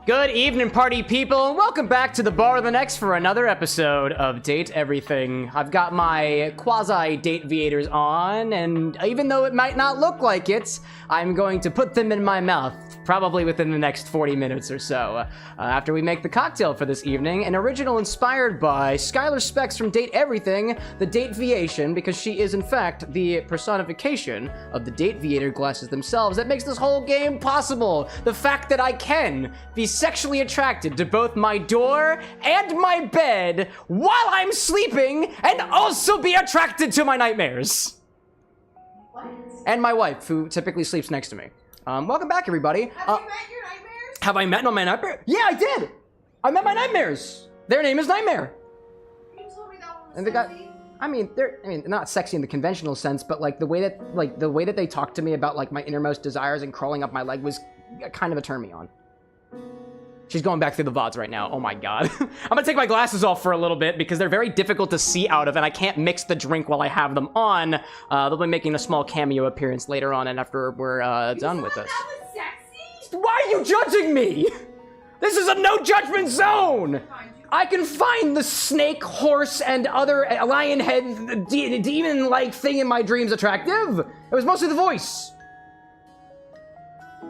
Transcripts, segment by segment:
Good evening, party people, and welcome back to the Bar with an X for another episode of Date Everything. I've got my quasi-Dateviators on, and even though it might not look like it, I'm going to put them in my mouth, probably within the next 40 minutes or so, after we make the cocktail for this evening, an original inspired by Skylar Specs from Date Everything, the Dateviation, because she is, in fact, the personification of the Dateviator glasses themselves that makes this whole game possible. The fact that I can be sexually attracted to both my door and my bed while I'm sleeping and also be attracted to my nightmares. What? And my wife, who typically sleeps next to me. Welcome back, everybody. Have you met your nightmares? Have I met my nightmare? Yeah, I did. I met my nightmares. Their name is Nightmare. You told me that one was And they got, sexy. I mean, not sexy in the conventional sense, but like the way that they talked to me about like my innermost desires and crawling up my leg was kind of a turn me on. She's going back through the VODs right now. Oh my god. I'm gonna take my glasses off for a little bit because they're very difficult to see out of and I can't mix the drink while I have them on. They'll be making a small cameo appearance later on and after we're done with this. That was sexy? Why are you judging me? This is a no judgment zone! I can find the snake, horse, and other lion head demon-like thing in my dreams attractive. It was mostly the voice.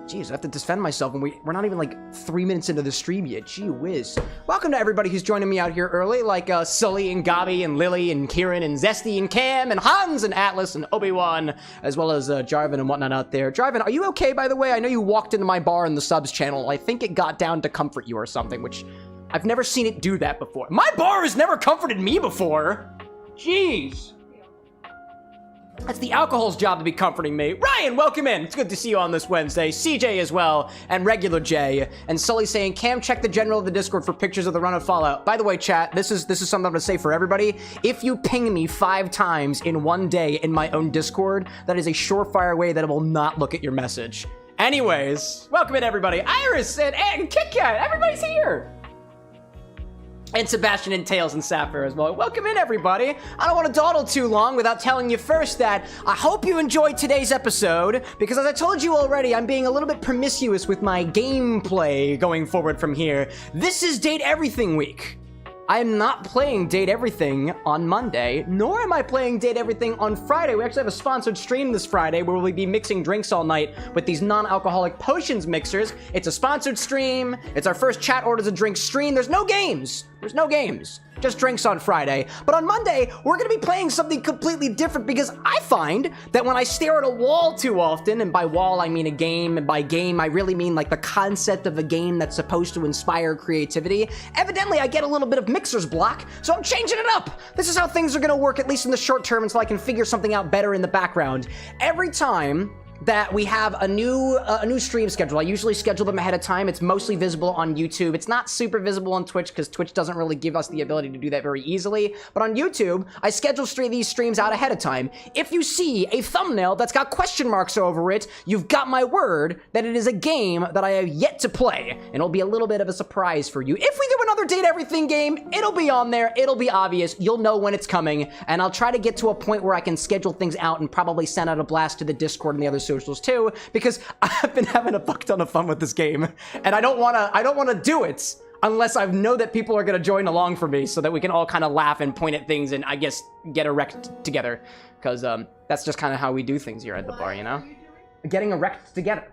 Jeez, I have to defend myself when we're not even like 3 minutes into the stream yet. Gee whiz. Welcome to everybody who's joining me out here early, like Sully and Gabi and Lily and Kieran and Zesty and Cam and Hans and Atlas and Obi-Wan, as well as Jarvan and whatnot out there. Jarvan, are you okay, by the way? I know you walked into my bar in the subs channel. I think it got down to comfort you or something, which I've never seen it do that before. My bar has never comforted me before. Jeez. That's the alcohol's job to be comforting me. Ryan, welcome in. It's good to see you on this Wednesday. CJ as well, and Regular J. And Sully saying, Cam, check the general of the Discord for pictures of the run of Fallout. By the way, chat, this is something I'm gonna say for everybody. If you ping me 5 times in one day in my own Discord, that is a surefire way that I will not look at your message. Anyways, welcome in everybody. Iris and Kit Kat, everybody's here. And Sebastian and Tails and Sapphire as well. Welcome in, everybody. I don't want to dawdle too long without telling you first that I hope you enjoyed today's episode, because as I told you already, I'm being a little bit promiscuous with my gameplay going forward from here. This is Date Everything week. I am not playing Date Everything on Monday, nor am I playing Date Everything on Friday. We actually have a sponsored stream this Friday where we'll be mixing drinks all night with these non-alcoholic potions mixers. It's a sponsored stream. It's our first chat orders a drink stream. There's no games. There's no games. Just drinks on Friday. But on Monday, we're going to be playing something completely different because I find that when I stare at a wall too often, and by wall I mean a game, and by game I really mean like the concept of a game that's supposed to inspire creativity, evidently I get a little bit of mixer's block, so I'm changing it up. This is how things are going to work, at least in the short term, until I can figure something out better in the background. Every time that we have a new stream schedule, I usually schedule them ahead of time. It's mostly visible on YouTube. It's not super visible on Twitch because Twitch doesn't really give us the ability to do that very easily. But on YouTube, I schedule these streams out ahead of time. If you see a thumbnail that's got question marks over it, you've got my word that it is a game that I have yet to play. And it'll be a little bit of a surprise for you. If we do another Date Everything game, it'll be on there. It'll be obvious. You'll know when it's coming. And I'll try to get to a point where I can schedule things out and probably send out a blast to the Discord and the other socials too, because I've been having a fuck ton of fun with this game, and I don't want to do it unless I know that people are going to join along for me so that we can all kind of laugh and point at things and I guess get erect together, because that's just kind of how we do things here at the bar, you know? Getting erect together.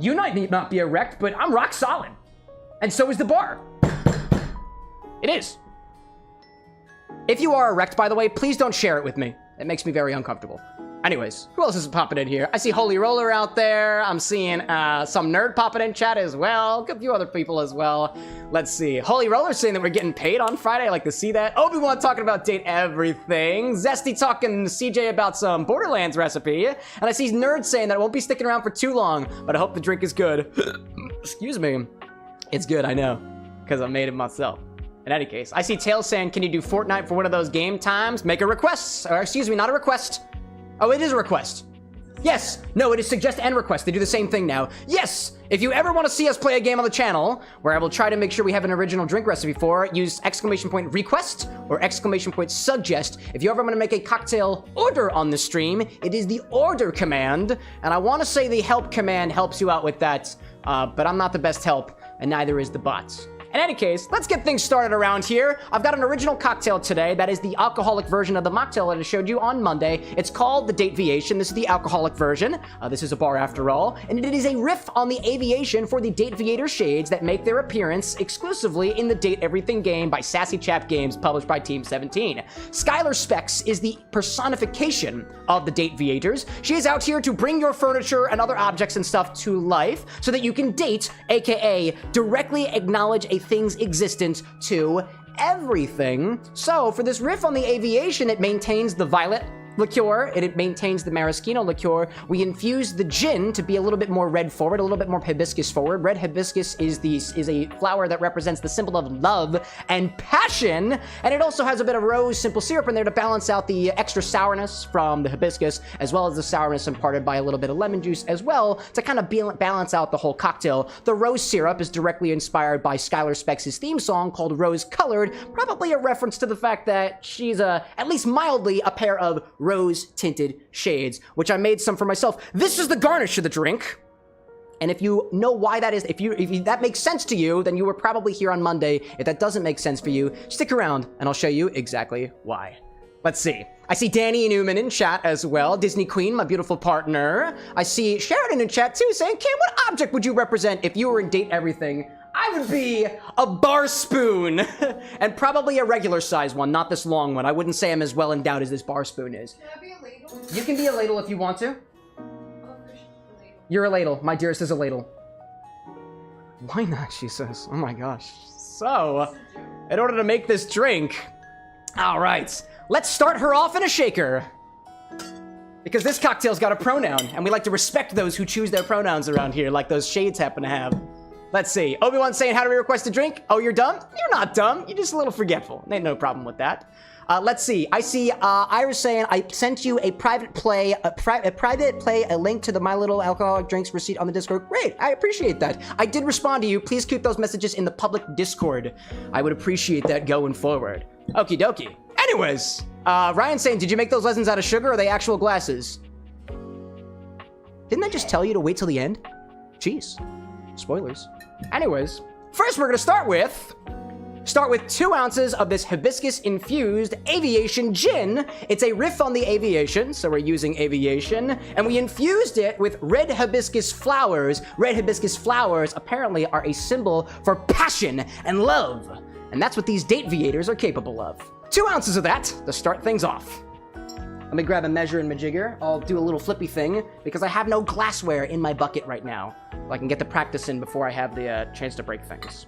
You might not be erect, but I'm rock solid, and so is the bar. It is. If you are erect, by the way, please don't share it with me. It makes me very uncomfortable. Anyways, who else is popping in here? I see Holy Roller out there. I'm seeing some nerd popping in chat as well. A few other people as well. Let's see. Holy Roller saying that we're getting paid on Friday. I like to see that. Obi-Wan talking about Date Everything. Zesty talking to CJ about some Borderlands recipe. And I see Nerd saying that it won't be sticking around for too long, but I hope the drink is good. Excuse me. It's good, I know, because I made it myself. In any case, I see Tails saying, can you do Fortnite for one of those game times? Make a request. Or excuse me, not a request. Oh, it is a request. Yes. No, it is suggest and request. They do the same thing now. Yes. If you ever want to see us play a game on the channel, where I will try to make sure we have an original drink recipe for, use !request or !suggest. If you ever want to make a cocktail order on the stream, it is the order command. And I want to say the help command helps you out with that, but I'm not the best help, and neither is the bot. In any case, let's get things started around here. I've got an original cocktail today. That is the alcoholic version of the mocktail that I showed you on Monday. It's called the Dateviation. This is the alcoholic version. This is a bar after all. And it is a riff on the Aviation for the Dateviator shades that make their appearance exclusively in the Date Everything game by Sassy Chap Games, published by Team 17. Skylar Specs is the personification of the Dateviators. She is out here to bring your furniture and other objects and stuff to life so that you can date, aka directly acknowledge a thing's existence to everything. So for this riff on the Aviation, it maintains the Violette liqueur, and it maintains the Maraschino liqueur. We infuse the gin to be a little bit more red forward, a little bit more hibiscus forward. Red hibiscus is a flower that represents the symbol of love and passion, and it also has a bit of rose simple syrup in there to balance out the extra sourness from the hibiscus, as well as the sourness imparted by a little bit of lemon juice as well, to kind of balance out the whole cocktail. The rose syrup is directly inspired by Skylar Specs' theme song called Rose Colored, probably a reference to the fact that she's at least mildly a pair of rose-tinted shades, which I made some for myself. This is the garnish of the drink. And if you know why that is, if that makes sense to you, then you were probably here on Monday. If that doesn't make sense for you, stick around and I'll show you exactly why. Let's see. I see Danny Newman in chat as well. Disney Queen, my beautiful partner. I see Sheridan in chat too, saying, Cam, what object would you represent if you were in Date Everything? I would be a bar spoon, and probably a regular size one, not this long one. I wouldn't say I'm as well endowed as this bar spoon is. Can I be a ladle? You can be a ladle if you want to. You're a ladle. My dearest is a ladle. Why not, she says. Oh my gosh. So, in order to make this drink, all right, let's start her off in a shaker. Because this cocktail's got a pronoun, and we like to respect those who choose their pronouns around here, like those shades happen to have. Let's see. Obi-Wan saying, how do we request a drink? Oh, you're dumb? You're not dumb. You're just a little forgetful. Ain't no problem with that. Let's see. I see Iris saying, I sent you a private play, a link to the My Little Alcoholic Drinks receipt on the Discord. Great. I appreciate that. I did respond to you. Please keep those messages in the public Discord. I would appreciate that going forward. Okie dokie. Anyways, Ryan saying, did you make those lessons out of sugar or are they actual glasses? Didn't I just tell you to wait till the end? Jeez. Spoilers. Anyways, first we're gonna start with 2 ounces of this Hibiscus-Infused Aviation Gin. It's a riff on the Aviation, so we're using Aviation, and we infused it with red hibiscus flowers. Red hibiscus flowers apparently are a symbol for passion and love, and that's what these Dateviators are capable of. 2 ounces of that to start things off. Let me grab a measure and majigger. I'll do a little flippy thing because I have no glassware in my bucket right now. So I can get the practice in before I have the chance to break things.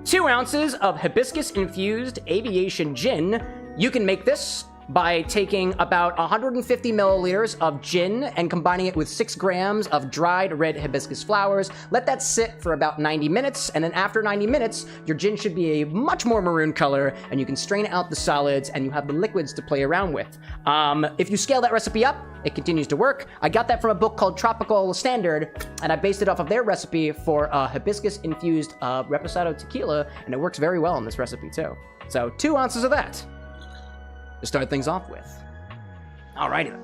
2 ounces of Hibiscus-Infused Aviation Gin. You can make this by taking about 150 milliliters of gin and combining it with 6 grams of dried red hibiscus flowers. Let that sit for about 90 minutes, and then after 90 minutes, your gin should be a much more maroon color, and you can strain out the solids, and you have the liquids to play around with. If you scale that recipe up, it continues to work. I got that from a book called Tropical Standard, and I based it off of their recipe for hibiscus-infused reposado tequila, and it works very well in this recipe too. So 2 ounces of that to start things off with. Alrighty then.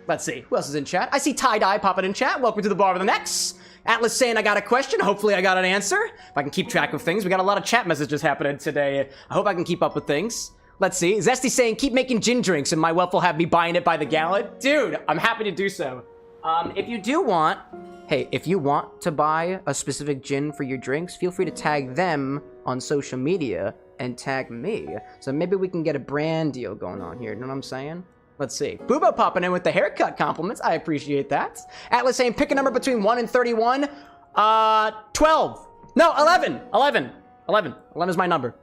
Let's see, who else is in chat? I see Tie-Dye popping in chat. Welcome to the Bar with an X. Atlas saying I got a question. Hopefully I got an answer. If I can keep track of things. We got a lot of chat messages happening today. I hope I can keep up with things. Let's see. Zesty saying, keep making gin drinks and my wealth will have me buying it by the gallon. Dude, I'm happy to do so. If you do want, hey, if you want to buy a specific gin for your drinks, feel free to tag them on social media and tag me. So maybe we can get a brand deal going on here. You know what I'm saying? Let's see. Boobo popping in with the haircut compliments. I appreciate that. Atlas saying pick a number between 1 and 31. 12. No, 11. 11. 11. 11 is my number.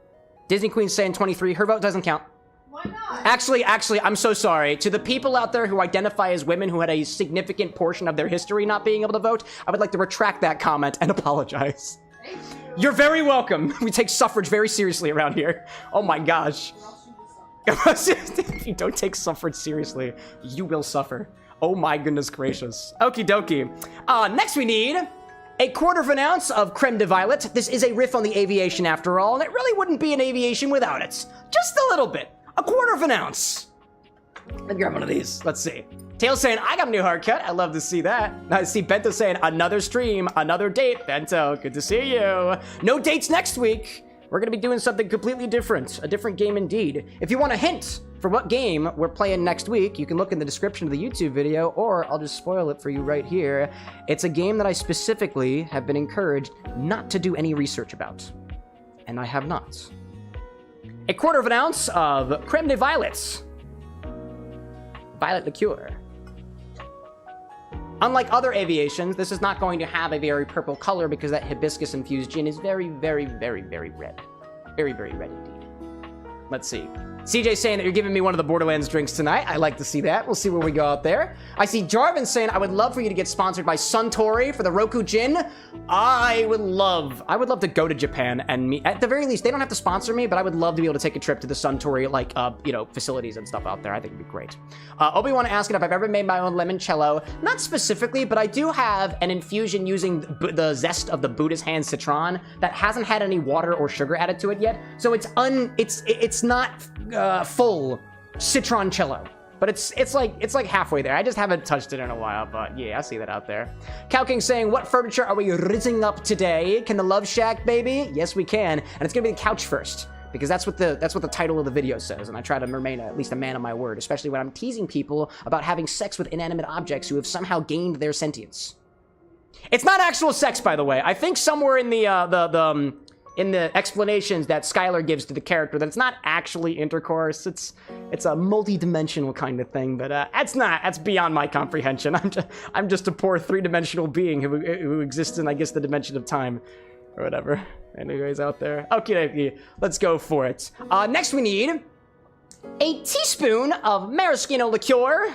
Disney Queen saying 23. Her vote doesn't count. Why not? Actually, I'm so sorry. To the people out there who identify as women who had a significant portion of their history not being able to vote, I would like to retract that comment and apologize. Thank you. You're very welcome. We take suffrage very seriously around here. Oh my gosh. Or else you will suffer. If you don't take suffrage seriously, you will suffer. Oh my goodness gracious. Okie dokie. Next we need a 1/4 ounce of Creme de Violette. This is a riff on the Aviation after all, and it really wouldn't be an Aviation without it. Just a little bit. A 1/4 ounce. Let me grab one of these. Let's see. Tail saying, I got a new haircut. I love to see that. I see Bento saying, another stream, another date. Bento, good to see you. No dates next week. We're going to be doing something completely different. A different game indeed. If you want a hint for what game we're playing next week, you can look in the description of the YouTube video, or I'll just spoil it for you right here. It's a game that I specifically have been encouraged not to do any research about. And I have not. A 1/4 ounce of Creme de Violette. Violet Liqueur. Unlike other Aviations, this is not going to have a very purple color because that Hibiscus-Infused Gin is very, very, very, very red. Very, very red indeed. Let's see. CJ saying that you're giving me one of the Borderlands drinks tonight. I like to see that. We'll see where we go out there. I see Jarvin saying, I would love for you to get sponsored by Suntory for the Roku Gin. I would love to go to Japan and meet, at the very least, they don't have to sponsor me, but I would love to be able to take a trip to the Suntory, like, facilities and stuff out there. I think it'd be great. Obi-Wan asking if I've ever made my own limoncello. Not specifically, but I do have an infusion using the zest of the Buddha's hand citron that hasn't had any water or sugar added to it yet. So it's not full citroncello, but it's like halfway there. I just haven't touched it in a while, but yeah, I see that out there. Cow King saying, what furniture are we rizzing up today? Can the Love Shack, baby? Yes, we can, and it's gonna be the couch first, because that's what the title of the video says, and I try to remain at least a man of my word, especially when I'm teasing people about having sex with inanimate objects who have somehow gained their sentience. It's not actual sex, by the way. I think somewhere in the explanations that Skylar gives to the character that it's not actually intercourse. It's a multi-dimensional kind of thing, but that's beyond my comprehension. I'm just a poor 3-dimensional being who exists in, I guess, the dimension of time or whatever. Anyways, out there. Okay, let's go for it. Next we need a teaspoon of Maraschino liqueur.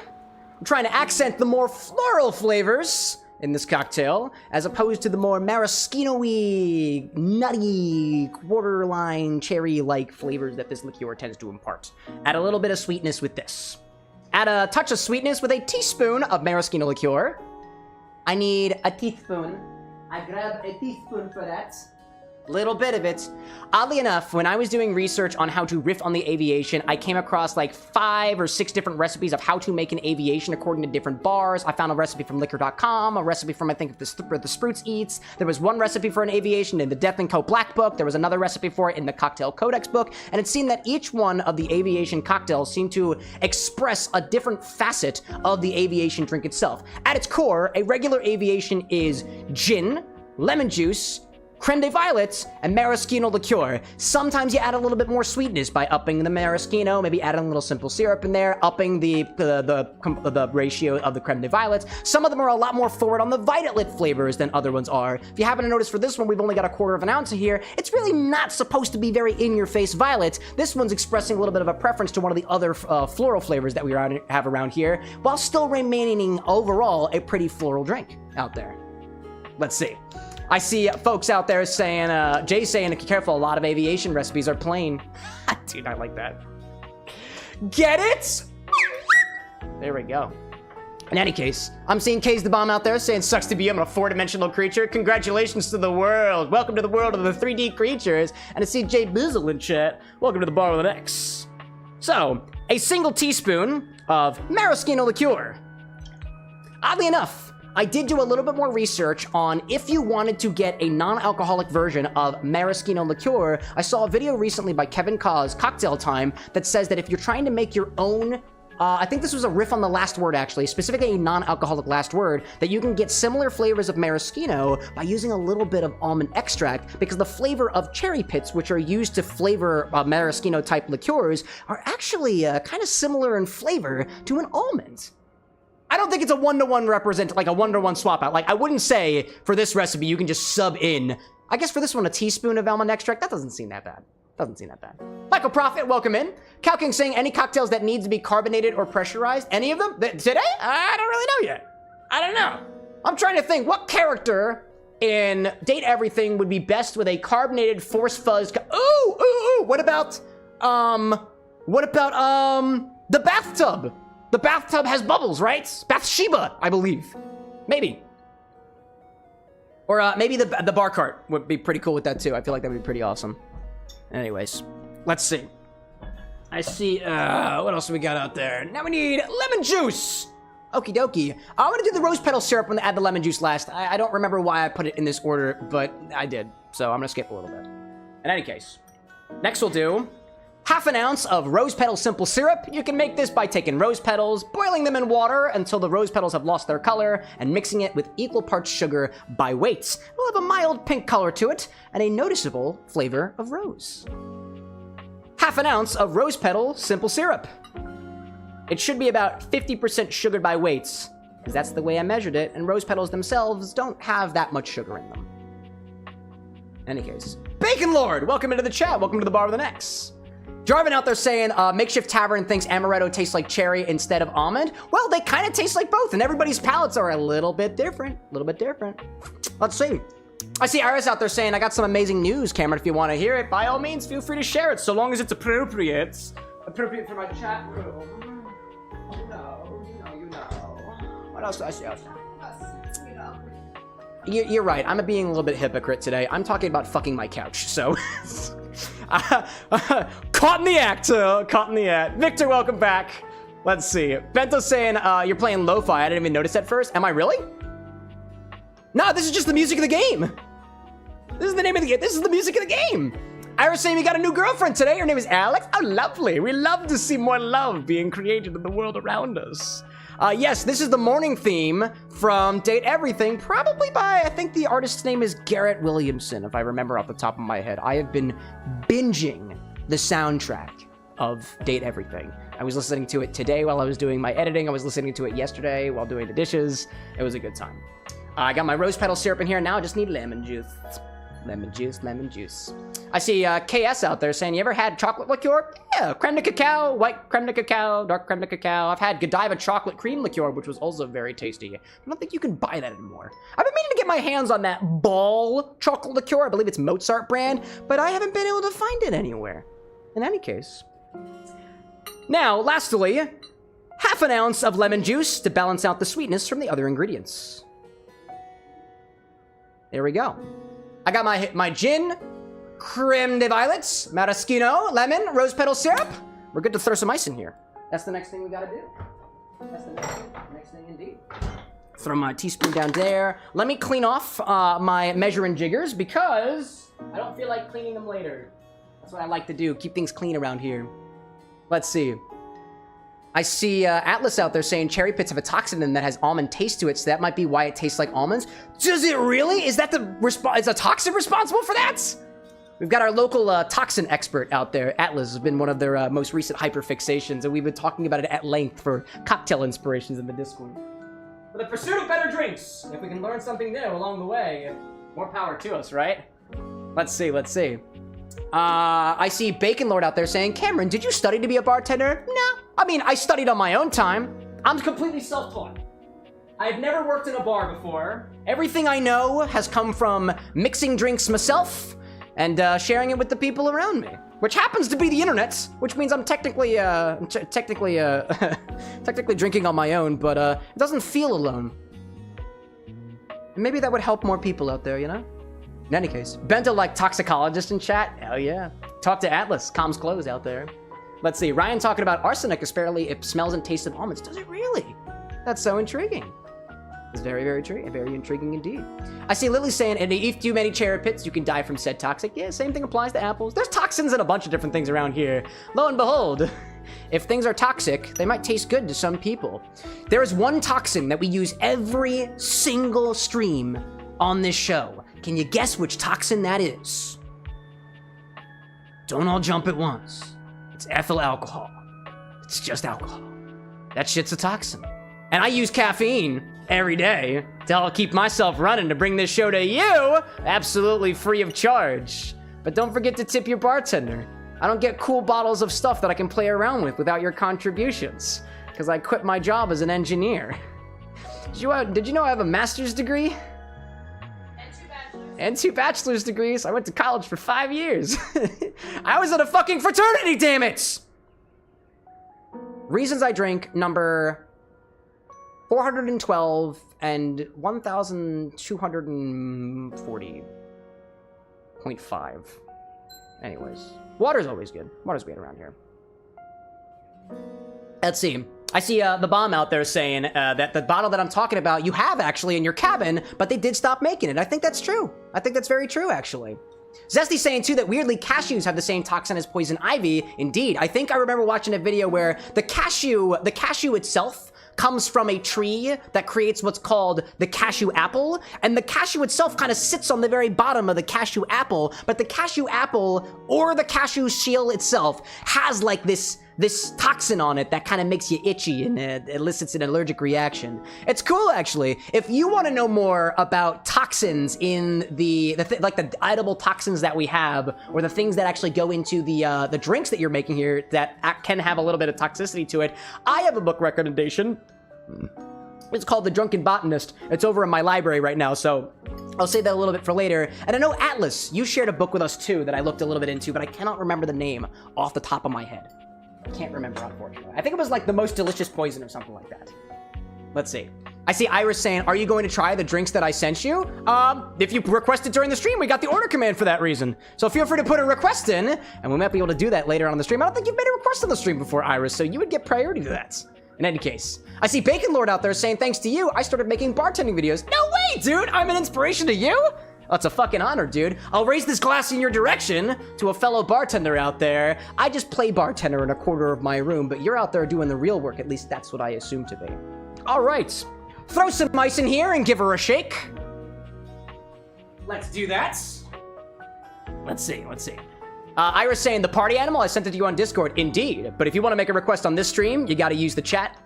I'm trying to accent the more floral flavors in this cocktail, as opposed to the more maraschino-y, nutty, borderline cherry-like flavors that this liqueur tends to impart. Add a little bit of sweetness with this. Add a touch of sweetness with a teaspoon of maraschino liqueur. I need a teaspoon. I grab a teaspoon for that. Little bit of it. Oddly enough, when I was doing research on how to riff on the Aviation, I came across like 5 or 6 different recipes of how to make an Aviation according to different bars. I found a recipe from Liqueur.com, a recipe from, I think, the Spruce Eats. There was one recipe for an Aviation in the Death & Co. Black Book. There was another recipe for it in the Cocktail Codex book. And it seemed that each one of the Aviation cocktails seemed to express a different facet of the Aviation drink itself. At its core, a regular Aviation is gin, lemon juice, Creme de Violette, and maraschino liqueur. Sometimes you add a little bit more sweetness by upping the maraschino, maybe adding a little simple syrup in there, upping the ratio of the Creme de Violette. Some of them are a lot more forward on the Violette flavors than other ones are. If you happen to notice for this one, we've only got a 1/4 ounce here. It's really not supposed to be very in-your-face violet. This one's expressing a little bit of a preference to one of the other floral flavors that we have around here, while still remaining overall a pretty floral drink out there. Let's see. I see folks out there saying, Jay's saying, be careful, a lot of Aviation recipes are plain. Dude, I like that. Get it? There we go. In any case, I'm seeing K's the Bomb out there saying, sucks to be I'm a 4-dimensional creature. Congratulations to the world. Welcome to the world of the 3D creatures. And I see Jay Bizzle in chat. Welcome to the bar with an X. So, a single teaspoon of maraschino liqueur. Oddly enough, I did do a little bit more research on if you wanted to get a non-alcoholic version of maraschino liqueur. I saw a video recently by Kevin Kaw's Cocktail Time that says that if you're trying to make your own, I think this was a riff on the last word actually, specifically a non-alcoholic last word, that you can get similar flavors of maraschino by using a little bit of almond extract, because the flavor of cherry pits, which are used to flavor maraschino type liqueurs, are actually kind of similar in flavor to an almond. I don't think it's a 1-to-1 like a 1-to-1 swap out. Like, I wouldn't say for this recipe you can just sub in. I guess for this one, a teaspoon of almond extract, that doesn't seem that bad. Doesn't seem that bad. Michael Prophet, welcome in. Cow King saying, any cocktails that need to be carbonated or pressurized? Any of them? Today? I don't really know yet. I don't know. I'm trying to think, what character in Date Everything would be best with a carbonated force fuzz? Ooh. What about, the bathtub? The bathtub has bubbles, right? Bathsheba, I believe. Maybe. Or maybe the bar cart would be pretty cool with that too. I feel like that would be pretty awesome. Anyways, let's see. I see, what else do we got out there? Now we need lemon juice. Okie dokie. I'm gonna do the rose petal syrup when I add the lemon juice last. I don't remember why I put it in this order, but I did. So I'm gonna skip a little bit. In any case, next we'll do half an ounce of rose petal simple syrup. You can make this by taking rose petals, boiling them in water until the rose petals have lost their color, and mixing it with equal parts sugar by weight. We'll have a mild pink color to it, and a noticeable flavor of rose. Half an ounce of rose petal simple syrup. It should be about 50% sugared by weights, because that's the way I measured it, and rose petals themselves don't have that much sugar in them. In any case, Bacon Lord, welcome into the chat. Welcome to the Bar with an X. Jarvin out there saying, Makeshift Tavern thinks amaretto tastes like cherry instead of almond. Well, they kind of taste like both, and everybody's palates are a little bit different. Let's see. I see Iris out there saying, I got some amazing news, Cameron. If you want to hear it, by all means, feel free to share it, so long as it's appropriate. Appropriate for my chat room. You know. What else do I say? You're right. I'm being a little bit hypocrite today. I'm talking about fucking my couch, so... Caught in the act. Victor, welcome back. Let's see. Bento's saying, you're playing lo-fi. I didn't even notice at first. Am I really? No, this is just the music of the game. This is the name of the game. This is the music of the game. Iris saying you got a new girlfriend today. Her name is Alex. Oh, lovely. We love to see more love being created in the world around us. Yes, this is the morning theme from Date Everything, probably by, I think the artist's name is Garrett Williamson, if I remember off the top of my head. I have been binging the soundtrack of Date Everything. I was listening to it today while I was doing my editing. I was listening to it yesterday while doing the dishes. It was a good time. I got my rose petal syrup in here. Now I just need lemon juice. Lemon juice. I see KS out there saying, you ever had chocolate liqueur? Yeah, creme de cacao, white creme de cacao, dark creme de cacao. I've had Godiva chocolate cream liqueur, which was also very tasty. I don't think you can buy that anymore. I've been meaning to get my hands on that Ball chocolate liqueur. I believe it's Mozart brand, but I haven't been able to find it anywhere. In any case. Now, lastly, half an ounce of lemon juice to balance out the sweetness from the other ingredients. There we go. I got my gin, Creme de Violette, Maraschino, lemon, rose petal syrup. We're good to throw some ice in here. That's the next thing we gotta do. That's the next thing indeed. Throw my teaspoon down there. Let me clean off my measuring jiggers because I don't feel like cleaning them later. That's what I like to do, keep things clean around here. Let's see. I see Atlas out there saying cherry pits have a toxin in that has almond taste to it, so that might be why it tastes like almonds. Does it really? Is that is a toxin responsible for that? We've got our local toxin expert out there. Atlas has been one of their most recent hyperfixations, and we've been talking about it at length for cocktail inspirations in the Discord. For the pursuit of better drinks, if we can learn something new along the way, more power to us, right? Let's see. I see Bacon Lord out there saying, Cameron, did you study to be a bartender? No. I mean, I studied on my own time. I'm completely self-taught. I've never worked in a bar before. Everything I know has come from mixing drinks myself and sharing it with the people around me, which happens to be the internet, which means I'm technically drinking on my own, but it doesn't feel alone. And maybe that would help more people out there, you know? In any case, Bento like toxicologist in chat. Hell yeah. Talk to Atlas. Comms close out there. Let's see. Ryan talking about arsenic, apparently it smells and tastes of almonds. Does it really? That's so intriguing. It's very, very intriguing indeed. I see Lily saying, and if you eat too many cherry pits, you can die from said toxic. Yeah, same thing applies to apples. There's toxins in a bunch of different things around here. Lo and behold, if things are toxic, they might taste good to some people. There is one toxin that we use every single stream on this show. Can you guess which toxin that is? Don't all jump at once. It's ethyl alcohol. It's just alcohol. That shit's a toxin. And I use caffeine every day to help keep myself running to bring this show to you absolutely free of charge. But don't forget to tip your bartender. I don't get cool bottles of stuff that I can play around with without your contributions, because I quit my job as an engineer. Did you know I have a master's degree? And 2 bachelor's degrees. I went to college for 5 years. I was in a fucking fraternity, damn it! Reasons I drink number 412 and 1240.5. Anyways, water's always good. Water's good around here. Let's see. I see the bomb out there saying that the bottle that I'm talking about you have actually in your cabin, but they did stop making it. I think that's true. I think that's very true, actually. Zesty's saying, too, that weirdly cashews have the same toxin as poison ivy. Indeed. I think I remember watching a video where the cashew itself comes from a tree that creates what's called the cashew apple, and the cashew itself kind of sits on the very bottom of the cashew apple, but the cashew apple or the cashew shell itself has like this toxin on it that kind of makes you itchy and elicits an allergic reaction. It's cool, actually. If you want to know more about toxins in like the edible toxins that we have, or the things that actually go into the drinks that you're making here that can have a little bit of toxicity to it, I have a book recommendation. It's called The Drunken Botanist. It's over in my library right now, so I'll save that a little bit for later. And I know, Atlas, you shared a book with us, too, that I looked a little bit into, but I cannot remember the name off the top of my head. I can't remember, unfortunately. I think it was like The Most Delicious Poison or something like that. Let's see. I see Iris saying, are you going to try the drinks that I sent you? If you requested during the stream, we got the order command for that reason. So feel free to put a request in, and we might be able to do that later on in the stream. I don't think you've made a request on the stream before, Iris, so you would get priority to that. In any case, I see Bacon Lord out there saying, thanks to you, I started making bartending videos. No way, dude! I'm an inspiration to you? Oh, it's a fucking honor, dude. I'll raise this glass in your direction to a fellow bartender out there. I just play bartender in a corner of my room, but you're out there doing the real work. At least that's what I assume to be. All right. Throw some ice in here and give her a shake. Let's do that. Let's see. Iris saying, the party animal, I sent it to you on Discord. Indeed. But if you want to make a request on this stream, you got to use the chat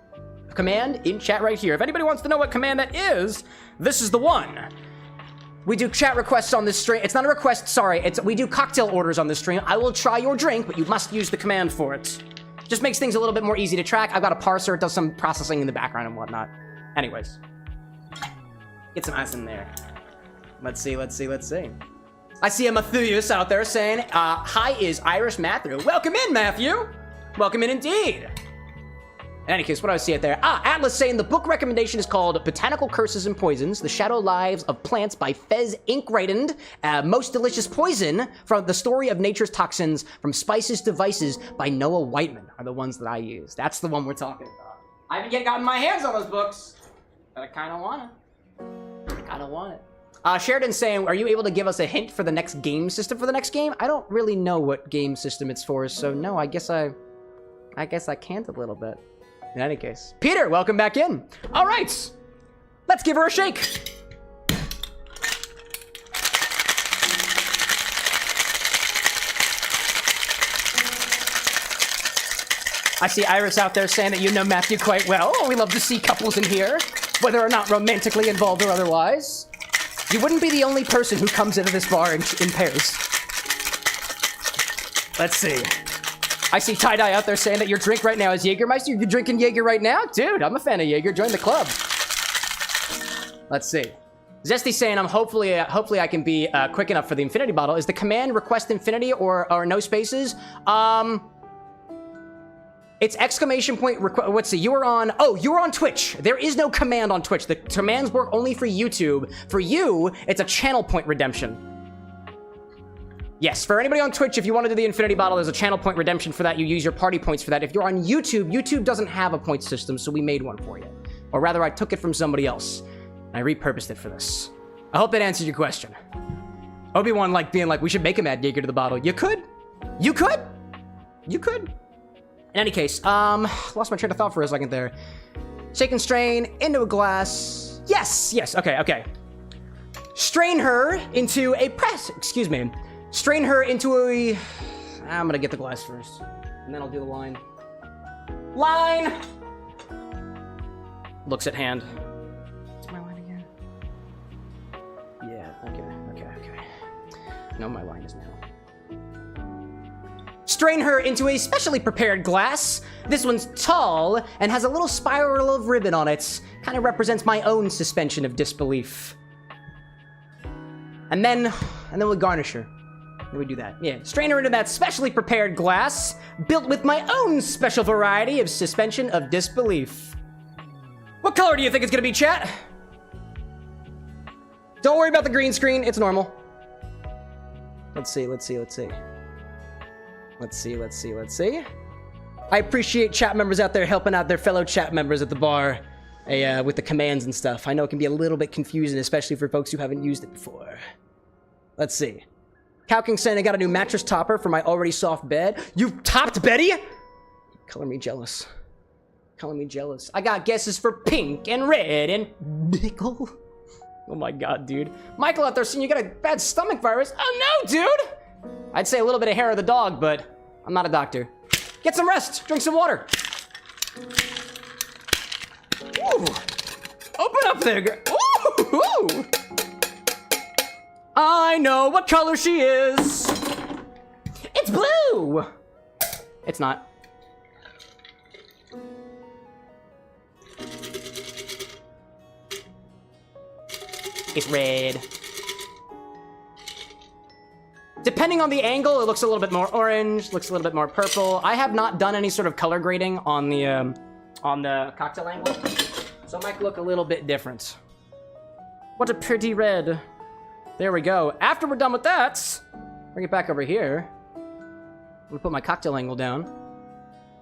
command in chat right here. If anybody wants to know what command that is, this is the one. We do chat requests on this stream. It's not a request, sorry. We do cocktail orders on this stream. I will try your drink, but you must use the command for it. Just makes things a little bit more easy to track. I've got a parser. It does some processing in the background and whatnot. Anyways. Get some ice in there. Let's see. I see a Matthews out there saying, hi, is Irish Matthew. Welcome in, Matthew. Welcome in indeed. In any case, what do I see out there? Atlas saying the book recommendation is called Botanical Curses and Poisons, The Shadow Lives of Plants by Fez Inkwrightened. Most Delicious Poison, from the Story of Nature's Toxins, From Spices to Vices by Noah Whiteman are the ones that I use. That's the one we're talking about. I haven't yet gotten my hands on those books, but I kind of want it. Sheridan saying, are you able to give us a hint for the next game system for the next game? I don't really know what game system it's for, so no, I guess I can't a little bit. In any case. Peter, welcome back in. All right. Let's give her a shake. I see Iris out there saying that you know Matthew quite well. We love to see couples in here, whether or not romantically involved or otherwise. You wouldn't be the only person who comes into this bar in pairs. Let's see. I see Tie-Dye out there saying that your drink right now is Jägermeister. You're drinking Jaeger right now? Dude, I'm a fan of Jaeger. Join the club. Let's see. Zesty saying, hopefully I can be quick enough for the infinity bottle. Is the command request infinity or no spaces? It's exclamation point. Let's see. You were on Twitch. There is no command on Twitch. The commands work only for YouTube. For you, it's a channel point redemption. Yes, for anybody on Twitch, if you want to do the infinity bottle, there's a channel point redemption for that. You use your party points for that. If you're on YouTube, YouTube doesn't have a point system, so we made one for you. Or rather, I took it from somebody else, and I repurposed it for this. I hope that answered your question. Obi-Wan being like, we should make him add Jaeger to the bottle. You could. You could. In any case, lost my train of thought for a second there. Shake and strain into a glass. Yes, okay. Strain her into a Strain her into a... I'm gonna get the glass first. And then I'll do the line. Line! Looks at hand. What's my line again? Yeah, okay. No, my line is now. Strain her into a specially prepared glass. This one's tall and has a little spiral of ribbon on it. Kind of represents my own suspension of disbelief. And then we'll garnish her. we do that. Yeah, strain her into that specially prepared glass, built with my own special variety of suspension of disbelief. What color do you think it's gonna be, chat? Don't worry about the green screen, it's normal. Let's see. I appreciate chat members out there helping out their fellow chat members at the bar with the commands and stuff. I know it can be a little bit confusing, especially for folks who haven't used it before. Let's see. Cowking saying I got a new mattress topper for my already soft bed. You topped Betty? Color me jealous. I got guesses for pink and red and nickel. Oh my god, dude. Michael out there saying you got a bad stomach virus. Oh no, dude! I'd say a little bit of hair of the dog, but I'm not a doctor. Get some rest, drink some water. Ooh. Open up there, girl. Ooh. I know what color she is. It's blue. It's not. It's red. Depending on the angle, it looks a little bit more orange, looks a little bit more purple. I have not done any sort of color grading on the cocktail angle, so it might look a little bit different. What a pretty red. There we go. After we're done with that, bring it back over here. I'm gonna put my cocktail angle down.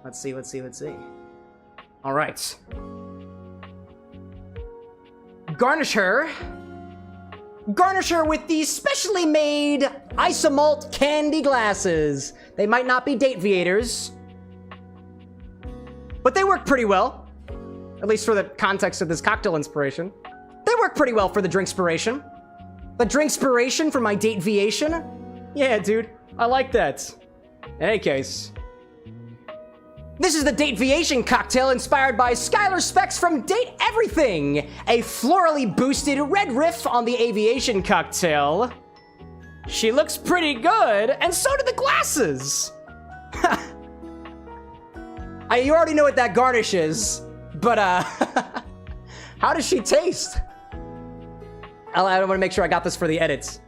Let's see. All right. Garnish her with these specially made Isomalt candy glasses. They might not be Dateviators, but they work pretty well. At least for the context of this cocktail inspiration. They work pretty well for the drinkspiration. The drinkspiration for my Dateviation? Yeah, dude, I like that. In any case, this is the Dateviation cocktail inspired by Skylar specs from Date Everything, a florally boosted red riff on the Aviation cocktail. She looks pretty good, and so do the glasses. You already know what that garnish is, but how does she taste? I want to make sure I got this for the edits.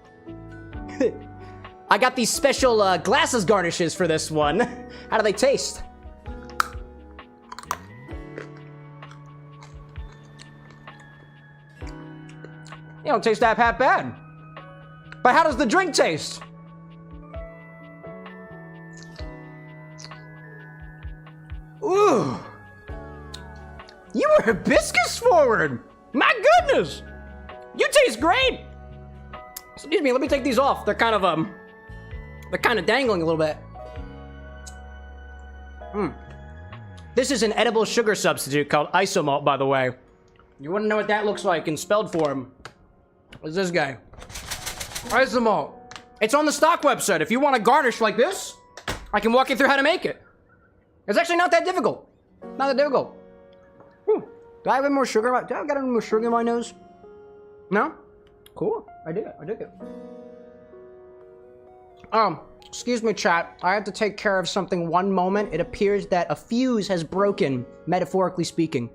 I got these special glasses garnishes for this one. How do they taste? They don't taste that half bad. But how does the drink taste? Ooh. You were hibiscus forward. My goodness. You taste great. Excuse me, let me take these off. They're kind of dangling a little bit. This is an edible sugar substitute called Isomalt, by the way. You wouldn't know what that looks like in spelled form. What's this guy? Isomalt. It's on the stock website. If you want a garnish like this, I can walk you through how to make it. It's actually not that difficult. Not that difficult. Do I have any more sugar? Do I got any more sugar in my nose? No? Cool. I dig it. Excuse me, chat. I have to take care of something one moment. It appears that a fuse has broken, metaphorically speaking.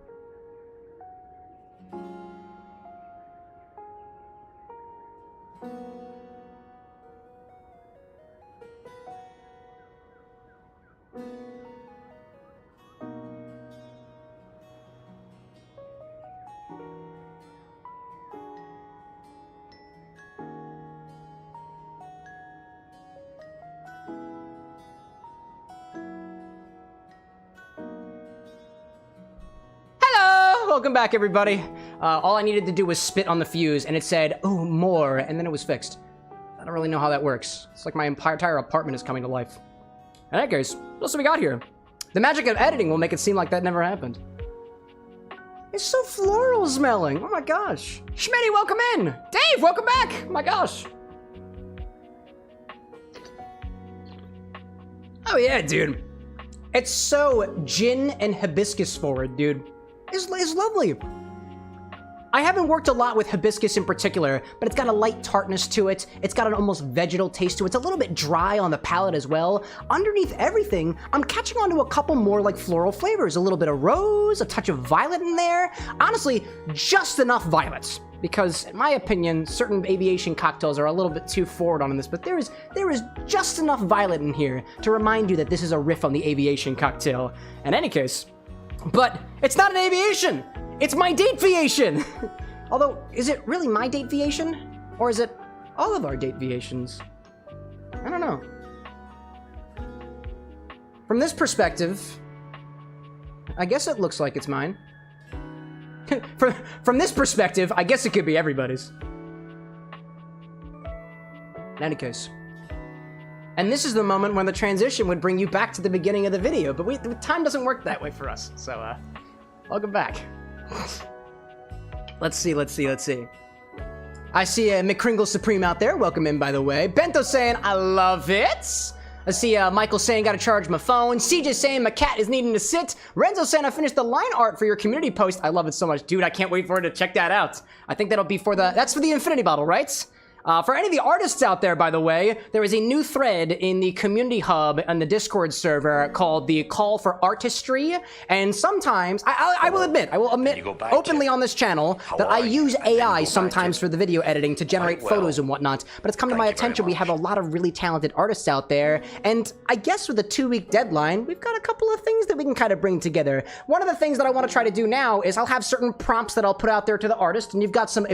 Welcome back, everybody. All I needed to do was spit on the fuse, and it said, "Oh, more," and then it was fixed. I don't really know how that works. It's like my entire apartment is coming to life. In that case, what else have we got here? The magic of editing will make it seem like that never happened. It's so floral smelling. Oh my gosh. Schmitty, welcome in. Dave, welcome back. Oh my gosh. Oh yeah, dude. It's so gin and hibiscus forward, dude. It's lovely. I haven't worked a lot with hibiscus in particular, but it's got a light tartness to it. It's got an almost vegetal taste to it. It's a little bit dry on the palate as well. Underneath everything, I'm catching on to a couple more like floral flavors. A little bit of rose, a touch of violet in there. Honestly, just enough violets. because in my opinion, certain aviation cocktails are a little bit too forward on this, but there is just enough Violet in here to remind you that this is a riff on the Aviation cocktail. In any case, but it's not an Aviation! It's my Dateviation! Although, is it really my Dateviation? Or is it all of our Dateviations? I don't know. From this perspective, I guess it looks like it's mine. From this perspective, I guess it could be everybody's. In any case. And this is the moment when the transition would bring you back to the beginning of the video, but time doesn't work that way for us, so, welcome back. Let's see. I see a McCringle Supreme out there. Welcome in, by the way. Bento saying, I love it. I see Michael saying, gotta charge my phone. CJ saying, my cat is needing to sit. Renzo saying, I finished the line art for your community post. I love it so much. Dude, I can't wait for it to check that out. I think that'll be that's for the Infinity Bottle, right? For any of the artists out there, by the way, there is a new thread in the community hub on the Discord server called the Call for Artistry. And sometimes, I will admit openly on this channel that I use AI sometimes for the video editing to generate photos and whatnot. But it's come to my attention we have a lot of really talented artists out there. And I guess with a 2-week deadline, we've got a couple of things that we can kind of bring together. One of the things that I want to try to do now is I'll have certain prompts that I'll put out there to the artist. And if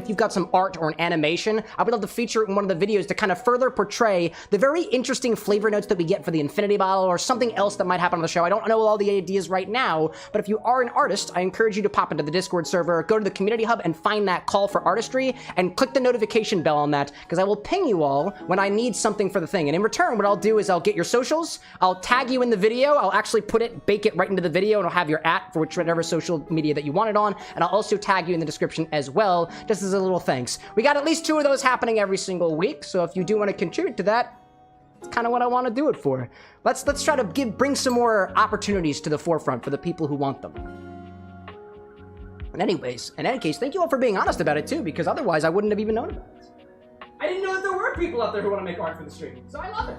you've got some art or an animation, I would love to feature it in one of the videos to kind of further portray the very interesting flavor notes that we get for the Infinity Bottle or something else that might happen on the show. I don't know all the ideas right now, but if you are an artist, I encourage you to pop into the Discord server, go to the community hub and find that Call for Artistry and click the notification bell on that, because I will ping you all when I need something for the thing. And in return, what I'll do is I'll get your socials, I'll tag you in the video, I'll actually bake it right into the video, and I'll have your @ for whatever social media that you want it on, and I'll also tag you in the description as well, just as a little thanks. We got at least 2 of those happening every single week, so if you do want to contribute to that, it's kind of what I want to do it for. Let's try to bring some more opportunities to the forefront for the people who want them. And anyways, in any case, thank you all for being honest about it too, because otherwise I wouldn't have even known about it. I didn't know that there were people out there who want to make art for the stream, so I love it.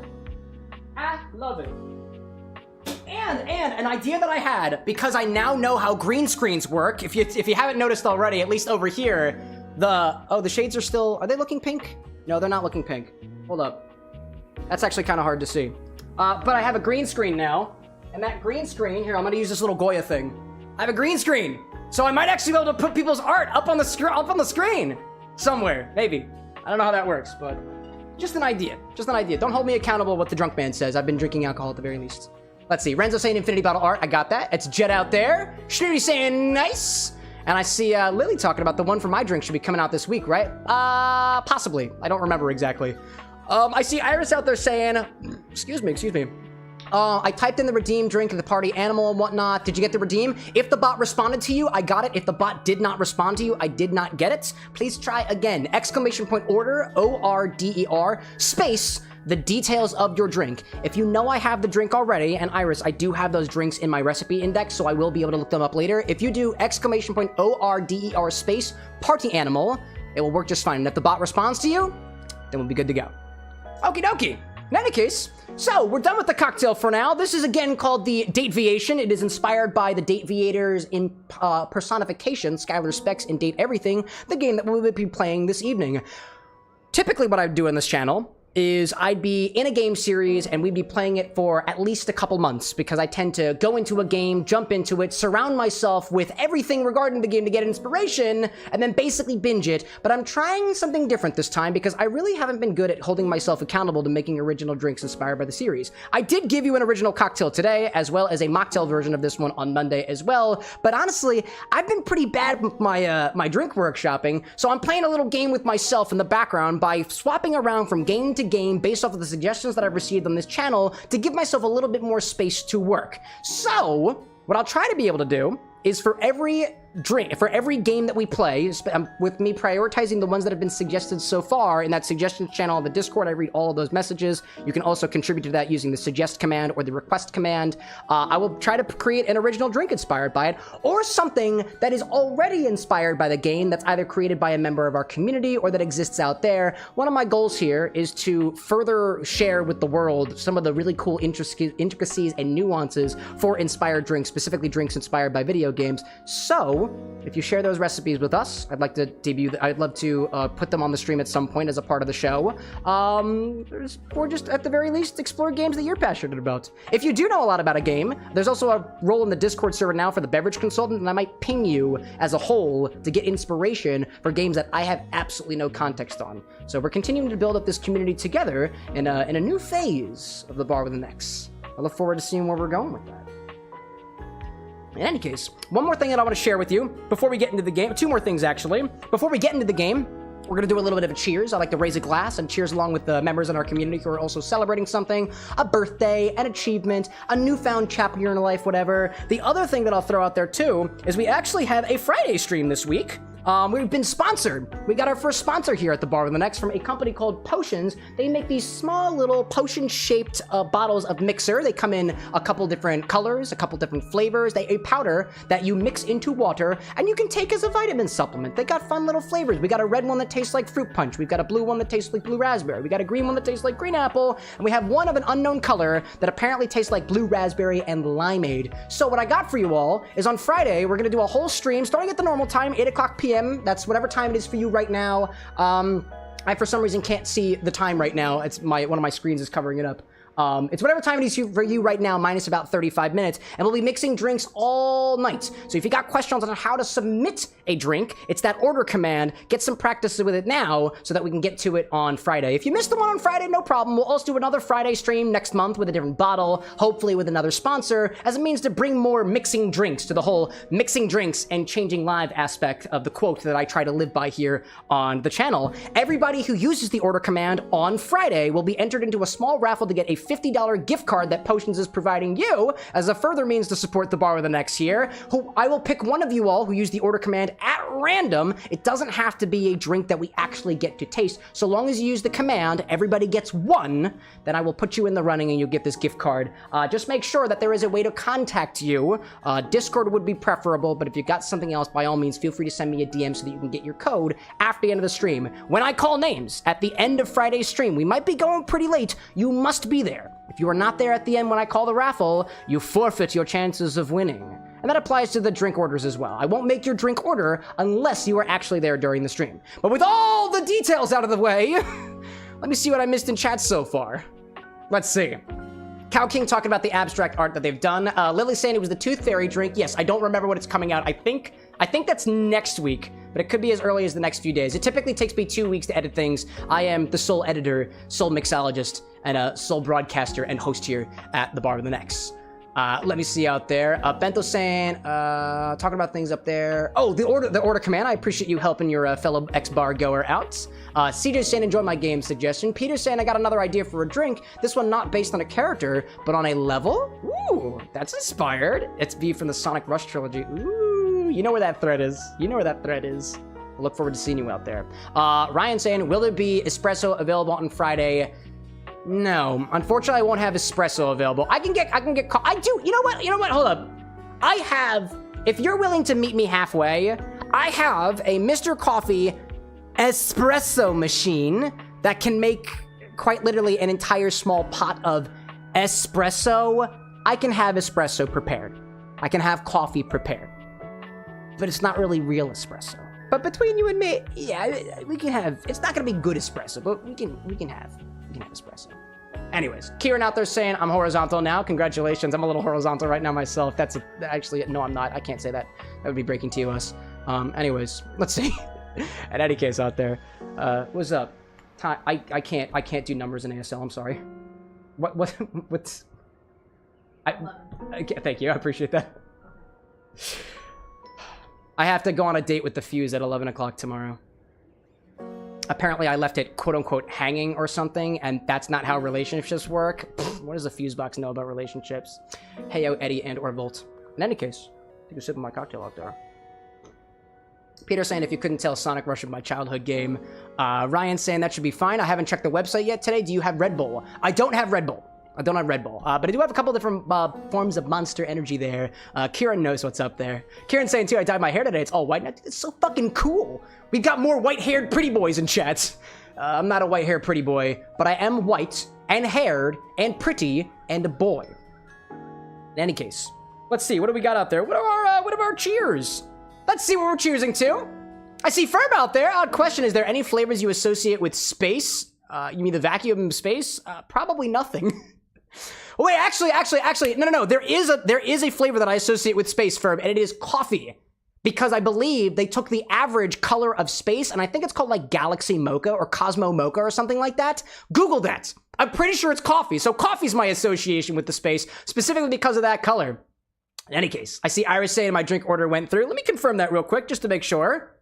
I love it. And an idea that I had, because I now know how green screens work, if you haven't noticed already, at least over here, the shades are still, are they looking pink? No, they're not looking pink. Hold up. That's actually kind of hard to see. But I have a green screen now, and that green screen, here, I'm gonna use this little Goya thing. I have a green screen, so I might actually be able to put people's art up on the screen somewhere, maybe. I don't know how that works, but just an idea. Don't hold me accountable what the drunk man says. I've been drinking alcohol at the very least. Let's see, Renzo saying Infinity Bottle art, I got that. It's Jet out there. Schnooty saying nice. And I see Lily talking about the one for my drink should be coming out this week, right? Possibly. I don't remember exactly. I see Iris out there saying, excuse me. I typed in the redeem drink of the party animal and whatnot. Did you get the redeem? If the bot responded to you, I got it. If the bot did not respond to you, I did not get it. Please try again. ! Order, ORDER, space, the details of your drink. If you know I have the drink already, and Iris, I do have those drinks in my recipe index, so I will be able to look them up later. If you do ! ORDER space, party animal, it will work just fine. And if the bot responds to you, then we'll be good to go. Okie dokie. In any case, so we're done with the cocktail for now. This is again called the Dateviation. It is inspired by the Dateviators in personification, Skylar Specs in Date Everything, the game that we will be playing this evening. Typically what I do on this channel is I'd be in a game series and we'd be playing it for at least a couple months, because I tend to go into a game, jump into it, surround myself with everything regarding the game to get inspiration, and then basically binge it. But I'm trying something different this time because I really haven't been good at holding myself accountable to making original drinks inspired by the series. I did give you an original cocktail today, as well as a mocktail version of this one on Monday as well, but honestly, I've been pretty bad with my drink workshopping, so I'm playing a little game with myself in the background by swapping around from game to game based off of the suggestions that I've received on this channel to give myself a little bit more space to work. So, what I'll try to be able to do is for every game that we play, with me prioritizing the ones that have been suggested so far in that suggestions channel on the Discord, I read all of those messages. You can also contribute to that using the suggest command or the request command. I will try to create an original drink inspired by it, or something that is already inspired by the game that's either created by a member of our community or that exists out there. One of my goals here is to further share with the world some of the really cool intricacies and nuances for inspired drinks, specifically drinks inspired by video games. So, do, if you share those recipes with us, I'd like to debut. I'd love to put them on the stream at some point as a part of the show, or just at the very least explore games that you're passionate about. If you do know a lot about a game, there's also a role in the Discord server now for the beverage consultant, and I might ping you as a whole to get inspiration for games that I have absolutely no context on. So we're continuing to build up this community together in a new phase of the Bar with an X. I look forward to seeing where we're going with that. In any case, one more thing that I want to share with you before we get into the game. Two more things, actually. Before we get into the game, we're going to do a little bit of a cheers. I like to raise a glass and cheers along with the members in our community who are also celebrating something, a birthday, an achievement, a newfound chapter in your life, whatever. The other thing that I'll throw out there, too, is we actually have a Friday stream this week. We've been sponsored. We got our first sponsor here at the Bar with an X from a company called Potions. They make these small little potion-shaped bottles of mixer. They come in a couple different colors, a couple different flavors. They a powder that you mix into water, and you can take as a vitamin supplement. They got fun little flavors. We got a red one that tastes like fruit punch. We've got a blue one that tastes like blue raspberry. We got a green one that tastes like green apple, and we have one of an unknown color that apparently tastes like blue raspberry and limeade. So what I got for you all is on Friday, we're gonna do a whole stream starting at the normal time, 8 o'clock p.m. That's whatever time it is for you right now. I, for some reason, can't see the time right now. It's one of my screens is covering it up. It's whatever time it is for you right now, minus about 35 minutes, and we'll be mixing drinks all night. So if you got questions on how to submit a drink, it's that order command. Get some practice with it now so that we can get to it on Friday. If you missed the one on Friday, no problem. We'll also do another Friday stream next month with a different bottle, hopefully with another sponsor, as a means to bring more mixing drinks to the whole mixing drinks and changing live aspect of the quote that I try to live by here on the channel. Everybody who uses the order command on Friday will be entered into a small raffle to get a $50 gift card that Potions is providing you as a further means to support the Bar with an X here. Who I will pick one of you all who use the order command at random. It doesn't have to be a drink that we actually get to taste. So long as you use the command, everybody gets one, then I will put you in the running and you'll get this gift card. Just make sure that there is a way to contact you. Discord would be preferable, but if you got something else, by all means, feel free to send me a DM so that you can get your code after the end of the stream. When I call names at the end of Friday's stream, we might be going pretty late. You must be there. If you are not there at the end when I call the raffle, you forfeit your chances of winning. And that applies to the drink orders as well. I won't make your drink order unless you are actually there during the stream. But with all the details out of the way, let me see what I missed in chat so far. Let's see. Cow King talking about the abstract art that they've done. Lily saying it was the Tooth Fairy drink. Yes, I don't remember when it's coming out. I think that's next week, but it could be as early as the next few days. It typically takes me 2 weeks to edit things. I am the sole editor, sole mixologist, and a sole broadcaster and host here at the Bar with an X. Let me see out there. Bento saying, talking about things up there. Oh, the order command. I appreciate you helping your fellow X-Bar goer out. CJ saying, enjoy my game suggestion. Peter saying, I got another idea for a drink. This one not based on a character, but on a level. Ooh, that's inspired. It's V from the Sonic Rush trilogy. Ooh, you know where that thread is. You know where that thread is. I look forward to seeing you out there. Ryan saying, will there be espresso available on Friday? No, unfortunately, I won't have espresso available. I can get I do, you know what, hold up. I have, if you're willing to meet me halfway, I have a Mr. Coffee espresso machine that can make quite literally an entire small pot of espresso. I can have espresso prepared. I can have coffee prepared. But it's not really real espresso. But between you and me, yeah, we can have, it's not gonna be good espresso, but we can have espresso. Anyways, Kieran out there saying, I'm horizontal now. Congratulations. I'm a little horizontal right now myself. That's actually, no, I'm not. I can't say that. That would be breaking TOS. Anyways, let's see. In any case out there, what's up? I can't do numbers in ASL. I'm sorry. What's... Thank you. I appreciate that. I have to go on a date with the Fuse at 11 o'clock tomorrow. Apparently, I left it quote-unquote hanging or something, and that's not how relationships work. What does the Fuse box know about relationships? Heyo, Eddie, and or Volt. In any case, take a sip of my cocktail out there. Peter saying, if you couldn't tell, Sonic Rush is my childhood game. Ryan saying, that should be fine. I haven't checked the website yet today. Do you have Red Bull? I don't have Red Bull. I don't have Red Bull, but I do have a couple different forms of Monster Energy there. Kieran knows what's up there. Kieran saying, too, I dyed my hair today. It's all white. It's so fucking cool. We've got more white-haired pretty boys in chat. I'm not a white-haired pretty boy, but I am white and haired and pretty and a boy. In any case, let's see. What do we got out there? What are our cheers? Let's see what we're choosing to. I see Ferb out there. Odd question, is there any flavors you associate with space? You mean the vacuum space? Probably nothing. Wait, actually, no. There is a flavor that I associate with space, Ferb, and it is coffee. Because I believe they took the average color of space, and I think it's called like Galaxy Mocha or Cosmo Mocha or something like that. Google that. I'm pretty sure it's coffee. So coffee's my association with the space, specifically because of that color. In any case, I see Iris saying my drink order went through. Let me confirm that real quick, just to make sure.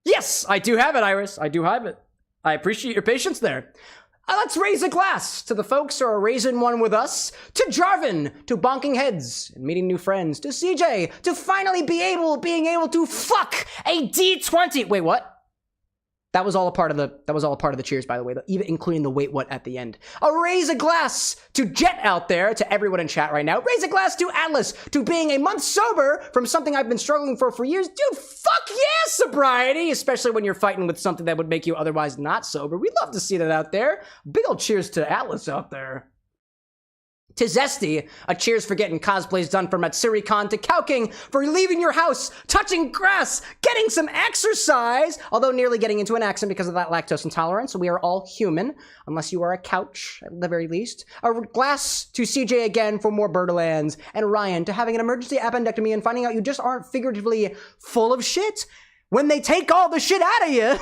Yes, I do have it, Iris. I do have it. I appreciate your patience there. Let's raise a glass to the folks who are raising one with us, to Jarvin, to bonking heads and meeting new friends, to CJ, to finally being able to fuck a D20. Wait, what? That was all a part of the cheers, by the way, even including the wait what at the end. Raise a glass to Jet out there, to everyone in chat right now. Raise a glass to Atlas, to being a month sober from something I've been struggling for years. Dude, fuck yeah, sobriety, especially when you're fighting with something that would make you otherwise not sober. We'd love to see that out there. Big ol' cheers to Atlas out there. To Zesty, a cheers for getting cosplays done for MatsuriCon, to Kauking for leaving your house, touching grass, getting some exercise, although nearly getting into an accident because of that lactose intolerance. We are all human, unless you are a couch, at the very least. A glass to CJ again for more Borderlands, and Ryan to having an emergency appendectomy and finding out you just aren't figuratively full of shit. When they take all the shit out of you,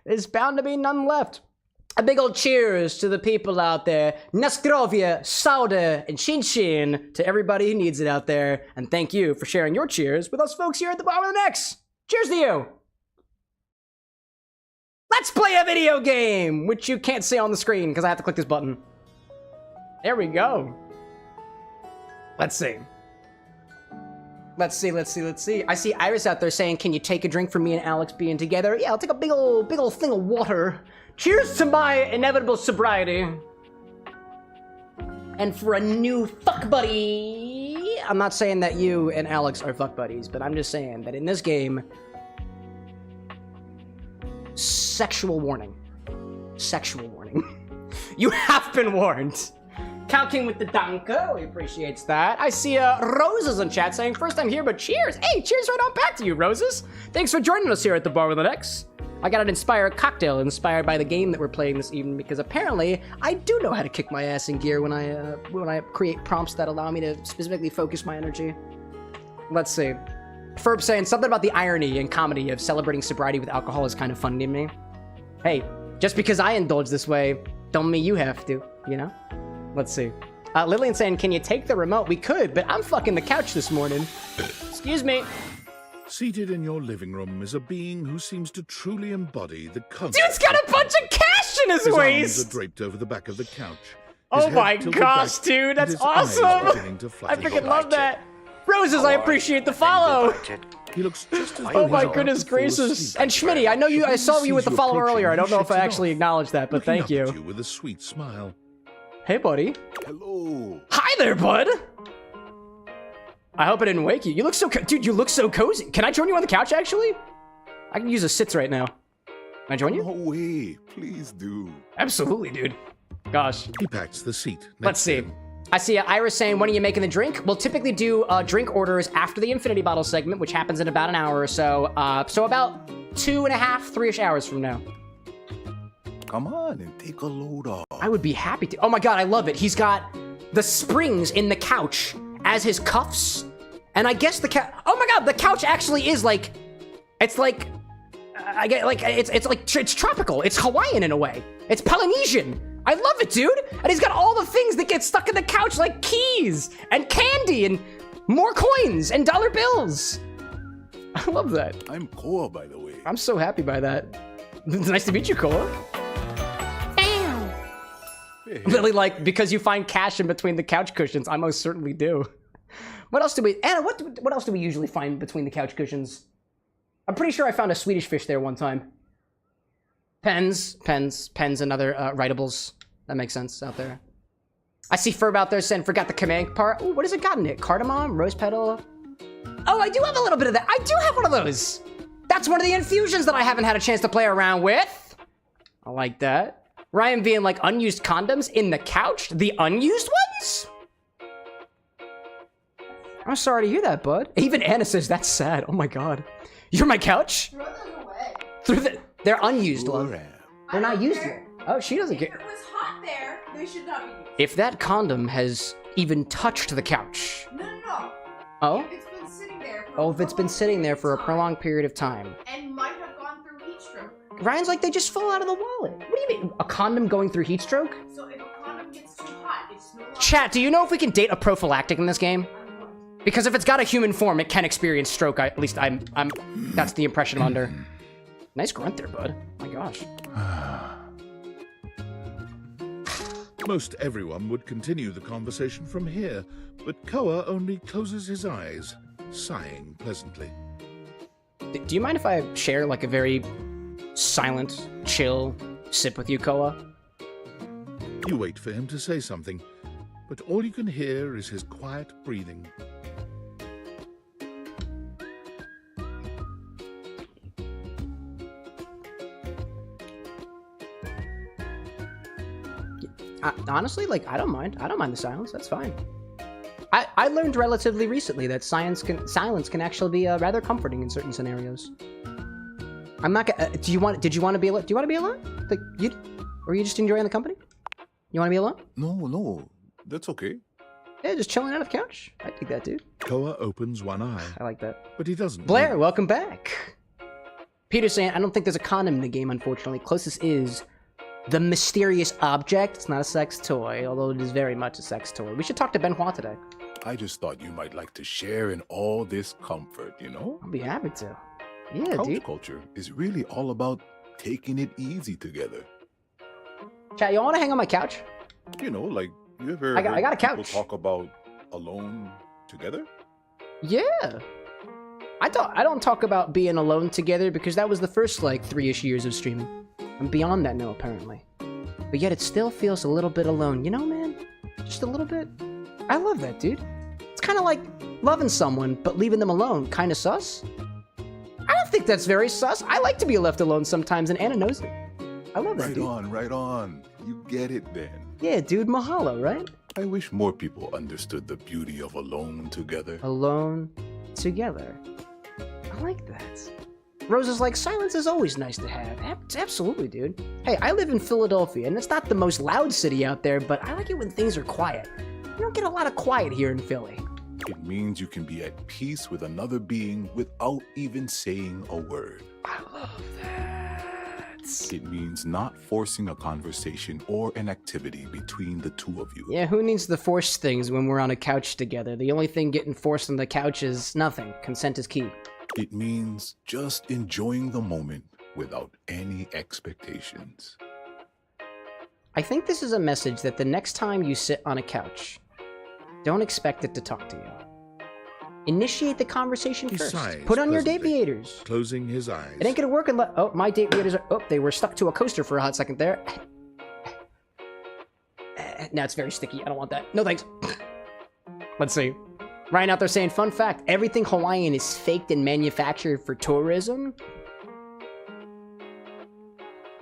there's bound to be none left. A big old cheers to the people out there. Naskrovia, Sauda, and Shin Shin, to everybody who needs it out there. And thank you for sharing your cheers with us folks here at the bottom of the X. Cheers to you. Let's play a video game, which you can't see on the screen because I have to click this button. There we go. Let's see. Let's see. I see Iris out there saying, can you take a drink for me and Alex being together? Yeah, I'll take a big old thing of water. Cheers to my inevitable sobriety. And for a new fuck buddy. I'm not saying that you and Alex are fuck buddies, but I'm just saying that in this game, sexual warning. Sexual warning. You have been warned. Counting with the Danka, we appreciates that. I see Roses in chat saying, first time here, but cheers. Hey, cheers right on back to you, Roses. Thanks for joining us here at the Bar with an X. I got an inspired cocktail inspired by the game that we're playing this evening because apparently I do know how to kick my ass in gear when I create prompts that allow me to specifically focus my energy. Let's see. Ferb saying something about the irony and comedy of celebrating sobriety with alcohol is kind of funny to me. Hey, just because I indulge this way, don't mean you have to, you know? Let's see. Lillian saying, can you take the remote? We could, but I'm fucking the couch this morning. Excuse me. Seated in your living room is a being who seems to truly embody the concept. Dude's got a bunch of cash in his waist! His arms are draped over the back of the couch. Oh my gosh, dude, that's awesome! I freaking love that. Roses, I appreciate the follow! He looks just as oh my goodness gracious. And Schmitty, I saw you with the follow earlier. I don't know if I actually acknowledged that, but thank you. With a sweet smile. Hey, buddy. Hello. Hi there, bud! I hope I didn't wake you. You look so dude, you look so cozy. Can I join you on the couch, actually? I can use a sits right now. Can I join you? No way. Please do. Absolutely, dude. Gosh. He packs the seat. Let's see. I see Iris saying, when are you making the drink? We'll typically do drink orders after the Infinity Bottle segment, which happens in about an hour or so. So about 2.5, 3-ish hours from now. Come on and take a load off. I would be happy to. Oh my god, I love it. He's got the springs in the couch as his cuffs. And I guess the couch, oh my god, the couch actually is like, it's like, I get like, it's tropical. It's Hawaiian in a way. It's Polynesian. I love it, dude. And he's got all the things that get stuck in the couch, like keys and candy and more coins and dollar bills. I love that. I'm Koa, by the way. I'm so happy by that. It's nice to meet you, Koa. Damn. Lily, like, because you find cash in between the couch cushions, I most certainly do. What else do we, Anna, what else do we usually find between the couch cushions? I'm pretty sure I found a Swedish fish there one time. Pens, and other writables. That makes sense out there. I see Ferb out there saying, forgot the command part. Ooh, what has it got in it? Cardamom, rose petal. Oh, I do have a little bit of that. I do have one of those. That's one of the infusions that I haven't had a chance to play around with. I like that. Ryan being like, unused condoms in the couch? The unused ones? I'm sorry to hear that, bud. Even Anna says that's sad. Oh my god. You're my couch? Throw those away. They're unused, love. Sure. They're not used yet. Oh, she doesn't If get. it was hot there, they should not be used. If that condom has even touched the couch. No. Oh? If it's been sitting there for Oh, if it's been sitting there for a time prolonged period of time. and might have gone through heat stroke. Ryan's like, they just fall out of the wallet. What do you mean? A condom going through heat stroke? So if a condom gets too hot, it's no longer. Chat, do you know if we can date a prophylactic in this game? Because if it's got a human form, it can experience stroke. At least I'm that's the impression I'm under. Nice grunt there, bud. Oh my gosh. Most everyone would continue the conversation from here, but Koa only closes his eyes, sighing pleasantly. Do you mind if I share like a very silent, chill sip with you, Koa? You wait for him to say something, but all you can hear is his quiet breathing. Honestly, like, I don't mind the silence. That's fine. I learned relatively recently that silence can actually be rather comforting in certain scenarios. I'm not gonna. Did you want to be alone? Do you want to be alone? Like or are you just enjoying the company? You want to be alone? No, that's okay. Yeah, just chilling out on the couch. I dig that, dude. Koa opens one eye, I like that. but he doesn't. Blair, move. welcome back. Peter's saying, I don't think there's a condom in the game, unfortunately. Closest is the mysterious object. It's not a sex toy, although it is very much a sex toy. We should talk to Benoit today. I just thought you might like to share in all this comfort, you know? I'll be happy to. Yeah, Couch dude. culture is really all about taking it easy together. Chat, you want to hang on my couch? You know, like, you ever I got a heard people couch. talk about alone together? Yeah. I don't talk about being alone together because that was the first, like, 3-ish years of streaming. I'm beyond that now, apparently. But yet it still feels a little bit alone. You know, man? Just a little bit. I love that, dude. It's kind of like loving someone, but leaving them alone. Kind of sus? I don't think that's very sus. I like to be left alone sometimes, and Anna knows it. I love that, dude. Right on. You get it then. Yeah, dude, mahalo, right? I wish more people understood the beauty of alone together. Alone together. I like that. Rose is like, silence is always nice to have. Absolutely, dude. Hey, I live in Philadelphia, and it's not the most loud city out there, but I like it when things are quiet. You don't get a lot of quiet here in Philly. It means you can be at peace with another being without even saying a word. I love that. It means not forcing a conversation or an activity between the two of you. Yeah, who needs to force things when we're on a couch together? The only thing getting forced on the couch is nothing. Consent is key. It means just enjoying the moment without any expectations. I think this is a message that the next time you sit on a couch, don't expect it to talk to you. Initiate the conversation He first. sighs Put on your pleasantly, Dateviators. closing his eyes. It ain't gonna work unless... Oh, my Dateviators are... Oh, they were stuck to a coaster for a hot second there. Now it's very sticky. I don't want that. No thanks. Let's see. Ryan out there saying, fun fact, everything Hawaiian is faked and manufactured for tourism.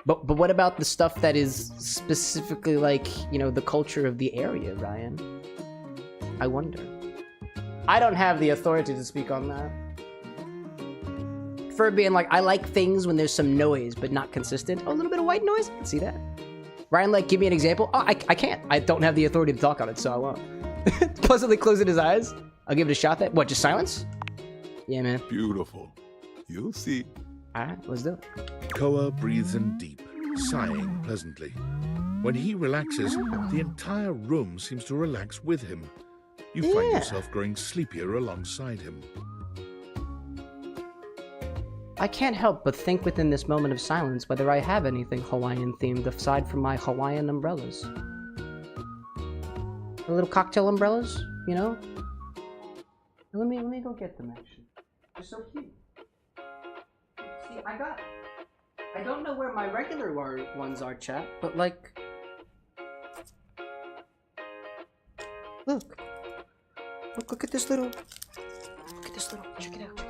But what about the stuff that is specifically like, you know, the culture of the area, Ryan? I wonder. I don't have the authority to speak on that. For being like, I like things when there's some noise, but not consistent. Oh, a little bit of white noise? I can see that. Ryan, like, give me an example. Oh, I can't. I don't have the authority to talk on it, so I won't. Pleasantly closing his eyes. I'll give it a shot. That what? Just silence? Yeah, man. Beautiful. You'll see. All right, let's do it. Koa breathes in deep, sighing pleasantly. When he relaxes, the entire room seems to relax with him. You find Yeah. yourself growing sleepier alongside him. I can't help but think within this moment of silence whether I have anything Hawaiian themed aside from my Hawaiian umbrellas. The little cocktail umbrellas, you know? Let me go get them actually. They're so cute. See, I don't know where my regular ones are, chat, but like, look at this little, check it out.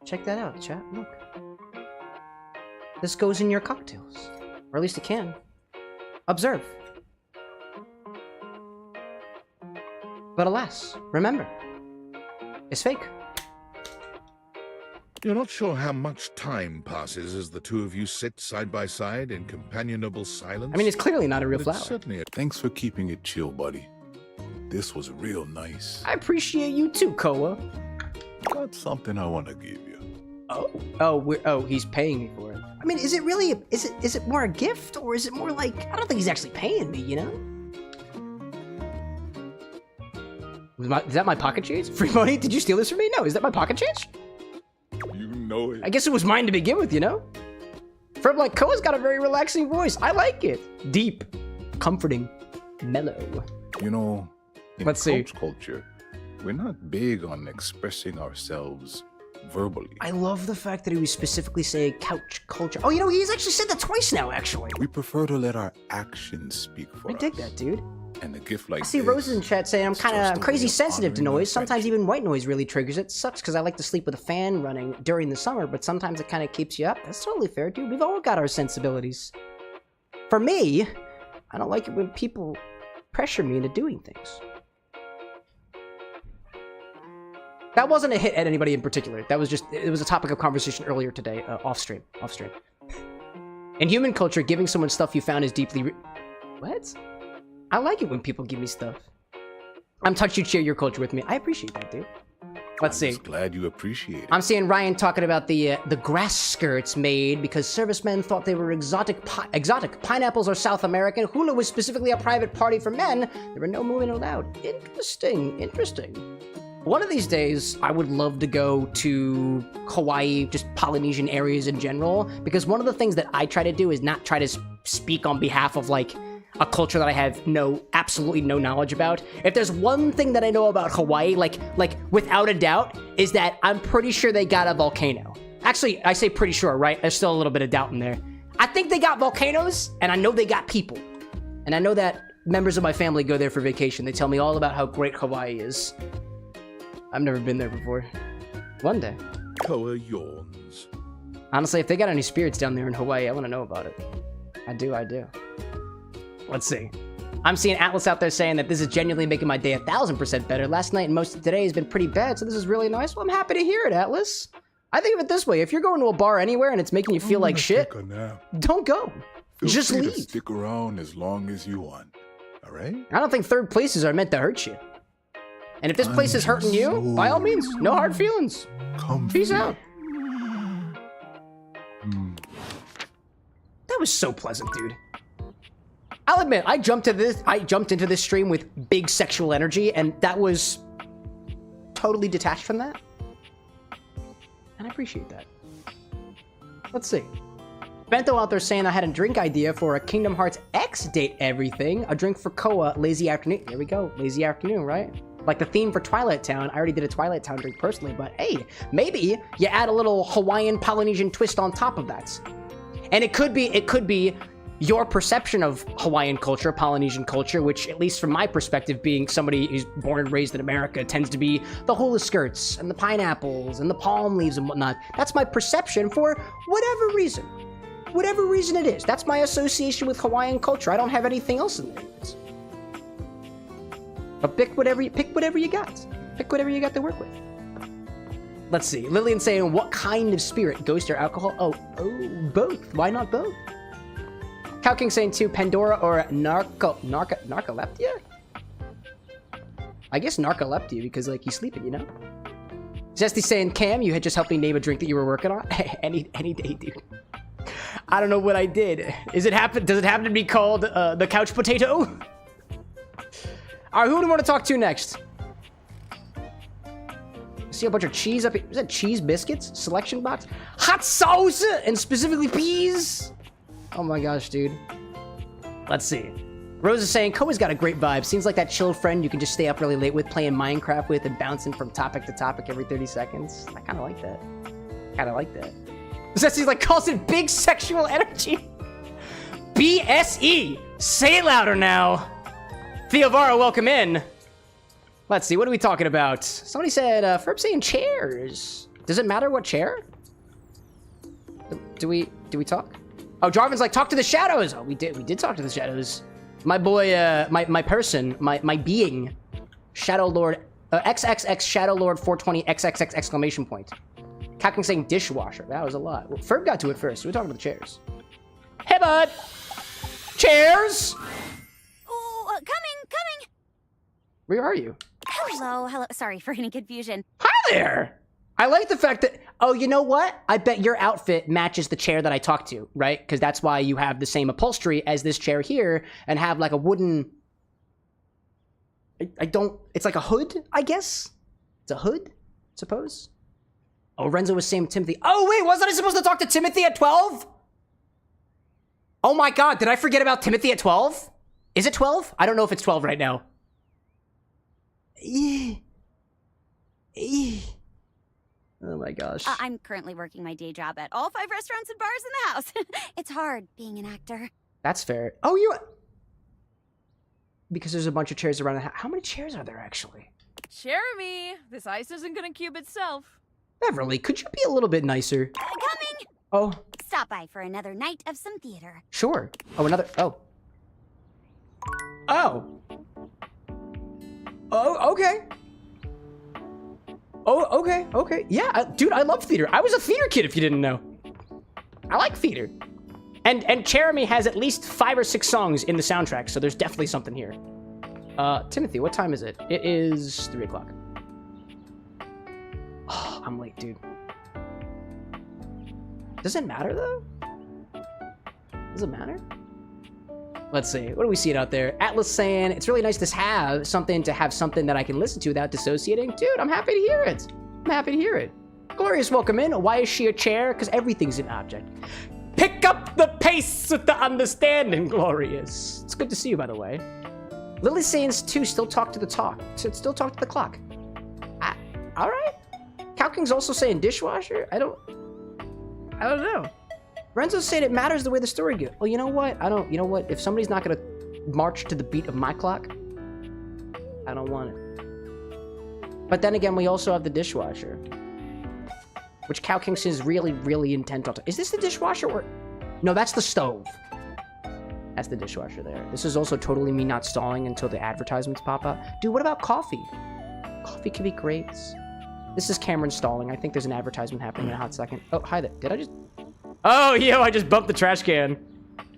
Check that out, chat, look. This goes in your cocktails. Or at least it can. Observe. But alas, remember, it's fake. You're not sure how much time passes as the two of you sit side by side in companionable silence? I mean, it's clearly not a real But flower. it's certainly a Thanks for keeping it chill, buddy. This was real nice. I appreciate you too, Koa. Got something I want to give you. Oh, he's paying me for it. I mean, is it really, is it more a gift, or is it more like, I don't think he's actually paying me, you know? Is that my pocket change? Free money? Did you steal this from me? No, is that my pocket change? You know it. I guess it was mine to begin with, you know? From like, Koa's got a very relaxing voice. I like it. Deep, comforting, mellow. You know, in Let's see. couch culture, we're not big on expressing ourselves verbally. I love the fact that he was specifically saying couch culture. Oh, you know, he's actually said that twice now, actually. We prefer to let our actions speak for us. I dig that, dude. And a gift like I see this, Rose in chat saying I'm it's kind just of a crazy way of sensitive to honoring noise. our Sometimes friendship. even white noise really triggers it. Sucks because I like to sleep with a fan running during the summer, but sometimes it kind of keeps you up. That's totally fair, dude. We've all got our sensibilities. For me, I don't like it when people pressure me into doing things. That wasn't a hit at anybody in particular. That was just, it was a topic of conversation earlier today, off stream. In human culture, giving someone stuff you found is deeply what? I like it when people give me stuff. I'm touched you share your culture with me. I appreciate that, dude. Let's see. I'm just glad you appreciate it. I'm seeing Ryan talking about the grass skirts made because servicemen thought they were exotic. Pineapples are South American. Hula was specifically a private party for men. There were no movement allowed. Interesting. One of these days, I would love to go to Hawaii, just Polynesian areas in general, because one of the things that I try to do is not try to speak on behalf of, like, a culture that I have absolutely no knowledge about. If there's one thing that I know about Hawaii, like without a doubt, is that I'm pretty sure they got a volcano. Actually, I say pretty sure, right? There's still a little bit of doubt in there. I think they got volcanoes, and I know they got people. And I know that members of my family go there for vacation. They tell me all about how great Hawaii is. I've never been there before. One day. Koa yawns. Honestly, if they got any spirits down there in Hawaii, I want to know about it. I do. Let's see. I'm seeing Atlas out there saying that this is genuinely making my day 1,000% better. Last night and most of today has been pretty bad, so this is really nice. Well, I'm happy to hear it, Atlas. I think of it this way. If you're going to a bar anywhere and it's making you feel like shit, Take a nap. don't go. Feel Just free to leave. stick around as long as you want. All right? I don't think third places are meant to hurt you. And if this place is hurting you, by all means, no hard feelings. Come Peace feel- out. That was so pleasant, dude. I'll admit, I jumped into this stream with big sexual energy, and that was totally detached from that. And I appreciate that. Let's see. Bento out there saying I had a drink idea for a Kingdom Hearts X date everything. A drink for Koa, lazy afternoon. There we go, lazy afternoon, right? Like the theme for Twilight Town. I already did a Twilight Town drink personally, but hey, maybe you add a little Hawaiian Polynesian twist on top of that. And it could be your perception of Hawaiian culture, Polynesian culture, which at least from my perspective, being somebody who's born and raised in America, tends to be the hula skirts and the pineapples and the palm leaves and whatnot. That's my perception for whatever reason. Whatever reason it is. That's my association with Hawaiian culture. I don't have anything else in there. But pick whatever you got. Pick whatever you got to work with. Let's see. Lillian saying, what kind of spirit? Ghost or alcohol? Oh, both. Why not both? Cow King saying too, Pandora or narcoleptia? I guess narcoleptia because like he's sleeping, you know? Zesty saying, Cam, you had just helped me name a drink that you were working on. any day, dude. I don't know what I did. Does it happen to be called the couch potato? All right, who do we want to talk to next? I see a bunch of cheese up here. Is that cheese biscuits? Selection box? Hot sauce! And specifically peas! Oh my gosh, dude. Let's see. Rose is saying, Koa's got a great vibe. Seems like that chill friend you can just stay up really late with, playing Minecraft with, and bouncing from topic to topic every 30 seconds. I kind of like that. Zessy's like, calls it big sexual energy. BSE! Say it louder now. Theovara, welcome in. Let's see, what are we talking about? Somebody said, Ferb saying chairs. Does it matter what chair? Do we talk? Oh, Jarvan's like, talk to the shadows. Oh, we did talk to the shadows. My boy, my person, my being Shadow Lord, XXX Shadow Lord 420 XXX exclamation point. Captain saying dishwasher. That was a lot. Well, Ferb got to it first. We're talking about the chairs. Hey, bud. Chairs. Oh, coming. Where are you? Hello. Sorry for any confusion. Hi there. I like the fact that, oh, you know what? I bet your outfit matches the chair that I talked to, right? Because that's why you have the same upholstery as this chair here and have like a wooden, it's like a hood, I guess? It's a hood, suppose? Oh, Renzo was saying Timothy. Oh, wait, wasn't I supposed to talk to Timothy at 12? Oh my God, did I forget about Timothy at 12? Is it 12? I don't know if it's 12 right now. Oh my gosh. I'm currently working my day job at all 5 restaurants and bars in the house. It's hard being an actor. That's fair. Oh, because there's a bunch of chairs around the house. How many chairs are there actually? Jeremy, this ice isn't gonna cube itself. Beverly, could you be a little bit nicer? Coming! Oh. Stop by for another night of some theater. Sure. Oh, another. Oh. Oh. Oh, okay. Oh, okay. Yeah, dude, I love theater. I was a theater kid, if you didn't know. I like theater. And Jeremy has at least 5 or 6 songs in the soundtrack, so there's definitely something here. Timothy, what time is it? It is 3 o'clock. Oh, I'm late, dude. Does it matter, though? Does it matter? Let's see. What do we see out there? Atlas saying, it's really nice to have something that I can listen to without dissociating. Dude, I'm happy to hear it. I'm happy to hear it. Glorious, welcome in. Why is she a chair? Because everything's an object. Pick up the pace with the understanding, Glorious. It's good to see you, by the way. Lily saying, too, still talk to the talk. Still talk to the clock. All right. Cow King's also saying dishwasher? I don't know. Renzo's saying it matters the way the story goes. Well, you know what? You know what? If somebody's not gonna march to the beat of my clock, I don't want it. But then again, we also have the dishwasher, which Cow King is really, really intent on. Is this the dishwasher or? No, that's the stove. That's the dishwasher there. This is also totally me not stalling until the advertisements pop up. Dude, what about coffee? Coffee could be great. This is Cameron stalling. I think there's an advertisement happening in a hot second. Oh, hi there. Did I just... Oh, yo, I just bumped the trash can.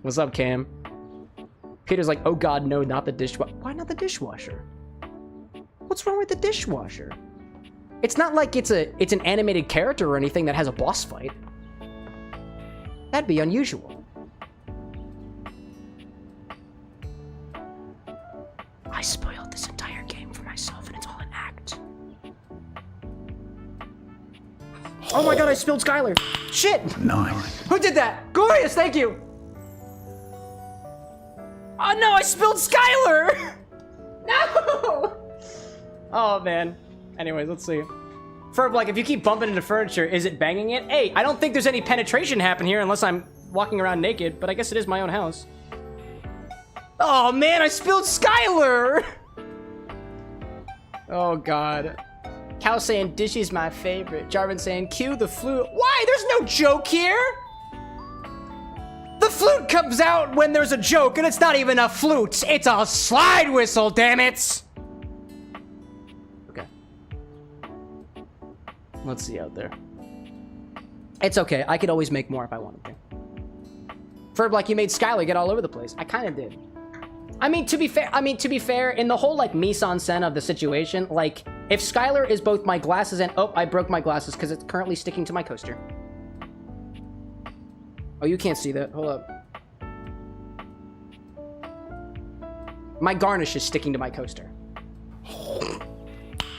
What's up, Cam? Peter's like, oh God, no, not the dishwasher. Why not the dishwasher? What's wrong with the dishwasher? It's not like it's an animated character or anything that has a boss fight. That'd be unusual. I spoiled this entire game for myself and it's all an act. Oh my God, I spilled Skylar. Shit. Nice. Who did that? Glorious, thank you. Oh no, I spilled Skylar. No. Oh man. Anyways, let's see. Ferb, like, if you keep bumping into furniture, is it banging it? Hey, I don't think there's any penetration happen here unless I'm walking around naked, but I guess it is my own house. Oh man, I spilled Skylar. Oh God. Cal saying Dishy's my favorite. Jarvin saying cue the flute. Why? There's no joke here. The flute comes out when there's a joke, and it's not even a flute. It's a slide whistle, damn it. Okay. Let's see out there. It's okay. I could always make more if I wanted to. Ferb, like, you made Skylar get all over the place. I kind of did. I mean, to be fair, in the whole, like, mise-en-scène of the situation, like, if Skylar is both my glasses and... Oh, I broke my glasses because it's currently sticking to my coaster. Oh, you can't see that. Hold up. My Garnish is sticking to my coaster.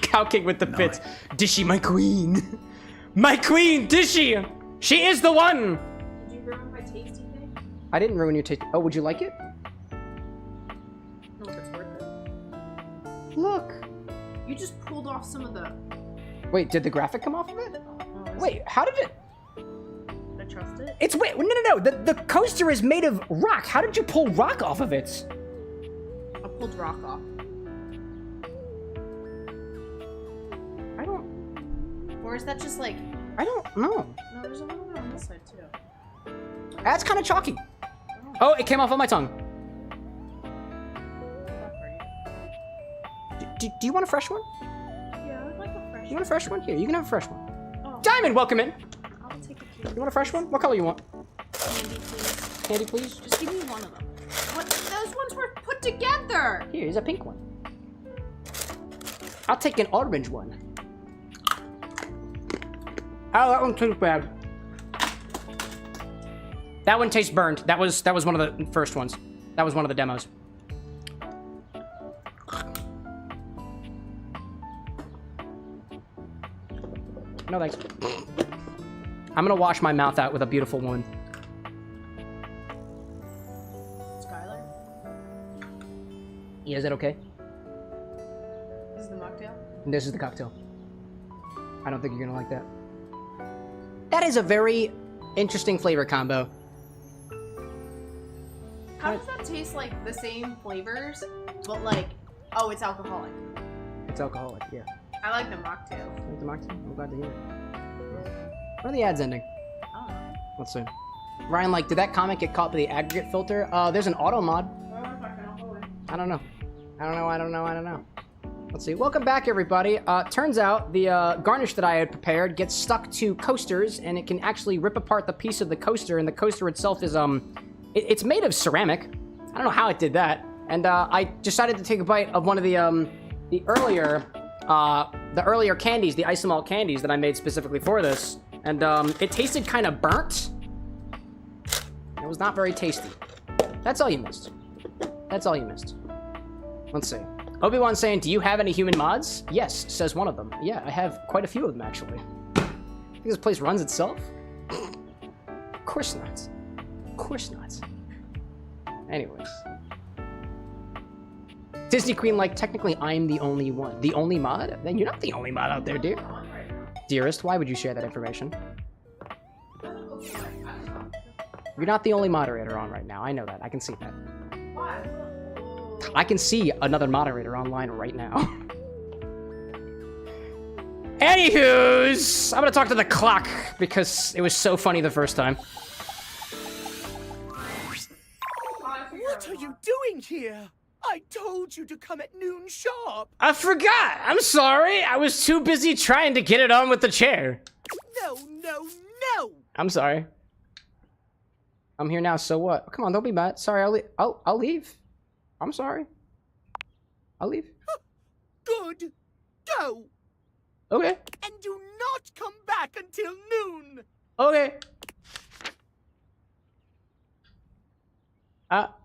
Cow King with the bits. Dishy, my queen. My queen, Dishy. She is the one. Did you ruin my tasty thing? I didn't ruin your taste. Oh, would you like it? No, if it's worth it. Look. You just pulled off some of the... Wait, did the graphic come off of it? Wait, how did it... I trust it. It's... Wait, no. The coaster is made of rock. How did you pull rock off of it? I pulled rock off. I don't... Or is that just like... I don't know. No, there's a little bit on this side too. That's kind of chalky. Oh, it came off on my tongue. do you want a fresh one? Yeah, I would like a fresh You want a fresh one? Here, you can have a fresh one. Oh, Diamond, welcome in. I'll take a few. You want a fresh one? What color you want? Candy, please. Candy, please. Just give me one of them. What? Those ones were put together! Here, here's a pink one. I'll take an orange one. Oh, that one tastes bad. That one tastes burned. That was one of the first ones. That was one of the demos. No thanks. I'm gonna wash my mouth out with a beautiful woman. Skylar, Yeah, is that okay? this is the mocktail. And this is the cocktail. I don't think you're gonna like that. That is a very interesting flavor combo. How does that taste like the same flavors, but like, oh, it's alcoholic? It's alcoholic, yeah. I like the mocktail. Like the mocktail? I'm glad to hear it. When are the ads ending? I don't know. Let's see. Ryan, like, did that comment get caught by the aggregate filter? There's an auto mod. I don't know. I don't know. Let's see. Welcome back, everybody. Turns out the garnish that I had prepared gets stuck to coasters, and it can actually rip apart the piece of the coaster, and the coaster itself is, it's made of ceramic. I don't know how it did that. And I decided to take a bite of one of the earlier candies, the Isomalt candies that I made specifically for this. And it tasted kind of burnt. It was not very tasty. That's all you missed. That's all you missed. Let's see. Obi-Wan saying, do you have any human mods? Yes, says one of them. Yeah, I have quite a few of them, actually. Think this place runs itself? Of course not. Of course not. Anyways. Disney Queen, like, technically I'm the only one. The only mod? Then you're not the only mod out there, dear. Dearest, why would you share that information? You're not the only moderator on right now. I know that. I can see that. I can see another moderator online right now. Anywho's, I'm gonna talk to the clock because it was so funny the first time. What are you doing here? I told you to come at noon sharp. I forgot. I'm sorry. I was too busy trying to get it on with the chair. No. I'm sorry. I'm here now. So what? Come on, don't be mad. Sorry, I'll leave. I'm sorry. I'll leave. Good. Go. Okay. And do not come back until noon. Okay.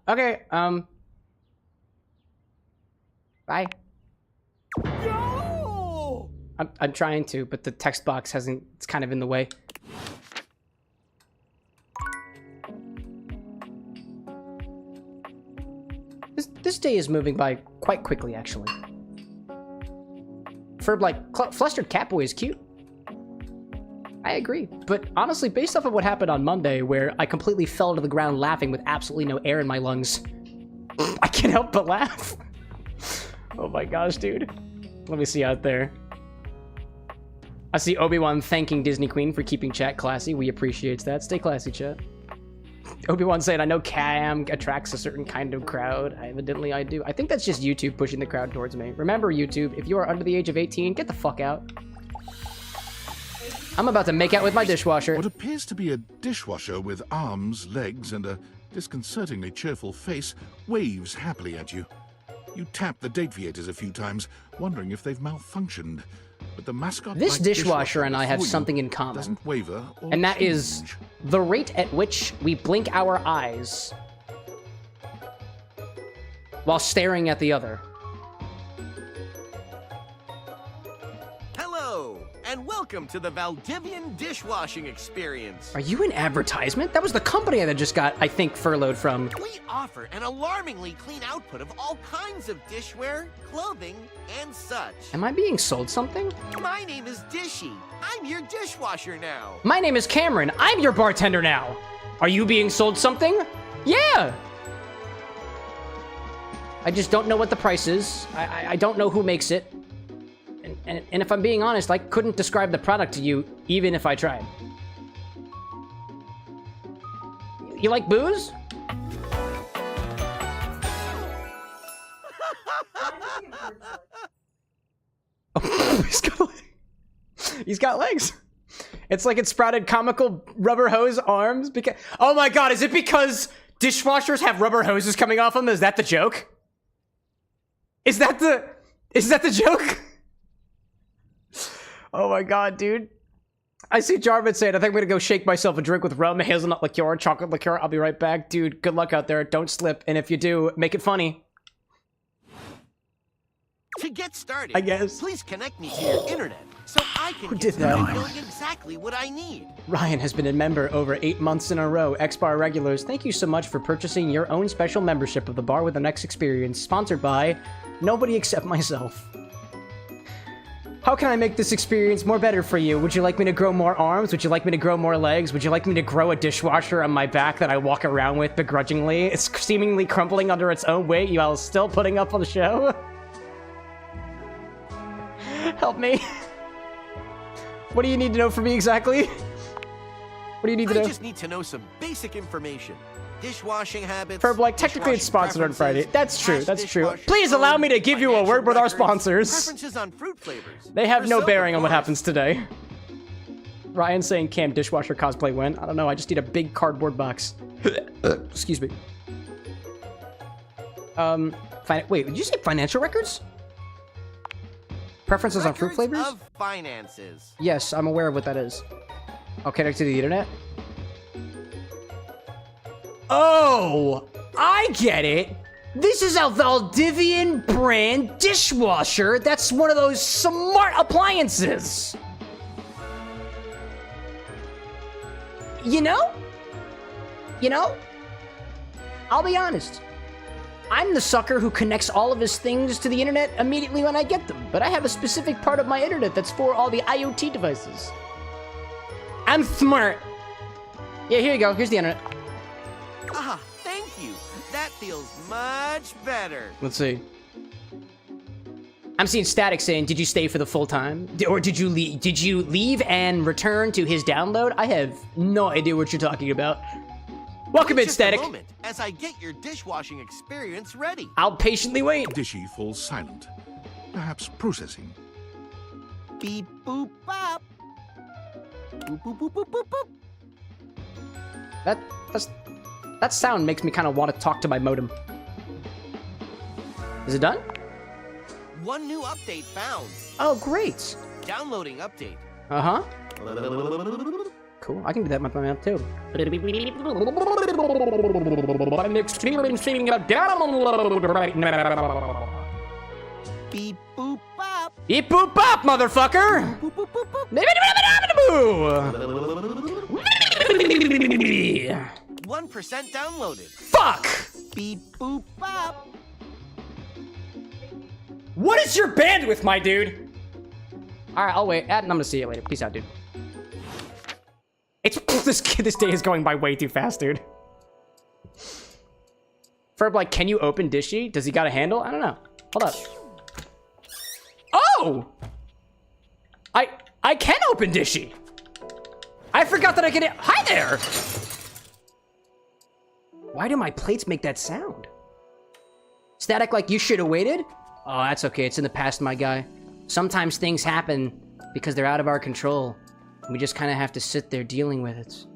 Okay. Bye. No. I'm trying to, but the text box hasn't. It's kind of in the way. This day is moving by quite quickly, actually. For, like, Flustered Catboy is cute. I agree. But honestly, based off of what happened on Monday, where I completely fell to the ground laughing with absolutely no air in my lungs, I can't help but laugh. Oh my gosh, dude. Let me see out there. I see Obi-Wan thanking Disney Queen for keeping chat classy. We appreciate that. Stay classy, chat. Obi-Wan saying, I know Cam attracts a certain kind of crowd. Evidently, I do. I think that's just YouTube pushing the crowd towards me. Remember, YouTube, if you are under the age of 18, get the fuck out. I'm about to make out with my dishwasher. What appears to be a dishwasher with arms, legs, and a disconcertingly cheerful face waves happily at you. You tap the Dateviators a few times, wondering if they've malfunctioned. But the mascot This dishwasher and I have something in common. Doesn't waver or And that is change. the rate at which we blink our eyes while staring at the other. Hello, and welcome to the Valdivian dishwashing experience. Are you an advertisement? That was the company that just got, I think, furloughed from. We offer an alarmingly clean output of all kinds of dishware, clothing, and such. Am I being sold something? My name is Dishy. I'm your dishwasher now. My name is Cameron. I'm your bartender now. Are you being sold something? Yeah. I just don't know what the price is. I don't know who makes it. And if I'm being honest, I couldn't describe the product to you, even if I tried. You like booze? He's got legs. It's like it sprouted comical rubber hose arms. Because oh my god, is it because dishwashers have rubber hoses coming off them? Is that the joke? Is that the joke? Oh my god, dude. I see Jarvis saying, I think I'm gonna go shake myself a drink with rum, hazelnut liqueur, chocolate liqueur. I'll be right back. Dude, good luck out there. Don't slip. And if you do, make it funny. To get started, I guess. please connect me to your internet so I can Who get did that? started knowing exactly what I need. Ryan has been a member over 8 months in a row. XBar regulars, thank you so much for purchasing your own special membership of the Bar with an X experience, sponsored by nobody except myself. How can I make this experience more better for you? Would you like me to grow more arms? Would you like me to grow more legs? Would you like me to grow a dishwasher on my back that I walk around with begrudgingly? It's seemingly crumpling under its own weight while still putting up on the show? Help me. What do you need to know from me exactly? What do you need to know? I just need to know some basic information. Dishwashing habits. For like, technically it's sponsored on Friday. That's true, that's true. dishwasher Please allow me to code, give you a word with our financial sponsors. Preferences on fruit flavors. They have For no soap, bearing of on what course. happens today. Ryan saying Cam dishwasher cosplay win. I don't know, I just need a big cardboard box. Excuse me. Wait, did you say financial records? Preferences on fruit Records flavors? of finances. Yes, I'm aware of what that is. I'll connect to the internet. Oh, I get it. This is a Valdivian brand dishwasher. That's one of those smart appliances. You know? I'll be honest. I'm the sucker who connects all of his things to the internet immediately when I get them, but I have a specific part of my internet that's for all the IoT devices. I'm smart. Yeah, here you go. Here's the internet. Ah, thank you. That feels much better. Let's see. I'm seeing Static saying, did you stay for the full time? Or did you leave and return to his download? I have no idea what you're talking about. Welcome in, Just Static. a moment as I get your dishwashing experience ready. I'll patiently wait. Dishy falls silent, perhaps processing. Beep boop bop. Boop boop boop boop boop boop. That sound makes me kind of want to talk to my modem. Is it done? One new update found. Oh, great. Downloading update. Uh-huh. Cool. I can do that with my mouth too. I'm experiencing a download right now. Beep boop bop. Beep boop bop, motherfucker! Boop boop boop boop. 1% downloaded. Fuck! Beep boop bop. What is your bandwidth, my dude? Alright, I'll wait. I'm gonna see you later. Peace out, dude. It's this day is going by way too fast, dude. Ferb, like, can you open Dishy? Does he got a handle? I don't know. Hold up. Oh! I can open Dishy. I forgot that I can. Hi there. Why do my plates make that sound? Static, like, you should have waited? Oh, that's okay. It's in the past, my guy. Sometimes things happen because they're out of our control. We just kind of have to sit there dealing with it.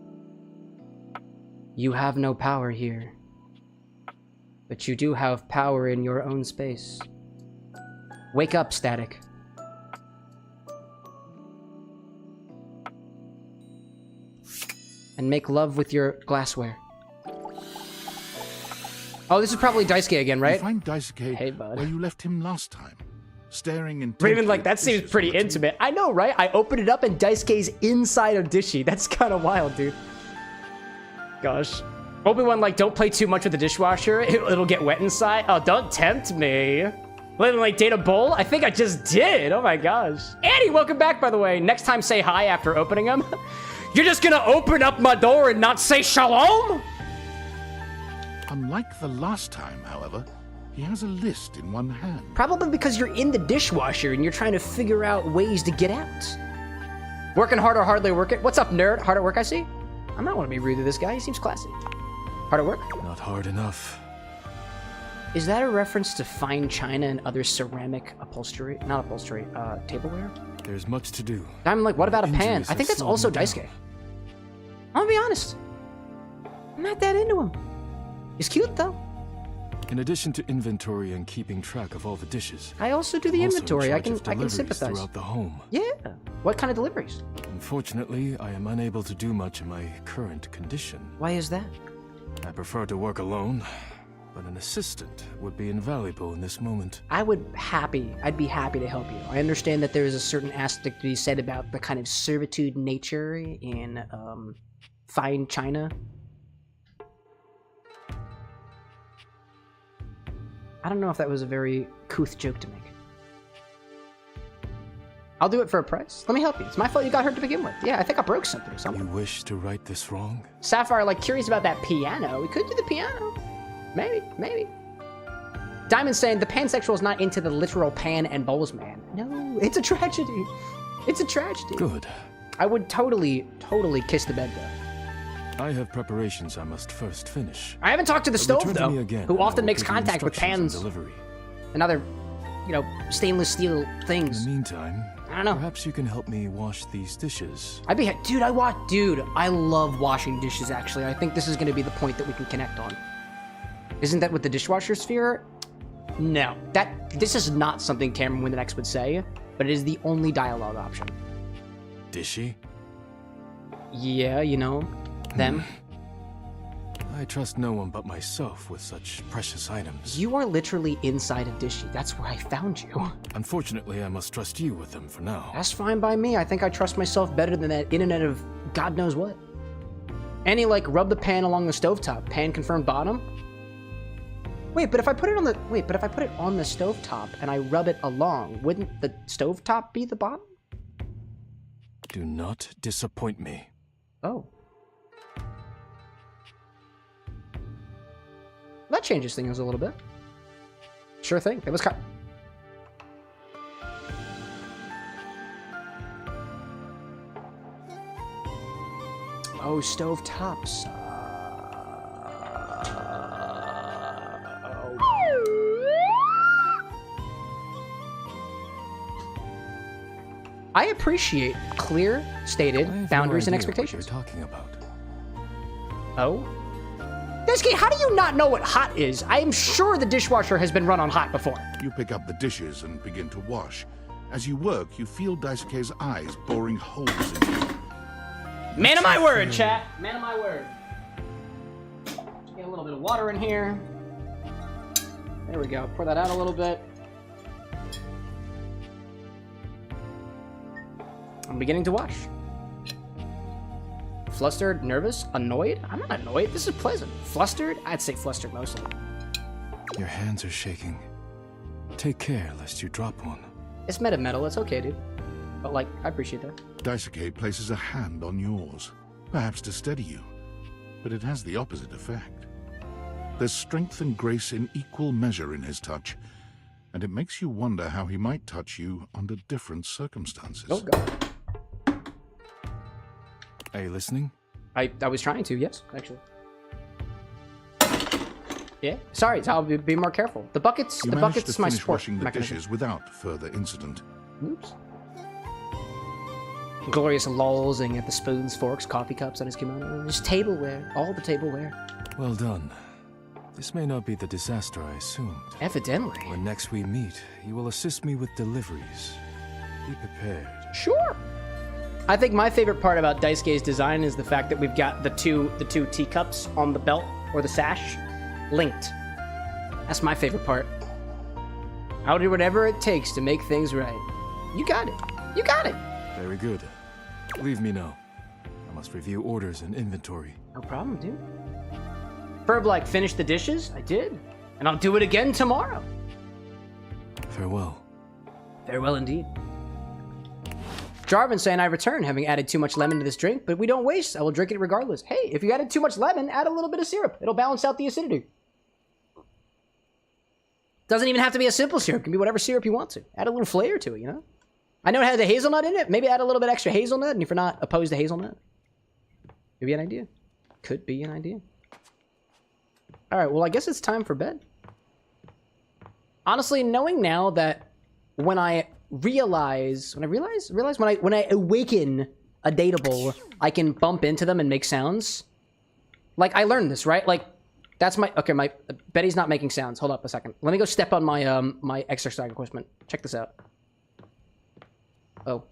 You have no power here. But you do have power in your own space. Wake up, Static. And make love with your glassware. Oh, this is probably Daisuke again, right? You find Daisuke Hey, bud. where you left him last time, staring intently. Raven, like, that at seems dishes pretty on the table. intimate. I know, right? I opened it up and Daisuke's inside of Dishy. That's kind of wild, dude. Gosh. Obi-Wan, like, don't play too much with the dishwasher. It'll get wet inside. Oh, don't tempt me. Living like date a bowl? I think I just did. Oh my gosh. Annie, welcome back, by the way. Next time, say hi after opening them. You're just gonna open up my door and not say shalom? Unlike the last time, however, he has a list in one hand. Probably because you're in the dishwasher and you're trying to figure out ways to get out. Working hard or hardly working? What's up, nerd? Hard at work, I see? I might want to be rude to this guy. He seems classy. Hard at work? Not hard enough. Is that a reference to fine china and other ceramic upholstery? Not upholstery, tableware? There's much to do. I'm like, what about a pan? Injuries I think have that's also slowed me Daisuke. down. I'm gonna be honest. I'm not that into him. He's cute though. In addition to inventory and keeping track of all the dishes, I also do the I'm also in inventory. I charge can of deliveries sympathize. throughout the home. Yeah. What kind of deliveries? Unfortunately, I am unable to do much in my current condition. Why is that? I prefer to work alone, but an assistant would be invaluable in this moment. I'd be happy to help you. I understand that there is a certain aspect to be said about the kind of servitude nature in fine china. I don't know if that was a very couth joke to make. I'll do it for a price. Let me help you. It's my fault you got hurt to begin with. Yeah, I think I broke something or something. You wish to right this wrong? Sapphire, like, curious about that piano. We could do the piano. Maybe. Diamond's saying the pansexual is not into the literal pan and bowls man. No, it's a tragedy. It's a tragedy. Good. I would totally kiss the bed, though. I have preparations I must first finish. I haven't talked to the stove, Return to though, me again, who and I often will makes give you contact with instructions on pans delivery. and other, stainless steel In things. the meantime, I don't know. perhaps you can help me wash these dishes. Dude, I love washing dishes, actually. I think this is going to be the point that we can connect on. Isn't that what the dishwasher sphere? No, this is not something CameroxnWithAnX would say, but it is the only dialogue option. Dishy? Yeah, them. I trust no one but myself with such precious items. You are literally inside a dishy. That's where I found you. Unfortunately, I must trust you with them for now. That's fine by me. I think I trust myself better than that internet of God knows what. And he, rub the pan along the stovetop. Pan confirmed bottom? Wait, but if I put it on the stovetop and I rub it along, wouldn't the stovetop be the bottom? Do not disappoint me. Oh. That changes things a little bit. Sure thing. It was kind. Oh, stove tops. I appreciate clear, stated boundaries and expectations. What you're talking about. Oh? Daisuke, how do you not know what hot is? I am sure the dishwasher has been run on hot before. You pick up the dishes and begin to wash. As you work, you feel Daisuke's eyes boring holes in you. Man of my word, chat. Man of my word. Get a little bit of water in here. There we go. Pour that out a little bit. I'm beginning to wash. Flustered, nervous, annoyed? I'm not annoyed. This is pleasant. Flustered? I'd say flustered mostly. Your hands are shaking. Take care lest you drop one. It's meta metal. It's okay, dude. But, I appreciate that. Daisuke places a hand on yours, perhaps to steady you, but it has the opposite effect. There's strength and grace in equal measure in his touch, and it makes you wonder how he might touch you under different circumstances. Oh, God. Are you listening? I was trying to, yes, actually. Yeah, sorry, I'll be more careful. The buckets You managed to is my finish support washing the mechanism. dishes without further incident. Oops. Glorious lolling at the spoons, forks, coffee cups on his kimono. There's tableware, all the tableware. Well done. This may not be the disaster I assumed. Evidently. When next we meet, you will assist me with deliveries. Be prepared. Sure. I think my favorite part about Daisuke's design is the fact that we've got the two teacups on the belt or the sash linked. That's my favorite part. I'll do whatever it takes to make things right. You got it. You got it. Very good. Leave me now. I must review orders and inventory. No problem, dude. Ferb, finish the dishes? I did. And I'll do it again tomorrow. Farewell. Farewell indeed. Jarvan saying I return, having added too much lemon to this drink, but we don't waste. I will drink it regardless. Hey, if you added too much lemon, add a little bit of syrup. It'll balance out the acidity. Doesn't even have to be a simple syrup. It can be whatever syrup you want to. Add a little flavor to it, I know it has a hazelnut in it. Maybe add a little bit extra hazelnut, and if you're not opposed to hazelnut, maybe an idea. Could be an idea. All right, well, I guess it's time for bed. Honestly, knowing now that when I awaken a dateable, I can bump into them and make sounds. Like, I learned this, right? Like, that's my... Okay, my... Betty's not making sounds. Hold up a second. Let me go step on my, my exercise equipment. Check this out. Oh.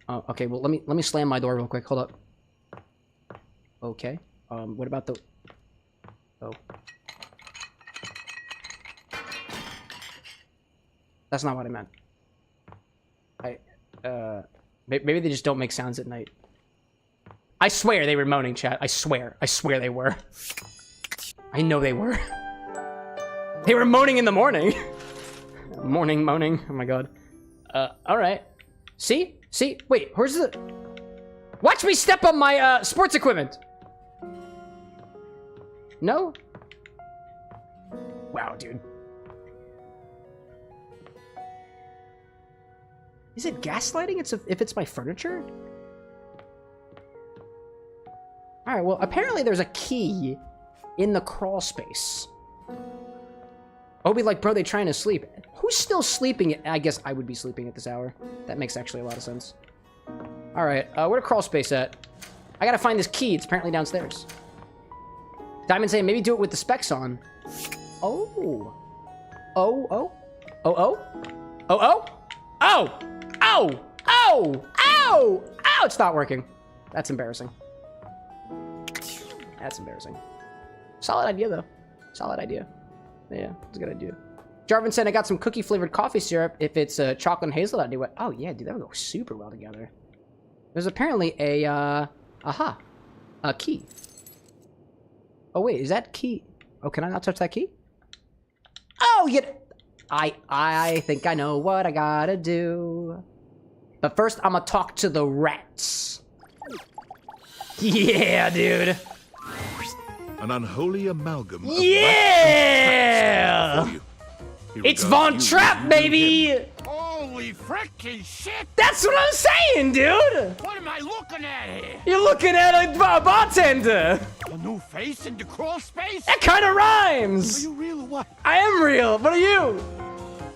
Oh, okay, well, let me slam my door real quick. Hold up. Okay. What about the... Oh. That's not what I meant. Maybe they just don't make sounds at night. I swear they were moaning, chat. I swear they were. I know they were. They were moaning in the morning. Morning moaning. Oh my god. Alright. See? See? Wait, where's the... Watch me step on my, sports equipment! No? Wow, dude. Is it gaslighting if it's my furniture? Alright, well, apparently there's a key in the crawl space. Oh, be like, bro, they trying to sleep. Who's still sleeping? I guess I would be sleeping at this hour. That makes actually a lot of sense. Alright, where the crawl space at? I gotta find this key. It's apparently downstairs. Diamond saying maybe do it with the specs on. Oh. Oh, oh. Oh, oh. Oh, oh. Oh! Oh! Oh! Ow! Ow! It's not working. That's embarrassing. That's embarrassing. Solid idea, though. Solid idea. Yeah, it's a good idea. Jarvin said, I got some cookie-flavored coffee syrup. If it's chocolate and hazelnut, I'd do it. Oh, yeah, dude, that would go super well together. There's apparently a, a key. Oh, wait, is that key? Oh, can I not touch that key? Oh, yeah. I think I know what I gotta do. But first, I'm gonna talk to the rats. Yeah, dude. An unholy amalgam. Yeah! It's Von Trapp, baby! Holy frickin' shit! That's what I'm saying, dude! What am I looking at here? You're looking at a bartender! A new face in the crawl space? That kind of rhymes! Are you real or what? I am real. What are you?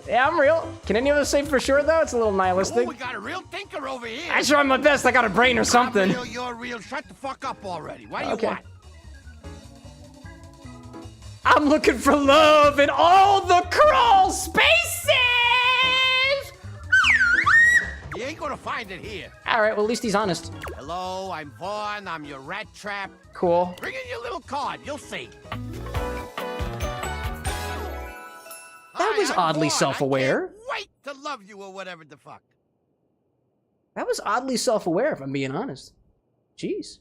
Yeah, I'm real. Can any of us say for sure, though? It's a little nihilistic. Oh, we got a real thinker over here. I try my best. I got a brain or something. I'm real, you're real. Shut the fuck up already. What do you want? I'm looking for love in all the crawl spaces! You ain't gonna find it here. All right, well, at least he's honest. Hello, I'm Vaughn. I'm your rat trap. Cool. Bring in your little card. You'll see. That was oddly self-aware. Wait to love you or whatever the fuck. That was oddly self-aware, if I'm being honest. Jeez.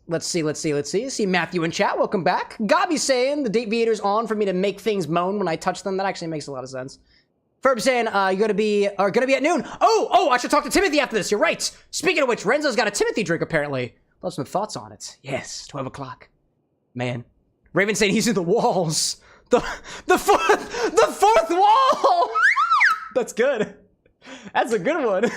Let's see. See Matthew in chat. Welcome back. Gabi saying the Dateviator's on for me to make things moan when I touch them. That actually makes a lot of sense. Ferb saying you're gonna be at noon. Oh, I should talk to Timothy after this. You're right. Speaking of which, Renzo's got a Timothy drink apparently. Love some thoughts on it. Yes, 12 o'clock. Man. Raven saying he's in the walls. The fourth wall. That's good. That's a good one.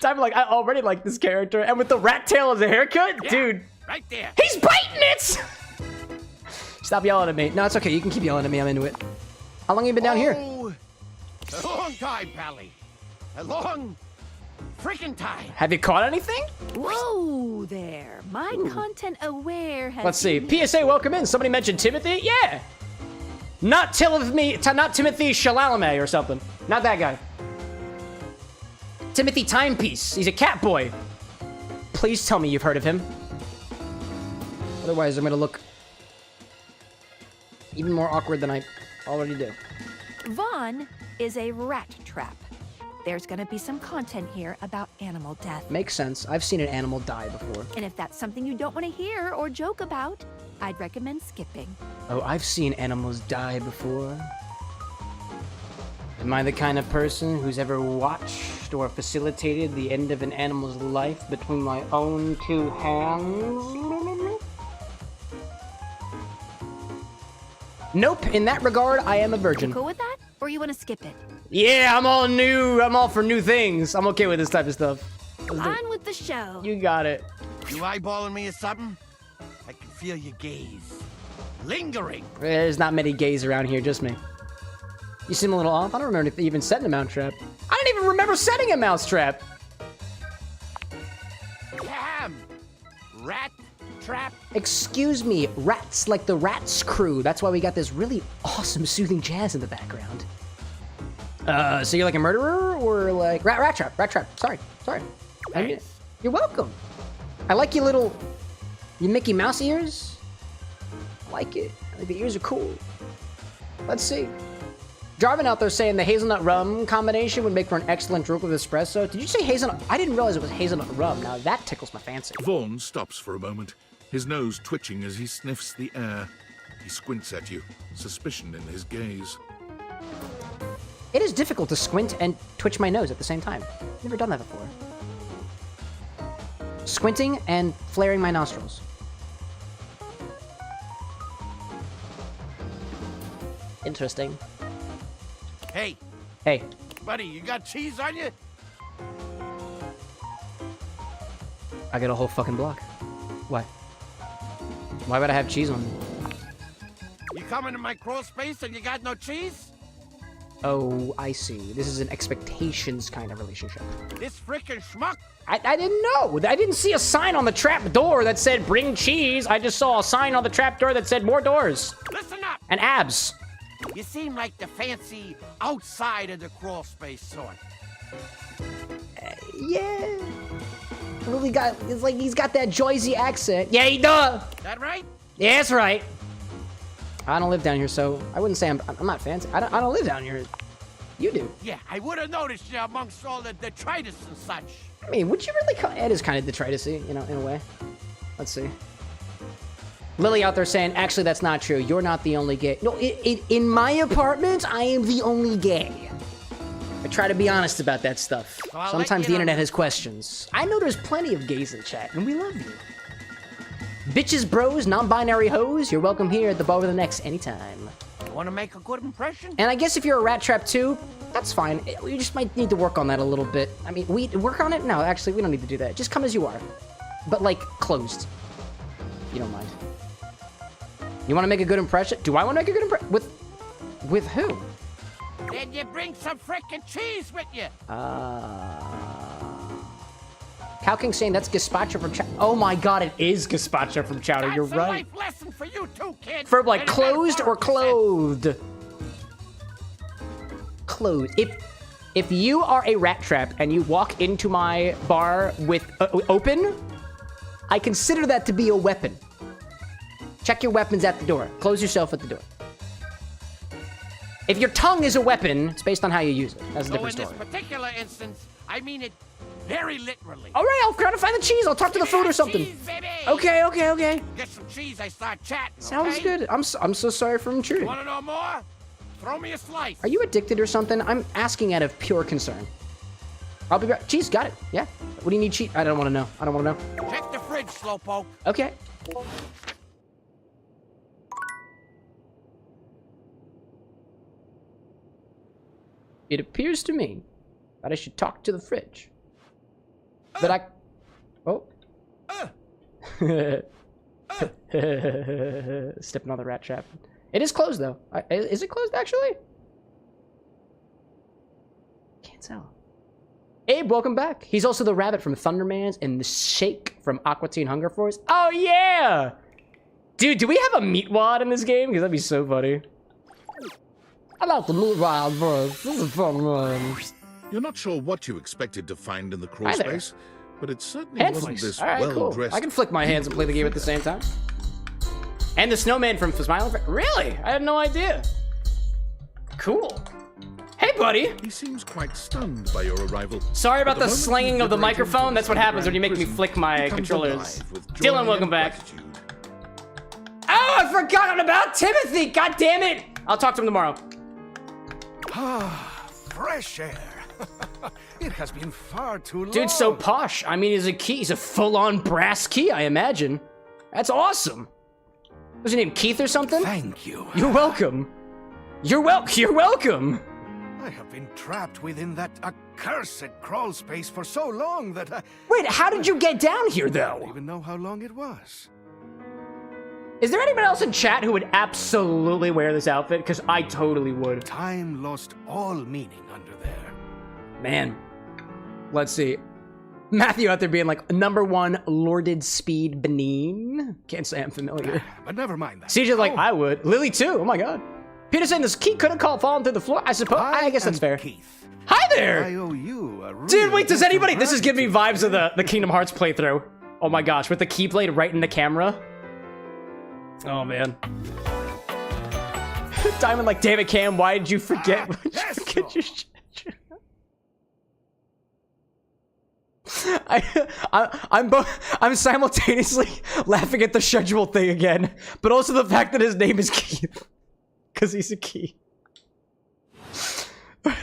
Time like I already like this character, and with the rat tail as a haircut, yeah, dude. Right there. He's biting it. Stop yelling at me. No, it's okay. You can keep yelling at me. I'm into it. How long have you been down here? A long time, Pally. A long freaking time. Have you caught anything? Whoa there. My content aware has... Let's see. PSA, welcome in. Somebody mentioned Timothy? Yeah. Not Timothy Chalamet or something. Not that guy. Timothy Timepiece. He's a cat boy. Please tell me you've heard of him. Otherwise, I'm gonna look even more awkward than I already do. Vaughn is a rat trap. There's gonna be some content here about animal death. Makes sense. I've seen an animal die before. And if that's something you don't want to hear or joke about, I'd recommend skipping. Oh, I've seen animals die before. Am I the kind of person who's ever watched or facilitated the end of an animal's life between my own two hands? Nope, in that regard, I am a virgin. You cool with that? Or you want to skip it? Yeah, I'm all new. I'm all for new things. I'm okay with this type of stuff. On with the show. You got it. You eyeballing me or something? I can feel your gaze. lingering. There's not many gays around here, just me. You seem a little off. I don't remember even setting a mouse trap. I don't even remember setting a mouse trap. Cam! Rat trap. Excuse me, rats like the Rats crew. That's why we got this really awesome soothing jazz in the background. So you're like a murderer or like rat trap. Sorry. I mean, you're welcome. I like your Mickey Mouse ears. I like it. I think the ears are cool. Let's see. Jarvin out there saying the hazelnut rum combination would make for an excellent drink with espresso. Did you say hazelnut? I didn't realize it was hazelnut rum. Now that tickles my fancy. Vaughn stops for a moment, his nose twitching as he sniffs the air. He squints at you, suspicion in his gaze. It is difficult to squint and twitch my nose at the same time. Never done that before. Squinting and flaring my nostrils. Interesting. Hey, Hey, buddy, you got cheese on you? I got a whole fucking block. Why? Why would I have cheese on me? You come into my crawl space and you got no cheese? Oh, I see. This is an expectations kind of relationship. This frickin' schmuck? I didn't know. I didn't see a sign on the trap door that said bring cheese. I just saw a sign on the trap door that said more doors. Listen up! And abs. You seem like the fancy outside of the crawl space sort. Yeah. Really it's like he's got that Jersey accent. Yeah, he does. That right? Yeah, that's right. I don't live down here, so I wouldn't say I'm not fancy. I don't live down here. You do. Yeah, I would have noticed you amongst all the detritus and such. I mean, would you really call Ed is kind of detritus-y, you know, in a way. Let's see. Lily out there saying, actually, that's not true. You're not the only gay. No, in my apartment, I am the only gay. I try to be honest about that stuff. Well, Sometimes the internet has questions. I know there's plenty of gays in chat, and we love you. Bitches, bros, non-binary hoes, you're welcome here at the Bar with an X anytime. You want to make a good impression? And I guess if you're a rat trap too, that's fine. We just might need to work on that a little bit. I mean, we work on it? No, actually, we don't need to do that. Just come as you are. But, like, closed. If you don't mind. You want to make a good impression? Do I want to make a good impression? With who? Then you bring some frickin' cheese with you. Cow King saying that's gazpacho from Chowder. Oh my god, it is gazpacho from Chowder. That's You're a right. life lesson for you too, kid. For like And closed or metaphorically clothed? Closed. If you are a rat trap and you walk into my bar with open, I consider that to be a weapon. Check your weapons at the door. Close yourself at the door. If your tongue is a weapon, it's based on how you use it. That's a different So in story. this particular instance, I mean it very literally. All right, I'll try to find the cheese. I'll talk to the food or something. Cheese, baby. Okay. Get some cheese, I start chatting. Sounds okay? good. I'm so sorry for intruding. Want to know more? Throw me a slice. Are you addicted or something? I'm asking out of pure concern. I'll be back. Cheese, got it. Yeah. What do you need cheese? I don't want to know. I don't want to know. Check the fridge, slowpoke. Okay. It appears to me that I should talk to the fridge. But I... Oh. Stepping on the rat trap. It is closed, though. Is it closed, actually? Can't tell. Abe, welcome back. He's also the rabbit from Thundermans and the Shake from Aqua Teen Hunger Force. Oh, yeah! Dude, do we have a meat wad in this game? Because that'd be so funny. I like the meat wad, bro. This is a fun one. You're not sure what you expected to find in the crawl Hi there. space, but it certainly Hands. wasn't this All right, cool. well-dressed. I can flick my hands and play the game at the same time. And the snowman from Smiling Friend. Really? I had no idea. Cool. Hey, buddy. He seems quite stunned by your arrival. Sorry about But the moment slanging you of the liberate him microphone. from That's what the happens when you make me prison, flick my he comes controllers. alive with Dylan, joy welcome and back. gratitude. Oh, I forgot about Timothy. God damn it. I'll talk to him tomorrow. Ah, fresh air. It has been far too long. Dude's so posh. I mean, he's a full-on brass key, I imagine. That's awesome. What's your name, Keith or something? Thank you. You're welcome. You're welcome. I have been trapped within that accursed crawl space for so long that I Wait, how did you get down here, don't though? even know how long it was. Is there anyone else in chat who would absolutely wear this outfit? Because I totally would. Time lost all meaning under there. Man. Let's see. Matthew out there being like, #1 Lorded Speed Benin. Can't say I'm familiar. But never mind that. CJ's like, I would. Lily too. Oh my god. Peter saying this key couldn't call falling through the floor. I suppose. I guess that's fair. Keith. Hi there. I owe you a Dude, wait, does anybody? real This is giving me vibes of the Kingdom Hearts playthrough. Oh my gosh, with the keyblade right in the camera. Oh man. Diamond like, damn it, Cam, why did you forget? I'm simultaneously laughing at the schedule thing again, but also the fact that his name is Keith. Because he's a key.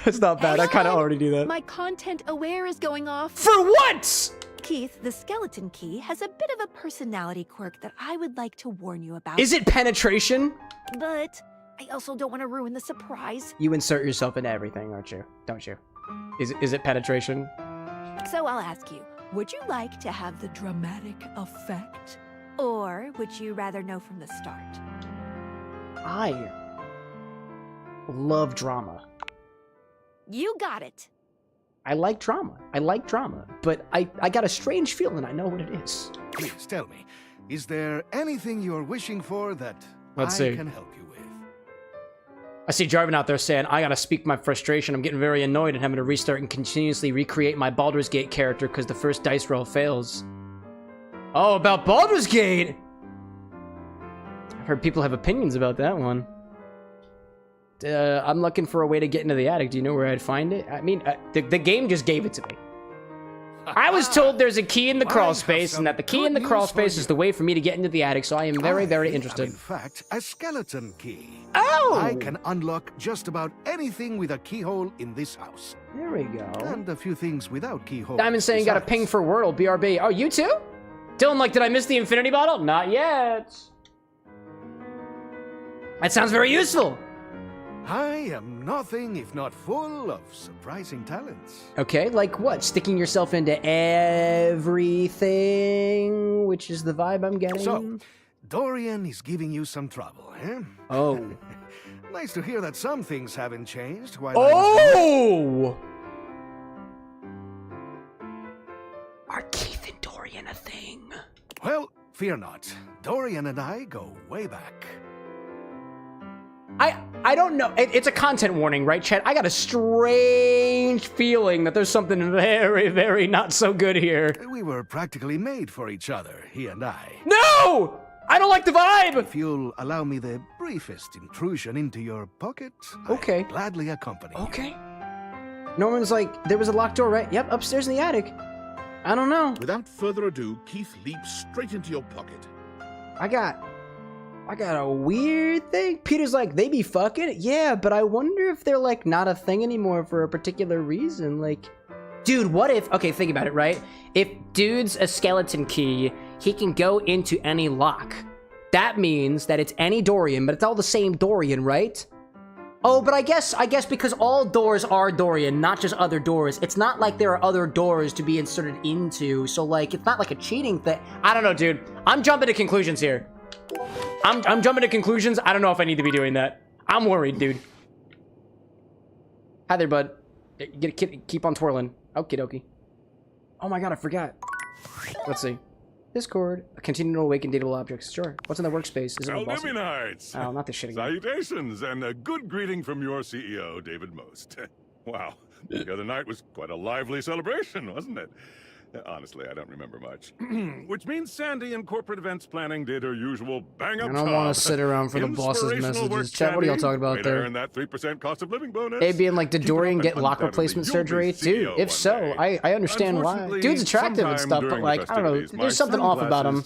It's not bad, I kind of already do that. My content aware is going off. For what? Keith, the skeleton key has a bit of a personality quirk that I would like to warn you about. Is it penetration? But I also don't want to ruin the surprise. You insert yourself into everything, aren't you? Don't you? Is it penetration? So I'll ask you, would you like to have the dramatic effect? Or would you rather know from the start? I love drama. You got it. I like drama. I like drama. But I got a strange feeling I know what it is. Please tell me, is there anything you're wishing for that Let's I see. can help you with? I see Jarvan out there saying, I gotta speak my frustration. I'm getting very annoyed and having to restart and continuously recreate my Baldur's Gate character because the first dice roll fails. Oh, about Baldur's Gate! I've heard people have opinions about that one. I'm looking for a way to get into the attic. Do you know where I'd find it? I mean, the game just gave it to me. I was told there's a key in the crawl space, and that the key in the crawl space is the way for me to get into the attic, so I am very, very interested. In fact, a skeleton key. Oh! I can unlock just about anything with a keyhole in this house. There we go. And a few things without keyholes. Diamond saying got a ping for Wordle, BRB. Oh, you too? Dylan like, did I miss the infinity bottle? Not yet. That sounds very useful. I am nothing if not full of surprising talents. Okay, like what? Sticking yourself into everything, which is the vibe I'm getting. So, Dorian is giving you some trouble, eh? Oh. Nice to hear that some things haven't changed while Oh! Are Keith and Dorian a thing? Well, fear not. Dorian and I go way back. I don't know. It's a content warning, right, Chet? I got a strange feeling that there's something very, very not so good here. We were practically made for each other, he and I. No! I don't like the vibe! If you'll allow me the briefest intrusion into your pocket, okay. I'll gladly accompany you. Okay. Norman's like, there was a locked door, right? Yep, upstairs in the attic. I don't know. Without further ado, Keith leaps straight into your pocket. I got a weird thing. Peter's like, they be fucking? Yeah, but I wonder if they're like not a thing anymore for a particular reason. Like, dude, what if, okay, think about it, right? If dude's a skeleton key, he can go into any lock. That means that it's any Dorian, but it's all the same Dorian, right? Oh, but I guess because all doors are Dorian, not just other doors. It's not like there are other doors to be inserted into. So like, it's not like a cheating thing. I don't know, dude. I'm jumping to conclusions here. I'm jumping to conclusions. I don't know if I need to be doing that. I'm worried, dude. Hi there, bud. Keep on twirling. Okie dokie. Oh my god, I forgot. Let's see. Discord. Continue to awaken dateable objects. Sure. What's in the workspace? Is it a boss? Oh, not this shit again. Salutations, and a good greeting from your CEO, David Most. Wow, the other night was quite a lively celebration, wasn't it? Honestly, I don't remember much. Which means Sandy in corporate events planning did her usual bang-up job. I don't want to sit around for the boss's messages. Chat, what are y'all talking about there? And that 3% cost of living bonus. A being like, did Dorian get lock replacement surgery? Dude, if so, I understand why. Dude's attractive and stuff, but like, I don't know. There's something off about him.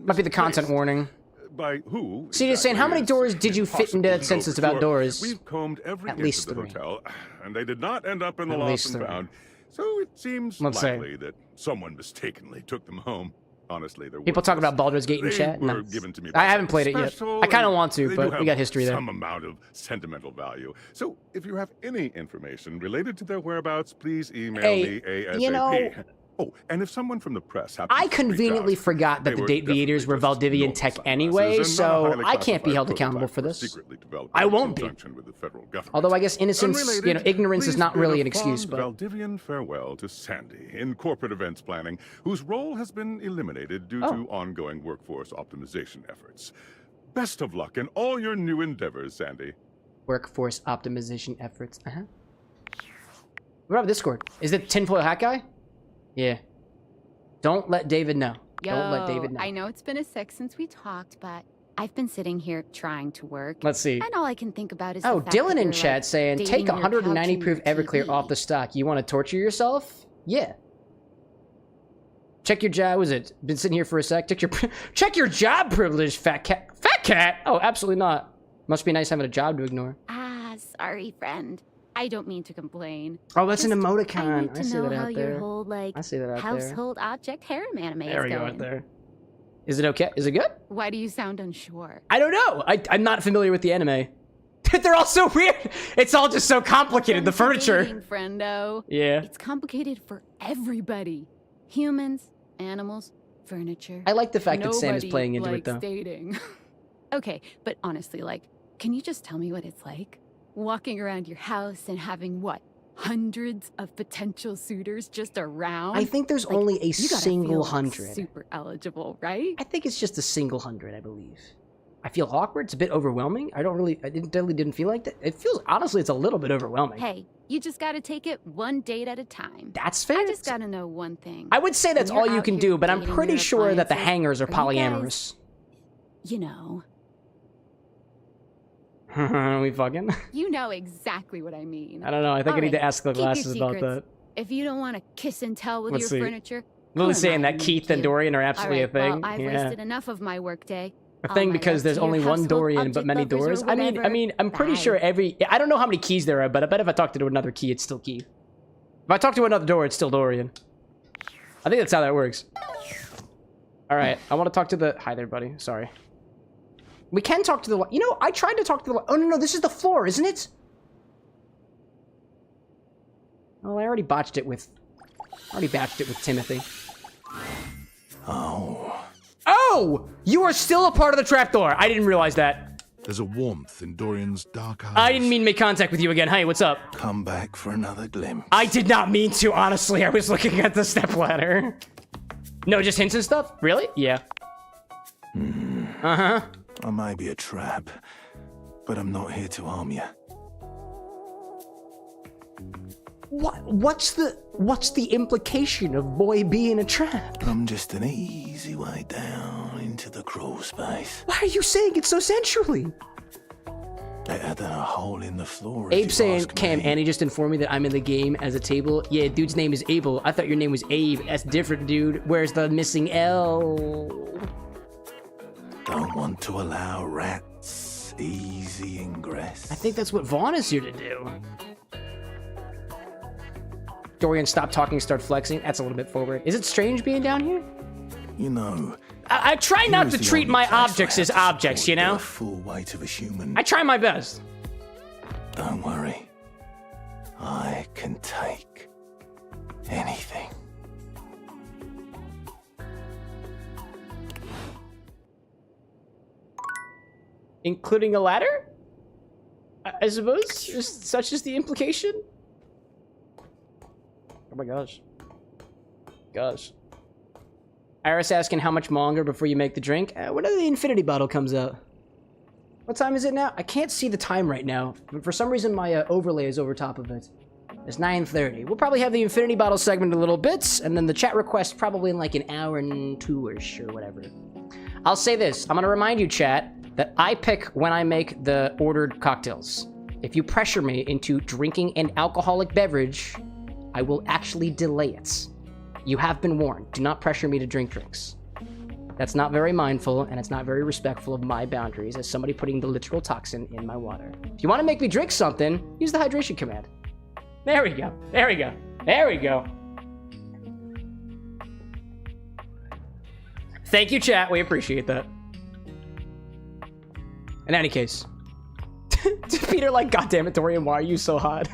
Might be the content warning. By who? CJ's saying, how many doors did you fit into that sentence about doors? We've combed every At least inch of 3. the hotel, and they did not end up in the At lost least and 3. found. So it seems Let's likely that someone mistakenly took them home. Honestly, they're People talk about Baldur's Gate in They chat? were No. given to me I by haven't played it yet. special, I kind of and want to, they but do we have got history there. some amount of sentimental value. So if you have any information related to their whereabouts, please email me ASAP. You know, Oh, and if someone from the press happens I to reach conveniently out, forgot that they the were Dateviators were definitely Valdivian just tech normal anyway, sunglasses and not a so highly I can't be classified held accountable prototype for we're this. secretly developing I in won't be. conjunction with the federal government. Although I guess innocence, Unrelated, ignorance is please not bid really a an excuse, fond but... Valdivian farewell to Sandy in corporate events planning, whose role has been eliminated due to ongoing workforce optimization efforts. Best of luck in all your new endeavors, Sandy. Workforce optimization efforts. What about Discord? Is it tinfoil hat guy? Yeah. Don't let David know. Don't let David know. I know it's been a sec since we talked, but I've been sitting here trying to work. Let's see. And all I can think about is Oh, the fact Dylan that in you're, chat like, saying, dating take your 190 couch proof and your Everclear TV. off the stock. You want to torture yourself? Yeah. Check your job. Was it? Been sitting here for a sec. Check your job privilege, fat cat. Fat cat? Oh, absolutely not. Must be nice having a job to ignore. Ah, sorry, friend. I don't mean to complain. Oh, that's an Just, emoticon. I need I to see know that how out your there. whole, like, I see that out there. household object harem anime There we is go, going. right there. Is it okay? Is it good? Why do you sound unsure? I don't know. I'm not familiar with the anime. They're all so weird. It's all just so complicated. The furniture. Dating, friendo. Yeah. It's complicated for everybody. Humans, animals, furniture. I like the fact that Sam is Nobody playing into it, likes though. dating. Okay, but honestly, like, can you just tell me what it's like? Walking around your house and having, what, hundreds of potential suitors just around? I think there's Like, only a you gotta single feel, like, 100. super eligible, right? I think it's just a single 100, I believe. I feel awkward. It's a bit overwhelming. I didn't feel like that. It feels, honestly, it's a little bit overwhelming. Hey, you just gotta take it one date at a time. That's fair. I just gotta know one thing. I would say that's When you're all you out can here do, but I'm dating pretty your sure that the appliances, hangers are you guys, polyamorous. You know. We fucking? You know exactly what I mean. I don't know. I think I need to Alright, ask the keep your glasses about secrets. that. If you don't want to kiss and tell with Let's your see. furniture, Lily's who am saying I that to Keith make and you? Dorian are absolutely Alright, a thing. Well, I've Yeah. wasted enough of my workday. A thing because there's only one Dorian, but many doors. I mean, I'm pretty sure I don't know how many keys there are, but I bet if I talk to another key, it's still Keith. If I talk to another door, it's still Dorian. I think that's how that works. All right, I want to talk to the. Hi there, buddy. Sorry. We can talk to the. You know, I tried to talk to the. Oh no, this is the floor, isn't it? Oh, I already botched it with. Timothy. Oh, you are still a part of the trapdoor. I didn't realize that. There's a warmth in Dorian's dark eyes. I didn't mean to make contact with you again. Hey, what's up? Come back for another glimpse. I did not mean to, honestly. I was looking at the stepladder. No, just hints and stuff? Really? Yeah. Uh-huh. I might be a trap, but I'm not here to harm you. What's the implication of boy being a trap? I'm just an easy way down into the crawl space. Why are you saying it so sensually? Better than a hole in the floor. if Abe you saying, ask Cam, me. Annie just informed me that I'm in the game as a table. Yeah, dude's name is Abel. I thought your name was Abe. That's different, dude. Where's the missing L? Don't want to allow rats easy ingress. I think that's what Vaughn is here to do. Dorian, stop talking, start flexing. That's a little bit forward. Is it strange being down here? You know, I try not here's to the treat only my place I objects have as to objects, you support know? the full weight of a human. I try my best. Don't worry. I can take anything. Including a ladder? I suppose? Just such is the implication? Oh my gosh. Gosh. Iris asking how much longer before you make the drink? Whenever the infinity bottle comes out. What time is it now? I can't see the time right now. But for some reason my overlay is over top of it. It's 9:30. We'll probably have the infinity bottle segment in a little bit, and then the chat request probably in like an hour and two-ish or whatever. I'll say this. I'm gonna remind you, chat, that I pick when I make the ordered cocktails. If you pressure me into drinking an alcoholic beverage, I will actually delay it. You have been warned. Do not pressure me to drink drinks. That's not very mindful, and it's not very respectful of my boundaries as somebody putting the literal toxin in my water. If you want to make me drink something, use the hydration command. There we go. There we go. There we go. Thank you, chat. We appreciate that. In any case. Peter like, God damn it, Dorian, why are you so hot?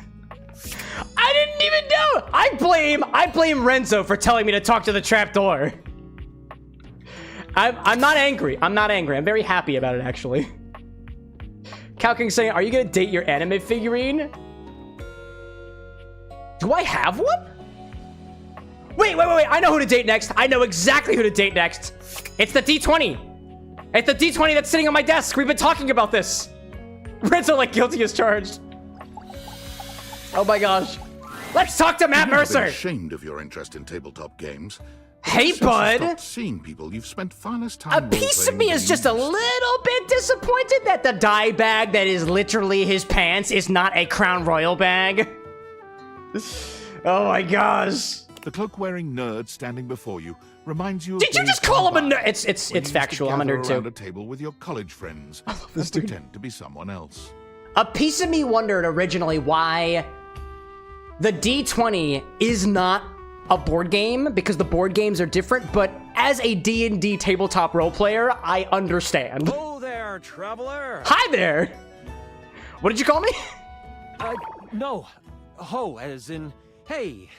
I didn't even know. I blame Renzo for telling me to talk to the trapdoor. I'm not angry. I'm not angry. I'm very happy about it, actually. Cow King saying, are you gonna date your anime figurine? Do I have one? Wait. I know who to date next. I know exactly who to date next. It's the D20. It's the D20 that's sitting on my desk. We've been talking about this. Renzo, like, guilty as charged. Oh my gosh. Let's talk to Matt Mercer. Been ashamed of your interest in tabletop games. Hey, Since you bud. stopped seeing people, you've spent far less time. A piece of me is just a little bit disappointed that the dye bag that is literally his pants is not a Crown Royal bag. Oh my gosh. The cloak-wearing nerd standing before you reminds you. Did you just call him a nerd? It's factual. I'm a nerd too. Around a table with your college friends and pretend to be someone else. A piece of me wondered originally why the D20 is not a board game, because the board games are different, but as a D&D tabletop role player, I understand. Hello there, traveler. Hi there. What did you call me? No. Ho, as in, hey.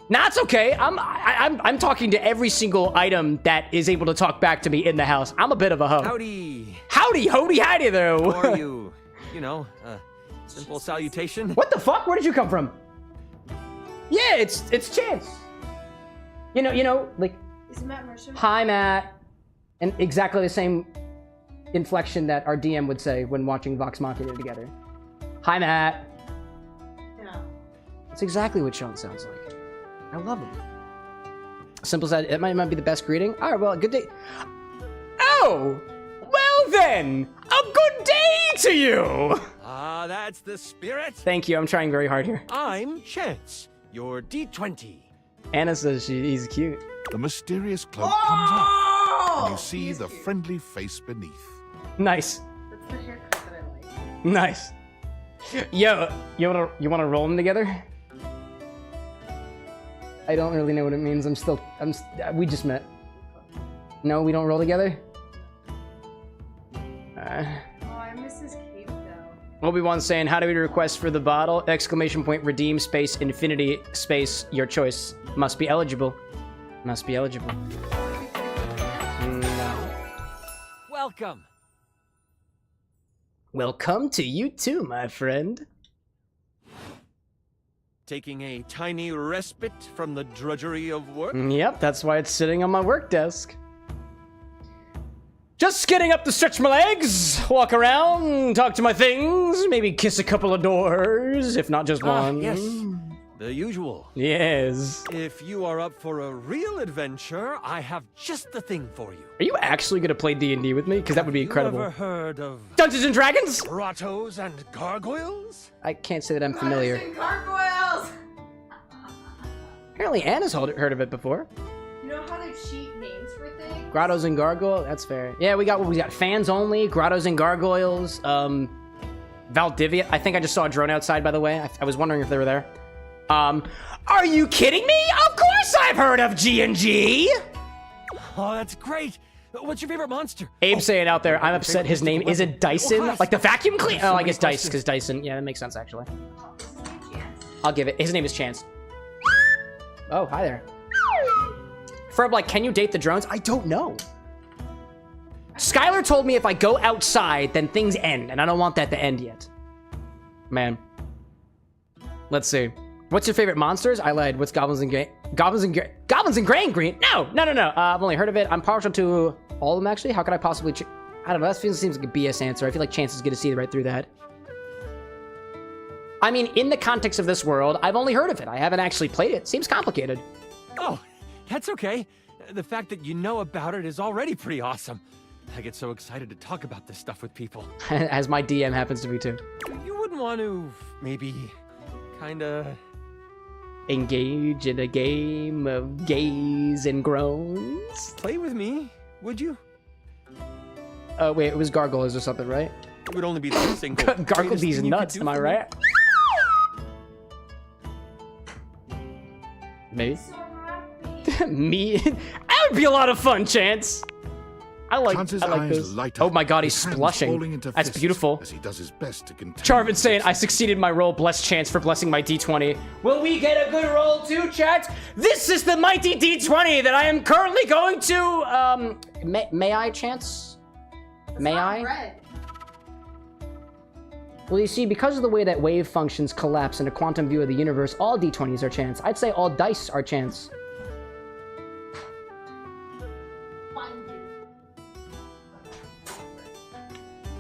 Nah, it's okay. I'm talking to every single item that is able to talk back to me in the house. I'm a bit of a hoe. Howdy. Howdy there. How are you? You know, simple salutation. What the fuck? Where did you come from? Yeah, it's Chance. You know, like, Is Matt Mercer? hi, Matt. And exactly the same inflection that our DM would say when watching Vox Machina together. Hi, Matt. Yeah. That's exactly what Sean sounds like. I love him. Simple said, it might be the best greeting. All right, well, good day. Oh, well then, a good day to you. Ah, that's the spirit. Thank you, I'm trying very hard here. I'm Chance, your D20. Anna says he's cute. The mysterious cloak comes up, and you see the friendly face beneath. Nice. That's the haircut that I like. Nice. Yo, you wanna roll them together? I don't really know what it means. We just met. No, we don't roll together? Oh, I miss his cape though. Obi-Wan's saying, how do we request for the bottle? Exclamation point, redeem, space, infinity, space, your choice. Must be eligible. Must be eligible. No. Welcome. Welcome to you too, my friend. Taking a tiny respite from the drudgery of work? Yep, that's why it's sitting on my work desk. Just getting up to stretch my legs, walk around, talk to my things, maybe kiss a couple of doors, if not just one. Yes, the usual. Yes. If you are up for a real adventure, I have just the thing for you. Are you actually gonna play D&D with me? Because that would be incredible. You ever heard of Dungeons and Dragons? grottos and gargoyles? I can't say that I'm familiar. Gargoyles! Apparently Anna's heard of it before. You know how they cheat names for things? Grottos and Gargoyle, that's fair. Yeah, we got fans only, Grottos and Gargoyles, Valdivia. I think I just saw a drone outside, by the way. I was wondering if they were there. Are you kidding me? Of course I've heard of G&G! Oh, that's great. What's your favorite monster? Abe's saying out there, I'm upset his name isn't Dyson. Like the vacuum cleaner? Oh, I guess Dice, because Dyson. Yeah, that makes sense, actually. I'll give it. His name is Chance. Oh, hi there. Ferb, like, can you date the drones? I don't know. Skylar told me if I go outside, then things end, and I don't want that to end yet. Man. Let's see. What's your favorite monsters? I lied. What's Goblins and Grain Green? No. I've only heard of it. I'm partial to all of them, actually. How could I possibly... I don't know. That seems like a BS answer. I feel like Chance is going to see right through that. I mean, in the context of this world, I've only heard of it. I haven't actually played it. Seems complicated. Oh, that's okay. The fact that you know about it is already pretty awesome. I get so excited to talk about this stuff with people. As my DM happens to be too. You wouldn't want to, maybe, kinda... engage in a game of gays and groans? Play with me, would you? Oh, wait, it was gargoyles or something, right? It would only be the single. Gargle these nuts, am I right? Maybe. Me? That would be a lot of fun, Chance. I like Chance's this. eyes light Oh up, my god, he's his hands blushing. falling into That's fists beautiful. As he does his best to contain Charvin's saying, I succeeded my roll. Bless Chance for blessing my D20. Will we get a good roll too, chat? This is the mighty D20 that I am currently going to, may I, Chance? May I? Red. Well, you see, because of the way that wave functions collapse in a quantum view of the universe, all D20s are chance. I'd say all dice are chance.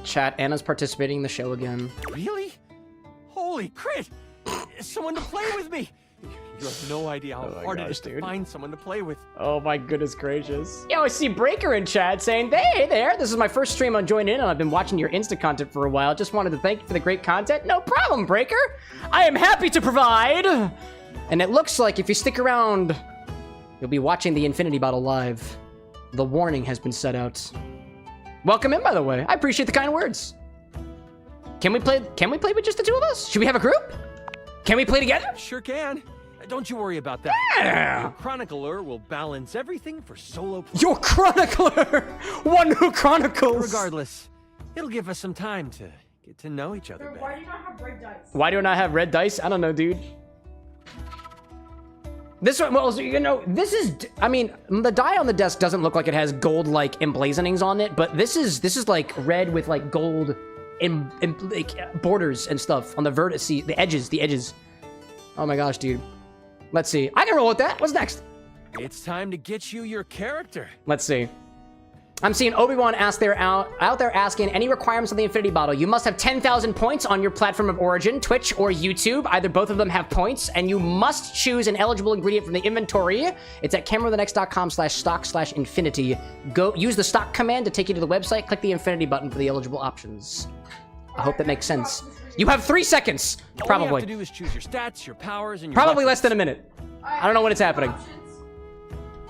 Chat, Anna's participating in the show again. Really? Holy crit! Someone to play with me! You have no idea how hard it is to find someone to play with. Oh my goodness gracious. Yo, I see Breaker in chat saying, hey there, this is my first stream on Join In and I've been watching your Insta content for a while. Just wanted to thank you for the great content. No problem, Breaker. I am happy to provide. And it looks like if you stick around, you'll be watching the Infinity Bottle live. The warning has been set out. Welcome in, by the way. I appreciate the kind words. Can we play with just the two of us? Should we have a group? Can we play together? Sure can. Don't you worry about that. Yeah. Your chronicler will balance everything for solo play. Your chronicler! One who chronicles! Regardless, it'll give us some time to get to know each other better. Why do you not have red dice? Why do I not have red dice? I don't know, dude. This one, well, you know, this is, I mean, the die on the desk doesn't look like it has gold, like, emblazonings on it, but this is like red with, like, gold like, borders and stuff on the vertices, the edges. Oh my gosh, dude. Let's see. I can roll with that. What's next? It's time to get you your character. Let's see. I'm seeing Obi-Wan out there asking any requirements on the Infinity Bottle. You must have 10,000 points on your platform of origin, Twitch or YouTube. Either both of them have points, and you must choose an eligible ingredient from the inventory. It's at CameroxnWithAnX.com/stock/infinity. Go use the stock command to take you to the website. Click the Infinity button for the eligible options. I hope that makes sense. You have 3 seconds, probably. All you have to do is choose your stats, your powers, and your Probably weapons. less than a minute. I don't know when it's happening.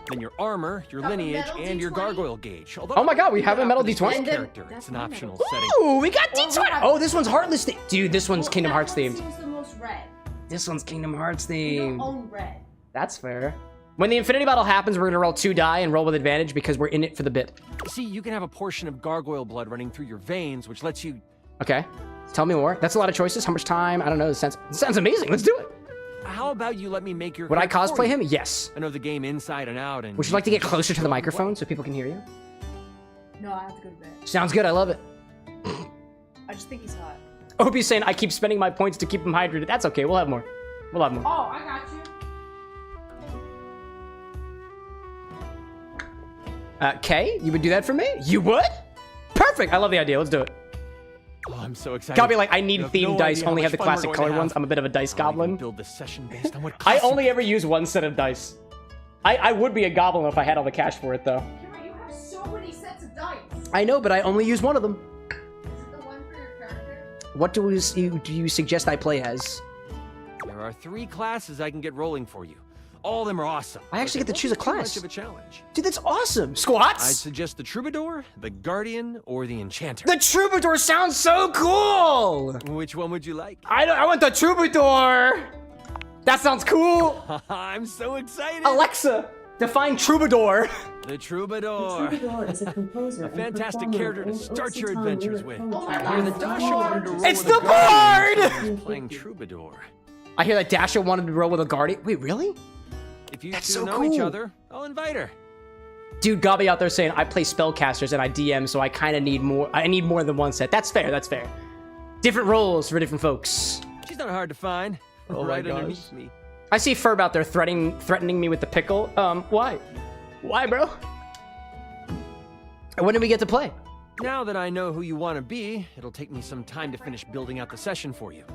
Then your armor, your lineage, and your gargoyle gauge. Although Oh my god, we have a metal D20? Character. It's an optional setting. Ooh, we got D20! Oh, this one's Heartless themed. Dude, this one's Kingdom Hearts themed. Seems the most red. This one's Kingdom Hearts You themed. don't own red. That's fair. When the Infinity Battle happens, we're gonna roll 2 die and roll with advantage because we're in it for the bit. See, you can have a portion of gargoyle blood running through your veins, which lets you... Okay. Tell me more. That's a lot of choices. How much time? I don't know. It sounds amazing. Let's do it. How about you let me make your... Would I character for cosplay you? him? Yes. I know the game inside and out, and... Would you like to get closer to the microphone so people can hear you? No, I have to go to bed. Sounds good. I love it. I just think he's hot. Opie's saying I keep spending my points to keep him hydrated. That's okay. We'll have more. We'll have more. Oh, I got you. Kay, you would do that for me? You would? Perfect. I love the idea. Let's do it. Oh, I'm so excited. Gotta be like, I need You have themed no dice. idea how Only have much the fun we're classic going to colored have. ones. I'm a bit of a dice How we can goblin. build this session based on what I class only ever use 1 set of dice. I would be a goblin if I had all the cash for it, though. You have so many sets of dice. I know, but I only use one of them. Is it the one for your character? What do you suggest I play as? There are 3 classes I can get rolling for you. All of them are awesome. I actually get to choose a Too much class. of a challenge. Dude, that's awesome. I'd Squats? suggest the Troubadour, the Guardian, or the Enchanter. The Troubadour sounds so cool! Which one would you like? I want the Troubadour! That sounds cool! I'm so excited! Alexa, define Troubadour. The Troubadour. Is a composer A fantastic character to start your adventures with. I hear that Dasha wanted to roll It's with the a Guardian Bard! when she was playing Troubadour. I hear that Dasha wanted to roll with a Guardian. Wait, really? If you That's two so know each cool. other, I'll invite her. Dude, Gobby out there saying I play spellcasters and I DM, so I kind of need more. I need more than one set. That's fair. That's fair. Different roles for different folks. She's not hard to find. Oh my right gosh. underneath me. I see Ferb out there threatening me with the pickle. Why? Why, bro? When do we get to play? Now that I know who you want to be, it'll take me some time to finish building out the session for you.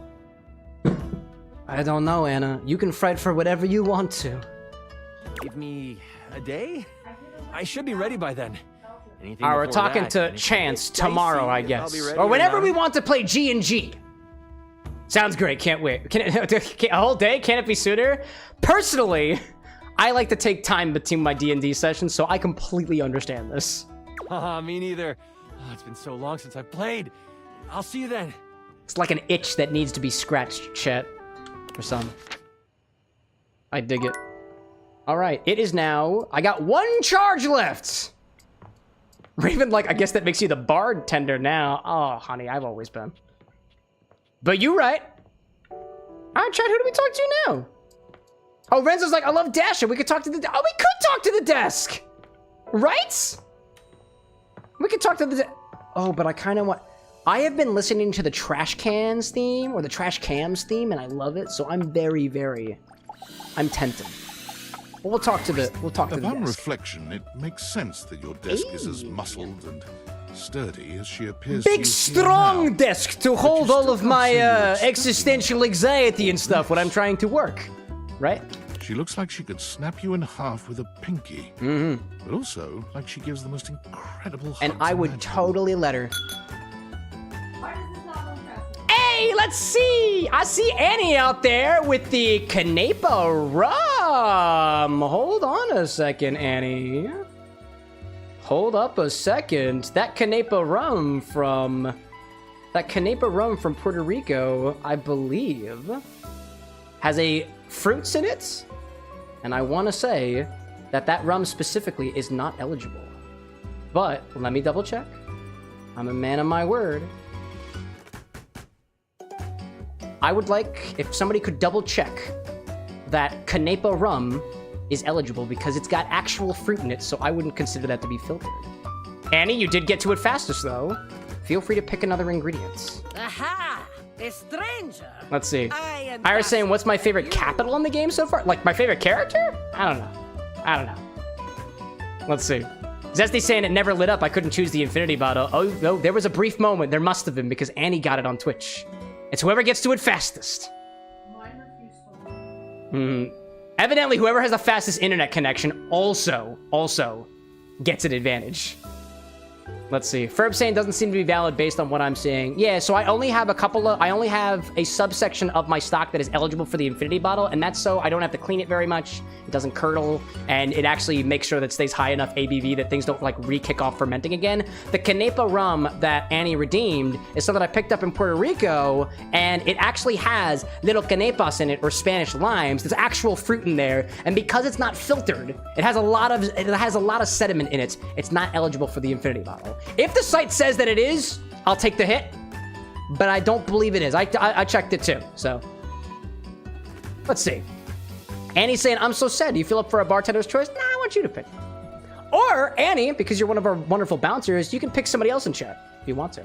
I don't know, Anna. You can fight for whatever you want to. Give me a day? I should be ready by then. Anything We're before talking that, to anything Chance dicey, tomorrow, I I'll guess. be ready Or whenever around. we want to play G&G. Sounds great. Can't wait. A whole day? Can't it be sooner? Personally, I like to take time between my D&D sessions, so I completely understand this. Haha, me neither. Oh, it's been so long since I've played. I'll see you then. It's like an itch that needs to be scratched, chat. For some. I dig it. Alright, it is now... I got 1 charge left! Raven, like, I guess that makes you the bartender now. Oh, honey, I've always been. But you right. Alright, chat, who do we talk to now? Oh, Renzo's like, I love Dasha. We could talk to the... Oh, we could talk to the desk! Right? We could talk to the... Oh, but I kind of want... I have been listening to the Trash Cans theme, or the Trash Cams theme, and I love it, so I'm very, very... I'm tempted. But we'll talk to the... We'll talk to the desk. Upon reflection, it makes sense that your desk is as muscled and sturdy as she appears to Big, you strong now. desk to hold all of my existential anxiety and stuff when I'm trying to work. Right? She looks like she could snap you in half with a pinky. Mm-hmm. But also, like she gives the most incredible hugs And I would imaginable. totally let her. Hey, let's see! I see Annie out there with the Canepa rum. Hold on a second, Annie. Hold up a second. That Canepa rum from Puerto Rico, I believe, has a fruits in it, and I want to say that rum specifically is not eligible. But let me double check. I'm a man of my word. I would like if somebody could double check that Canepa rum is eligible because it's got actual fruit in it, so I wouldn't consider that to be filtered. Annie, you did get to it fastest though. Feel free to pick another ingredient. Aha! A stranger. Let's see. Iris saying, what's my favorite capital in the game so far? Like, my favorite character? I don't know. Let's see. Zesty saying it never lit up. I couldn't choose the infinity bottle. Oh, no, there was a brief moment. There must have been because Annie got it on Twitch. It's whoever gets to it fastest. Evidently, whoever has the fastest internet connection also gets an advantage. Let's see. Ferb saying doesn't seem to be valid based on what I'm seeing. Yeah, so I only have a subsection of my stock that is eligible for the infinity bottle, and that's so I don't have to clean it very much. It doesn't curdle, and it actually makes sure that it stays high enough ABV that things don't like re-kick off fermenting again. The Canepa rum that Annie redeemed is something I picked up in Puerto Rico, and it actually has little canepas in it, or Spanish limes. There's actual fruit in there, and because it's not filtered, it has a lot of sediment in it. It's not eligible for the infinity bottle. If the site says that it is, I'll take the hit, but I don't believe it is. I checked it too, so. Let's see. Annie's saying, I'm so sad. Do you feel up for a bartender's choice? Nah, I want you to pick. Or, Annie, because you're one of our wonderful bouncers, you can pick somebody else in chat if you want to.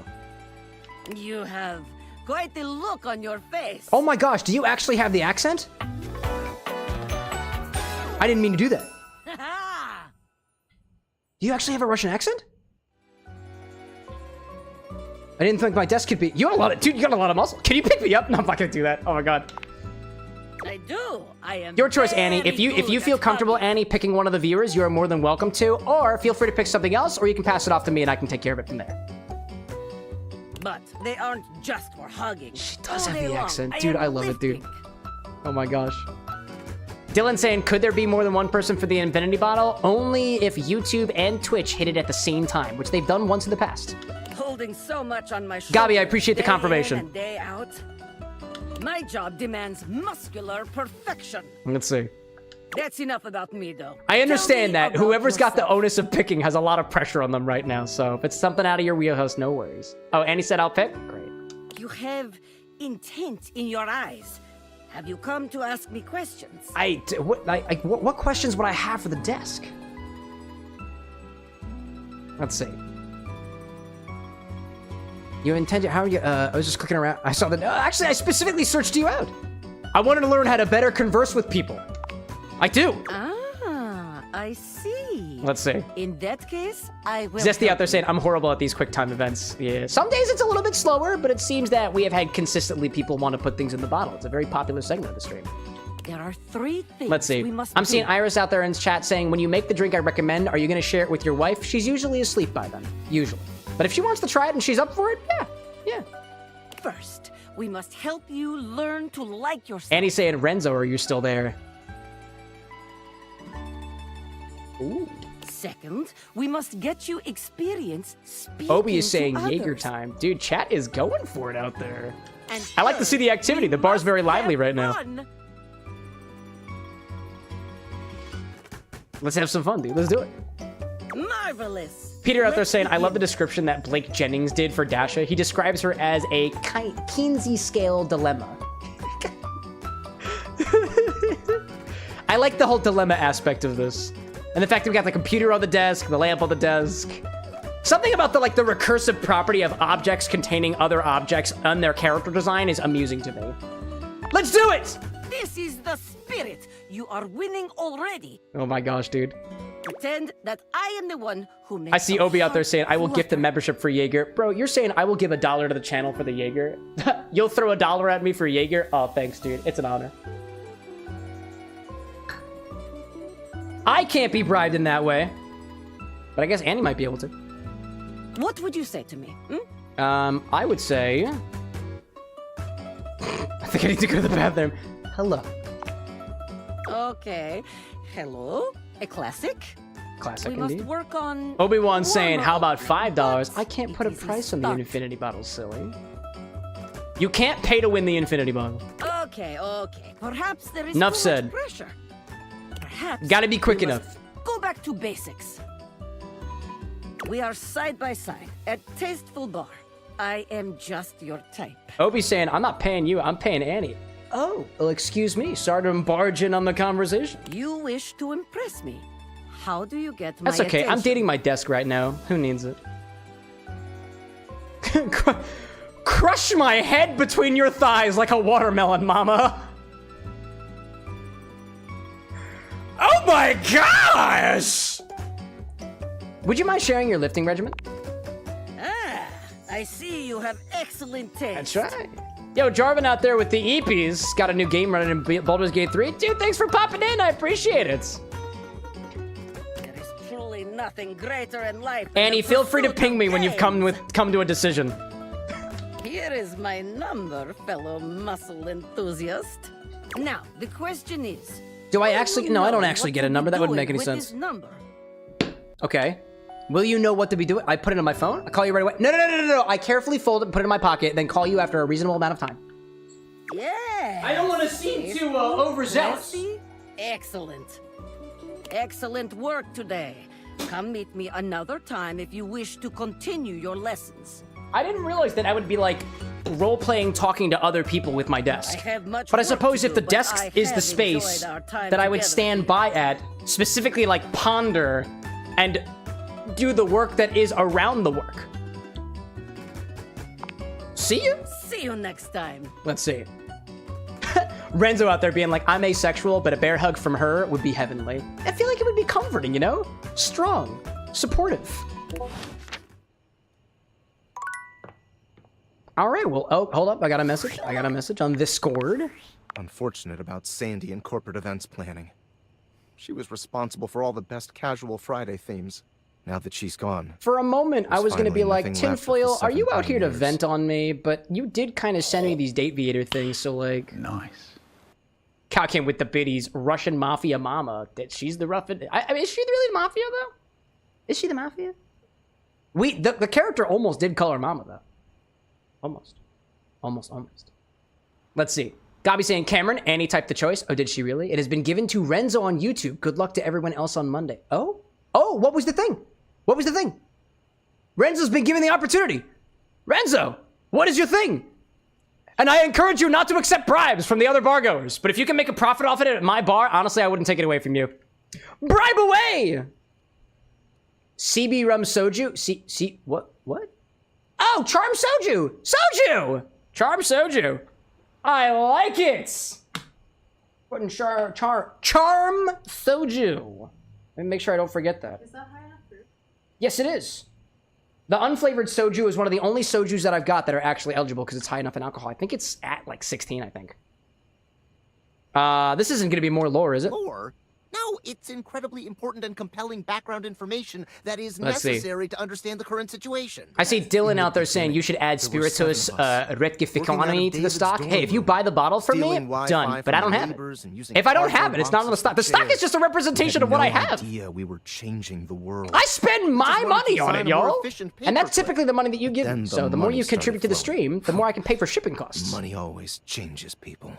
You have quite the look on your face. Oh my gosh, do you actually have the accent? I didn't mean to do that. Do you actually have a Russian accent? I didn't think my desk could be... You got a lot of... Dude, you got a lot of muscle. Can you pick me up? No, I'm not gonna do that. Oh my god. I do. I am Your choice, Annie. If you feel comfortable, Annie, picking one of the viewers, you are more than welcome to. Or feel free to pick something else, or you can pass it off to me and I can take care of it from there. But they aren't just for hugging. She does have the accent. Dude, I love it, dude. Oh my gosh. Dylan saying, could there be more than one person for the infinity bottle? Only if YouTube and Twitch hit it at the same time, which they've done once in the past. Holding so much on my shoulders. Gabi, I appreciate the confirmation. Day in and day out. My job demands muscular perfection. Let's see. That's enough about me, though. I understand that whoever's got the onus of picking has a lot of pressure on them right now, so if it's something out of your wheelhouse, no worries. Oh, Annie said I'll pick? Great. You have intent in your eyes. Have you come to ask me questions? What questions would I have for the desk? Let's see. You intended, how are you, I was just clicking around. I saw that, actually, I specifically searched you out. I wanted to learn how to better converse with people. I do. Ah, I see. Let's see. In that case, I will. Zesty out there saying, I'm horrible at these quick time events. Yeah. Some days it's a little bit slower, but it seems that we have had consistently people want to put things in the bottle. It's a very popular segment of the stream. There are 3 things. Let's see. I'm seeing Iris out there in chat saying, when you make the drink I recommend, are you going to share it with your wife? She's usually asleep by then. Usually. But if she wants to try it and she's up for it, yeah. First, we must help you learn to like yourself. Annie's saying, Renzo, are you still there? Ooh. Second, we must get you experience speaking Obi is saying to Jaeger others. time. Dude, chat is going for it out there. And I like to see the activity. The bar's very lively right now. fun. Let's have some fun, dude. Let's do it. Marvelous. Peter out there saying, I love the description that Blake Jennings did for Dasha. He describes her as a Kinsey scale dilemma. I like the whole dilemma aspect of this. And the fact that we got the computer on the desk, the lamp on the desk. Something about the recursive property of objects containing other objects and their character design is amusing to me. Let's do it! This is the spirit. You are winning already. Oh my gosh, dude. Pretend that I am the one who makes I see Obi out there saying, I will gift the membership for Jaeger. Bro, you're saying I will give $1 to the channel for the Jaeger? You'll throw $1 at me for Jaeger? Oh, thanks, dude. It's an honor. I can't be bribed in that way. But I guess Annie might be able to. What would you say to me? I would say... I think I need to go to the bathroom. Hello. Okay. Hello. A classic? Classic, we indeed. must work on... Obi-Wan saying, how about $5? I can't put a price on the infinity bottle, silly. You can't pay to win the infinity bottle. Okay, okay. Perhaps there is Enough too said. much pressure. Perhaps Gotta be quick we enough. must go back to basics. We are side by side at Tasteful Bar. I am just your type. Obi's saying, I'm not paying you, I'm paying Annie. Oh, well, excuse me. Sorry to barge in on the conversation. You wish to impress me. How do you get my That's okay. attention? I'm dating my desk right now. Who needs it? Crush my head between your thighs like a watermelon, mama. Oh my gosh! Would you mind sharing your lifting regimen? Ah, I see you have excellent taste. That's right. Yo, Jarvan out there with the EPs. Got a new game running in Baldur's Gate 3. Dude, thanks for popping in. I appreciate it. There is truly nothing greater in life than Annie, the feel free to pursuit ping of me when you've gains. come to a decision. Here is my number, fellow muscle enthusiast. Now, the question is... Do I actually... No, I don't actually get a number. That wouldn't make any sense. Number? Okay. Will you know what to be doing? I put it on my phone? I call you right away? No. I carefully fold it and put it in my pocket, then call you after a reasonable amount of time. Yeah. I don't want to seem too overzealous. Classy? Excellent. Excellent work today. Come meet me another time if you wish to continue your lessons. I didn't realize that I would be like role-playing talking to other people with my desk. I have much But I work suppose to if do, the but desk I is the have space enjoyed our time that I would together. stand by at, specifically like ponder and do the work that is around the work. See you? See you next time. Let's see. Renzo out there being like, I'm asexual, but a bear hug from her would be heavenly. I feel like it would be comforting, you know? Strong. Supportive. All right, well, oh, hold up. I got a message. I got a message on Discord. Unfortunate about Sandy and corporate events planning. She was responsible for all the best casual Friday themes. Now that she's gone. For a moment, I was going to be like, nothing left of the Tinfoil, are you 7 out here to pioneers. vent on me? But you did kind of send me these Dateviator things, so like... Nice. Cow came with the biddies. Russian mafia mama. That she's the rough... I mean, is she really the mafia, though? Is she the mafia? The character almost did call her mama, though. Almost. Let's see. Gabi saying, Cameron, Annie typed the choice. Oh, did she really? It has been given to Renzo on YouTube. Good luck to everyone else on Monday. Oh? Oh, what was the thing? What was the thing? Renzo's been given the opportunity. Renzo, what is your thing? And I encourage you not to accept bribes from the other bar goers. But if you can make a profit off it at my bar, honestly, I wouldn't take it away from you. Bribe away! CB rum soju? What? Oh, charm soju! Soju! Charm soju. I like it! Putting charm soju. Let me make sure I don't forget that. Is that high enough fruit? Yes, it is. The unflavored soju is one of the only sojus that I've got that are actually eligible because it's high enough in alcohol. I think it's at like 16, I think. This isn't going to be more lore, is it? Lore? No, it's incredibly important and compelling background information that is Let's see. necessary to understand the current situation. I see Dylan out there saying you should add Spiritus Rectificani to the stock. Hey, if you buy the bottle from me, done. But I don't have it. If I don't have it, it's not on the stock. The stock is just a representation of what I have. We were changing the world. I spend my money on it, y'all. efficient And that's paper typically the money that you give. Then the So the more money you contribute to the started stream, the more I can pay for shipping costs. Money always changes people.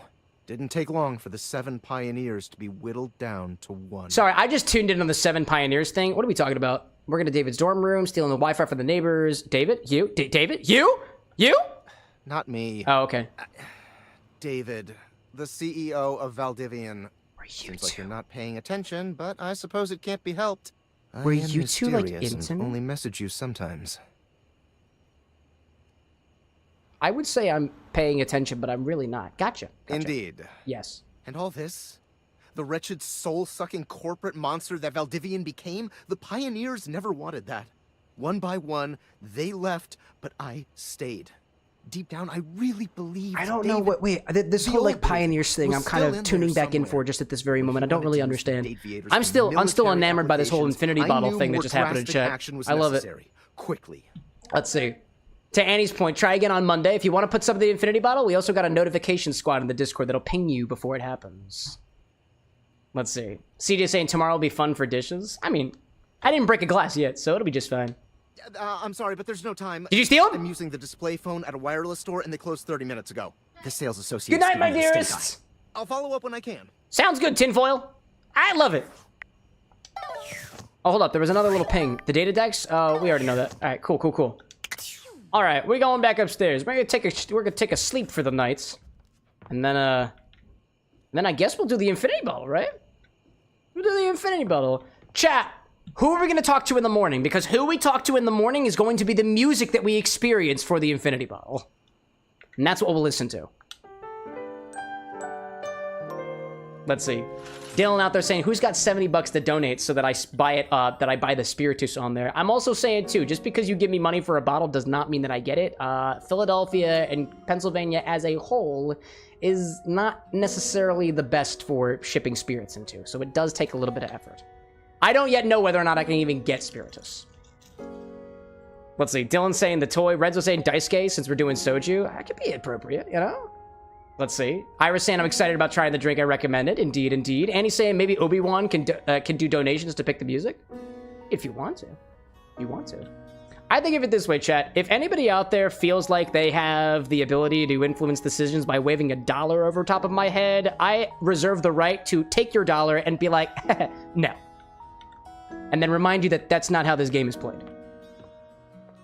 Didn't take long for the 7 pioneers to be whittled down to 1. Sorry, I just tuned in on the 7 Pioneers thing. What are we talking about? We're going to David's dorm room, stealing the Wi-Fi from the neighbors. David? You? David? You? You? Not me. Oh, okay. David, the CEO of Valdivian. Seems like you're not paying attention, but I suppose it can't be helped. Were I am you two, like, mysterious and intimate? only message you sometimes. I would say I'm paying attention, but I'm really not. Gotcha. Indeed. Yes. And all this? The wretched soul-sucking corporate monster that Valdivian became? The pioneers never wanted that. One by one, they left, but I stayed. Deep down, I really believe. I don't know what. Wait, this whole like pioneers thing, I'm kind of tuning back in for just at this very moment. I don't really understand. I'm still enamored by this whole infinity bottle thing that just happened in chat. I love it. Quickly. Let's see. To Annie's point, try again on Monday. If you want to put some of the infinity bottle, we also got a notification squad in the Discord that'll ping you before it happens. Let's see. CJ saying tomorrow will be fun for dishes. I mean, I didn't break a glass yet, so it'll be just fine. I'm sorry, but there's no time. Did you steal them? I'm using the display phone at a wireless store, and they closed 30 minutes ago. The sales associate. Good night, my dearest. I'll follow up when I can. Sounds good, tinfoil. I love it. Oh, hold up. There was another little ping. The data decks? Oh, we already know that. All right, cool, cool, cool. All right, we're going back upstairs. We're gonna take a sleep for the night, and then I guess we'll do the infinity bottle, right? We'll do the infinity bottle. Chat. Who are we going to talk to in the morning? Because who we talk to in the morning is going to be the music that we experience for the infinity bottle. And that's what we'll listen to. Let's see. Dylan out there saying, who's got 70 bucks to donate so that I buy it, that I buy the Spiritus on there? I'm also saying, too, just because you give me money for a bottle does not mean that I get it. Philadelphia and Pennsylvania as a whole is not necessarily the best for shipping spirits into. So it does take a little bit of effort. I don't yet know whether or not I can even get Spiritus. Let's see. Dylan's saying the toy. Red's saying dice case since we're doing soju. That could be appropriate, you know? Let's see. Iris saying I'm excited about trying the drink I recommended. Indeed, indeed. Annie's saying maybe Obi-Wan can do donations to pick the music. If you want to. You want to. I think of it this way, chat. If anybody out there feels like they have the ability to influence decisions by waving $1 over top of my head, I reserve the right to take your dollar and be like, no. And then remind you that that's not how this game is played.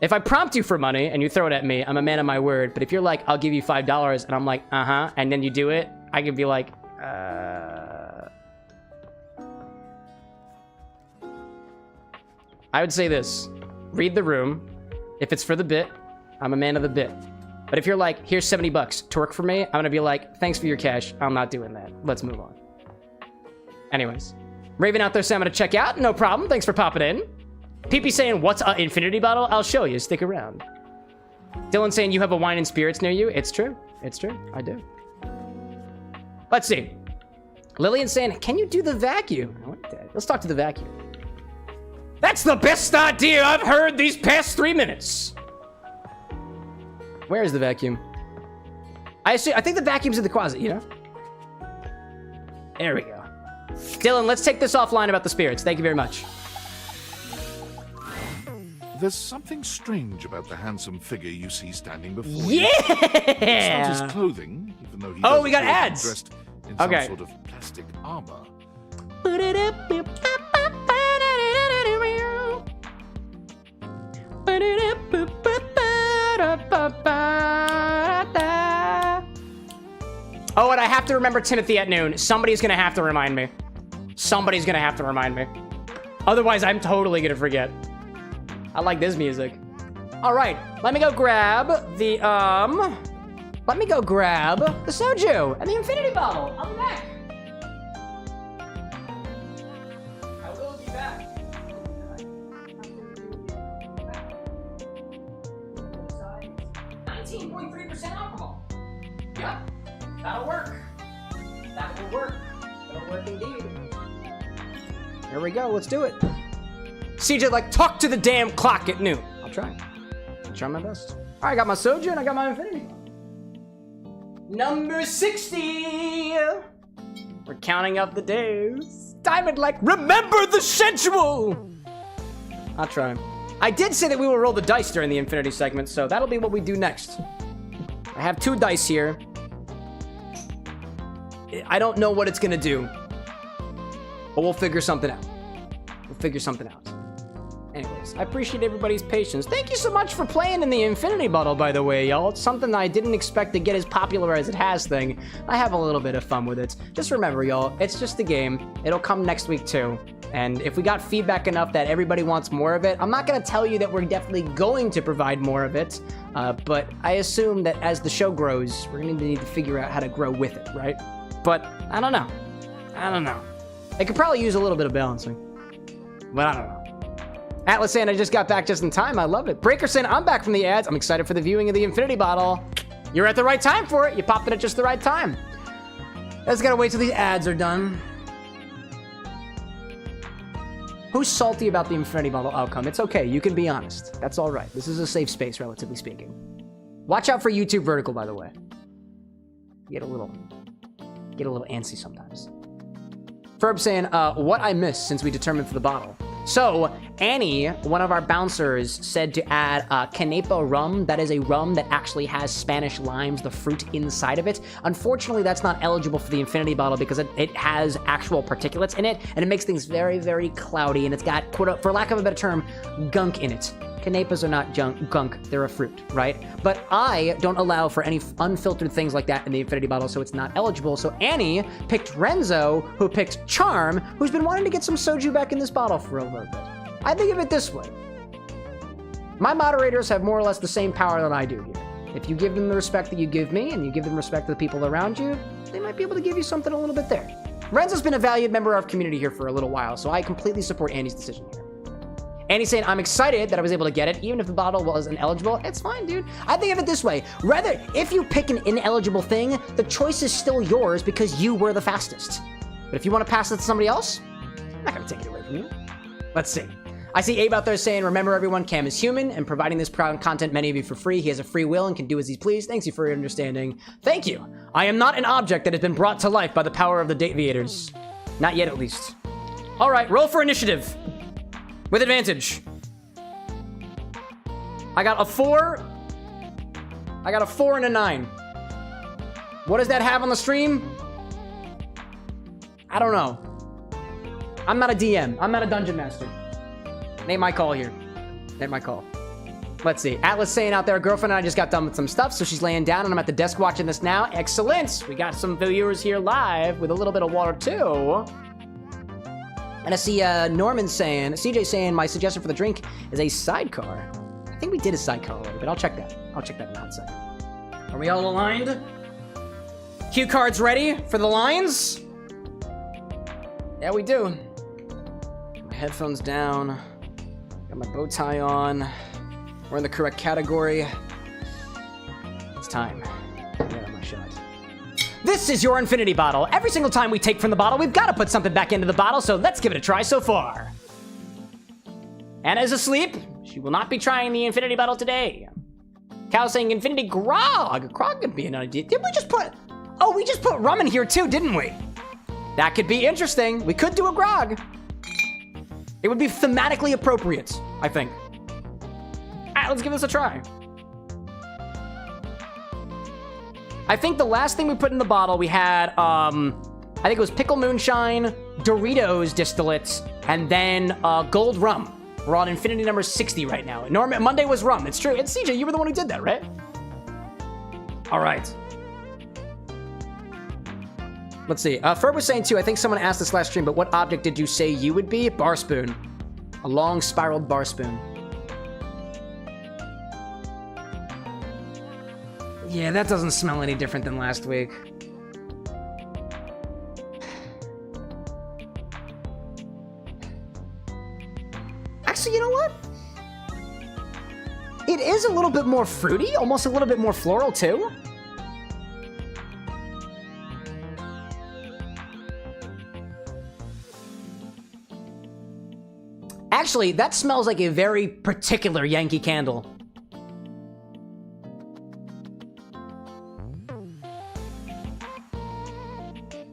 If I prompt you for money and you throw it at me, I'm a man of my word. But if you're like, I'll give you $5, and I'm like, uh-huh, and then you do it, I can be like, I would say this. Read the room. If it's for the bit, I'm a man of the bit. But if you're like, here's 70 bucks, twerk for me, I'm gonna be like, thanks for your cash. I'm not doing that. Let's move on. Anyways. Raven out there saying I'm gonna check out. No problem. Thanks for popping in. PP saying, what's an infinity bottle? I'll show you. Stick around. Dylan saying you have a wine and spirits near you. It's true. It's true. I do. Let's see. Lillian saying, can you do the vacuum? I like that. Let's talk to the vacuum. That's the best idea I've heard these past 3 minutes. Where is the vacuum? I think the vacuum's in the closet, you know? There we go. Dylan, let's take this offline about the spirits. Thank you very much. There's something strange about the handsome figure you see standing before you. It's not his clothing, even though he we got ads. Dressed in some sort of plastic armor. Oh, and I have to remember Timothy at noon. Somebody's gonna have to remind me. Somebody's gonna have to remind me. Otherwise, I'm totally gonna forget. I like this music. All right, let me go grab the, let me go grab the soju and the infinity bottle. I'll be back. I will be back. 19.3% alcohol. Yep, that'll work. That will work. That'll work indeed. Here we go, let's do it. CJ, like, talk to the damn clock at noon. I'll try. I'll try my best. All right, I got my soju and I got my infinity. Number 60. We're counting up the days. Diamond, like, remember the schedule. I'll try. I did say that we will roll the dice during the infinity segment, so that'll be what we do next. I have 2 dice here. I don't know what it's gonna do, but we'll figure something out. We'll figure something out. Anyways. always. I appreciate everybody's patience. Thank you so much for playing in the Infinity Bottle, by the way, y'all. It's something I didn't expect to get as popular as it has thing. I have a little bit of fun with it. Just remember, y'all, it's just a game. It'll come next week, too. And if we got feedback enough that everybody wants more of it, I'm not going to tell you that we're definitely going to provide more of it, but I assume that as the show grows, we're going to need to figure out how to grow with it, right? But I don't know. I could probably use a little bit of balancing, but I don't know. Atlas saying I just got back just in time. I love it. Breaker saying I'm back from the ads. I'm excited for the viewing of the Infinity Bottle. You're at the right time for it. You popped it at just the right time. I just gotta wait till these ads are done. Who's salty about the Infinity Bottle outcome? It's okay. You can be honest. That's all right. This is a safe space, relatively speaking. Watch out for YouTube vertical, by the way. Get a little antsy sometimes. Ferb saying, what I missed since we determined for the bottle. So, Annie, one of our bouncers, said to add Canepa rum. That is a rum that actually has Spanish limes, the fruit inside of it. Unfortunately, that's not eligible for the Infinity Bottle because it has actual particulates in it, and it makes things very, very cloudy, and it's got, for lack of a better term, gunk in it. Canepas are not gunk, they're a fruit, right? But I don't allow for any unfiltered things like that in the Infinity Bottle, so it's not eligible. So Annie picked Renzo, who picked Charm, who's been wanting to get some soju back in this bottle for a little bit. I think of it this way. My moderators have more or less the same power that I do here. If you give them the respect that you give me, and you give them respect to the people around you, they might be able to give you something a little bit there. Renzo's been a valued member of our community here for a little while, so I completely support Annie's decision here. Annie's saying, I'm excited that I was able to get it, even if the bottle was ineligible. It's fine, dude. I think of it this way. Rather, if you pick an ineligible thing, the choice is still yours because you were the fastest. But if you want to pass it to somebody else, I'm not going to take it away from you. Let's see. I see Abe out there saying, remember everyone, Cam is human and providing this content, many of you for free. He has a free will and can do as he please. Thanks you for your understanding. Thank you. I am not an object that has been brought to life by the power of the Dateviators. Not yet, at least. All right, roll for initiative. With advantage. I got a 4. I got a 4 and a 9. What does that have on the stream? I don't know. I'm not a DM. I'm not a dungeon master. Ain't my call here. Ain't my call. Let's see. Atlas saying out there, girlfriend and I just got done with some stuff, so she's laying down and I'm at the desk watching this now. Excellent. We got some viewers here live with a little bit of water too. And I see CJ saying, my suggestion for the drink is a sidecar. I think we did a sidecar already, but I'll check that. I'll check that in a hot second. Are we all aligned? Cue cards ready for the lines? Yeah, we do. My headphones down. Got my bow tie on. We're in the correct category. It's time. Get out my shot. This is your Infinity Bottle. Every single time we take from the bottle, we've got to put something back into the bottle, so let's give it a try so far. Anna's asleep. She will not be trying the Infinity Bottle today. Cal saying Infinity Grog. Grog could be an idea. Did we just put... Oh, we just put rum in here too, didn't we? That could be interesting. We could do a grog. It would be thematically appropriate, I think. All right, let's give this a try. I think the last thing we put in the bottle, we had, I think it was Pickle Moonshine, Doritos Distillates, and then Gold Rum. We're on Infinity number 60 right now. Monday was rum. It's true. It's CJ. You were the one who did that, right? All right. Let's see. Ferb was saying, too, I think someone asked this last stream, but what object did you say you would be? Bar spoon. A long spiraled bar spoon. Yeah, that doesn't smell any different than last week. Actually, you know what? It is a little bit more fruity, almost a little bit more floral, too. Actually, that smells like a very particular Yankee Candle.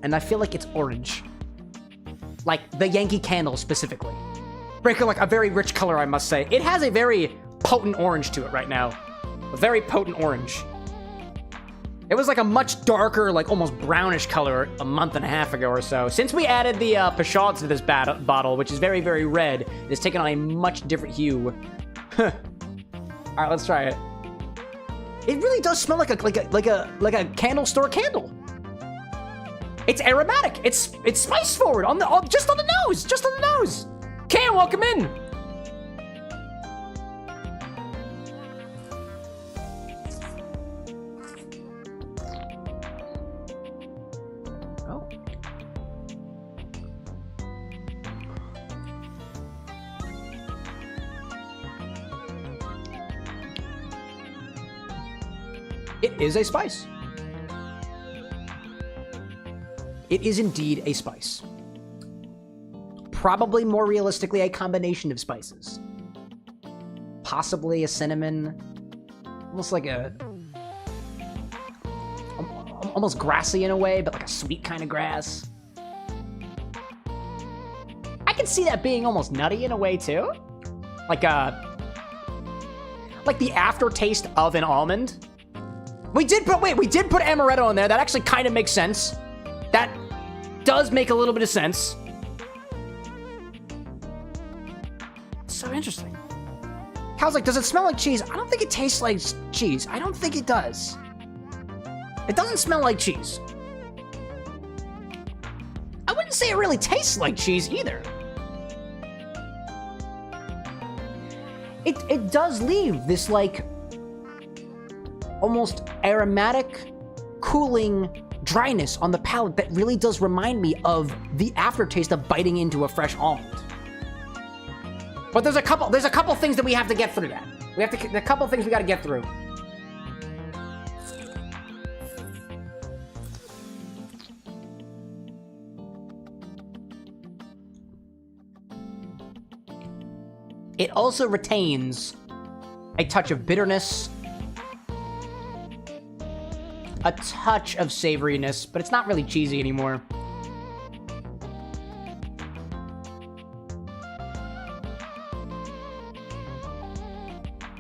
And I feel like it's orange. Like the Yankee Candle specifically. Breaker, like a very rich color, I must say. It has a very potent orange to it right now. A very potent orange. It was like a much darker, like almost brownish color a month and a half ago or so. Since we added the Pachot to this bottle, which is very, very red, it's taken on a much different hue. All right, let's try it. It really does smell like a candle store candle. It's aromatic. It's spice forward just on the nose, just on the nose. Cam, welcome in. It is a spice. It is indeed a spice. Probably more realistically a combination of spices. Possibly a cinnamon, almost like almost grassy in a way, but like a sweet kind of grass. I can see that being almost nutty in a way too. Like the aftertaste of an almond. We did put amaretto in there. That actually kind of makes sense. That does make a little bit of sense. So interesting. Cal's like, does it smell like cheese? I don't think it tastes like cheese. I don't think it does. It doesn't smell like cheese. I wouldn't say it really tastes like cheese either. It does leave this like almost aromatic, cooling dryness on the palate that really does remind me of the aftertaste of biting into a fresh almond. But there's a couple things that we have to get through that. A couple things we gotta get through. It also retains a touch of bitterness, a touch of savoriness, but it's not really cheesy anymore.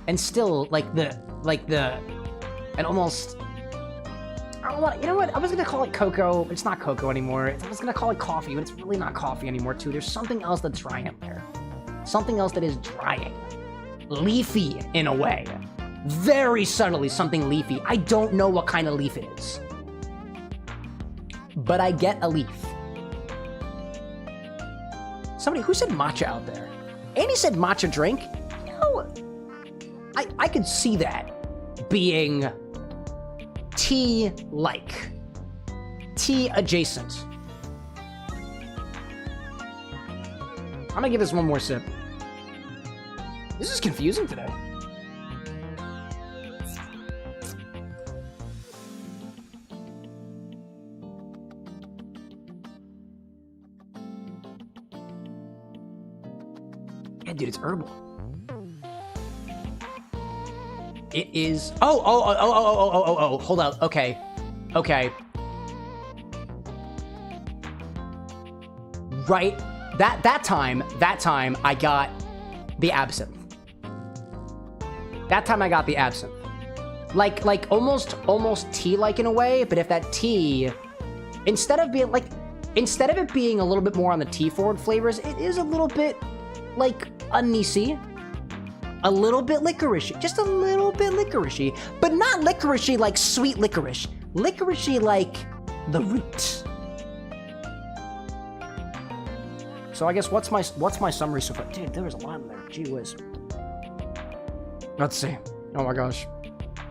And still, and almost, I don't want, you know what? I was gonna call it cocoa, but it's not cocoa anymore. I was gonna call it coffee, but it's really not coffee anymore too. There's something else that's drying in there. Something else that is drying. Leafy in a way. Very subtly something leafy. I don't know what kind of leaf it is. But I get a leaf. Somebody, who said matcha out there? Annie said matcha drink. You know, I could see that being tea-like. Tea-adjacent. I'm gonna give this one more sip. This is confusing today. Yeah, dude, it's herbal. It is. Oh. Hold on. Okay. Right. That time, I got the absinthe. That time I got the absinthe. Like almost tea-like in a way, but if that tea, instead of it being a little bit more on the tea-forward flavors, it is a little bit like anisey, a little bit licoricey, just a little bit licoricey, but not licoricey like sweet licorice, licoricey like the root. So I guess what's my summary so far? Dude, there was a lot in there. Gee whiz. Let's see. Oh my gosh.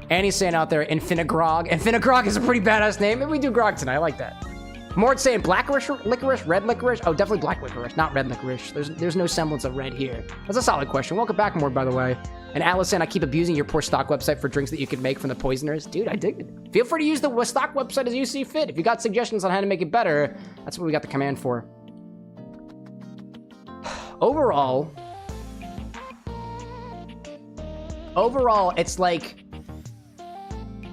Annie's saying out there, Infinigrog. Infinigrog is a pretty badass name. Maybe we do grog tonight. I like that. Mort saying black licorice, red licorice. Oh, definitely black licorice, not red licorice. There's no semblance of red here. That's a solid question. Welcome back, Mort, by the way. And Alice saying, I keep abusing your poor stock website for drinks that you could make from the poisoners. Dude, I dig it. Feel free to use the stock website as you see fit. If you got suggestions on how to make it better, that's what we got the command for. Overall, it's like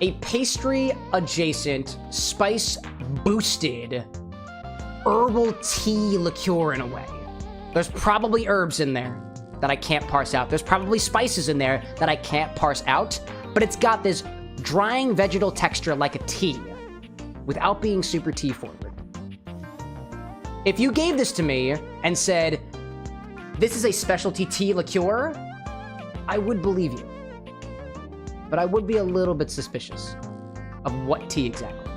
a pastry-adjacent, spice-boosted herbal tea liqueur in a way. There's probably herbs in there that I can't parse out. There's probably spices in there that I can't parse out, but it's got this drying vegetal texture like a tea, without being super tea forward. If you gave this to me and said, this is a specialty tea liqueur, I would believe you. But I would be a little bit suspicious of what tea exactly.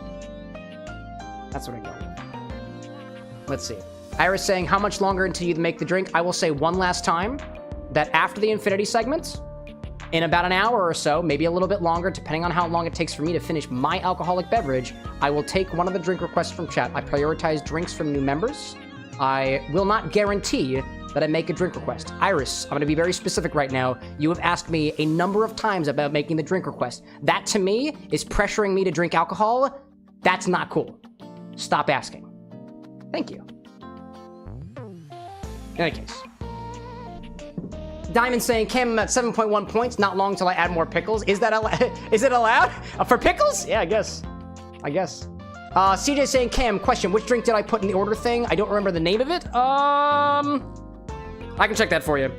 That's what I go with. Let's see. Iris saying, how much longer until you make the drink? I will say one last time that after the Infinity segment, in about an hour or so, maybe a little bit longer, depending on how long it takes for me to finish my alcoholic beverage, I will take one of the drink requests from chat. I prioritize drinks from new members. I will not guarantee that I make a drink request. Iris, I'm going to be very specific right now. You have asked me a number of times about making the drink request. That, to me, is pressuring me to drink alcohol. That's not cool. Stop asking. Thank you. In any case. Diamond saying, Cam, I'm at 7.1 points. Not long till I add more pickles. Is that is it allowed? For pickles? Yeah, I guess. CJ saying, Cam, question, which drink did I put in the order thing? I don't remember the name of it. I can check that for you.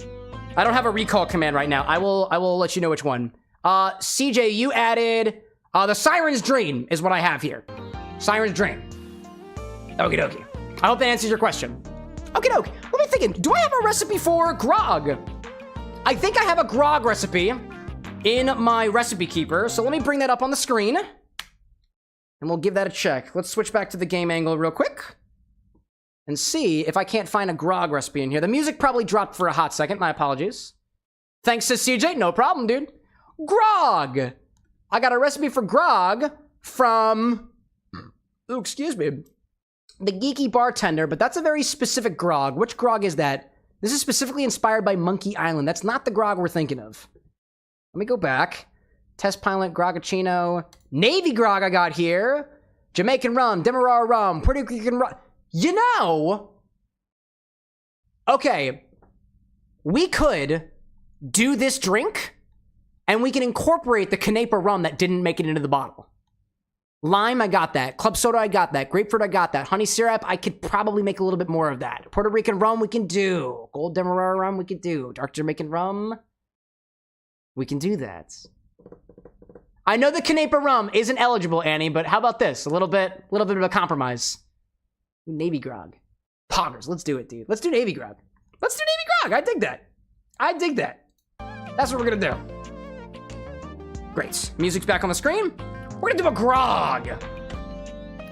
I don't have a recall command right now. I will let you know which one. CJ, you added the Siren's Dream is what I have here. Siren's Dream. Okie dokie. I hope that answers your question. Okie dokie. Let me thinking, do I have a recipe for grog? I think I have a grog recipe in my recipe keeper, so let me bring that up on the screen. And we'll give that a check. Let's switch back to the game angle real quick. And see if I can't find a grog recipe in here. The music probably dropped for a hot second. My apologies. Thanks to CJ. No problem, dude. Grog. I got a recipe for grog from... Ooh, excuse me. The Geeky Bartender, but that's a very specific grog. Which grog is that? This is specifically inspired by Monkey Island. That's not the grog we're thinking of. Let me go back. Test Pilot, Grogachino. Navy grog I got here. Jamaican rum, Demerara rum, Puerto Rican rum. You know, okay, we could do this drink and we can incorporate the Canepa rum that didn't make it into the bottle. Lime, I got that. Club soda, I got that. Grapefruit, I got that. Honey syrup, I could probably make a little bit more of that. Puerto Rican rum, we can do. Gold Demerara rum, we can do. Dark Jamaican rum, we can do that. I know the Canepa rum isn't eligible, Annie, but how about this? A little bit of a compromise. Navy grog. Poggers, let's do it, dude. Let's do Navy grog. Let's do Navy grog. I dig that. I dig that. That's what we're gonna do. Great. Music's back on the screen. We're gonna do a grog.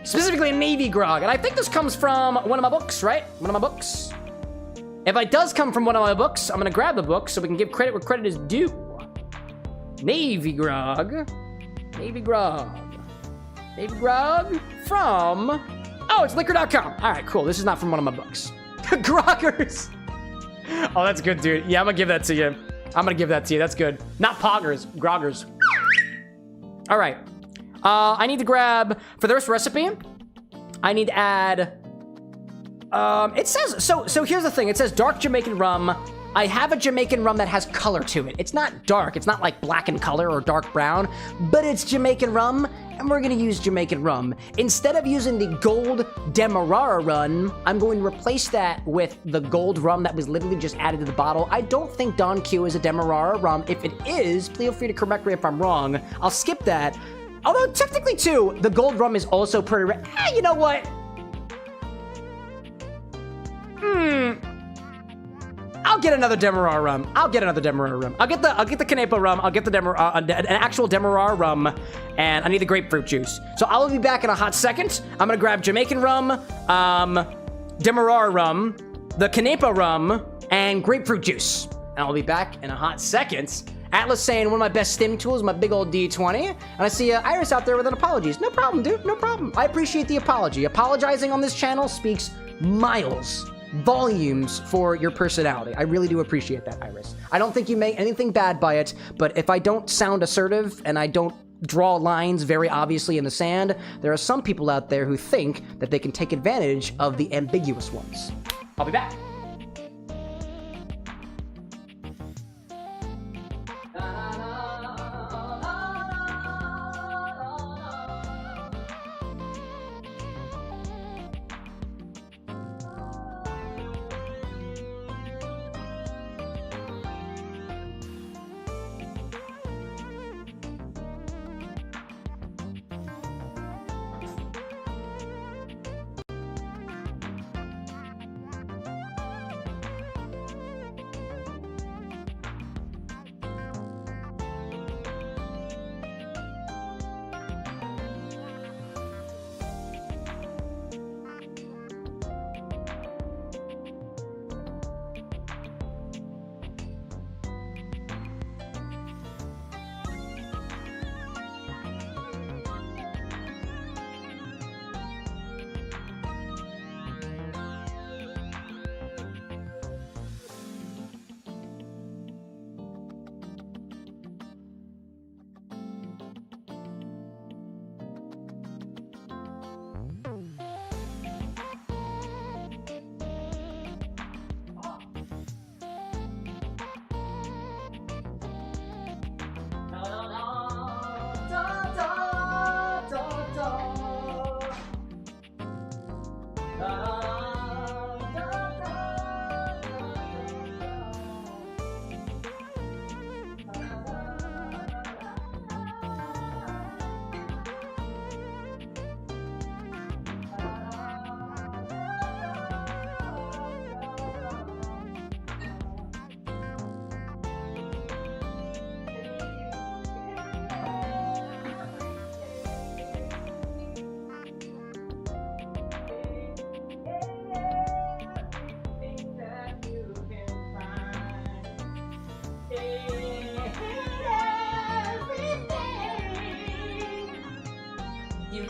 Specifically a Navy grog. And I think this comes from one of my books, right? One of my books. If it does come from one of my books, I'm gonna grab the book so we can give credit where credit is due. Navy grog. Navy grog. Navy grog from... Oh, it's liquor.com. All right, cool. This is not from one of my books. Groggers. Oh, that's good, dude. Yeah, I'm gonna give that to you. That's good. Not poggers, groggers. All right. I need to grab, for this recipe, I need to add, it says, so here's the thing. It says dark Jamaican rum. I have a Jamaican rum that has color to it. It's not dark. It's not like black in color or dark brown, but it's Jamaican rum, and we're gonna use Jamaican rum. Instead of using the gold Demerara rum, I'm going to replace that with the gold rum that was literally just added to the bottle. I don't think Don Q is a Demerara rum. If it is, feel free to correct me if I'm wrong. I'll skip that. Although technically too, the gold rum is also pretty rare. You know what? I'll get another Demerara rum. I'll get the Canepa rum. I'll get the an actual Demerara rum, and I need the grapefruit juice. So I'll be back in a hot second. I'm gonna grab Jamaican rum, Demerara rum, the Canepa rum, and grapefruit juice. And I'll be back in a hot second. Atlas saying one of my best stim tools, my big old D20. And I see Iris out there with an apologies. No problem, dude. No problem. I appreciate the apology. Apologizing on this channel speaks miles, volumes for your personality. I really do appreciate that, Iris. I don't think you meant anything bad by it, but if I don't sound assertive and I don't draw lines very obviously in the sand, there are some people out there who think that they can take advantage of the ambiguous ones. I'll be back.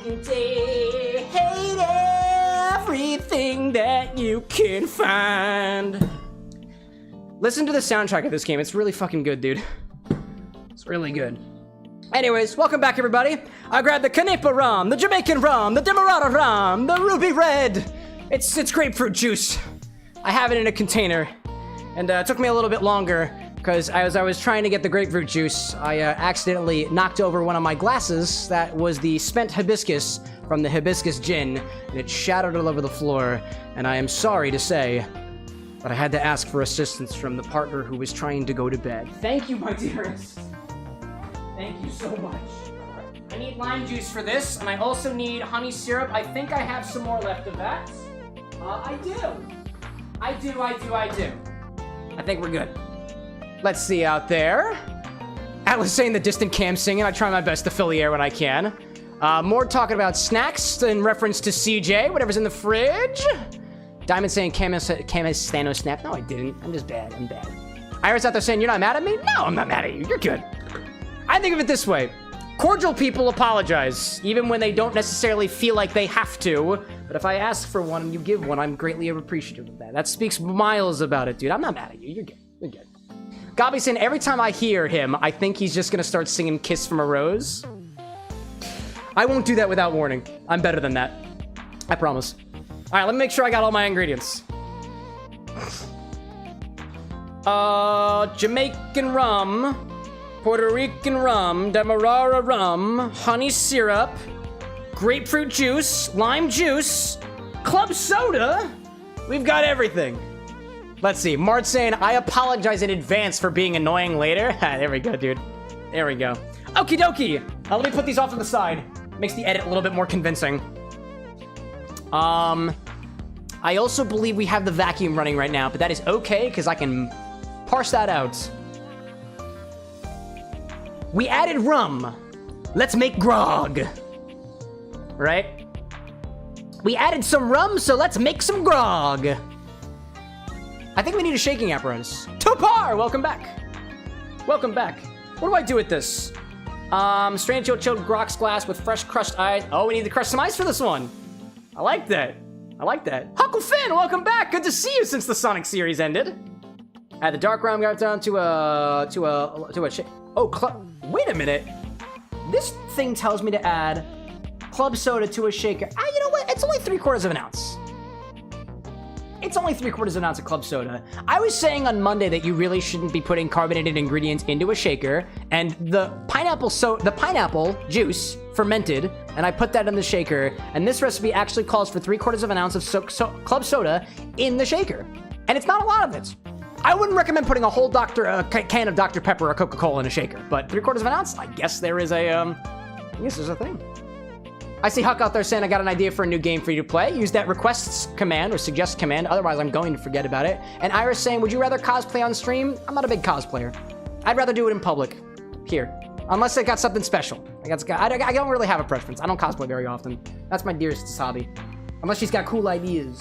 Hate everything that you can find. Listen to the soundtrack of this game. It's really fucking good, dude. It's really good. Anyways, welcome back, everybody. I grabbed the Canepa rum, the Jamaican rum, the Demerara rum, the Ruby Red. It's grapefruit juice. I have it in a container, and it took me a little bit longer because as I was trying to get the grapefruit juice, I accidentally knocked over one of my glasses that was the spent hibiscus from the Hibiscus Gin, and it shattered all over the floor, and I am sorry to say that I had to ask for assistance from the partner who was trying to go to bed. Thank you, my dearest. Thank you so much. I need lime juice for this, and I also need honey syrup. I think I have some more left of that. I do. I think we're good. Let's see out there. Atlas saying the distant Cam singing. I try my best to fill the air when I can. More talking about snacks in reference to CJ, whatever's in the fridge. Diamond saying Cam has Thanos snap. No, I didn't. I'm just bad. I'm bad. Iris out there saying, you're not mad at me? No, I'm not mad at you. You're good. I think of it this way. Cordial people apologize, even when they don't necessarily feel like they have to. But if I ask for one and you give one, I'm greatly appreciative of that. That speaks miles about it, dude. I'm not mad at you. You're good. You're good. Gabi saying, every time I hear him, I think he's just gonna start singing Kiss from a Rose. I won't do that without warning. I'm better than that. I promise. All right, let me make sure I got all my ingredients. Jamaican rum. Puerto Rican rum, Demerara rum, honey syrup, grapefruit juice, lime juice, club soda. We've got everything. Let's see. Mart saying, I apologize in advance for being annoying later. There we go, dude. There we go. Okie dokie. Let me put these off to the side. Makes the edit a little bit more convincing. I also believe we have the vacuum running right now, but that is okay because I can parse that out. We added rum. Let's make grog. Right? We added some rum, so let's make some grog. I think we need a shaking apparatus. Topar, welcome back. Welcome back. What do I do with this? Strange chilled Grox glass with fresh crushed ice. Oh, we need to crush some ice for this one. I like that. I like that. Huckle Finn, welcome back. Good to see you since the Sonic series ended. Add the dark rum, got down to a shake. Oh, wait a minute. This thing tells me to add club soda to a shaker. You know what? It's only 3/4 of an ounce. It's only 3/4 of an ounce of club soda. I was saying on Monday that you really shouldn't be putting carbonated ingredients into a shaker, and the pineapple juice fermented, and I put that in the shaker, and this recipe actually calls for 3/4 of an ounce of club soda in the shaker, and it's not a lot of it. I wouldn't recommend putting a whole can of Dr. Pepper or Coca-Cola in a shaker, but 3/4 of an ounce, I guess there's a thing. I see Huck out there saying I got an idea for a new game for you to play. Use that requests command or suggest command, otherwise I'm going to forget about it. And Iris saying, would you rather cosplay on stream? I'm not a big cosplayer. I'd rather do it in public. Here. Unless I got something special. I don't really have a preference. I don't cosplay very often. That's my dearest hobby. Unless she's got cool ideas.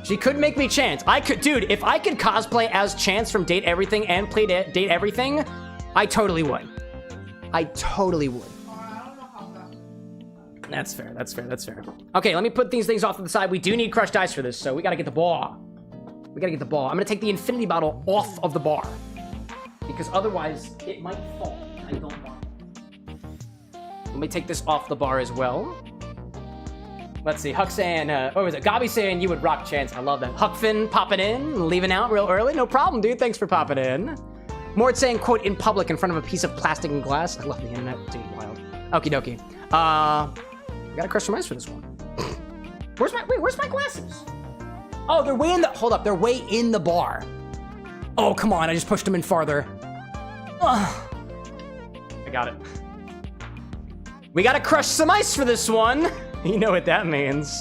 She could make me Chance. Dude, if I could cosplay as Chance from Date Everything and play Date Everything, I totally would. I totally would. That's fair, that's fair, that's fair. Okay, let me put these things off to the side. We do need crushed ice for this, so we gotta get the bar. We gotta get the bar. I'm gonna take the infinity bottle off of the bar, because otherwise it might fall. I don't want it. Let me take this off the bar as well. Let's see, Huck saying, what was it? Gabi saying you would rock Chance. I love that. Huckfin popping in, leaving out real early. No problem, dude. Thanks for popping in. Mort saying, quote, in public in front of a piece of plastic and glass. I love the internet. Dude, wild. Okie dokie. I gotta crush some ice for this one. Where's my glasses? Oh, they're way in the, hold up, they're way in the bar. Oh, come on, I just pushed them in farther. Ugh. I got it. We gotta crush some ice for this one. You know what that means.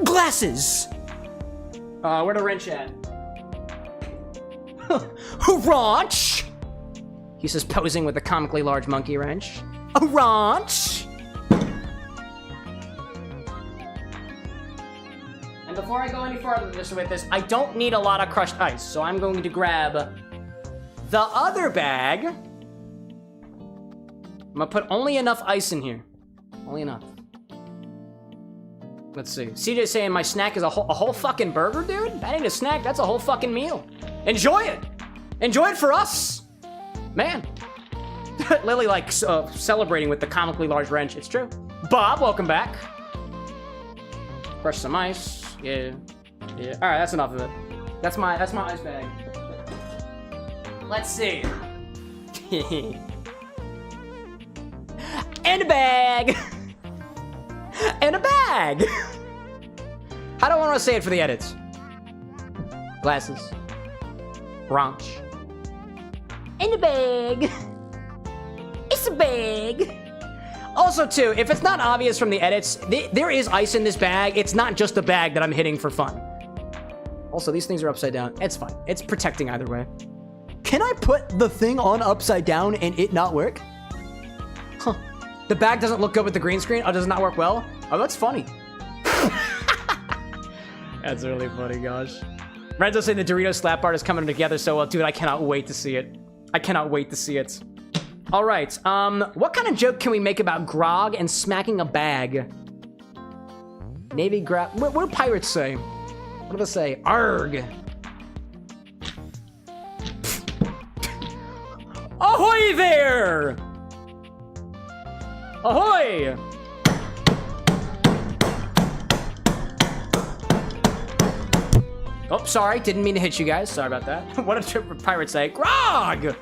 Glasses! Where the wrench at? Wrench! He says posing with a comically large monkey wrench. A wrench! And before I go any further with this, I don't need a lot of crushed ice, so I'm going to grab the other bag I'm gonna put only enough ice in here. Only enough. Let's see. CJ's saying my snack is a whole fucking burger, dude? That ain't a snack, that's a whole fucking meal. Enjoy it! Enjoy it for us! Man. Lily, like, celebrating with the comically large wrench. It's true. Bob, welcome back. Crush some ice. Yeah. Yeah. Alright, that's enough of it. That's my ice bag. Let's see. And a bag! And a bag! How do I want to say it for the edits? Glasses. Brunch. And a bag! It's a bag! Also, too, if it's not obvious from the edits, there is ice in this bag. It's not just a bag that I'm hitting for fun. Also, these things are upside down. It's fine. It's protecting either way. Can I put the thing on upside down and it not work? Huh. The bag doesn't look good with the green screen? Oh, does it not work well? Oh, that's funny. That's really funny, gosh. Renzo saying the Dorito slap art is coming together so well. Dude, I cannot wait to see it. I cannot wait to see it. All right, what kind of joke can we make about grog and smacking a bag? Navy grab... What do pirates say? What do they say? Arg! Ahoy there! Ahoy! Oh, sorry, didn't mean to hit you guys. Sorry about that. What did pirates say? Grog!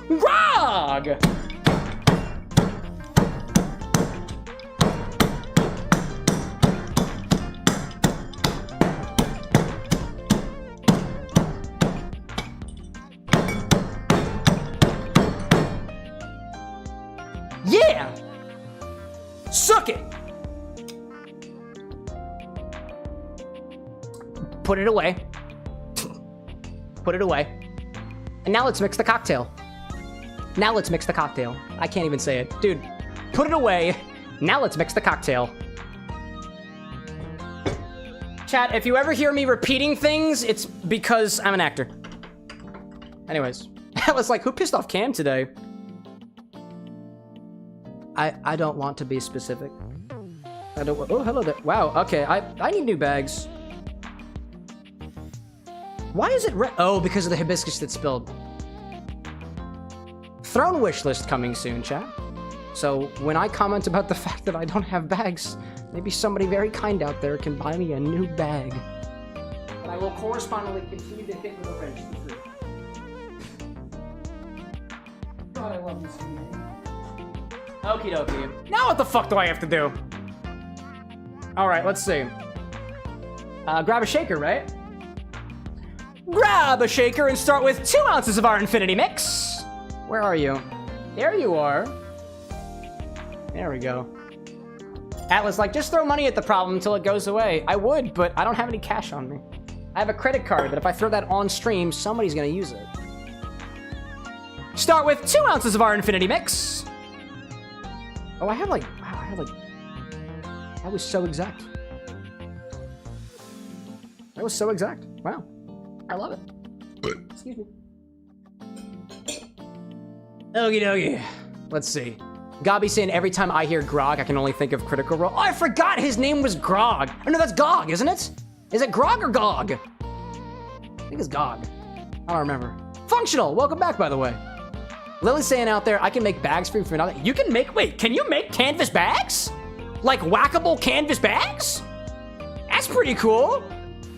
Grog! Yeah! Suck it! Put it away. Put it away. And now let's mix the cocktail. Now let's mix the cocktail. I can't even say it. Dude, put it away. Now let's mix the cocktail. Chat, if you ever hear me repeating things, it's because I'm an actor. Anyways. I was like, who pissed off Cam today? I don't want to be specific. I don't... Oh, hello there. Wow, okay. I need new bags. Why is it red? Oh, because of the hibiscus that spilled. Throne wish list coming soon, chat. So when I comment about the fact that I don't have bags, maybe somebody very kind out there can buy me a new bag. But I will correspondingly continue to hit with a wrench for free. God, I love this game. Okie dokie. Now what the fuck do I have to do? Alright, let's see. Grab a shaker, right? Grab a shaker and start with 2 ounces of our infinity mix. Where are you? There you are. There we go. Atlas like, just throw money at the problem until it goes away. I would, but I don't have any cash on me. I have a credit card, but if I throw that on stream, somebody's gonna use it. Start with 2 ounces of our infinity mix. Oh, I have like, wow, I have like, that was so exact. That was so exact. Wow. I love it. Excuse me. Okie dokie. Let's see. Gabi saying every time I hear Grog, I can only think of Critical Role. Oh, I forgot his name was Grog. Oh, no, that's Gog, isn't it? Is it Grog or Gog? I think it's Gog. I don't remember. Functional, welcome back, by the way. Lily's saying out there, I can make bags for you for nothing. You can make, wait, can you make canvas bags? Like whackable canvas bags? That's pretty cool.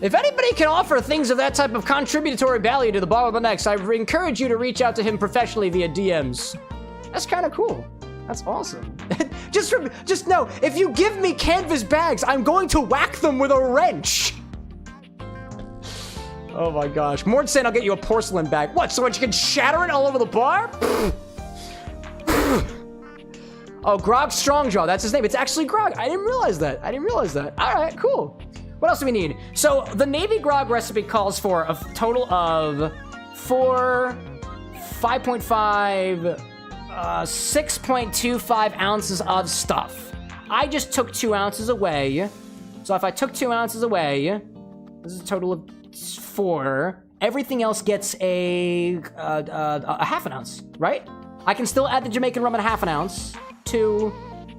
If anybody can offer things of that type of contributory value to the Ball of the Next, I encourage you to reach out to him professionally via DMs. That's kind of cool. That's awesome. just know, if you give me canvas bags, I'm going to whack them with a wrench. Oh my gosh. Mort saying I'll get you a porcelain bag. What, so that you can shatter it all over the bar? Oh, Grog Strongjaw, that's his name. It's actually Grog. I didn't realize that. All right, cool. What else do we need? So the Navy Grog recipe calls for a total of 4, 5.5, 6.25 ounces of stuff. I just took 2 ounces away. So if I took 2 ounces away, this is a total of 4. Everything else gets a half an ounce, right? I can still add the Jamaican rum at half an ounce to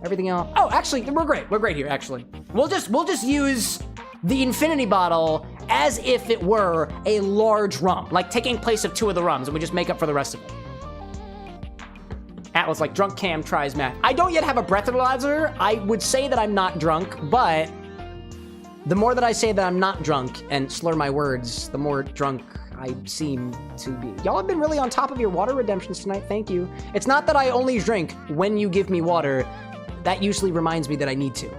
everything else. Oh, actually, we're great. We're great here, actually. We'll just use the infinity bottle as if it were a large rum, like taking place of 2 of the rums, and we just make up for the rest of it. Atlas like, drunk Cam tries math. I don't yet have a breathalyzer. I would say that I'm not drunk, but the more that I say that I'm not drunk and slur my words, the more drunk I seem to be. Y'all have been really on top of your water redemptions tonight. Thank you. It's not that I only drink when you give me water. That usually reminds me that I need to.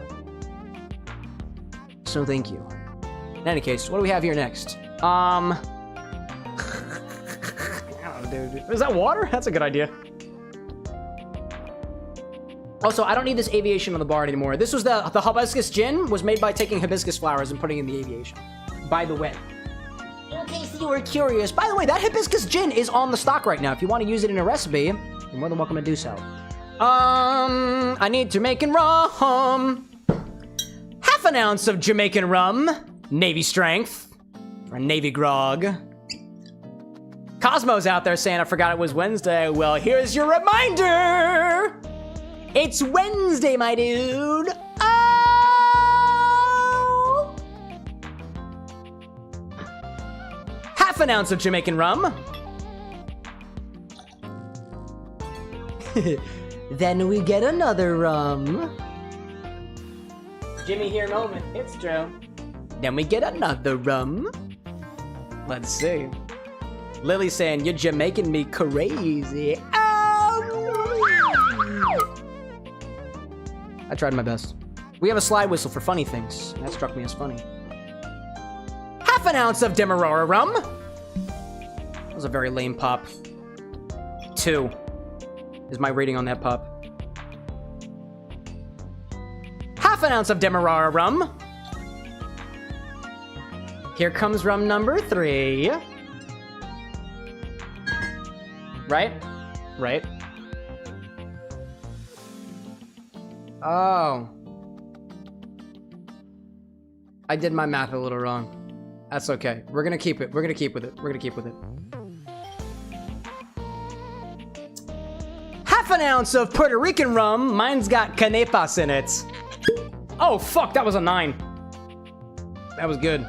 So thank you. In any case, what do we have here next? I don't know, dude. Is that water? That's a good idea. Also, I don't need this Aviation on the bar anymore. This was the Hibiscus Gin was made by taking hibiscus flowers and putting in the Aviation. By the way. In case you were curious. By the way, that Hibiscus Gin is on the stock right now. If you want to use it in a recipe, you're more than welcome to do so. I need Jamaican rum. Half an ounce of Jamaican rum. Navy strength. Or Navy grog. Cosmo's out there saying, I forgot it was Wednesday. Well, here's your reminder. It's Wednesday, my dude. Oh! Half an ounce of Jamaican rum. Then we get another rum. Jimmy here moment. It's true. Then we get another rum. Let's see. Lily's saying, you're Jamaican me crazy. I tried my best. We have a slide whistle for funny things. That struck me as funny. Half an ounce of Demerara rum. That was a very lame pop. 2 is my rating on that pop. Half an ounce of Demerara rum. Here comes rum number 3. Right? Right. Oh. I did my math a little wrong. That's okay. We're gonna keep it. We're gonna keep with it. We're gonna keep with it. Half an ounce of Puerto Rican rum. Mine's got canepas in it. Oh, fuck. That was a 9. That was good.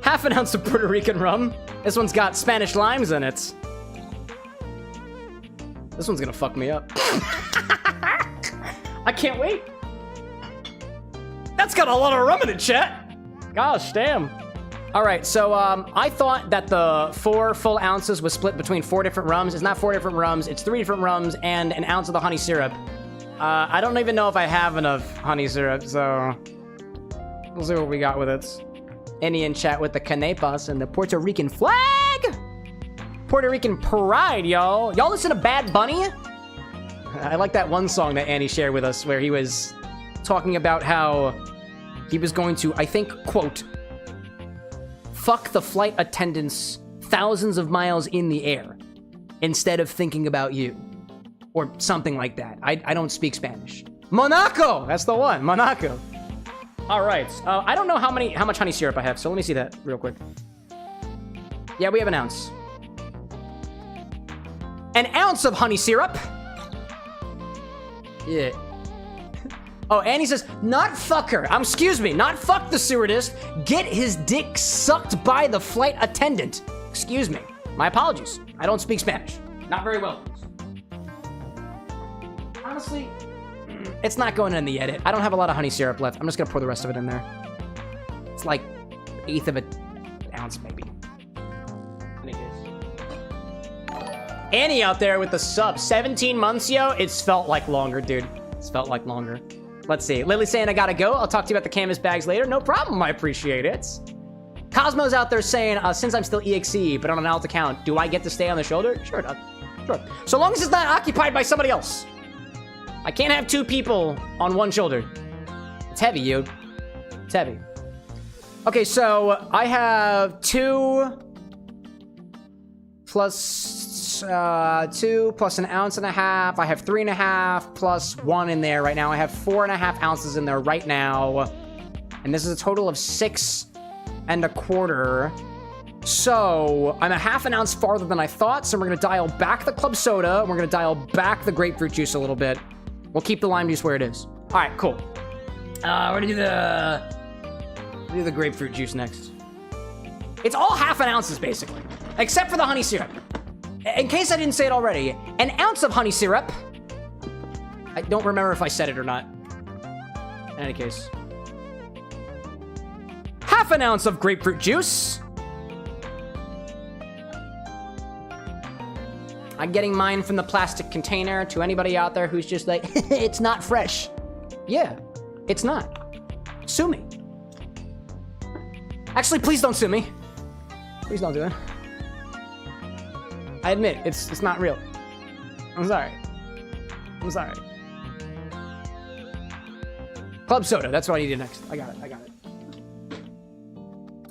Half an ounce of Puerto Rican rum. This one's got Spanish limes in it. This one's gonna fuck me up. I can't wait. That's got a lot of rum in it, chat. Gosh, damn. All right, so I thought that the 4 full ounces was split between 4 different rums. It's not 4 different rums. It's 3 different rums and an ounce of the honey syrup. I don't even know if I have enough honey syrup, so we'll see what we got with it. Any in chat with the canepas and the Puerto Rican flag. Puerto Rican pride, y'all. Y'all listen to Bad Bunny? I like that one song that Annie shared with us where he was talking about how he was going to, I think, quote, fuck the flight attendants thousands of miles in the air instead of thinking about you. Or something like that. I don't speak Spanish. Monaco! That's the one. Monaco. All right. I don't know how much honey syrup I have, so let me see that real quick. Yeah, we have an ounce. An ounce of honey syrup. Yeah. Oh, Annie says, not fucker. Excuse me, not fuck the stewardess. Get his dick sucked by the flight attendant. Excuse me. My apologies. I don't speak Spanish. Not very well. Honestly, it's not going in the edit. I don't have a lot of honey syrup left. I'm just gonna pour the rest of it in there. It's like 1/8 of an ounce, maybe. Annie out there with the sub. 17 months, yo. It's felt like longer, dude. It's felt like longer. Let's see. Lily's saying I gotta go. I'll talk to you about the canvas bags later. No problem. I appreciate it. Cosmo's out there saying, since I'm still EXE, but on an alt account, do I get to stay on the shoulder? Sure, Doug. Sure. So long as it's not occupied by somebody else. I can't have 2 people on one shoulder. It's heavy, yo. It's heavy. Okay, so I have 2 plus 2 plus an ounce and a half. I have 3.5 plus 1 in there right now. I have 4.5 ounces in there right now. And this is a total of 6 1/4. So I'm a half an ounce farther than I thought. So we're gonna dial back the club soda. We're gonna dial back the grapefruit juice a little bit. We'll keep the lime juice where it is. All right, cool. We're gonna do the grapefruit juice next. It's all half an ounces basically, except for the honey syrup. In case I didn't say it already, an ounce of honey syrup. I don't remember if I said it or not. In any case, half an ounce of grapefruit juice. I'm getting mine from the plastic container. To anybody out there who's just like, it's not fresh. Yeah, it's not. Sue me. Actually, please don't sue me. Please don't do it. I admit, it's not real. I'm sorry. I'm sorry. Club soda, that's what I need to do next. I got it.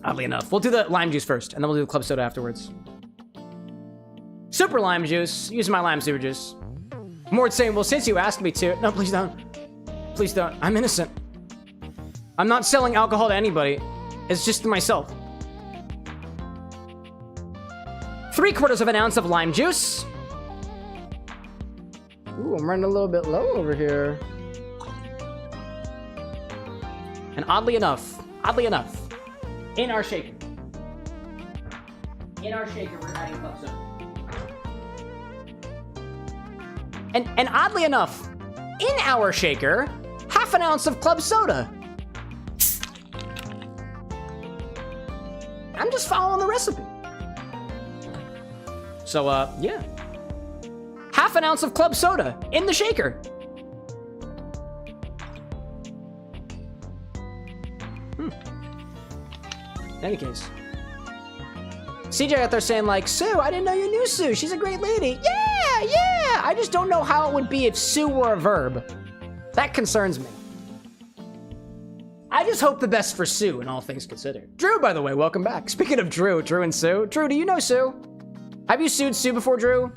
Oddly enough. We'll do the lime juice first, and then we'll do the club soda afterwards. Super lime juice. Using my lime super juice. Mord's saying, well, since you asked me to. No, please don't. Please don't. I'm innocent. I'm not selling alcohol to anybody. It's just to myself. 3/4 of an ounce of lime juice. Ooh, I'm running a little bit low over here. And oddly enough, in our shaker, we're adding club soda. And oddly enough, in our shaker, half an ounce of club soda. I'm just following the recipe. So, yeah. Half an ounce of club soda in the shaker. In any case. CJ out there saying like, Sue, I didn't know you knew Sue. She's a great lady. Yeah. I just don't know how it would be if Sue were a verb. That concerns me. I just hope the best for Sue in all things considered. Drew, by the way, welcome back. Speaking of Drew and Sue. Drew, do you know Sue? Have you sued Sue before, Drew?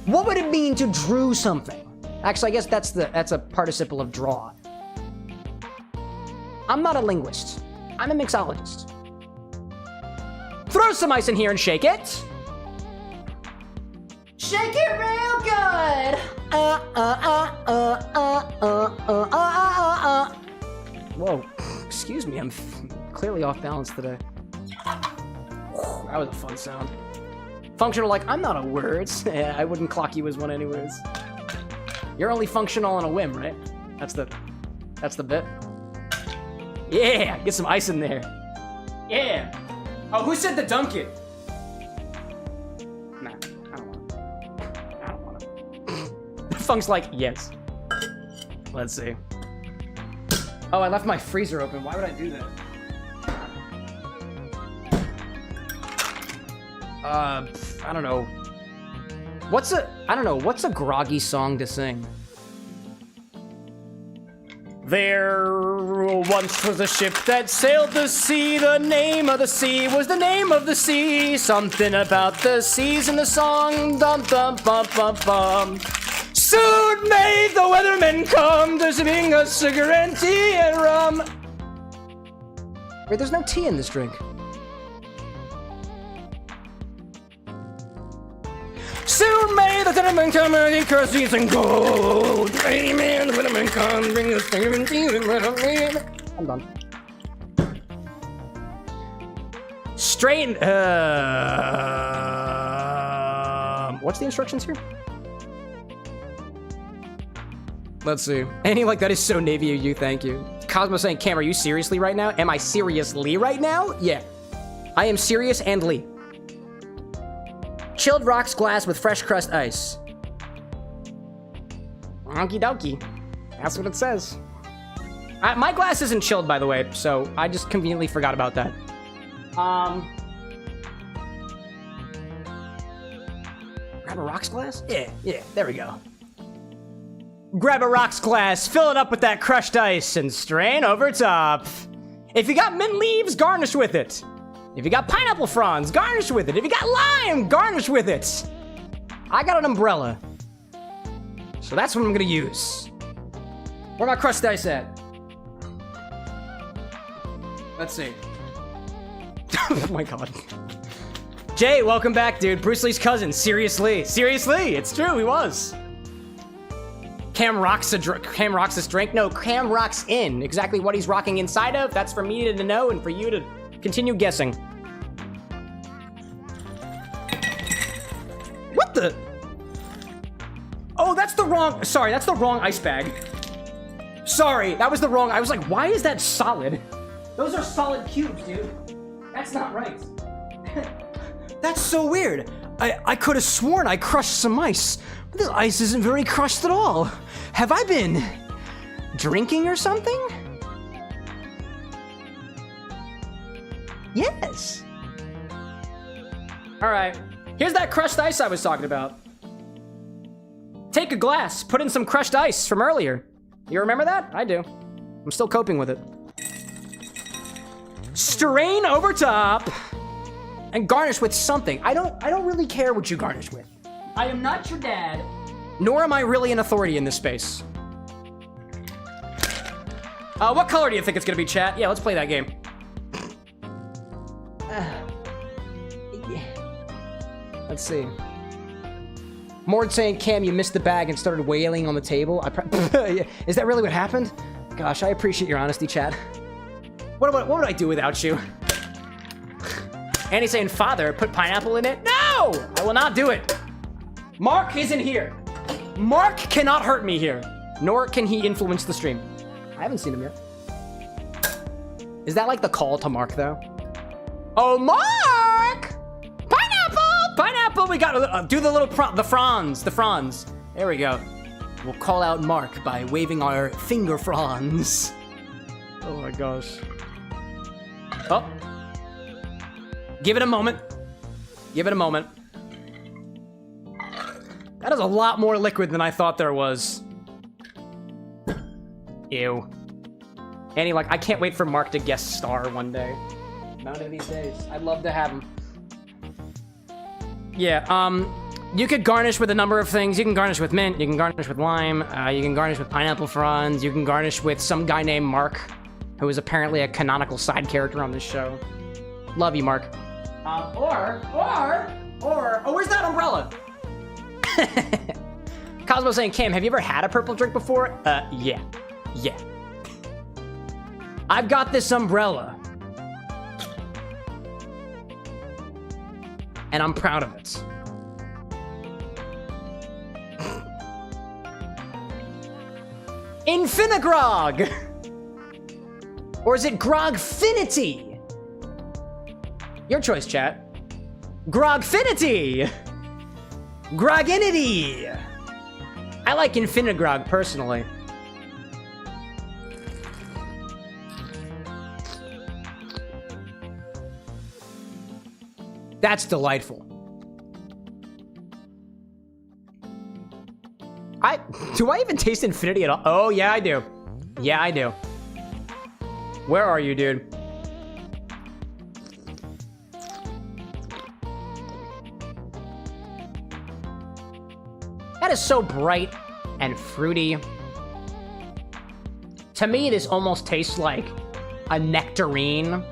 What would it mean to drew something? Actually, I guess that's a participle of draw. I'm not a linguist. I'm a mixologist. Throw some ice in here and shake it. Shake it real good. Whoa, excuse me, I'm clearly off balance today. That was a fun sound. Functional like, I'm not a words. Yeah, I wouldn't clock you as one anyways. You're only functional on a whim, right? That's the bit. Yeah, get some ice in there. Yeah. Oh, who said the dunk it? Nah, I don't want to. Funk's like, yes. Let's see. Oh, I left my freezer open. Why would I do that? I don't know. What's a groggy song to sing? There once was a ship that sailed the sea. The name of the sea was the name of the sea. Something about the seas in the song. Dum dum bum bum bum. Soon may the weathermen come to bring us sugar and tea and rum. Wait, there's no tea in this drink. Soon may the gentleman come and curses and gold. Lady man, the gentleman come, bring us sugar and tea and rum. I'm done. Straighten. What's the instructions here? Let's see. Annie, like, that is so Navy of you, thank you. Cosmo saying, Cam, are you seriously right now? Am I seriously right now? Yeah. I am serious and Lee. Chilled rocks glass with fresh crust ice. Okie dokie. That's what it says. My glass isn't chilled, by the way, so I just conveniently forgot about that. Grab a rocks glass? Yeah, there we go. Grab a rocks glass, fill it up with that crushed ice, and strain over top. If you got mint leaves, garnish with it. If you got pineapple fronds, garnish with it. If you got lime, garnish with it. I got an umbrella. So that's what I'm gonna use. Where my crushed ice at? Let's see. Oh my god. Jay, welcome back, dude. Bruce Lee's cousin. Seriously. Seriously, it's true, he was. Cam rocks his drink? No, Cam rocks in. Exactly what he's rocking inside of, that's for me to know and for you to continue guessing. What the? Oh, that's the wrong, sorry, that's the wrong ice bag. Sorry, that was the wrong, I was like, why is that solid? Those are solid cubes, dude. That's not right. That's so weird. I could have sworn I crushed some ice. But this ice isn't very crushed at all. Have I been drinking or something? Yes. All right, here's that crushed ice I was talking about. Take a glass, put in some crushed ice from earlier. You remember that? I do. I'm still coping with it. Strain over top and garnish with something. I don't really care what you garnish with. I am not your dad, nor am I really an authority in this space. What color do you think it's gonna be, chat? Yeah, let's play that game. Let's see. Mord saying, Cam, you missed the bag and started wailing on the table. Is that really what happened? Gosh, I appreciate your honesty, chat. What would I do without you? Annie's saying, father, put pineapple in it? No! I will not do it. Mark isn't here. Mark cannot hurt me here, nor can he influence the stream. I haven't seen him yet. Is that like the call to Mark, though? Oh, Mark! Pineapple! Pineapple! We got do the little the fronds. There we go. We'll call out Mark by waving our finger fronds. Oh my gosh. Oh. Give it a moment. Give it a moment. That is a lot more liquid than I thought there was. Ew. Annie, like, I can't wait for Mark to guest star one day. One of these days. I'd love to have him. Yeah, you could garnish with a number of things. You can garnish with mint, you can garnish with lime, you can garnish with pineapple fronds, you can garnish with some guy named Mark, who is apparently a canonical side character on this show. Love you, Mark. Oh, where's that umbrella? Cosmo saying, Cam, have you ever had a purple drink before? Yeah. Yeah. I've got this umbrella. And I'm proud of it. Infinigrog! Or is it Grogfinity? Your choice, chat. Grogfinity! Groginity! I like Infinigrog, personally. That's delightful. Do I even taste infinity at all? Oh, yeah, I do. Yeah, I do. Where are you, dude? That is so bright and fruity. To me, this almost tastes like a nectarine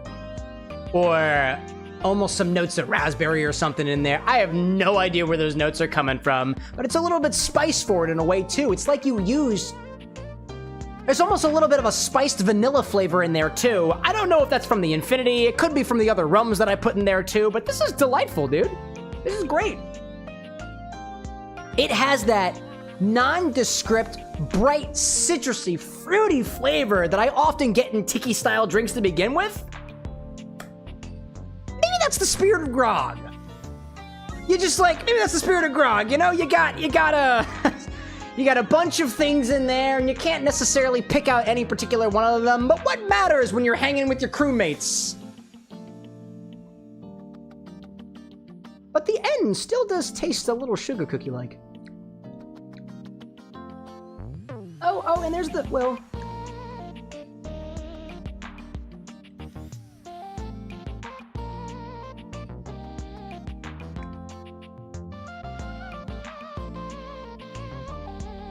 or almost some notes of raspberry or something in there. I have no idea where those notes are coming from, but it's a little bit spice forward in a way too. It's like you use, there's almost a little bit of a spiced vanilla flavor in there too. I don't know if that's from the Infinity. It could be from the other rums that I put in there too, but this is delightful, dude. This is great. It has that nondescript, bright, citrusy, fruity flavor that I often get in tiki style drinks to begin with. Maybe that's the spirit of grog. You just like, maybe that's the spirit of grog. You know, you got a bunch of things in there and you can't necessarily pick out any particular one of them, but what matters when you're hanging with your crewmates? But the end still does taste a little sugar cookie-like. Oh, and there's the, well...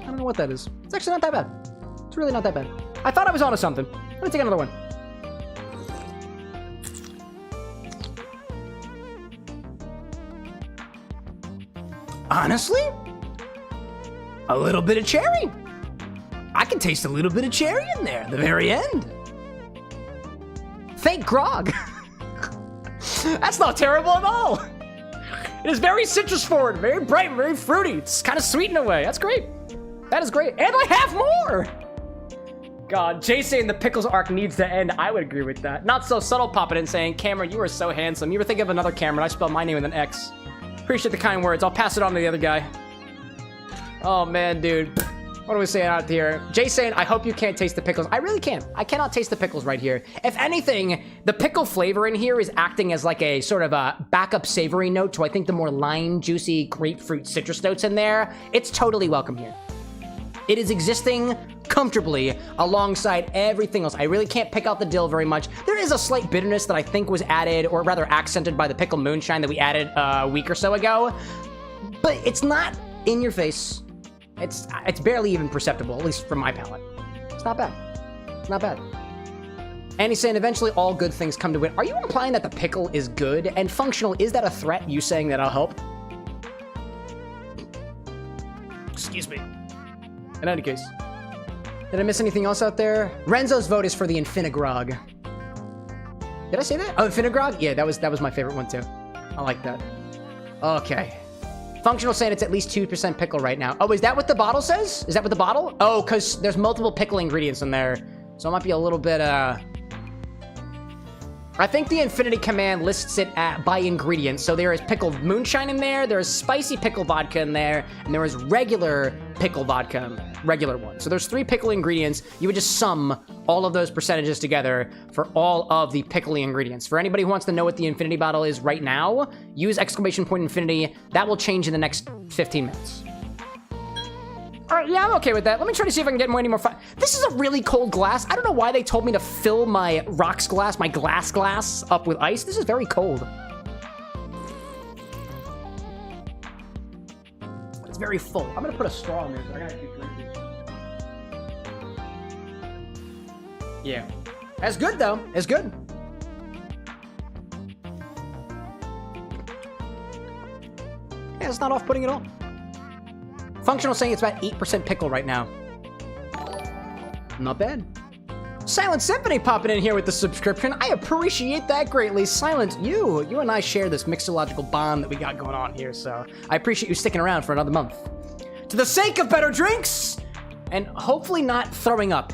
I don't know what that is. It's actually not that bad. It's really not that bad. I thought I was onto something. Let me take another one. Honestly, a little bit of cherry. I can taste a little bit of cherry in there at the very end. Fake grog. That's not terrible at all. It is very citrus forward, very bright, very fruity. It's kind of sweet in a way. That's great. That is great. And I have more. God, Jay saying the pickles arc needs to end. I would agree with that. Not so subtle popping in saying, Cameron, you are so handsome. You were thinking of another Cameron. I spelled my name with an X. Appreciate the kind words. I'll pass it on to the other guy. Oh man, dude. What are we saying out here? Jay saying, I hope you can't taste the pickles. I really can't. I cannot taste the pickles right here. If anything, the pickle flavor in here is acting as like a sort of a backup savory note to I think the more lime, juicy, grapefruit, citrus notes in there. It's totally welcome here. It is existing comfortably alongside everything else. I really can't pick out the dill very much. There is a slight bitterness that I think was added, or rather accented by the pickle moonshine that we added a week or so ago. But it's not in your face. It's barely even perceptible, at least from my palate. It's not bad. It's not bad. And he's saying eventually all good things come to it. Are you implying that the pickle is good and functional? Is that a threat, you saying that I'll help? Excuse me. In any case. Did I miss anything else out there? Renzo's vote is for the Infinigrog. Did I say that? Oh, Infinigrog? Yeah, that was my favorite one too. I like that. Okay. Functional saying it's at least 2% pickle right now. Oh, is that what the bottle says? Is that what the bottle? Oh, because there's multiple pickle ingredients in there. So it might be a little bit, I think the Infinity command lists it by ingredients. So there is pickled moonshine in there, there is spicy pickle vodka in there, and there is regular pickle vodka, regular one. So there's 3 pickle ingredients. You would just sum all of those percentages together for all of the pickly ingredients. For anybody who wants to know what the Infinity bottle is right now, use !Infinity. That will change in the next 15 minutes. All right, yeah, I'm okay with that. Let me try to see if I can get any more fun. This is a really cold glass. I don't know why they told me to fill my rocks glass, my glass up with ice. This is very cold. It's very full. I'm gonna put a straw in there, so I gotta keep drinking. Yeah. That's good, though. It's good. Yeah, it's not off-putting at all. Functional saying it's about 8% pickle right now. Not bad. Silent Symphony popping in here with the subscription. I appreciate that greatly. Silent, you and I share this mixological bond that we got going on here, so I appreciate you sticking around for another month. To the sake of better drinks, and hopefully not throwing up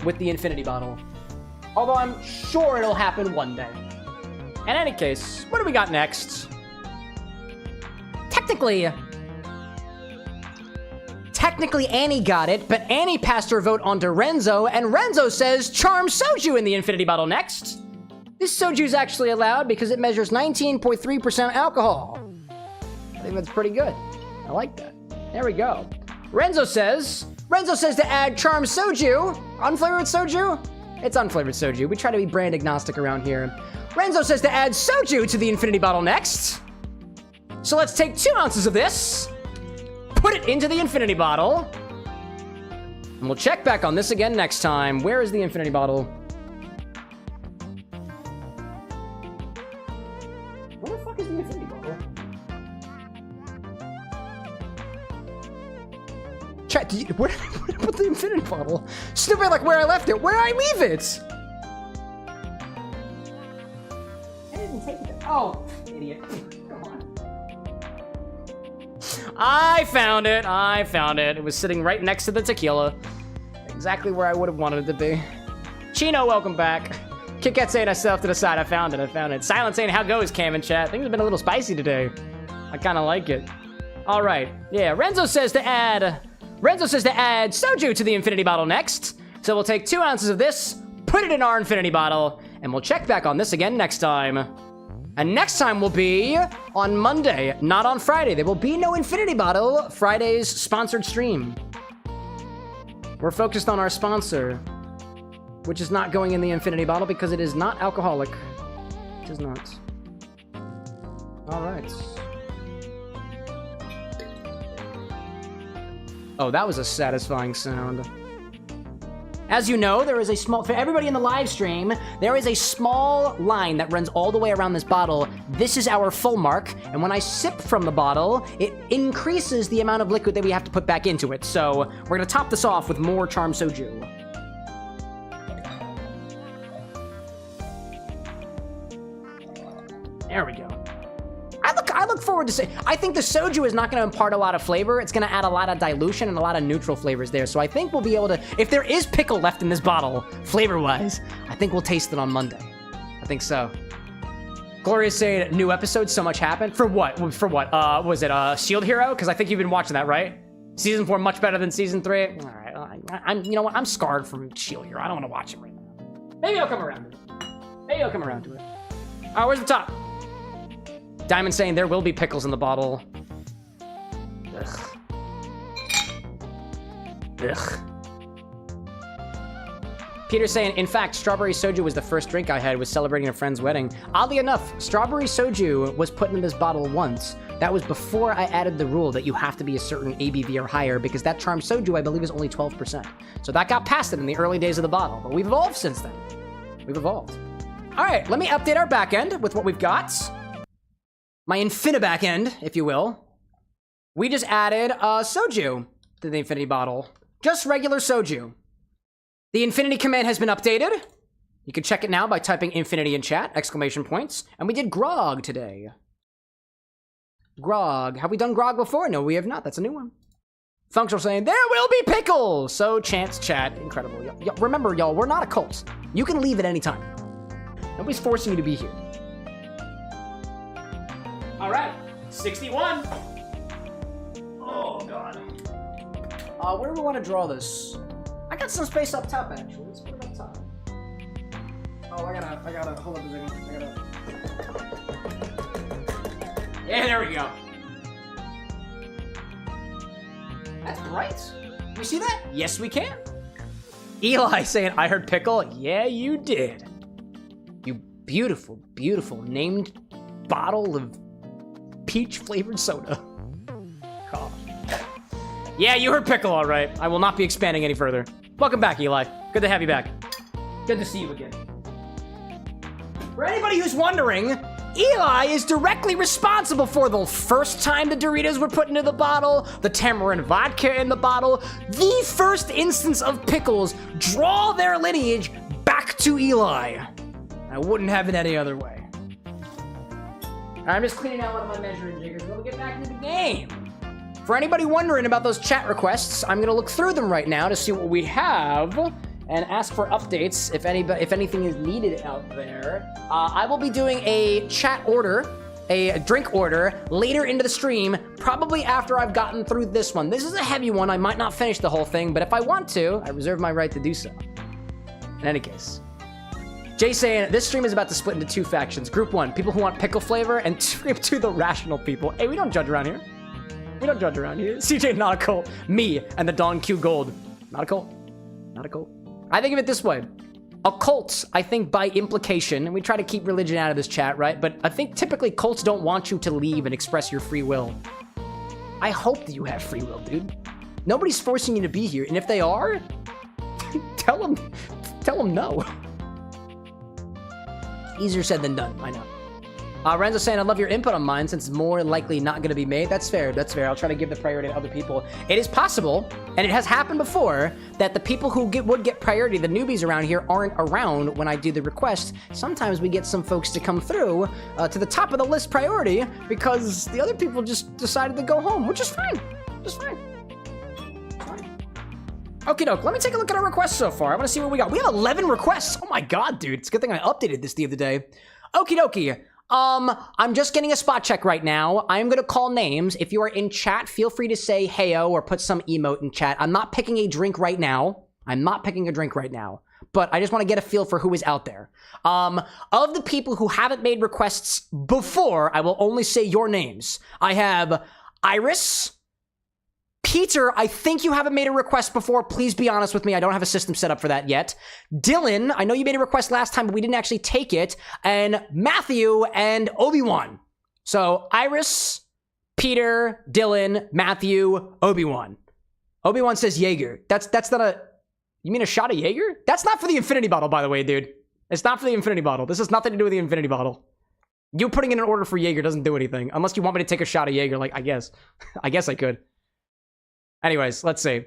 with the Infinity bottle. Although I'm sure it'll happen one day. In any case, what do we got next? Technically, Annie got it, but Annie passed her vote on to Renzo, and Renzo says Charm Soju in the Infinity bottle next. This soju is actually allowed because it measures 19.3% alcohol. I think that's pretty good. I like that. There we go. Renzo says to add Charm Soju. Unflavored soju? It's unflavored soju. We try to be brand agnostic around here. Renzo says to add soju to the Infinity bottle next. So let's take 2 ounces of this, put it into the Infinity bottle, and we'll check back on this again next time. Where is the Infinity bottle? Where the fuck is the Infinity bottle? Chat, where did I put the Infinity bottle? Stupid, like where I left it. Where did I leave it? I didn't take it. Oh, idiot. Come on. I found it. It was sitting right next to the tequila. Exactly where I would have wanted it to be. Chino, welcome back. KitKat saying I still have to decide. I found it. Silent saying, how goes, Cam and chat? Things have been a little spicy today. I kind of like it. All right. Yeah, Renzo says to add soju to the Infinity bottle next. So we'll take 2 ounces of this, put it in our Infinity bottle, and we'll check back on this again next time. And next time will be on Monday, not on Friday. There will be no Infinity bottle Friday's sponsored stream. We're focused on our sponsor, which is not going in the Infinity bottle because it is not alcoholic. It is not. All right. Oh, that was a satisfying sound. As you know, there is a small, for everybody in the live stream, there is a small line that runs all the way around this bottle this is our full mark, and when I sip from the bottle, it increases the amount of liquid that we have to put back into it. So we're gonna top this off with more charm soju. There we go. I look forward to say, I think the soju is not going to impart a lot of flavor. It's going to add a lot of dilution and a lot of neutral flavors there. So I think we'll be able to, if there is pickle left in this bottle, flavor-wise, I think we'll taste it on Monday. I think so. Gloria's saying, new episode, so much happened. For what? For what? Was it Shield Hero? Because I think you've been watching that, right? Season 4 much better than Season 3? All right, I'm, you know what? I'm scarred from Shield Hero. I don't want to watch it right now. Maybe I'll come around to it. Maybe I'll come around to it. All right, where's the top? Diamond saying there will be pickles in the bottle. Ugh. Ugh. Peter saying, in fact, strawberry soju was the first drink I had was celebrating a friend's wedding. Oddly enough, strawberry soju was put in this bottle once. That was before I added the rule that you have to be a certain ABV or higher, because that charm soju, I believe, is only 12%. So that got past it in the early days of the bottle, but we've evolved since then. We've evolved. All right, let me update our back end with what we've got. My Infiniback end, if you will. We just added soju to the Infinity bottle. Just regular soju. The Infinity command has been updated. You can check it now by typing Infinity in chat, exclamation points. And we did grog today. Grog. Have we done grog before? No, we have not. That's a new one. Functional saying, there will be pickles! So, chance chat. Incredible. Remember, y'all, we're not a cult. You can leave at any time. Nobody's forcing you to be here. All right, 61. Oh, God. Where do we want to draw this? I got some space up top, actually. Let's put it up top. Oh, I gotta, hold up a second. Yeah, there we go. That's bright. You see that? Yes, we can. Eli saying, I heard pickle. Yeah, you did. You beautiful, beautiful named bottle of peach-flavored soda. Oh. Yeah, you heard pickle, all right. I will not be expanding any further. Welcome back, Eli. Good to have you back. Good to see you again. For anybody who's wondering, Eli is directly responsible for the first time the Doritos were put into the bottle, the tamarind vodka in the bottle, the first instance of pickles draw their lineage back to Eli. I wouldn't have it any other way. I'm just cleaning out one of my measuring jiggers. We'll get back into the game. For anybody wondering about those chat requests, I'm going to look through them right now to see what we have and ask for updates if anything is needed out there. I will be doing a chat order, a drink order, later into the stream, probably after I've gotten through this one. This is a heavy one. I might not finish the whole thing, but if I want to, I reserve my right to do so. In any case. Jay saying, this stream is about to split into two factions. Group 1, people who want pickle flavor, and Group 2, the rational people. Hey, we don't judge around here. We don't judge around here. CJ, not a cult. Me and the Don Q Gold. Not a cult. Not a cult. I think of it this way. A cult, I think by implication, and we try to keep religion out of this chat, right? But I think typically cults don't want you to leave and express your free will. I hope that you have free will, dude. Nobody's forcing you to be here, and if they are, tell them no. Easier said than done, I know. Renzo saying, I love your input on mine since it's more likely not going to be made. That's fair, that's fair. I'll try to give the priority to other people. It is possible, and it has happened before, that the people who would get priority, the newbies around here, aren't around when I do the request. Sometimes we get some folks to come through to the top of the list priority because the other people just decided to go home, which is fine. Just fine. Okie doke, let me take a look at our requests so far. I want to see what we got. We have 11 requests. Oh my god, dude. It's a good thing I updated this the other day. Okie dokie. I'm just getting a spot check right now. I'm going to call names. If you are in chat, feel free to say heyo or put some emote in chat. I'm not picking a drink right now. But I just want to get a feel for who is out there. Of the people who haven't made requests before, I will only say your names. I have Iris. Peter, I think you haven't made a request before. Please be honest with me. I don't have a system set up for that yet. Dylan, I know you made a request last time, but we didn't actually take it. And Matthew and Obi-Wan. So Iris, Peter, Dylan, Matthew, Obi-Wan. Obi-Wan says Jaeger. That's not a... You mean a shot of Jaeger? That's not for the Infinity bottle, by the way, dude. It's not for the Infinity bottle. This has nothing to do with the Infinity bottle. You putting in an order for Jaeger doesn't do anything. Unless you want me to take a shot of Jaeger, like, I guess. I guess I could. Anyways, let's see.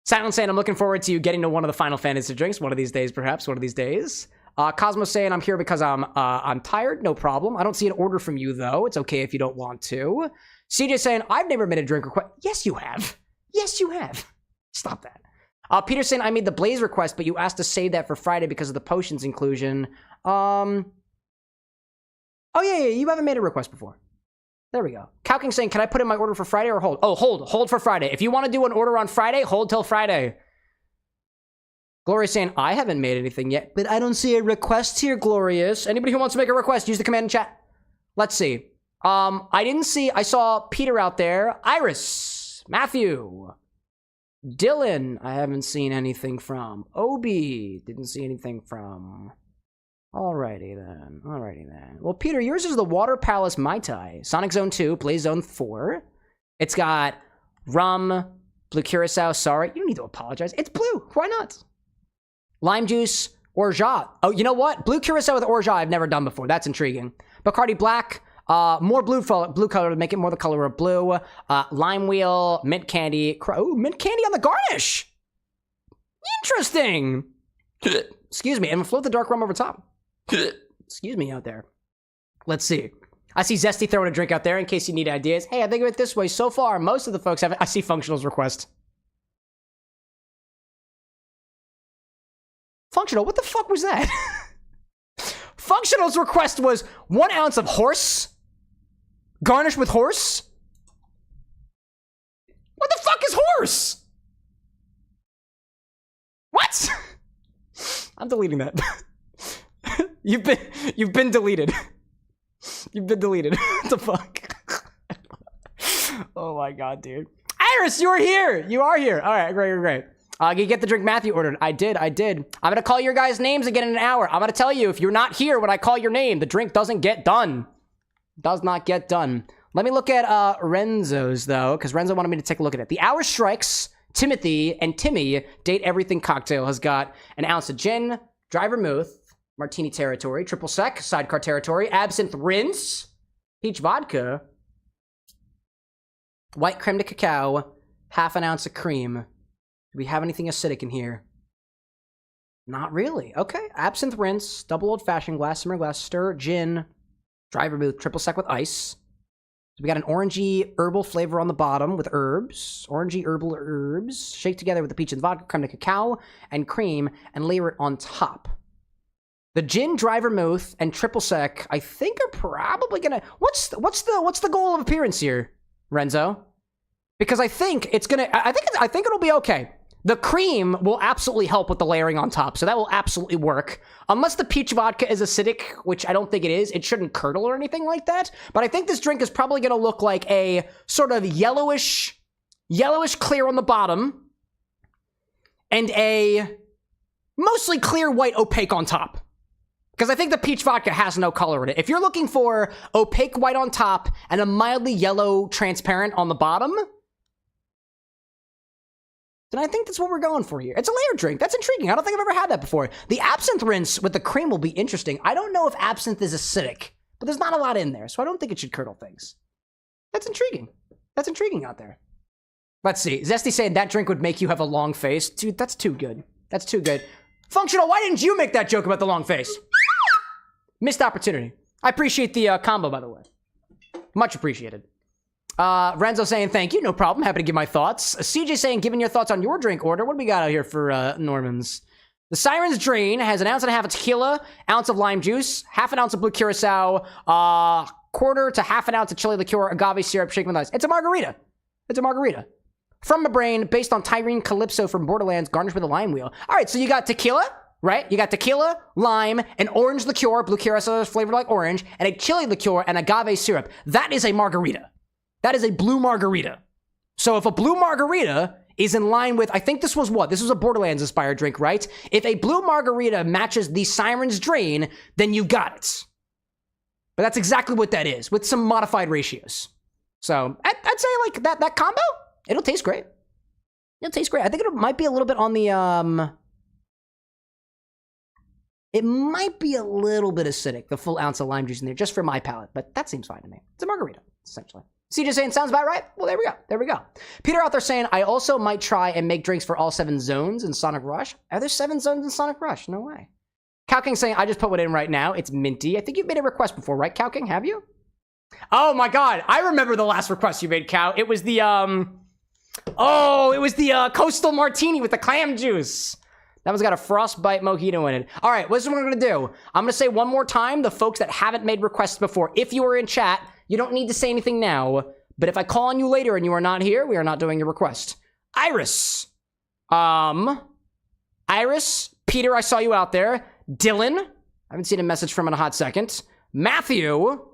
Silent saying, I'm looking forward to you getting to one of the Final Fantasy drinks. One of these days, perhaps. One of these days. Cosmo saying, I'm here because I'm tired. No problem. I don't see an order from you, though. It's okay if you don't want to. CJ saying, I've never made a drink request. Yes, you have. Yes, you have. Stop that. Peter saying, I made the Blaze request, but you asked to save that for Friday because of the potions inclusion. Oh, yeah, you haven't made a request before. There we go. Cowking saying, can I put in my order for Friday or hold? Oh, hold for Friday. If you want to do an order on Friday, hold till Friday. Gloria saying, I haven't made anything yet, but I don't see a request here, Glorious. Anybody who wants to make a request, use the command in chat. Let's see. I saw Peter out there. Iris. Matthew. Dylan, I haven't seen anything from. Obi, didn't see anything from. Alrighty then. Well, Peter, yours is the Water Palace Mai Tai. Sonic Zone 2, Blaze Zone 4. It's got rum, blue curacao. Sorry, you don't need to apologize. It's blue. Why not? Lime juice, orgeat. Oh, you know what? Blue curacao with orgeat I've never done before. That's intriguing. Bacardi Black. More blue color to make it more the color of blue. Lime wheel, mint candy. Oh, mint candy on the garnish. Interesting. Excuse me. And float the dark rum over top. Excuse me out there. Let's see. I see Zesty throwing a drink out there in case you need ideas. Hey, I think of it this way. So far, most of the folks have it. I see Functional's request. Functional, what the fuck was that? Functional's request was 1 ounce of horse. Garnish with horse. What the fuck is horse? What? I'm deleting that. You've been deleted. You've been deleted. What the fuck? Oh my god, dude. Iris, you are here. You are here. All right, great. You get the drink Matthew ordered. I did. I'm going to call your guys' names again in an hour. I'm going to tell you, if you're not here when I call your name, the drink doesn't get done. Does not get done. Let me look at Renzo's, though, because Renzo wanted me to take a look at it. The Hour Strikes, Timothy, and Timmy Date Everything Cocktail has got an ounce of gin, dry vermouth, martini territory, triple sec, sidecar territory, absinthe rinse, peach vodka, white creme de cacao, half an ounce of cream. Do we have anything acidic in here? Not really. Okay. Absinthe rinse, double old-fashioned glass, simmer glass, stir, gin, dry vermouth, triple sec with ice. So we got an orangey herbal flavor on the bottom with herbs. Orangey herbal herbs. Shake together with the peach and vodka, creme de cacao, and cream, and layer it on top. The gin, dry vermouth, and triple sec, I think are probably gonna... What's the goal of appearance here, Renzo? Because I think it's gonna... I think it'll be okay. The cream will absolutely help with the layering on top, so that will absolutely work. Unless the peach vodka is acidic, which I don't think it is. It shouldn't curdle or anything like that. But I think this drink is probably going to look like a sort of yellowish clear on the bottom, and a mostly clear white opaque on top. Because I think the peach vodka has no color in it. If you're looking for opaque white on top and a mildly yellow transparent on the bottom, then I think that's what we're going for here. It's a layered drink. That's intriguing. I don't think I've ever had that before. The absinthe rinse with the cream will be interesting. I don't know if absinthe is acidic, but there's not a lot in there, so I don't think it should curdle things. That's intriguing. That's intriguing out there. Let's see. Zesty saying that drink would make you have a long face. Dude, that's too good. That's too good. Functional, why didn't you make that joke about the long face? Missed opportunity. I appreciate the combo, by the way. Much appreciated. Renzo saying, thank you, no problem. Happy to give my thoughts. CJ saying, given your thoughts on your drink order, what do we got out here for Norman's? The Siren's Drain has 1.5 ounces of tequila, ounce of lime juice, half an ounce of blue curacao, quarter to half an ounce of chili liqueur, agave syrup, shaken with ice. It's a margarita. It's a margarita. From my brain, based on Tyrene Calypso from Borderlands, garnished with a lime wheel. All right, so you got tequila, right? You got tequila, lime, an orange liqueur, blue curacao flavored like orange, and a chili liqueur and agave syrup. That is a margarita. That is a blue margarita. So if a blue margarita is in line with, I think this was what? This was a Borderlands-inspired drink, right? If a blue margarita matches the Siren's Drain, then you got it. But that's exactly what that is, with some modified ratios. So I'd say like that combo, it'll taste great. It'll taste great. I think it might be a little bit on the It might be a little bit acidic, the full ounce of lime juice in there, just for my palate, but that seems fine to me. It's a margarita, essentially. CJ saying, sounds about right? Well, there we go. There we go. Peter out there saying, I also might try and make drinks for all 7 zones in Sonic Rush. Are there 7 zones in Sonic Rush? No way. Cow King saying, I just put one in right now. It's minty. I think you've made a request before, right, Cow King? Have you? Oh my God. I remember the last request you made, Cow. It was the, Coastal Martini with the clam juice. That one's got a frostbite mojito in it. All right, what's what we're gonna do? I'm gonna say one more time, the folks that haven't made requests before, if you are in chat, you don't need to say anything now, but if I call on you later and you are not here, we are not doing your request. Iris. Iris, Peter, I saw you out there. Dylan, I haven't seen a message from in a hot second. Matthew,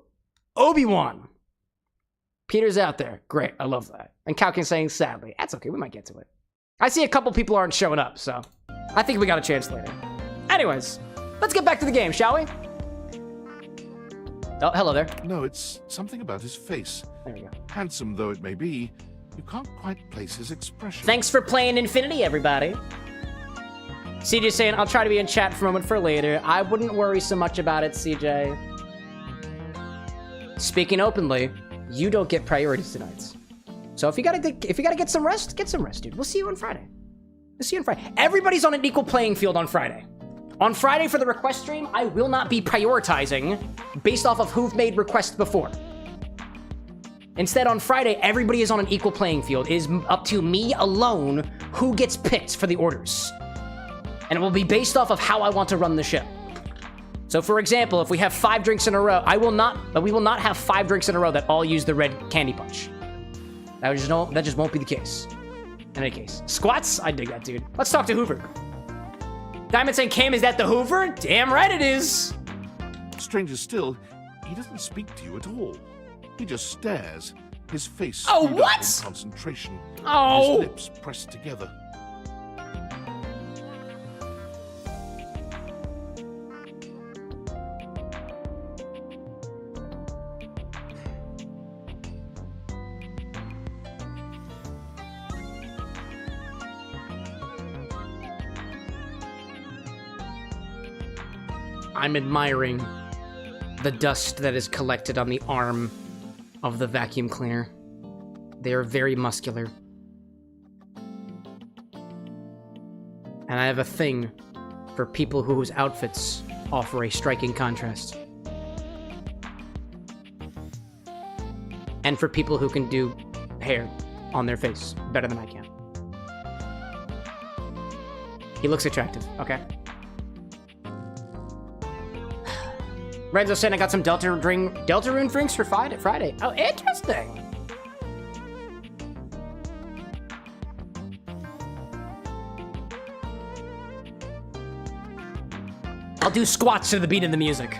Obi-Wan. Peter's out there. Great, I love that. And Calkin saying sadly. That's okay, we might get to it. I see a couple people aren't showing up, so I think we got a chance later. Anyways, let's get back to the game, shall we? Oh, hello there. No, it's something about his face. There we go. Handsome though it may be, you can't quite place his expression. Thanks for playing Infinity, everybody. CJ saying, I'll try to be in chat for a moment for later. I wouldn't worry so much about it, CJ. Speaking openly, you don't get priorities tonight. So if you gotta get some rest, dude. We'll see you on Friday. We'll see you on Friday. Everybody's on an equal playing field on Friday. On Friday for the request stream, I will not be prioritizing based off of who've made requests before. Instead, on Friday, everybody is on an equal playing field. It is up to me alone who gets picked for the orders. And it will be based off of how I want to run the show. So for example, if we have 5 drinks in a row, we will not have 5 drinks in a row that all use the red candy punch. That just won't be the case. In any case. Squats? I dig that, dude. Let's talk to Hoover. Diamond saying, Cam, is that the Hoover? Damn right it is. Stranger still, he doesn't speak to you at all. He just stares, his face oh, screwed what? up in concentration, oh. his lips pressed together. I'm admiring the dust that is collected on the arm of the vacuum cleaner. They are very muscular. And I have a thing for people whose outfits offer a striking contrast. And for people who can do hair on their face better than I can. He looks attractive, okay? Renzo saying I got some Deltarune drinks for Friday. Oh, interesting. I'll do squats to the beat of the music.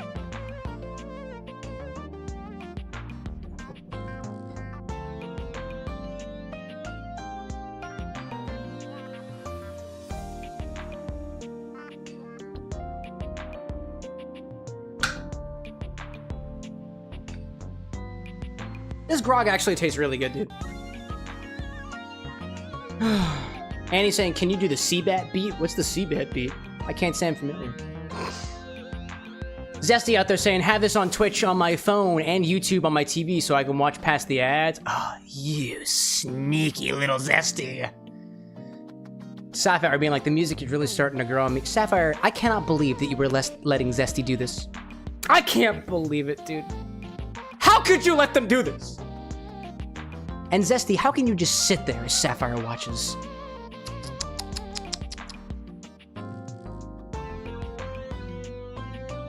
This grog actually tastes really good, dude. Annie's saying, can you do the Seabat beat? What's the Seabat beat? I can't sound familiar. Zesty out there saying, have this on Twitch on my phone and YouTube on my TV so I can watch past the ads. Oh, you sneaky little Zesty. Sapphire being like, the music is really starting to grow on me. Sapphire, I cannot believe that you were letting Zesty do this. I can't believe it, dude. How could you let them do this? And Zesty, how can you just sit there as Sapphire watches?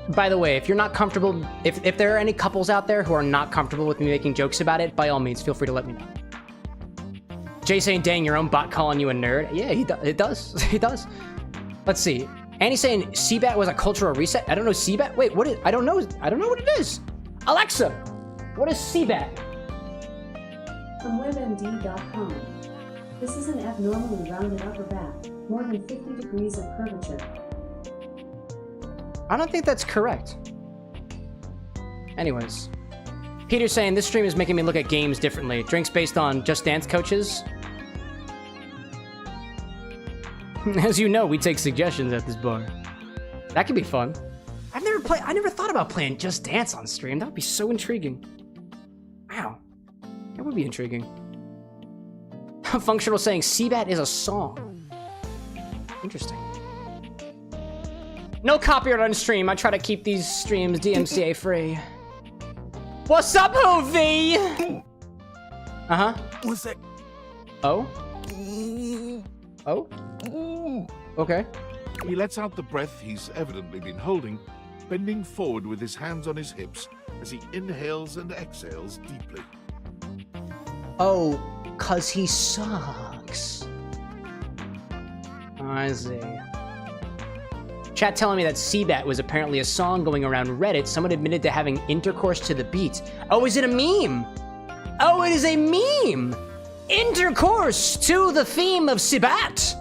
By the way, if you're not comfortable, if there are any couples out there who are not comfortable with me making jokes about it, by all means, feel free to let me know. Jay saying, dang, your own bot calling you a nerd. Yeah, it does. He does. Let's see. Annie's saying Seabat was a cultural reset. I don't know Seabat. Wait, what is? I don't know what it is. Alexa, what is Seabat? From WebMD.com. This is an abnormally rounded upper back, more than 50 degrees of curvature. I don't think that's correct. Anyways. Peter's saying, this stream is making me look at games differently. Drinks based on Just Dance coaches. As you know, we take suggestions at this bar. That could be fun. I never thought about playing Just Dance on stream. That would be so intriguing. Wow. That would be intriguing. Functional saying Seabat is a song. Interesting. No copyright on stream. I try to keep these streams DMCA free. What's up, Hoovy? Uh-huh. What's that? Oh? Oh? Okay. He lets out the breath he's evidently been holding, bending forward with his hands on his hips as he inhales and exhales deeply. Oh, 'cause he sucks. I see. Chat telling me that Seabat was apparently a song going around Reddit. Someone admitted to having intercourse to the beat. Oh, is it a meme? Oh, it is a meme! Intercourse to the theme of Seabat.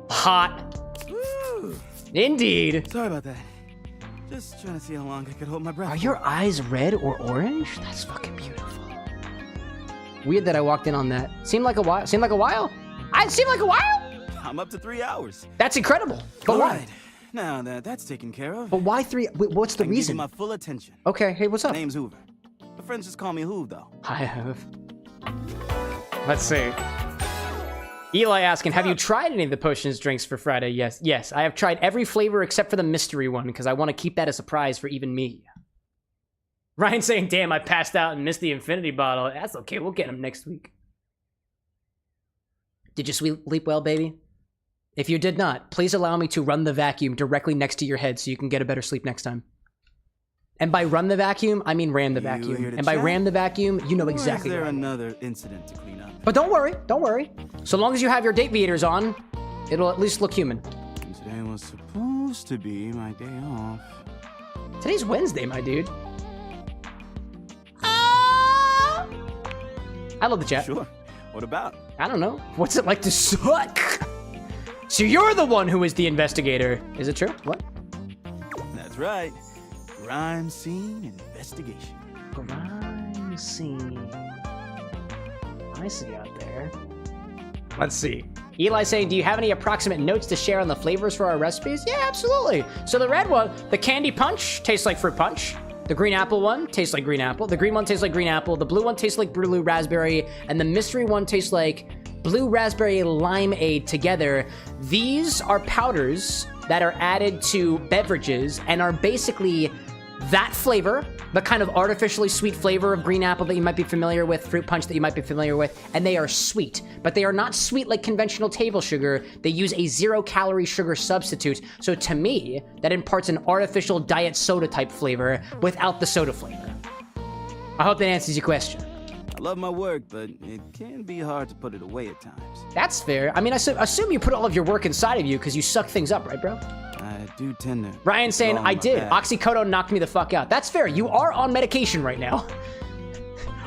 Hot. Woo. Indeed. Sorry about that. Just trying to see how long I could hold my breath. Are your eyes red or orange? That's fucking beautiful. Weird that I walked in on that. Seemed like a while. Seemed like a while? It seemed like a while? I'm up to 3 hours. That's incredible. But why? Right. Now that that's taken care of. But why 3? What's the I reason? Give you my full attention. Okay. Hey, what's up? Name's Hoover. My friends just call me Hoov, though. Hi, Hoof. Let's see. Eli asking, have you tried any of the potions drinks for Friday? Yes. Yes, I have tried every flavor except for the mystery one because I want to keep that a surprise for even me. Ryan saying, damn, I passed out and missed the infinity bottle. That's okay. We'll get him next week. Did you sleep well, baby? If you did not, please allow me to run the vacuum directly next to your head so you can get a better sleep next time. And by run the vacuum, I mean ram the vacuum. And by ram the vacuum, you know exactly Or is there what I mean. another incident to clean up? But don't worry, don't worry. So long as you have your Dateviators on, it'll at least look human. Today was supposed to be my day off. Today's Wednesday, my dude. I love the chat. Sure. What about? I don't know. What's it like to suck? So you're the one who is the investigator. Is it true? What? That's right. Crime scene investigation. Crime scene. I see out there. Let's see. Eli saying, do you have any approximate notes to share on the flavors for our recipes? Yeah, absolutely. So the red one, the candy punch, tastes like fruit punch. The green apple one tastes like green apple. The green one tastes like green apple. The blue one tastes like blue raspberry. And the mystery one tastes like blue raspberry limeade together. These are powders that are added to beverages and are basically that flavor, the kind of artificially sweet flavor of green apple that you might be familiar with, fruit punch that you might be familiar with, and they are sweet. But they are not sweet like conventional table sugar. They use a 0-calorie sugar substitute. So to me, that imparts an artificial diet soda type flavor without the soda flavor. I hope that answers your question. I love my work, but it can be hard to put it away at times. That's fair. I mean, I assume you put all of your work inside of you because you suck things up, right, bro? I do tend to... Ryan saying, I did. Oxycodone knocked me the fuck out. That's fair. You are on medication right now.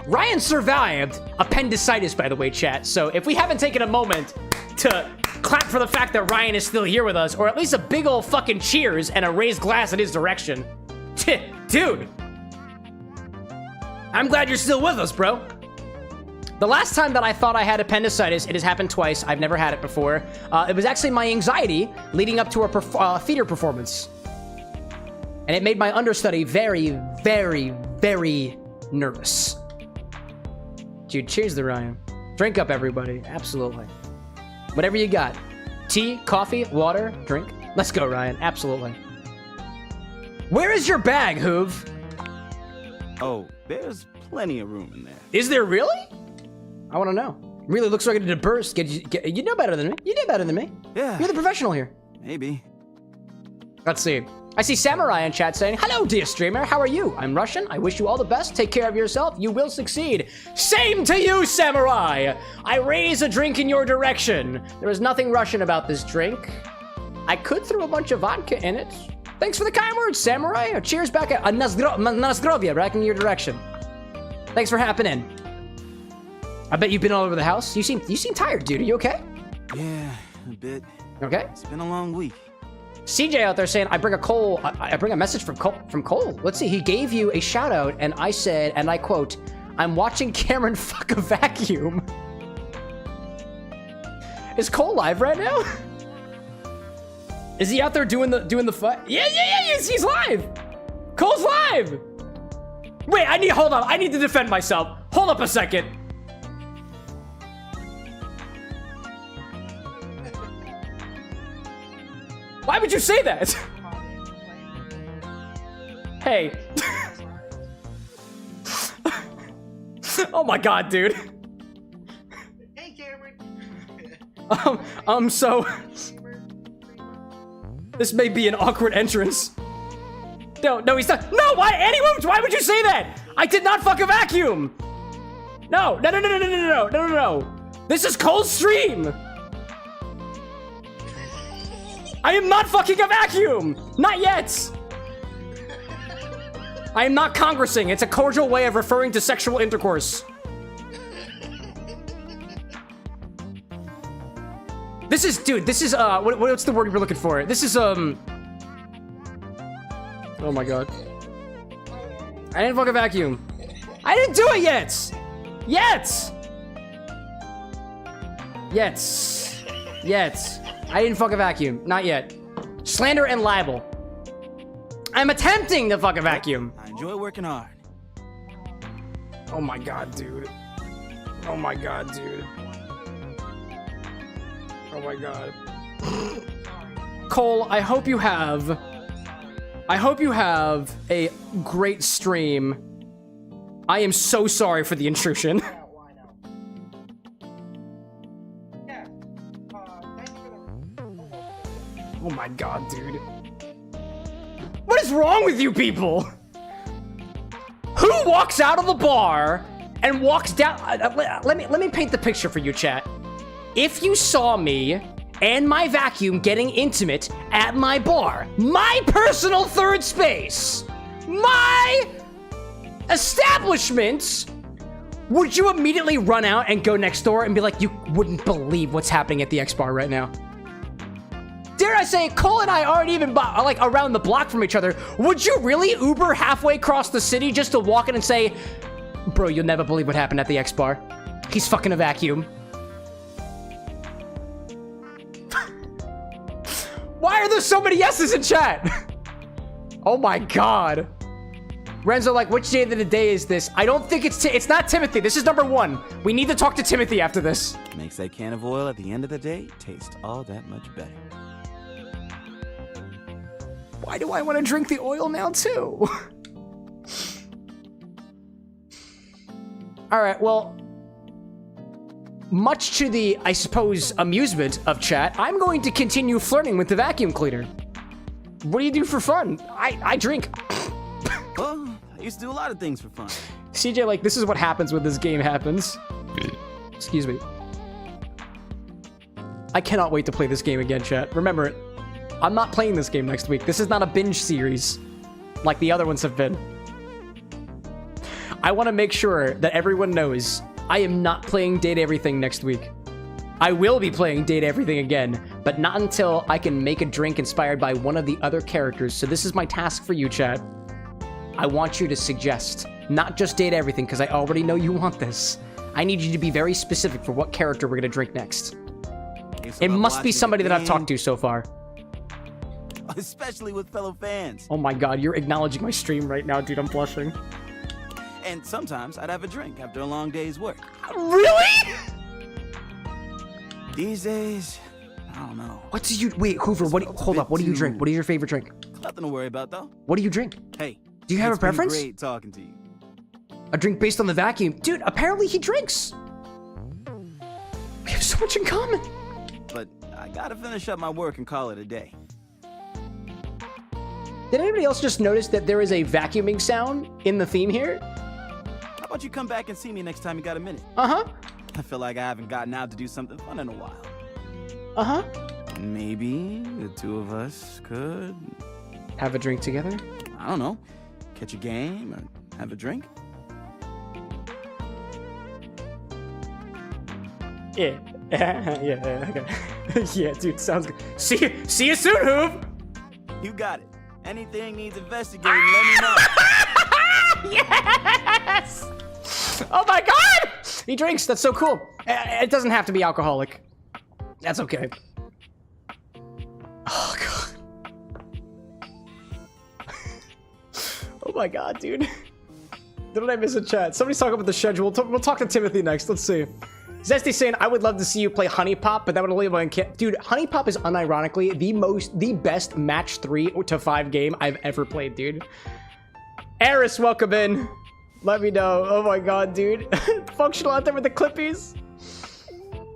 Ryan survived appendicitis, by the way, chat. So if we haven't taken a moment to clap for the fact that Ryan is still here with us, or at least a big old fucking cheers and a raised glass in his direction. Dude. I'm glad you're still with us, bro. The last time that I thought I had appendicitis, it has happened twice. I've never had it before. It was actually my anxiety leading up to a theater performance. And it made my understudy very, very, very nervous. Dude, cheers to Ryan. Drink up, everybody. Absolutely. Whatever you got. Tea, coffee, water, drink. Let's go, Ryan. Absolutely. Where is your bag, Hoov? Oh, there's plenty of room in there. Is there really? I want to know. Really looks like it did a burst. You know better than me. You know better than me. Yeah. You're the professional here. Maybe. Let's see. I see Samurai in chat saying, hello, dear streamer. How are you? I'm Russian. I wish you all the best. Take care of yourself. You will succeed. Same to you, Samurai. I raise a drink in your direction. There is nothing Russian about this drink. I could throw a bunch of vodka in it. Thanks for the kind words, Samurai. Cheers back at Nazdrovia back in your direction. Thanks for happening. I bet you've been all over the house. You seem tired, dude. Are you okay? Yeah, a bit. Okay. It's been a long week. CJ out there saying, I bring a message from Cole. Let's see. He gave you a shout out, and I said, and I quote, I'm watching Cameron fuck a vacuum. Is Cole live right now? Is he out there doing the fight? Yeah, he's live. Cole's live. Wait, hold on. I need to defend myself. Hold up a second. Why would you say that? Hey. Oh my god, dude. Hey, Cameron. So this may be an awkward entrance. No, he's not. No, why? Why would you say that? I did not fuck a vacuum. No. This is Cole's stream. I am not fucking a vacuum. Not yet. I am not congressing. It's a cordial way of referring to sexual intercourse. This is, what's the word you're looking for? This is, oh my god. I didn't fuck a vacuum. I didn't do it yet! Yet. I didn't fuck a vacuum. Not yet. Slander and libel. I'm attempting to fuck a vacuum. I enjoy working hard. Oh my god, dude. Oh my god. Cole, I hope you have a great stream. I am so sorry for the intrusion. Oh my god, dude. What is wrong with you people? Who walks out of the bar and walks down? Let me paint the picture for you, chat. If you saw me and my vacuum getting intimate at my bar, my personal third space, my establishment, would you immediately run out and go next door and be like, you wouldn't believe what's happening at the X bar right now? Dare I say, Cole and I aren't even like around the block from each other. Would you really Uber halfway across the city just to walk in and say, bro, you'll never believe what happened at the X bar. He's fucking a vacuum. Why are there so many yeses in chat? Oh my god. Renzo, like, which day of the day is this? I don't think it's not Timothy. This is number 1. We need to talk to Timothy after this. Makes that can of oil at the end of the day taste all that much better. Why do I want to drink the oil now too? All right, well, much to the, I suppose, amusement of chat, I'm going to continue flirting with the vacuum cleaner. What do you do for fun? I drink. Well, I used to do a lot of things for fun. CJ, like, this is what happens when this game happens. Excuse me. I cannot wait to play this game again, chat. Remember it. I'm not playing this game next week. This is not a binge series like the other ones have been. I want to make sure that everyone knows I am not playing Date Everything next week. I will be playing Date Everything again, but not until I can make a drink inspired by one of the other characters. So this is my task for you, chat. I want you to suggest, not just Date Everything, because I already know you want this. I need you to be very specific for what character we're going to drink next. It must be somebody that I've talked to so far. Especially with fellow fans. Oh my god, you're acknowledging my stream right now, dude. I'm blushing. And sometimes I'd have a drink after a long day's work. Really? These days, I don't know. What do you... Wait, Hoover, hold up. What do you drink? What is your favorite drink? Nothing to worry about, though. What do you drink? Hey. Do you have a preference? It's been great talking to you. A drink based on the vacuum? Dude, apparently he drinks. We have so much in common. But I gotta finish up my work and call it a day. Did anybody else just notice that there is a vacuuming sound in the theme here? How about you come back and see me next time you got a minute? Uh-huh. I feel like I haven't gotten out to do something fun in a while. Uh-huh. Maybe the two of us could... have a drink together? I don't know. Catch a game or have a drink? Yeah. Yeah, okay. Yeah, dude, sounds good. See you soon, Hoov! You got it. Anything needs investigating, let me know. Yes! Oh my god! He drinks, that's so cool. It doesn't have to be alcoholic. That's okay. Oh god. Oh my god, dude. Didn't I miss a chat? Somebody's talking about the schedule. We'll talk to Timothy next. Let's see. Zesty saying, I would love to see you play Honey Pop, but that would only be on dude, Honey Pop is unironically the best match 3 to 5 game I've ever played, dude. Eris, welcome in. Let me know. Oh my god, dude. Functional out there with the clippies.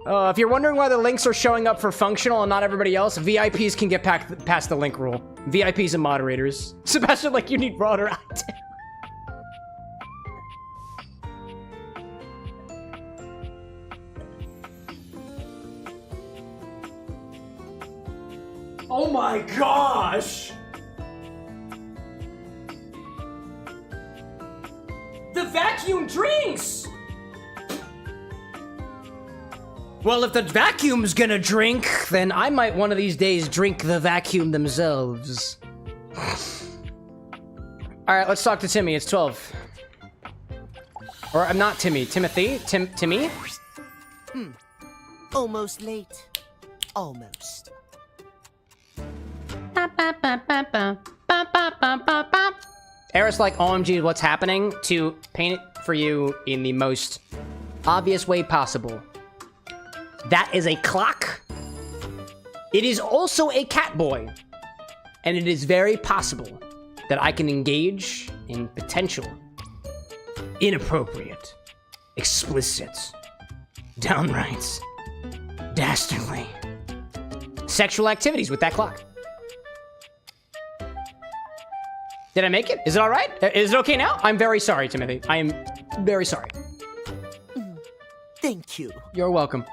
If you're wondering why the links are showing up for Functional and not everybody else, VIPs can get past the link rule. VIPs and moderators. Sebastian, like, you need broader eyes. Oh my gosh! The vacuum drinks! Well, if the vacuum's gonna drink, then I might one of these days drink the vacuum themselves. Alright, let's talk to Timmy. It's 12. Or, I'm not Timmy. Timothy? Timmy? Almost late. Almost. Eris like, OMG, what's happening? To paint it for you in the most obvious way possible. That is a clock. It is also a cat boy. And it is very possible that I can engage in potential, inappropriate, explicit, downright, dastardly sexual activities with that clock. Did I make it? Is it all right? Is it okay now? I'm very sorry, Timothy. I am very sorry. Thank you. You're welcome.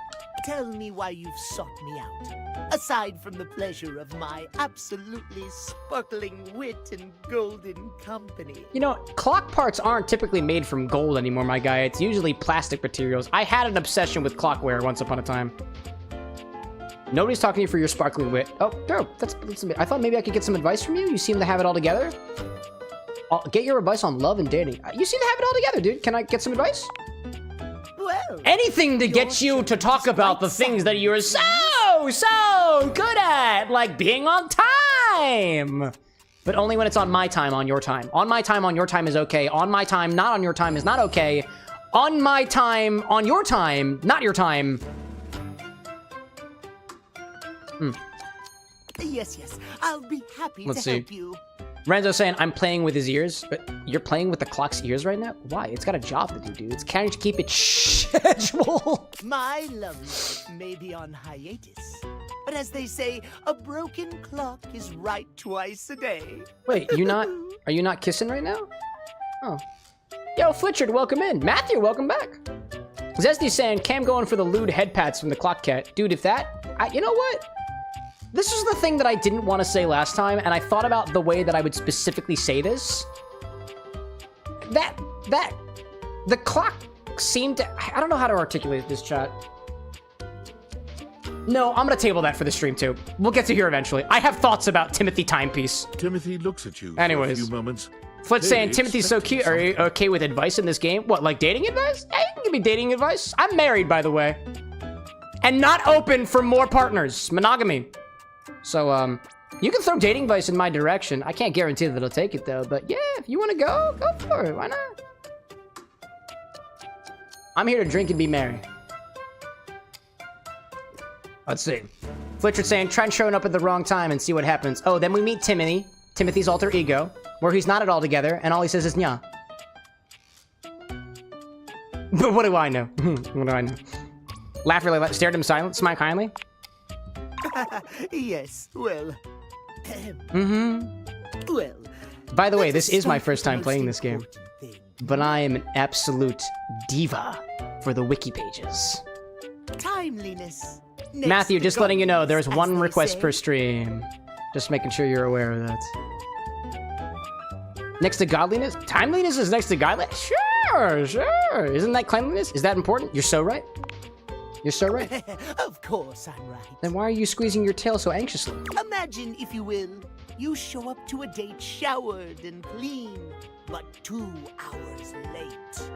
Tell me why you've sought me out. Aside from the pleasure of my absolutely sparkling wit and golden company. You know, clock parts aren't typically made from gold anymore, my guy. It's usually plastic materials. I had an obsession with clockware once upon a time. Nobody's talking to you for your sparkling wit. Oh, no, that's I thought maybe I could get some advice from you. You seem to have it all together. I'll get your advice on love and dating. You seem to have it all together, dude. Can I get some advice? Well, anything to get you to talk about the things that you're so good at, like being on time. But only when it's on my time, on your time. On my time, on your time is okay. On my time, not on your time is not okay. On my time, on your time, not your time. Yes, I'll be happy to help you. Renzo saying, I'm playing with his ears. But you're playing with the clock's ears right now? Why? It's got a job to do, dude. It's can't keep it schedule. My love life may be on hiatus. But as they say, a broken clock is right twice a day. Wait, are you not kissing right now? Oh. Yo, Flitchard, welcome in. Matthew, welcome back. Zesty saying, Cam going for the lewd head pats from the clock cat. Dude, if you know what? This is the thing that I didn't want to say last time, and I thought about the way that I would specifically say this. The clock seemed to... I don't know how to articulate this, chat. No, I'm gonna table that for the stream, too. We'll get to here eventually. I have thoughts about Timothy Timepiece. Timothy looks at you Anyways. for a few moments. Flit's saying, Timothy's so cute. Are you okay with advice in this game? What, like dating advice? Hey, you can give me dating advice. I'm married, by the way. And not open for more partners. Monogamy. So, you can throw dating advice in my direction. I can't guarantee that it'll take it, though. But yeah, if you want to go for it. Why not? I'm here to drink and be merry. Let's see. Flitchard saying, try showing up at the wrong time and see what happens. Oh, then we meet Timothy's alter ego, where he's not at all together, and all he says is, nya. But what do I know? What do I know? Laugh really loud, stare at him silent, smile kindly. Yes, well. Well. By the way, this is my first time playing this game. But I am an absolute diva for the wiki pages. Timeliness. Matthew, just letting you know, there's one request per stream. Just making sure you're aware of that. Next to godliness? Timeliness is next to godliness? Sure. Isn't that cleanliness? Is that important? You're so right. You're so right. Of course I'm right. Then why are you squeezing your tail so anxiously? Imagine, if you will, you show up to a date showered and clean, but 2 hours late.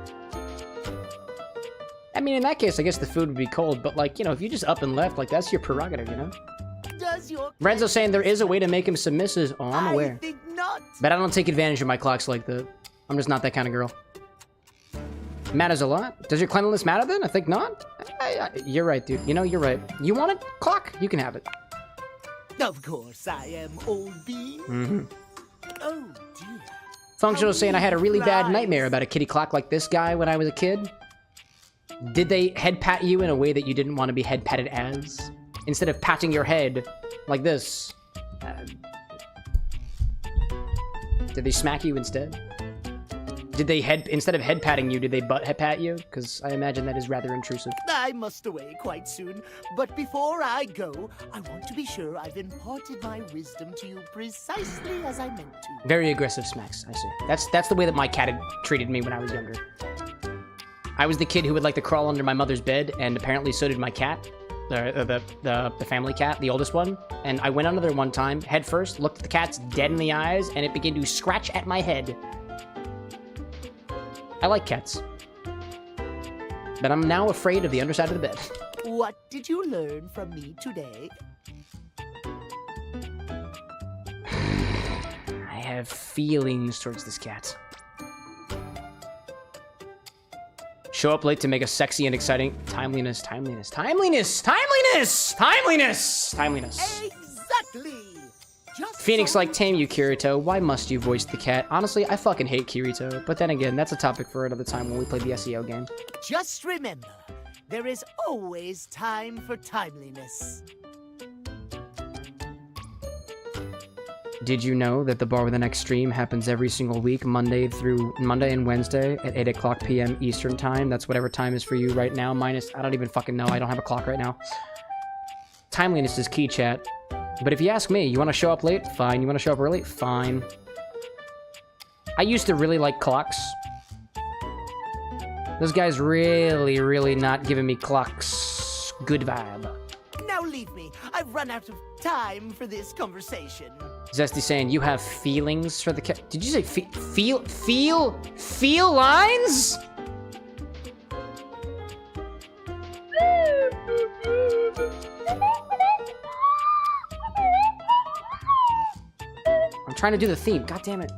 I mean, in that case, I guess the food would be cold, but like, you know, if you just up and left, like, that's your prerogative, you know? Does your Renzo saying there is a way to make him submissive. Oh, I'm aware. I think not? But I don't take advantage of my clocks like that. I'm just not that kind of girl. Matters a lot. Does your cleanliness matter then? I think not. You're right, dude. You know, you're right. You want it? Clock? You can have it. Of course, I am, old bean. Mm-hmm. Oh, dear. Functional saying I had a really bad nightmare about a kitty clock like this guy when I was a kid. Did they head pat you in a way that you didn't want to be head patted as? Instead of patting your head like this. Did they smack you instead? Did they instead of head patting you, did they butt head pat you? Because I imagine that is rather intrusive. I must away quite soon, but before I go, I want to be sure I've imparted my wisdom to you precisely as I meant to. Very aggressive smacks, I see. That's the way that my cat had treated me when I was younger. I was the kid who would like to crawl under my mother's bed, and apparently so did my cat. The family cat, the oldest one. And I went under there one time, head first, looked at the cat's dead in the eyes, and it began to scratch at my head. I like cats. But I'm now afraid of the underside of the bed. What did you learn from me today? I have feelings towards this cat. Show up late to make us sexy and exciting. Timeliness, timeliness, timeliness, timeliness, timeliness, timeliness. Exactly. Phoenix like tame you, Kirito. Why must you voice the cat? Honestly, I fucking hate Kirito. But then again, that's a topic for another time when we play the SEO game. Just remember, there is always time for timeliness. Did you know that the Bar with an X stream happens every single week, Monday and Wednesday at 8 o'clock p.m. Eastern time? That's whatever time is for you right now, minus, I don't even fucking know. I don't have a clock right now. Timeliness is key, chat. But if you ask me, you want to show up late? Fine. You want to show up early? Fine. I used to really like clocks. This guy's really not giving me clocks. Good vibe. Now leave me. I've run out of time for this conversation. Zesty saying, you have feelings for the cat. Did you say feel lines? I'm trying to do the theme. God damn it.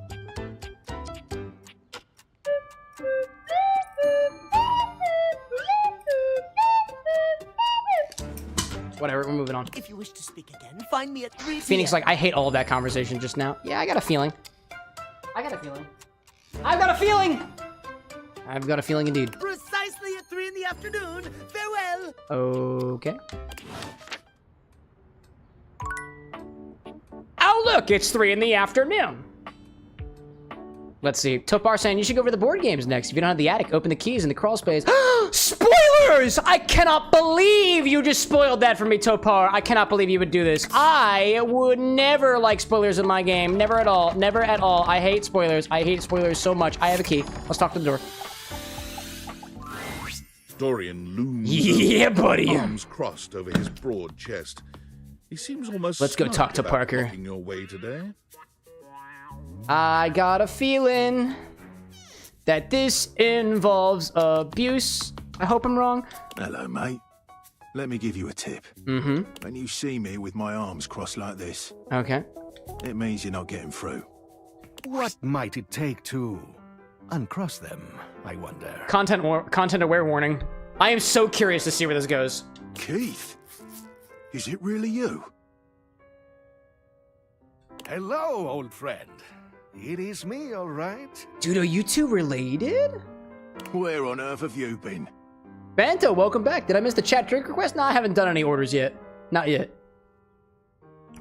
Whatever, we're moving on. If you wish to speak again, find me at 3 Phoenix, like, I hate all of that conversation just now. Yeah, I got a feeling. I've got a feeling indeed. Precisely at 3 in the afternoon. Farewell. Okay. Oh, look, it's 3 in the afternoon. Let's see. Topar saying you should go over the board games next. If you don't have the attic, open the keys in the crawl space. Spoilers! I cannot believe you just spoiled that for me, Topar. I cannot believe you would do this. I would never like spoilers in my game. Never at all. Never at all. I hate spoilers. I hate spoilers so much. I have a key. Let's talk to the door. Dorian looms. Yeah, buddy. Arms crossed over his broad chest. He seems almost. Let's go talk to Parker. Your way today. I got a feeling that this involves abuse. I hope I'm wrong. Hello, mate. Let me give you a tip. Mm-hmm. When you see me with my arms crossed like this, okay, it means you're not getting through. What might it take to uncross them, I wonder? Content-aware warning. I am so curious to see where this goes. Keith, is it really you? Hello, old friend. It is me, all right. Dude, are you two related? Where on earth have you been? Bento, welcome back. Did I miss the chat drink request? No, I haven't done any orders yet. Not yet.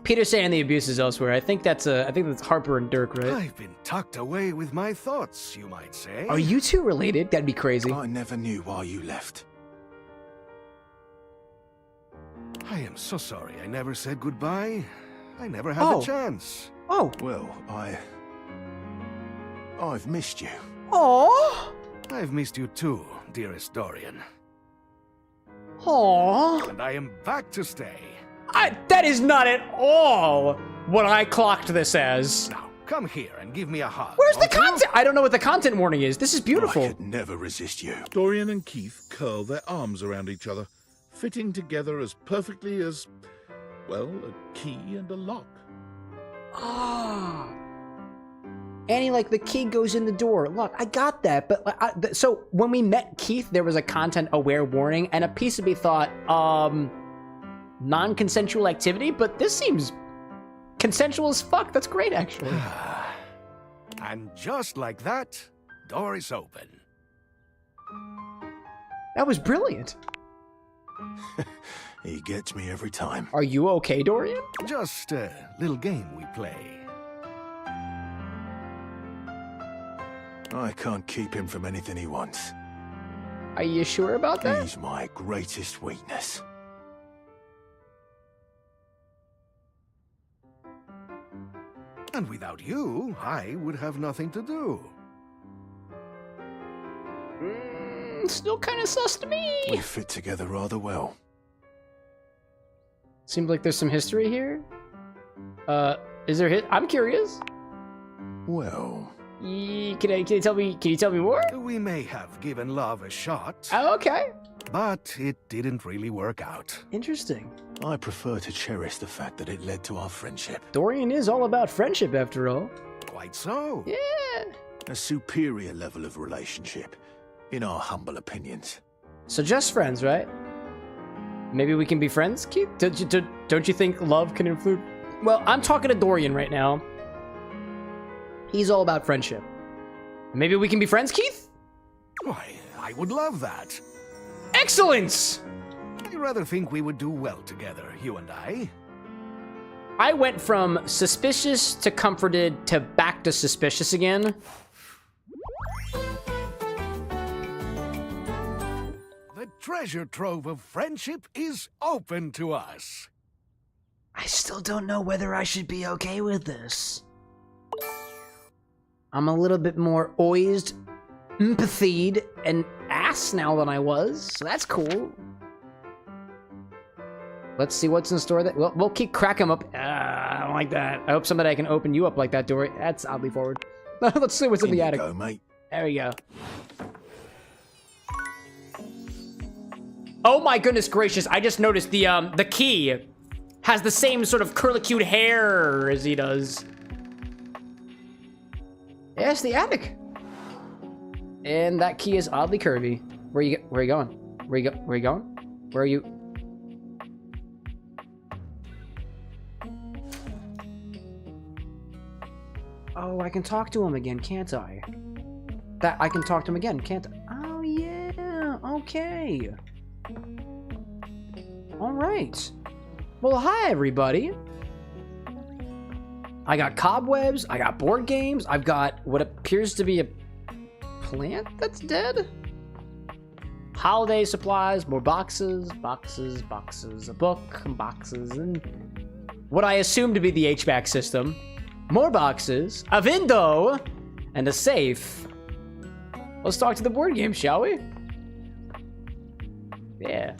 Peter saying the abuse is elsewhere. I think that's Harper and Dirk, right? I've been tucked away with my thoughts, you might say. Are you two related? That'd be crazy. I never knew why you left. I am so sorry I never said goodbye. I never had the chance. Oh. Well, I've missed you. Aww. I've missed you too, dearest Dorian. Aww. And I am back to stay. That is not at all what I clocked this as. Now, come here and give me a hug. Where's the content? I don't know what the content warning is. This is beautiful. I could never resist you. Dorian and Keith curl their arms around each other, fitting together as perfectly as, well, a key and a lock. Ah. Annie, like, the key goes in the door. Look, I got that, but so when we met Keith, there was a content-aware warning, and a piece of me thought, non-consensual activity, but this seems consensual as fuck. That's great, actually. And just like that, door is open. That was brilliant. He gets me every time. Are you okay, Dorian? Just a little game we play. I can't keep him from anything he wants. Are you sure about that? He's my greatest weakness. And without you, I would have nothing to do. Still kind of sus to me. We fit together rather well. Seems like there's some history here. Is there I'm curious. Well, can you tell me more? We may have given love a shot. Oh, okay. But it didn't really work out. Interesting. I prefer to cherish the fact that it led to our friendship. Dorian is all about friendship, after all. Quite so. Yeah. A superior level of relationship, in our humble opinions. So just friends, right? Maybe we can be friends, Keith? Don't you think love can influence? Well, I'm talking to Dorian right now. He's all about friendship. Maybe we can be friends, Keith? Why, I would love that. Excellence! I rather think we would do well together, you and I. I went from suspicious to comforted to back to suspicious again. The treasure trove of friendship is open to us. I still don't know whether I should be okay with this. I'm a little bit more oized, empathied, and ass now than I was, so that's cool. Let's see what's in store. We'll keep cracking them up. I don't like that. I hope someday I can open you up like that, Dory. That's oddly forward. Let's see what's in the attic. Go, mate. There we go. Oh my goodness gracious! I just noticed the key has the same sort of curlicued hair as he does. Yeah, it's the attic. And that key is oddly curvy. Where are you going? Where are you going? Where are you? Oh, I can talk to him again, can't I? I can talk to him again, can't I? Oh, yeah. Okay. All right. Well, hi, everybody. I got cobwebs. I got board games. I've got what appears to be a plant that's dead. Holiday supplies, more boxes, a book, boxes, and what I assume to be the HVAC system. More boxes, a window, and a safe. Let's talk to the board game, shall we? Yeah.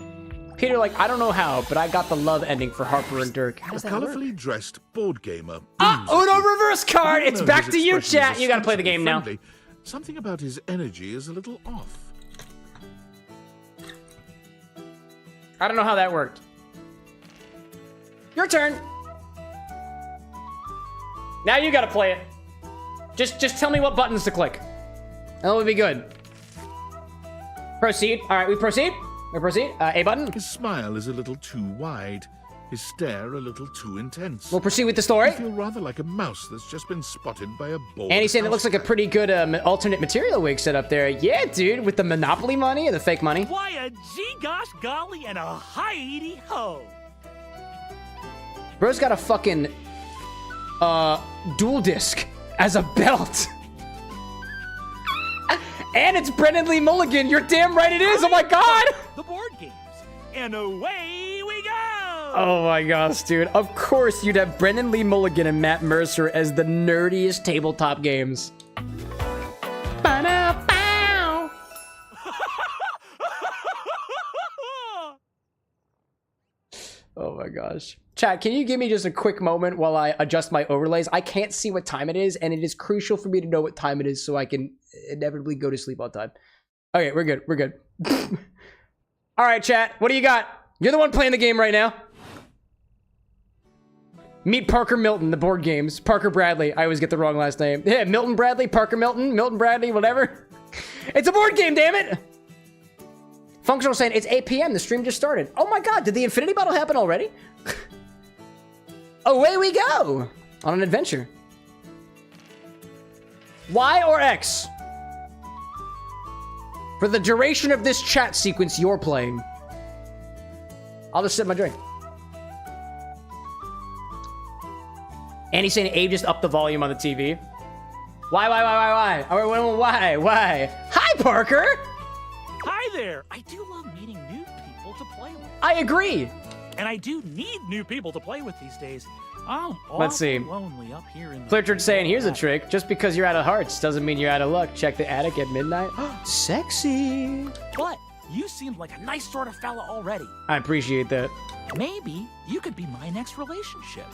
Peter, like, I don't know how, but I got the love ending for Harper and Dirk. How A does that work? colorfully dressed board gamer. Uno reverse card! It's back to you, chat! You gotta play the game now. Something about his energy is a little off. I don't know how that worked. Your turn. Now you gotta play it. Just tell me what buttons to click. That would be good. Proceed. All right, we proceed. We proceed. A button. His smile is a little too wide. His stare a little too intense. We'll proceed with the story. You feel rather like a mouse that's just been spotted by a ball. And he's saying it looks like a pretty good alternate material wig set up there. Yeah, dude, with the Monopoly money and the fake money. Why a gee-gosh golly and a hi-de-ho. Bro's got a fucking dual disc as a belt. And it's Brendan Lee Mulligan. You're damn right it is. Oh my god. The board games. And away we go. Oh my gosh, dude. Of course you'd have Brendan Lee Mulligan and Matt Mercer as the nerdiest tabletop games. Ba-da-bow. Oh my gosh. Chat, can you give me just a quick moment while I adjust my overlays? I can't see what time it is, and it is crucial for me to know what time it is so I can inevitably go to sleep on time. Okay, we're good. We're good. All right, chat. What do you got? You're the one playing the game right now. Meet Parker Milton, the board games. Parker Bradley. I always get the wrong last name. Yeah, Milton Bradley, Parker Milton, Milton Bradley, whatever. It's a board game, damn it! Functional saying it's 8 p.m. The stream just started. Oh my god, did the Infinity Battle happen already? Away we go! On an adventure. Y or X? For the duration of this chat sequence you're playing. I'll just sip my drink. And he's saying Abe just upped the volume on the TV. Why? Why? Hi, Parker! Hi there! I do love meeting new people to play with. I agree! And I do need new people to play with these days. I'm Let's see. lonely up here in the... Flirtrid's saying, here's a trick. Just because you're out of hearts doesn't mean you're out of luck. Check the attic at midnight. Sexy! But you seemed like a nice sort of fella already. I appreciate that. Maybe you could be my next relationship.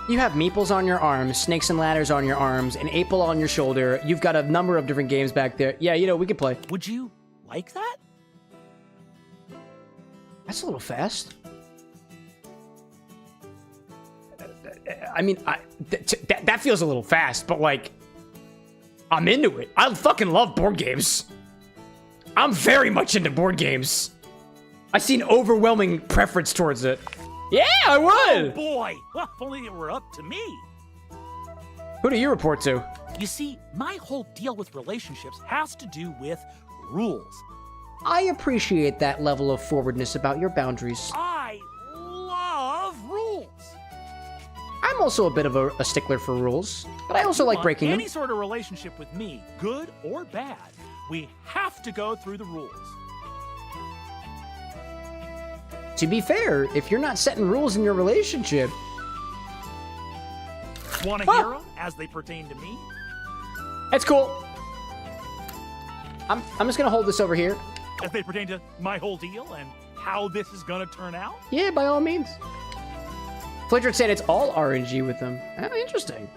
You have meeples on your arms, snakes and ladders on your arms, an apple on your shoulder. You've got a number of different games back there. Yeah, you know, we could play. Would you like that? That's a little fast. I mean, that feels a little fast, but like, I'm into it. I fucking love board games. I'm very much into board games. I see an overwhelming preference towards it. Yeah, I would! Oh boy! Well, if only it were up to me. Who do you report to? You see, my whole deal with relationships has to do with rules. I appreciate that level of forwardness about your boundaries. I love rules. I'm also a bit of a stickler for rules, but I also like breaking them. Any sort of relationship with me, good or bad, we have to go through the rules. To be fair, if you're not setting rules in your relationship... Want to hear them as they pertain to me? That's cool. I'm just gonna hold this over here. As they pertain to my whole deal and how this is gonna turn out? Yeah, by all means. Fledrick said it's all RNG with them. Oh, interesting.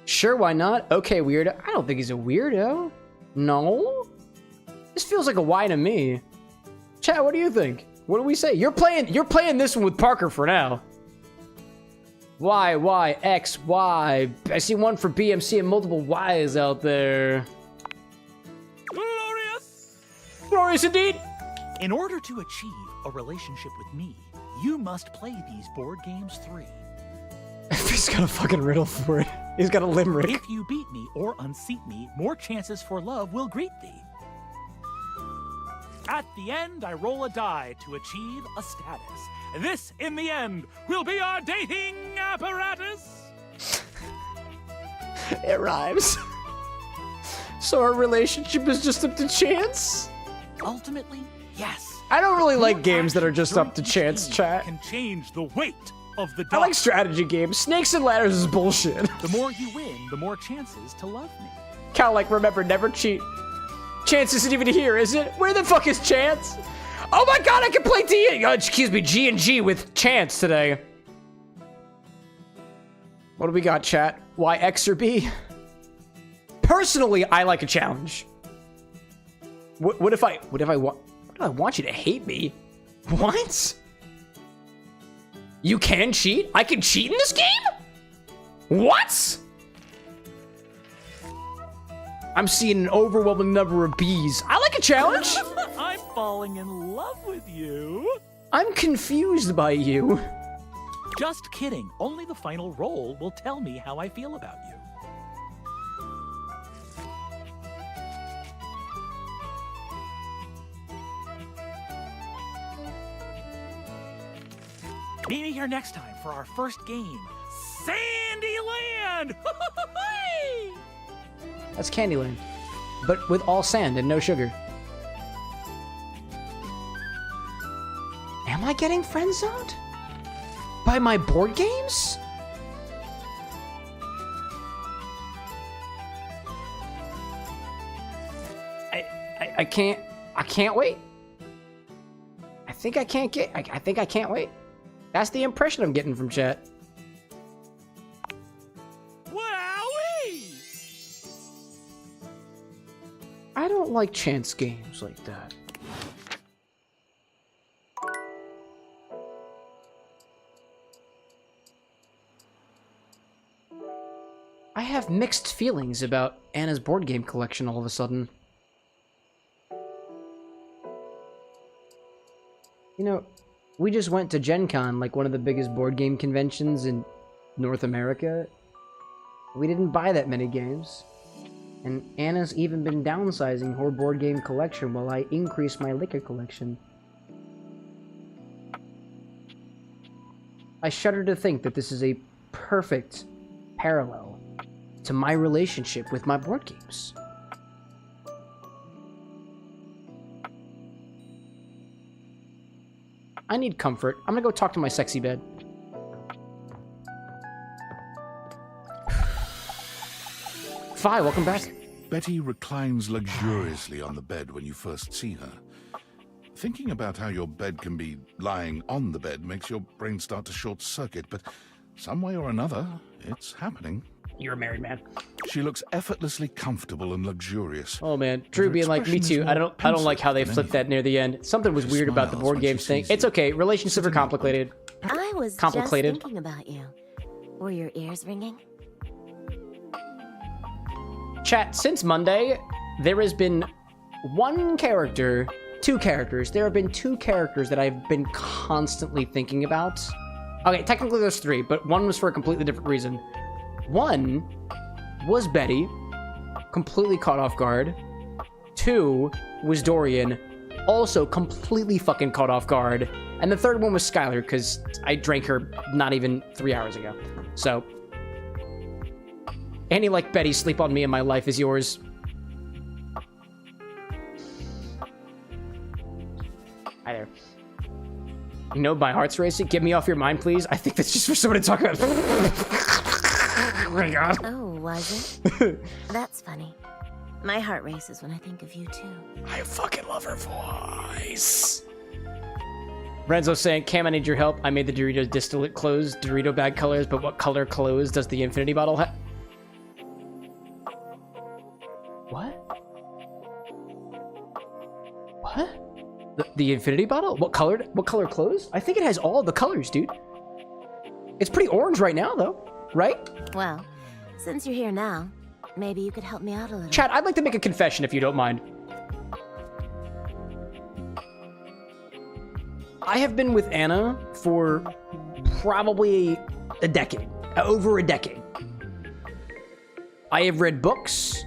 Sure, why not? Okay, weirdo. I don't think he's a weirdo. No? This feels like a Y to me. Chat, what do you think? What do we say? You're playing this one with Parker for now. Y, X, Y. I see one for BMC and multiple Ys out there. Glorious indeed! In order to achieve a relationship with me, you must play these board games 3. He's got a fucking riddle for it. He's got a limerick. If you beat me or unseat me, more chances for love will greet thee. At the end, I roll a die to achieve a status. This, in the end, will be our dating apparatus. It rhymes. So our relationship is just up to chance? Ultimately, yes. I don't really like games that are just up to chance, chat. Can change the weight of the die. I like strategy games. Snakes and ladders is bullshit. The more you win, the more chances to love me. Kind of like, remember, never cheat. Chance isn't even here, is it? Where the fuck is Chance? Oh my god, I can play G and G with Chance today. What do we got, chat? Y, X, or B? Personally, I like a challenge. What if I want you to hate me? What? You can cheat? I can cheat in this game? What? I'm seeing an overwhelming number of B's. I like a challenge. I'm falling in love with you. I'm confused by you. Just kidding. Only the final roll will tell me how I feel about you. Meet me here next time for our first game, Sandyland! That's Candyland, but with all sand and no sugar. Am I getting friend-zoned? By my board games? I can't wait. I think I can't wait. That's the impression I'm getting from chat. Wowee! I don't like chance games like that. I have mixed feelings about Anna's board game collection all of a sudden. You know, we just went to Gen Con, like one of the biggest board game conventions in North America. We didn't buy that many games. And Anna's even been downsizing her board game collection while I increase my liquor collection. I shudder to think that this is a perfect parallel to my relationship with my board games. I need comfort. I'm gonna go talk to my sexy bed. Fi, welcome back. Betty reclines luxuriously on the bed when you first see her. Thinking about how your bed can be lying on the bed makes your brain start to short-circuit, but some way or another, it's happening. You're a married man. She looks effortlessly comfortable and luxurious. Oh man, Drew being like, me too. I don't like how they flipped that near the end. Something was weird about the board games thing. It's okay. Relationships are complicated. I was just thinking about you. Were your ears ringing? Chat, since Monday, there has been two characters. There have been two characters that I've been constantly thinking about. Okay, technically there's three, but one was for a completely different reason. One was Betty, completely caught off guard. Two was Dorian, also completely fucking caught off guard. And the third one was Skylar, because I drank her not even 3 hours ago. So, any like Betty, sleep on me and my life is yours. Hi there. You know, my heart's racing. Get me off your mind, please. I think that's just for someone to talk about. Oh my god. Oh, was it? That's funny. My heart races when I think of you too. I fucking love her voice. Renzo saying, Cam, I need your help. I made the Doritos distillate clothes, Dorito bag colors, but what color clothes does the infinity bottle have? What? What? The infinity bottle? What color clothes? I think it has all the colors, dude. It's pretty orange right now, though. Right? Well, since you're here now, maybe you could help me out a little. Chad, I'd like to make a confession if you don't mind. I have been with Anna for probably a decade. Over a decade. I have read books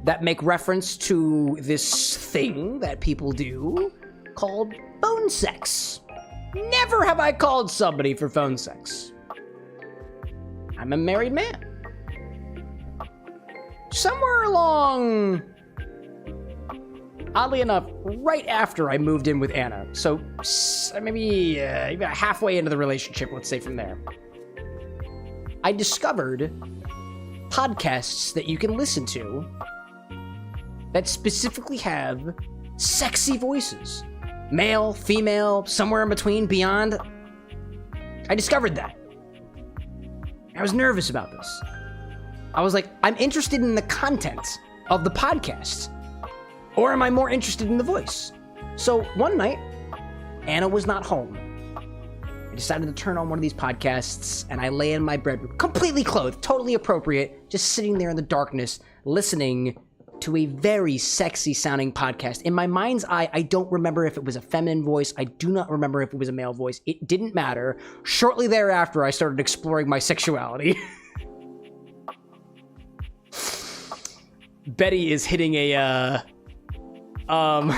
that make reference to this thing that people do called phone sex. Never have I called somebody for phone sex. I'm a married man. Somewhere along, oddly enough, right after I moved in with Anna, so maybe halfway into the relationship, let's say from there, I discovered podcasts that you can listen to that specifically have sexy voices. Male, female, somewhere in between, beyond. I discovered that. I was nervous about this. I was like, I'm interested in the content of the podcast. Or am I more interested in the voice? So one night, Anna was not home. I decided to turn on one of these podcasts, and I lay in my bedroom, completely clothed, totally appropriate, just sitting there in the darkness, listening to a very sexy sounding podcast. In my mind's eye, I don't remember if it was a feminine voice. I do not remember if it was a male voice. It didn't matter. Shortly thereafter, I started exploring my sexuality. Betty is hitting a, a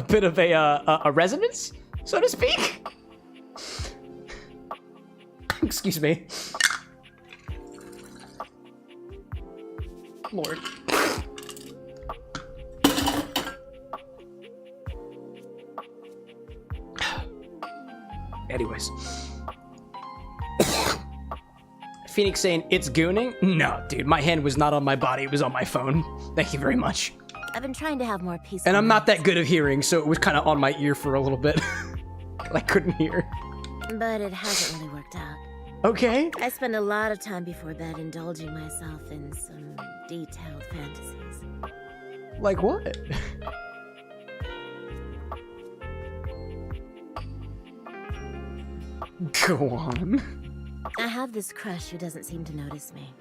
bit of a resonance, so to speak. Excuse me. Lord. Anyways. Phoenix saying, it's gooning? No, dude, my hand was not on my body, it was on my phone. Thank you very much. I've been trying to have more peace. And I'm not that good of hearing, so it was kind of on my ear for a little bit. I couldn't hear. But it hasn't really worked out. Okay. I spend a lot of time before bed indulging myself in some detailed fantasies. Like what? Go on. I have this crush who doesn't seem to notice me.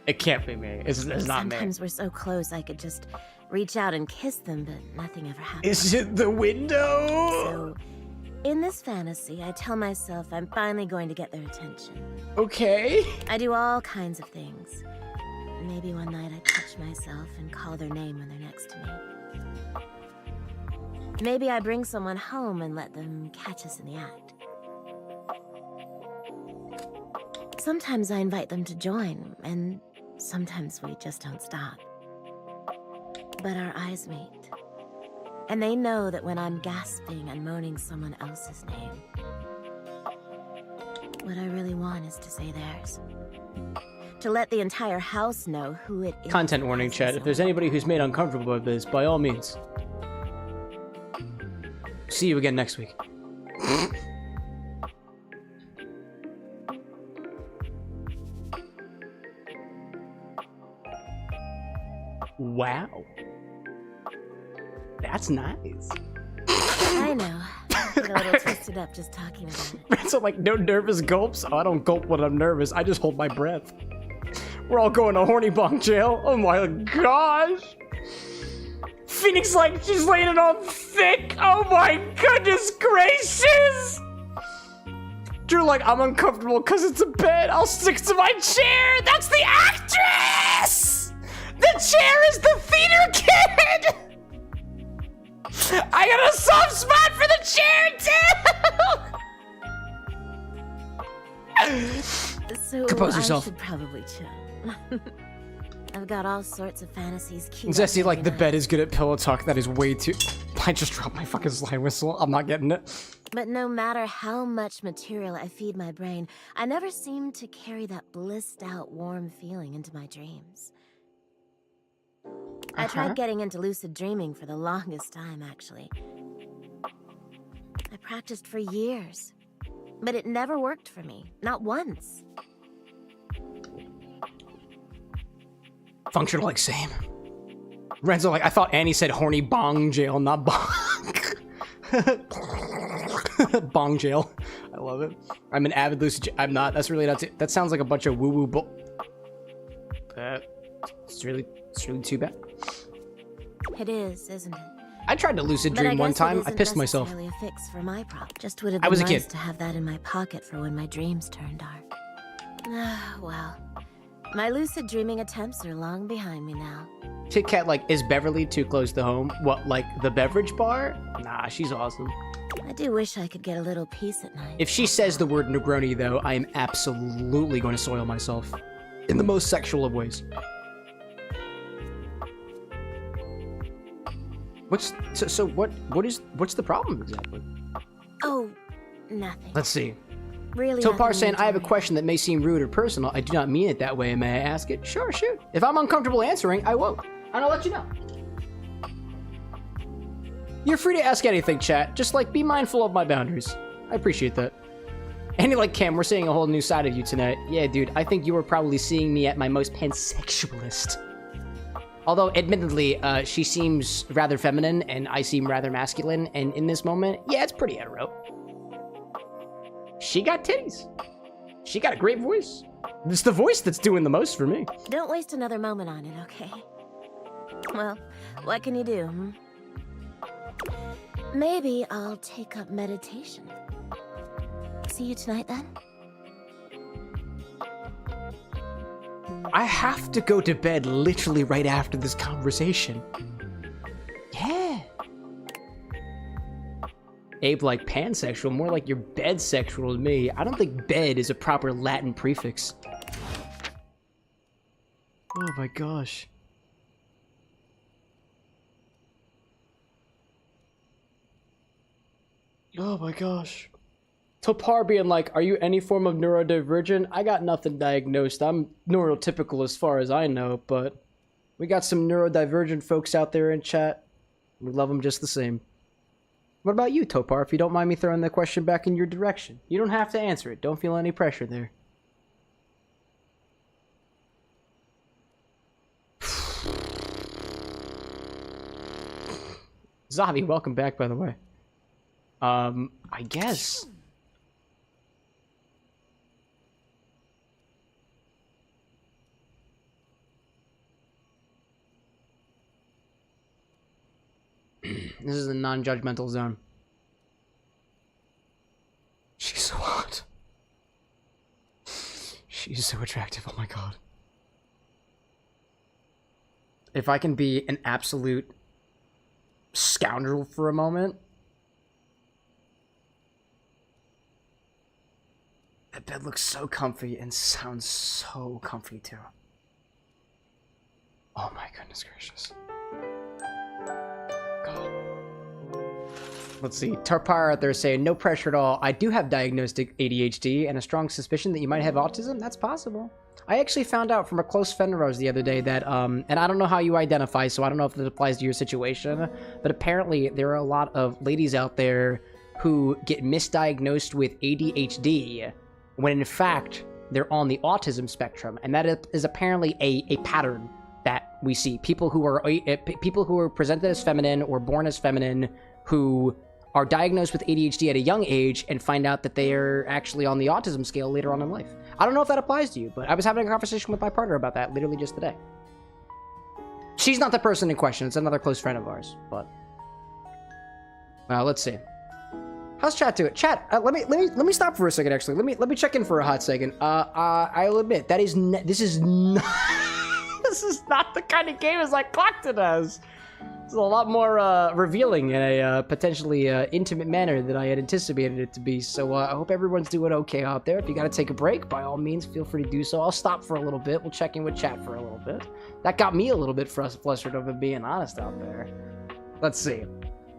It can't be me. It's not me. Sometimes we're so close I could just reach out and kiss them, but nothing ever happens. Is it the window? So, in this fantasy, I tell myself I'm finally going to get their attention. Okay. I do all kinds of things. Maybe one night I touch myself and call their name when they're next to me. Maybe I bring someone home and let them catch us in the act. Sometimes I invite them to join, and sometimes we just don't stop. But our eyes meet. And they know that when I'm gasping and moaning someone else's name, what I really want is to say theirs. To let the entire house know who it is. Content warning, chat. If there's anybody who's made uncomfortable by this, by all means. See you again next week. Wow. That's nice. I know. Get a little twisted up just talking about it. So like, no nervous gulps? Oh, I don't gulp when I'm nervous. I just hold my breath. We're all going to horny bong jail. Oh my gosh. Phoenix, like, she's laying it on thick. Oh my goodness gracious. Drew, like, I'm uncomfortable because it's a bed. I'll stick to my chair. That's the actress. The chair is the theater kid. I got a soft spot for the chair too. So Compose yourself. I should probably chill. I've got all sorts of fantasies queued up Zesty, like, every the bed is good at pillow talk. That is way too... I just dropped my fucking slide whistle. I'm not getting it. But no matter how much material I feed my brain, I never seem to carry that blissed out warm feeling into my dreams. I tried getting into lucid dreaming for the longest time, actually. I practiced for years, but it never worked for me. Not once. Functional, like, same. Renzo, like, I thought Annie said horny bong jail, not bong. Bong jail. I love it. I'm an avid lucid. I'm not. That's really not. That sounds like a bunch of woo woo. It's really too bad. It is, isn't it? I tried to lucid dream one time. I pissed myself. A fix for my problem. Just would have I been was a nice kid. to have that in my pocket for when my dreams turn dark. Well, my lucid dreaming attempts are long behind me now. Kit Kat, like, is Beverly too close to home? What, like the beverage bar? Nah, she's awesome. I do wish I could get a little peace at night. If she says the word Negroni, though, I am absolutely going to soil myself in the most sexual of ways. What's the problem exactly? Oh, nothing. Let's see. Really. Topar saying, I have a question that may seem rude or personal. I do not mean it that way. May I ask it? Sure, shoot. If I'm uncomfortable answering, I won't. And I'll let you know. You're free to ask anything, chat. Just, like, be mindful of my boundaries. I appreciate that. And like, Cam, we're seeing a whole new side of you tonight. Yeah, dude, I think you were probably seeing me at my most pansexualist. Although, admittedly, she seems rather feminine, and I seem rather masculine, and in this moment, yeah, it's pretty hetero. She got titties. She got a great voice. It's the voice that's doing the most for me. Don't waste another moment on it, okay? Well, what can you do, hmm? Maybe I'll take up meditation. See you tonight, then? I have to go to bed literally right after this conversation. Yeah. Abe, like, pansexual, more like you're bedsexual to me. I don't think bed is a proper Latin prefix. Oh my gosh. Oh my gosh. Topar being like, are you any form of neurodivergent? I got nothing diagnosed. I'm neurotypical as far as I know, but we got some neurodivergent folks out there in chat. We love them just the same. What about you, Topar, if you don't mind me throwing the question back in your direction? You don't have to answer it. Don't feel any pressure there. Zabi, welcome back, by the way. I guess. This is a non-judgmental zone. She's so hot. She's so attractive, oh my god. If I can be an absolute scoundrel for a moment. That bed looks so comfy and sounds so comfy too. Oh my goodness gracious. God. Let's see. Tarpar out there saying, no pressure at all. I do have diagnostic ADHD and a strong suspicion that you might have autism. That's possible. I actually found out from a close friend of ours the other day that, and I don't know how you identify, so I don't know if this applies to your situation, but apparently there are a lot of ladies out there who get misdiagnosed with ADHD when in fact they're on the autism spectrum, and that is apparently a pattern that we see. People who are presented as feminine or born as feminine who are diagnosed with ADHD at a young age and find out that they are actually on the autism scale later on in life. I don't know if that applies to you, but I was having a conversation with my partner about that literally just today. She's not the person in question. It's another close friend of ours, but well, let's see. How's chat doing? Chat, let me stop for a second. Actually, let me check in for a hot second. I'll admit that this is not this is not the kind of game as I clocked it as. It's a lot more revealing in a potentially intimate manner than I had anticipated it to be. So I hope everyone's doing okay out there. If you gotta take a break, by all means, feel free to do so. I'll stop for a little bit. We'll check in with chat for a little bit. That got me a little bit flustered over being honest out there. Let's see.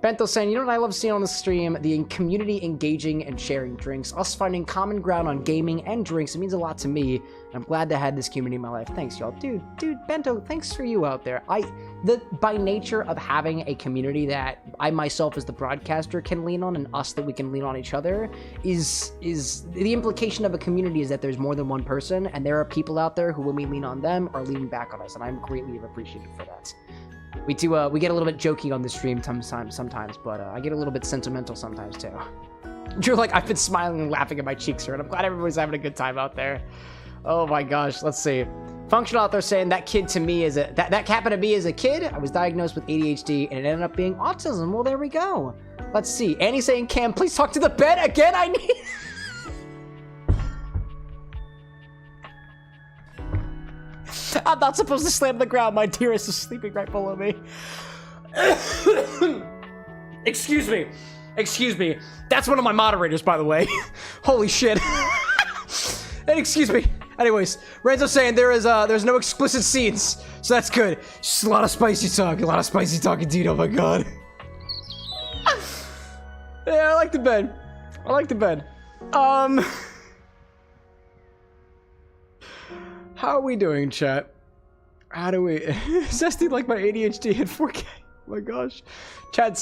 Bento saying, you know what I love seeing on the stream? The community engaging and sharing drinks. Us finding common ground on gaming and drinks. It means a lot to me. And I'm glad to have this community in my life. Thanks, y'all. Dude, Bento, thanks for you out there. By nature of having a community that I myself as the broadcaster can lean on and us that we can lean on each other is the implication of a community is that there's more than one person and there are people out there who when we lean on them are leaning back on us. And I'm greatly appreciative for that. We get a little bit jokey on the stream sometimes, but I get a little bit sentimental sometimes too. You're like, I've been smiling and laughing at my cheeks, sir, and I'm glad everybody's having a good time out there. Oh my gosh, let's see. Functional out there saying that kid to me is that happened to me as a kid. I was diagnosed with ADHD and it ended up being autism. Well, there we go. Let's see. Annie saying, Cam, please talk to the bed again. I need. I'm not supposed to slam the ground. My dearest is sleeping right below me. Excuse me. That's one of my moderators, by the way. Holy shit. And excuse me. Anyways, Renzo's saying there's no explicit scenes, so that's good. Just a lot of spicy talk, indeed. Oh my god. Yeah, I like the bed. How are we doing, chat? How do we... Zesty like my ADHD at 4K. Oh my gosh. Chat,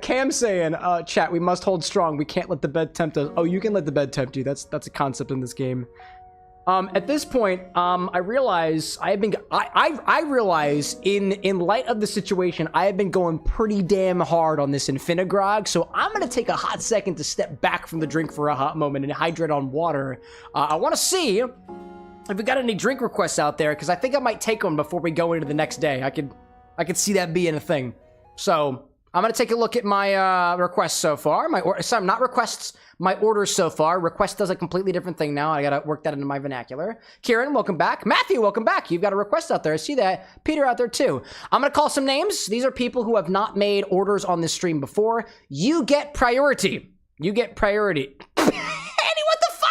Cam saying, chat, we must hold strong. We can't let the bed tempt us. Oh, you can let the bed tempt you. That's a concept in this game. At this point, I realize I realize in light of the situation, I have been going pretty damn hard on this Infinigrog, so I'm gonna take a hot second to step back from the drink for a hot moment and hydrate on water. I want to see if we got any drink requests out there, because I think I might take them before we go into the next day. I could see that being a thing. So I'm gonna take a look at my requests so far. Not requests. My orders so far. Request does a completely different thing now. I gotta work that into my vernacular. Kieran, welcome back. Matthew, welcome back. You've got a request out there. I see that. Peter out there too. I'm gonna call some names. These are people who have not made orders on this stream before. You get priority. You get priority. Annie, what the fuck?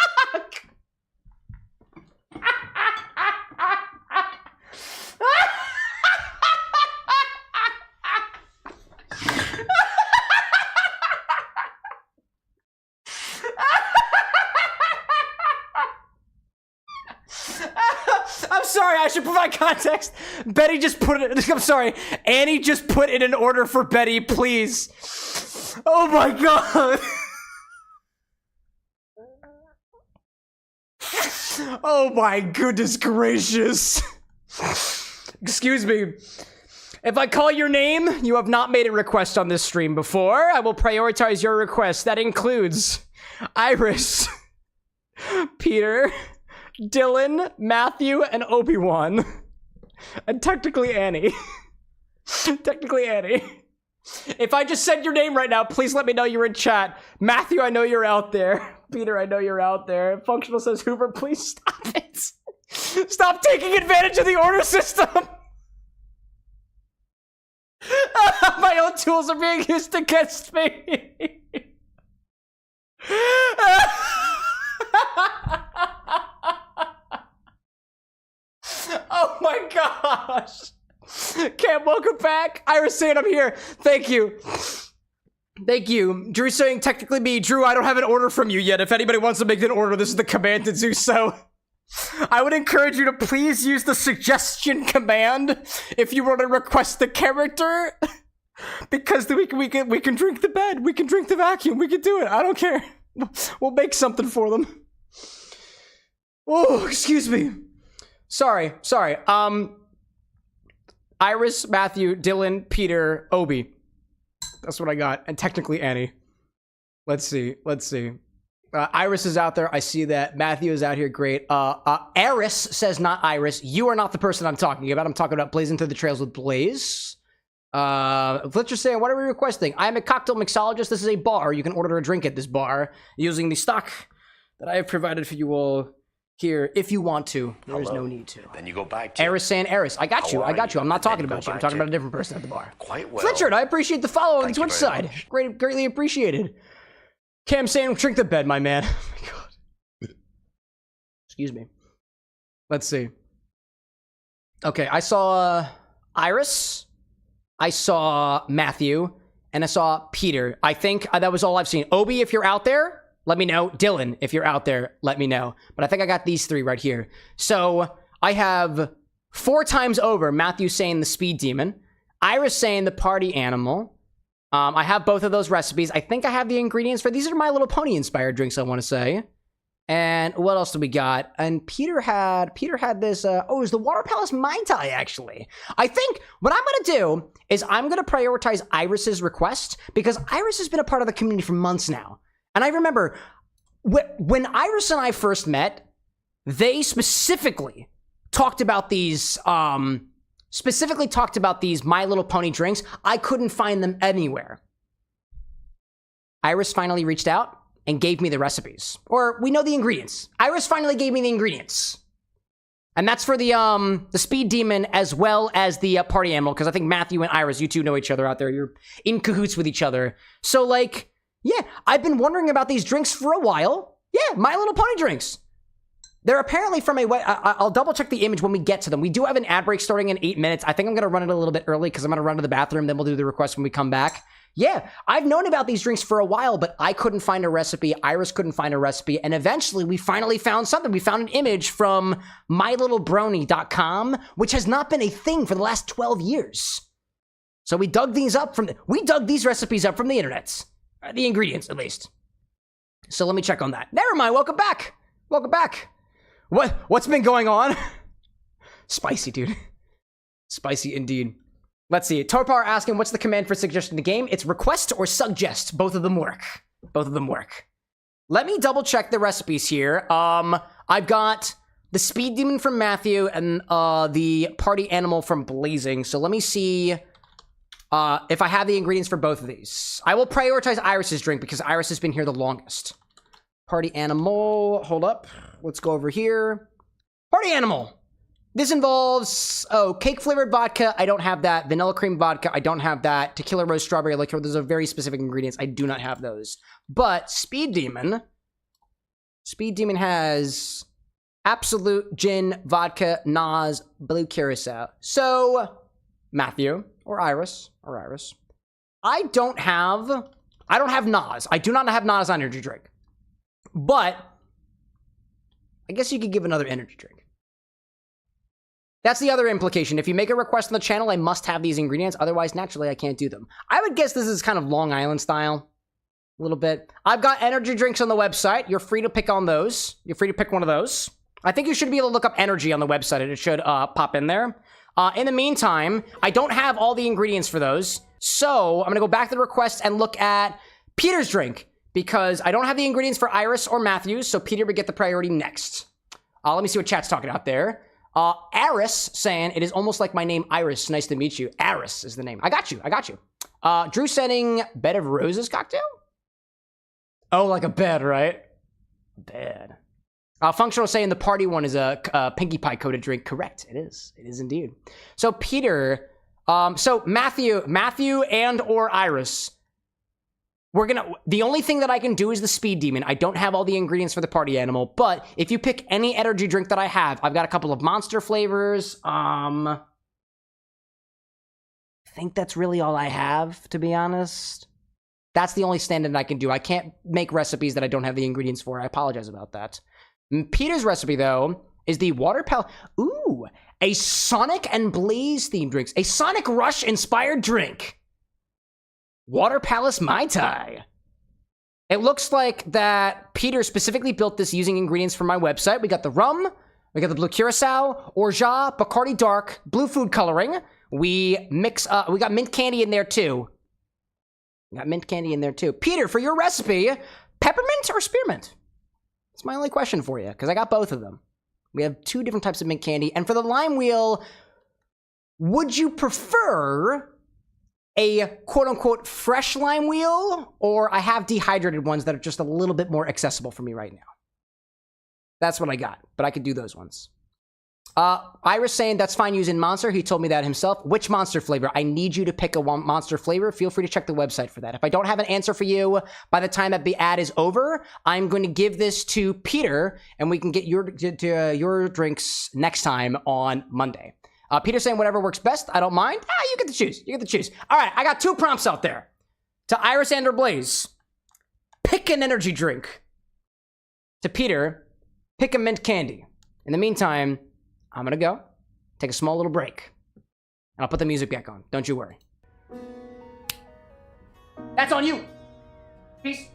I'm sorry, I should provide context. Betty just put it, I'm sorry, Annie just put in an order for Betty, please. Oh my god. Oh my goodness gracious. Excuse me. If I call your name, you have not made a request on this stream before. I will prioritize your request. That includes Iris, Peter, Dylan, Matthew, and Obi-Wan. And technically Annie. Technically Annie. If I just said your name right now, please let me know you're in chat. Matthew, I know you're out there. Peter, I know you're out there. Functional says, Hoover, please stop it. Stop taking advantage of the order system. My own tools are being used against me. Oh my gosh. Cam, welcome back. Iris saying I'm here. Thank you. Thank you. Drew saying technically me. Drew, I don't have an order from you yet. If anybody wants to make an order, this is the command to do so. I would encourage you to please use the suggestion command if you want to request the character. Because we can drink the bed. We can drink the vacuum. We can do it. I don't care. We'll make something for them. Oh, excuse me. Sorry. Iris, Matthew, Dylan, Peter, Obi. That's what I got. And technically Annie. Let's see. Iris is out there. I see that. Matthew is out here. Great. Eris says not Iris. You are not the person I'm talking about. I'm talking about blazing through the trails with Blaze. Let's just say, what are we requesting? I am a cocktail mixologist. This is a bar. You can order a drink at this bar using the stock that I have provided for you all here. If you want to, there is no need to. Then you go back to Eris saying Eris. I got you. I'm not talking about you. I'm talking about a different person at the bar. Quite well. Fletcher, I appreciate the follow on the Twitch side. Greatly appreciated. Cam saying, drink the bed, my man. Oh my god. Excuse me. Let's see. Okay, I saw Iris. I saw Matthew. And I saw Peter. I think that was all I've seen. Obi, if you're out there, let me know. Dylan, if you're out there, let me know. But I think I got these three right here. So I have 4 times over Matthew saying the speed demon. Iris saying the party animal. I have both of those recipes. I think I have the ingredients for these are My Little Pony inspired drinks, I want to say. And what else do we got? And Peter had this, it was the Water Palace Mai Tai, actually. I think what I'm going to do is I'm going to prioritize Iris's request because Iris has been a part of the community for months now. And I remember when Iris and I first met, they specifically talked about these, My Little Pony drinks. I couldn't find them anywhere. Iris finally reached out and gave me the recipes. Or we know the ingredients. Iris finally gave me the ingredients. And that's for the speed demon as well as the party animal, because I think Matthew and Iris, you two know each other out there. You're in cahoots with each other. So like, yeah, I've been wondering about these drinks for a while. Yeah, My Little Pony drinks. They're apparently from I'll double check the image when we get to them. We do have an ad break starting in 8 minutes. I think I'm going to run it a little bit early because I'm going to run to the bathroom. Then we'll do the request when we come back. Yeah, I've known about these drinks for a while, but I couldn't find a recipe. Iris couldn't find a recipe. And eventually we finally found something. We found an image from MyLittleBrony.com, which has not been a thing for the last 12 years. So we dug these recipes up from the internet. The ingredients, at least. So let me check on that. Never mind. Welcome back. What's been going on? Spicy, dude. Spicy indeed. Let's see. Torpar asking, what's the command for suggestion in the game? It's request or suggest. Both of them work. Let me double check the recipes here. I've got the speed demon from Matthew and the party animal from Blazing. So let me see if I have the ingredients for both of these. I will prioritize Iris's drink because Iris has been here the longest. Party animal. Hold up. Let's go over here. Party animal. This involves, cake-flavored vodka. I don't have that. Vanilla cream vodka. I don't have that. Tequila rose strawberry liqueur. Those are very specific ingredients. I do not have those. But Speed Demon has Absolute, Gin, Vodka, Nas, Blue Curaçao. So, Matthew, or Iris. I don't have Nas. I do not have Nas energy drink. But I guess you could give another energy drink. That's the other implication. If you make a request on the channel, I must have these ingredients. Otherwise, naturally, I can't do them. I would guess this is kind of Long Island style. A little bit. I've got energy drinks on the website. You're free to pick on those. You're free to pick one of those. I think you should be able to look up energy on the website and it should pop in there. In the meantime, I don't have all the ingredients for those. So I'm going to go back to the request and look at Peter's drink because I don't have the ingredients for Iris or Matthews. So Peter would get the priority next. Let me see what chat's talking out there. Aris saying, it is almost like my name, Iris. Nice to meet you. Aris is the name. I got you. Drew sending bed of roses cocktail? Oh, like a bed, right? Bed. Functional saying the party one is a Pinkie Pie coated drink. Correct. It is. It is indeed. So Peter, so Matthew and or Iris, the only thing that I can do is the speed demon. I don't have all the ingredients for the party animal, but if you pick any energy drink that I have, I've got a couple of monster flavors. I think that's really all I have, to be honest. That's the only stand-in I can do. I can't make recipes that I don't have the ingredients for. I apologize about that. Peter's recipe, though, is the Water Palace. Ooh, a Sonic and Blaze themed drinks. A Sonic Rush inspired drink. Water Palace Mai Tai. It looks like that Peter specifically built this using ingredients from my website. We got the rum, we got the blue Curaçao, Orgeat, Bacardi Dark, blue food coloring. We got mint candy in there too. Peter, for your recipe, peppermint or spearmint? That's my only question for you, because I got both of them. We have 2 different types of mint candy. And for the lime wheel, would you prefer a quote-unquote fresh lime wheel, or I have dehydrated ones that are just a little bit more accessible for me right now? That's what I got, but I could do those ones. Iris saying that's fine using Monster. He told me that himself. Which Monster flavor? I need you to pick a Monster flavor. Feel free to check the website for that. If I don't have an answer for you by the time that the ad is over, I'm going to give this to Peter, and we can get your drinks next time on Monday. Peter saying whatever works best. I don't mind. You get to choose. You get to choose. All right, I got 2 prompts out there. To Iris and or Blaze, pick an energy drink. To Peter, pick a mint candy. In the meantime, I'm gonna go take a small little break, and I'll put the music back on. Don't you worry. That's on you. Peace.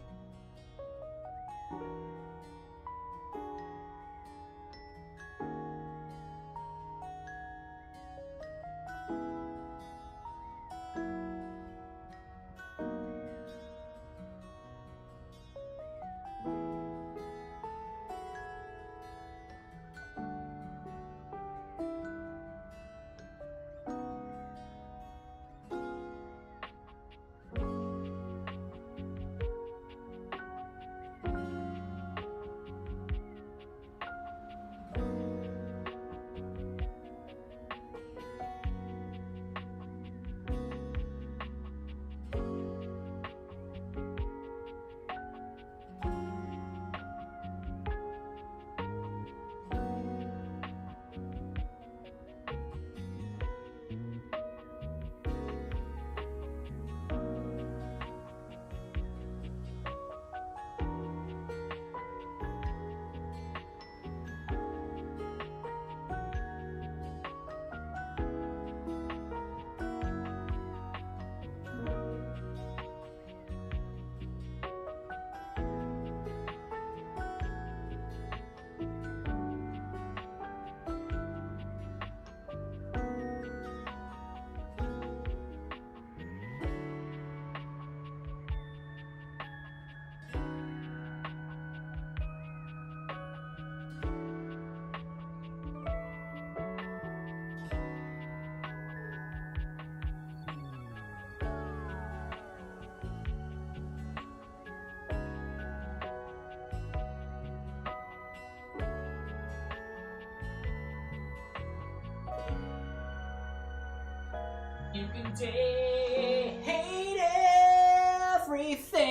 You can take everything.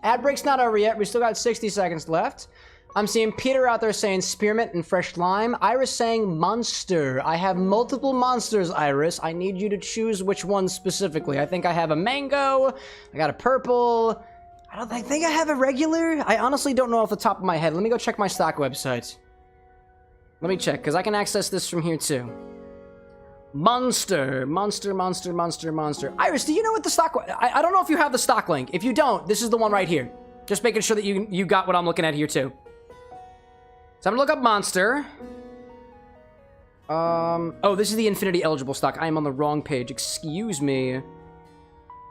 Ad break's not over yet. We still got 60 seconds left. I'm seeing Peter out there saying spearmint and fresh lime. Iris saying monster. I have multiple monsters, Iris. I need you to choose which one specifically. I think I have a mango. I got a purple. I think I have a regular. I honestly don't know off the top of my head. Let me go check my stock website. Let me check, because I can access this from here too. Monster. Iris, do you know what the stock... I don't know if you have the stock link. If you don't, this is the one right here. Just making sure that you got what I'm looking at here too. So I'm gonna look up Monster. Oh, this is the Infinity eligible stock. I am on the wrong page. Excuse me.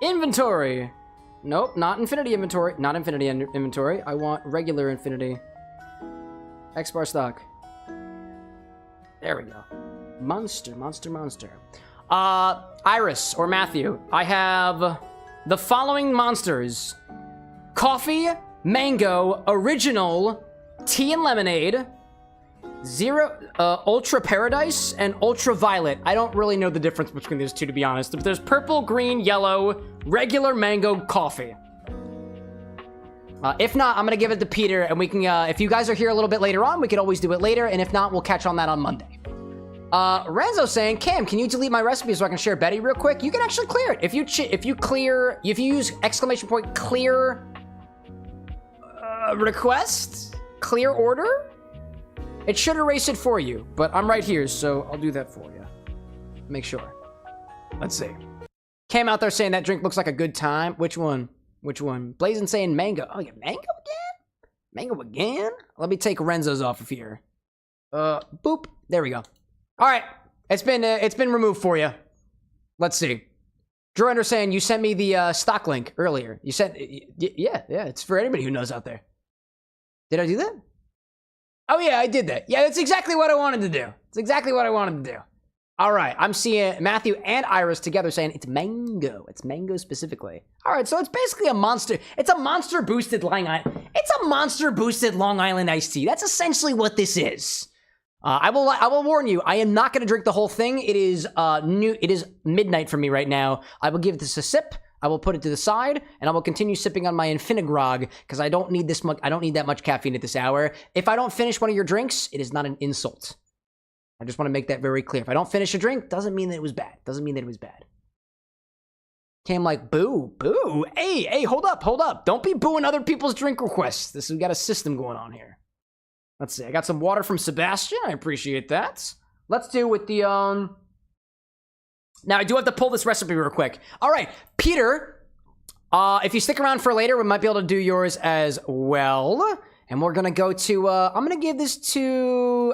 Inventory. Nope, not Infinity inventory. Not Infinity inventory. I want regular Infinity. Xbar stock. There we go. Monster. Iris or Matthew, I have the following monsters: coffee, mango, original, tea and lemonade, zero, ultra paradise, and ultra violet. I don't really know the difference between these two, to be honest. But there's purple, green, yellow, regular mango, coffee. If not, I'm gonna give it to Peter, and we can, if you guys are here a little bit later on, we could always do it later, and if not, we'll catch on that on Monday. Renzo saying, Cam, can you delete my recipe so I can share Betty real quick? You can actually clear it. If you use exclamation point clear request, clear order, it should erase it for you, but I'm right here, so I'll do that for you. Make sure. Let's see. Cam out there saying that drink looks like a good time. Which one? Blazing saying mango. Oh, yeah, mango again? Mango again? Let me take Renzo's off of here. Boop. There we go. All right. It's been removed for you. Let's see. Drew Ender saying you sent me the stock link earlier. You sent, yeah, it's for anybody who knows out there. Did I do that? Oh yeah, I did that. Yeah, that's exactly what I wanted to do. It's exactly what I wanted to do. All right, I'm seeing Matthew and Iris together saying it's mango. It's mango specifically. All right, so it's basically a monster. It's a monster boosted Long Island. It's a monster boosted Long Island iced tea. That's essentially what this is. I will warn you. I am not going to drink the whole thing. It is It is midnight for me right now. I will give this a sip. I will put it to the side, and I will continue sipping on my Infinigrog because I don't need this much. I don't need that much caffeine at this hour. If I don't finish one of your drinks, it is not an insult. I just want to make that very clear. If I don't finish a drink, doesn't mean that it was bad. Doesn't mean that it was bad. Came like, boo. Hey, hold up. Don't be booing other people's drink requests. We got a system going on here. Let's see. I got some water from Sebastian. I appreciate that. Let's do with the, Now, I do have to pull this recipe real quick. All right, Peter, if you stick around for later, we might be able to do yours as well. And we're going to go to, I'm going to give this to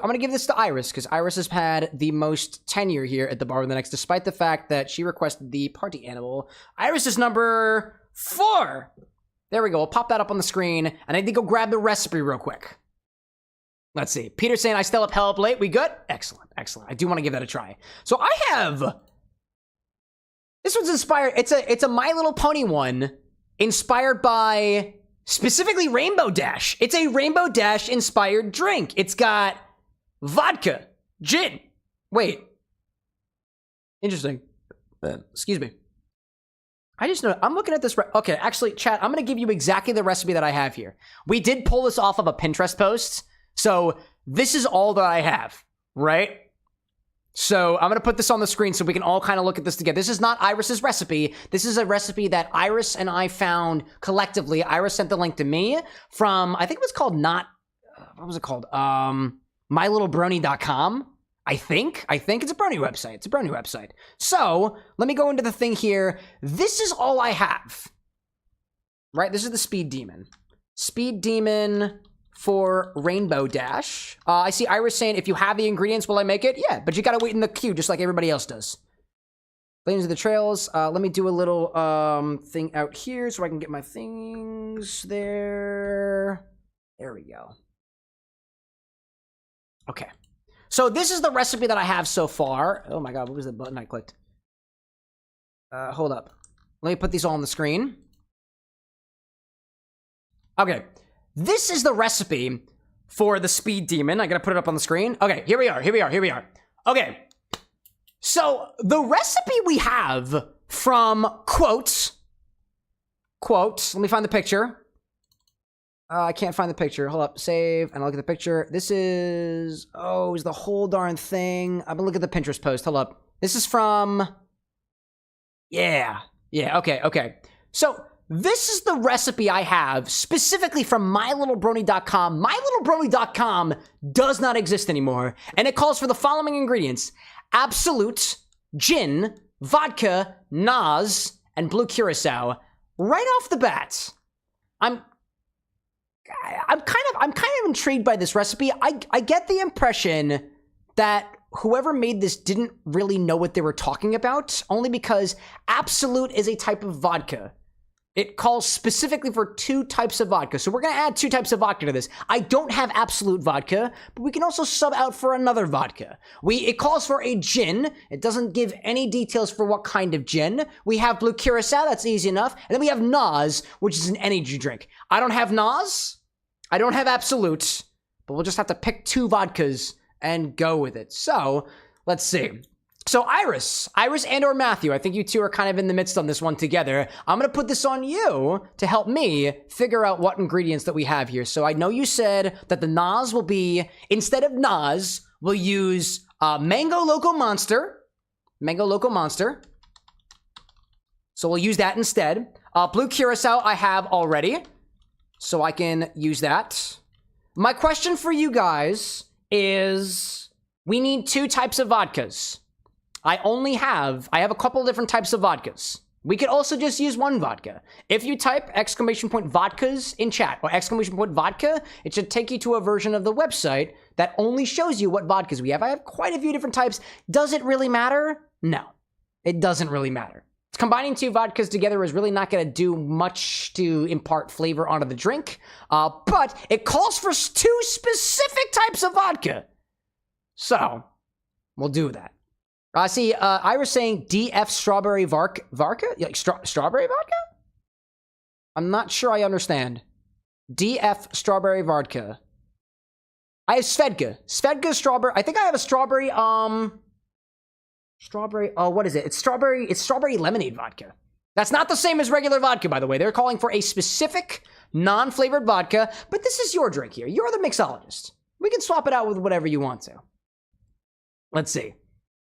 Iris, because Iris has had the most tenure here at the Bar with the Next, despite the fact that she requested the party animal. Iris is number 4. There we go. We'll pop that up on the screen, and I need to go grab the recipe real quick. Let's see. Peter saying, I still up hell up late. We good? Excellent. I do want to give that a try. So I have... This one's inspired. It's a My Little Pony one, inspired by specifically Rainbow Dash. It's a Rainbow Dash inspired drink. It's got vodka, gin. Wait. Interesting. Excuse me. I just know, I'm looking at this. Okay, actually, chat, I'm going to give you exactly the recipe that I have here. We did pull this off of a Pinterest post, so this is all that I have, right? So I'm going to put this on the screen so we can all kind of look at this together. This is not Iris's recipe. This is a recipe that Iris and I found collectively. Iris sent the link to me from, I think it was called what was it called? MyLittleBrony.com. I think it's a brony website. So let me go into the thing here. This is all I have, right? This is the Speed Demon for Rainbow Dash. I see Iris saying, if you have the ingredients, will I make it? Yeah, but you gotta wait in the queue just like everybody else does. Lanes of the Trails. Let me do a little thing out here so I can get my things there. There we go. Okay. So this is the recipe that I have so far. Oh my god, what was the button I clicked? Hold up. Let me put these all on the screen. Okay. This is the recipe for the Speed Demon. I gotta put it up on the screen. Okay, here we are. Okay. So the recipe we have from quotes. Let me find the picture. I can't find the picture. Hold up, save, and I'll look at the picture. This is, is the whole darn thing. I'm gonna look at the Pinterest post. Hold up. This is from, okay. So this is the recipe I have specifically from MyLittleBrony.com. MyLittleBrony.com does not exist anymore, and it calls for the following ingredients: Absolute, gin, vodka, Nas, and blue Curaçao. Right off the bat, I'm kind of intrigued by this recipe. I get the impression that whoever made this didn't really know what they were talking about, only because Absolute is a type of vodka. It calls specifically for 2 types of vodka. So we're going to add 2 types of vodka to this. I don't have absolute vodka, but we can also sub out for another vodka. It calls for a gin. It doesn't give any details for what kind of gin. We have blue Curaçao. That's easy enough. And then we have Nas, which is an energy drink. I don't have Nas. I don't have absolute, but we'll just have to pick 2 vodkas and go with it. So let's see. So Iris and or Matthew, I think you two are kind of in the midst on this one together. I'm going to put this on you to help me figure out what ingredients that we have here. So I know you said that the Nas will be, instead of Nas, we'll use Mango Loco Monster. So we'll use that instead. Blue Curaçao I have already, so I can use that. My question for you guys is, we need 2 types of vodkas. I have a couple different types of vodkas. We could also just use 1 vodka. If you type !vodkas in chat, or !vodka, it should take you to a version of the website that only shows you what vodkas we have. I have quite a few different types. Does it really matter? No, it doesn't really matter. Combining 2 vodkas together is really not going to do much to impart flavor onto the drink, but it calls for 2 specific types of vodka. So, we'll do that. I see Iris saying DF strawberry vodka? Like strawberry vodka? I'm not sure I understand. DF strawberry vodka. I have Svedka. Svedka strawberry. I think I have a strawberry, what is it? It's strawberry lemonade vodka. That's not the same as regular vodka, by the way. They're calling for a specific non-flavored vodka, but this is your drink here. You're the mixologist. We can swap it out with whatever you want to. Let's see.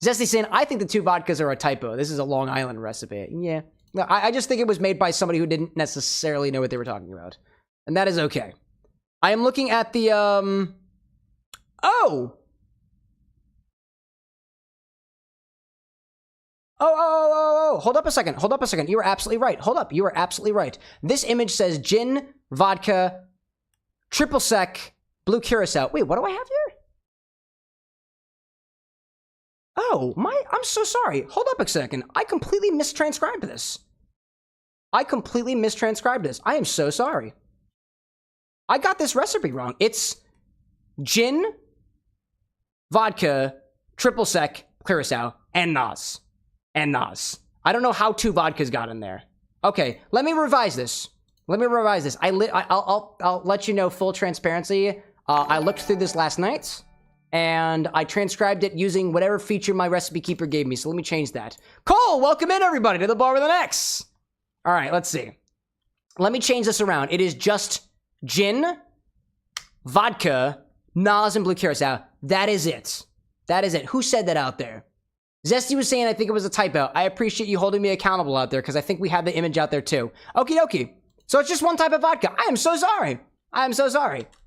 Zesty saying, I think the 2 vodkas are a typo. This is a Long Island recipe. Yeah. No, I just think it was made by somebody who didn't necessarily know what they were talking about. And that is okay. I am looking at the, Oh, hold up a second. You were absolutely right. Hold up. You were absolutely right. This image says gin, vodka, triple sec, blue Curaçao. Wait, what do I have here? Oh, I'm so sorry. Hold up a second. I completely mistranscribed this. I am so sorry. I got this recipe wrong. It's gin, vodka, triple sec, Curaçao, and Nas. I don't know how 2 vodkas got in there. Okay, let me revise this. I'll let you know full transparency. I looked through this last night, and I transcribed it using whatever feature my recipe keeper gave me. So let me change that. Cole, welcome in everybody to the bar with an X. All right, let's see. Let me change this around. It is just gin, vodka, Nas, and blue Curaçao. That is it. Who said that out there? Zesty was saying I think it was a typo. I appreciate you holding me accountable out there because I think we have the image out there too. Okie dokie. So it's just 1 type of vodka. I am so sorry.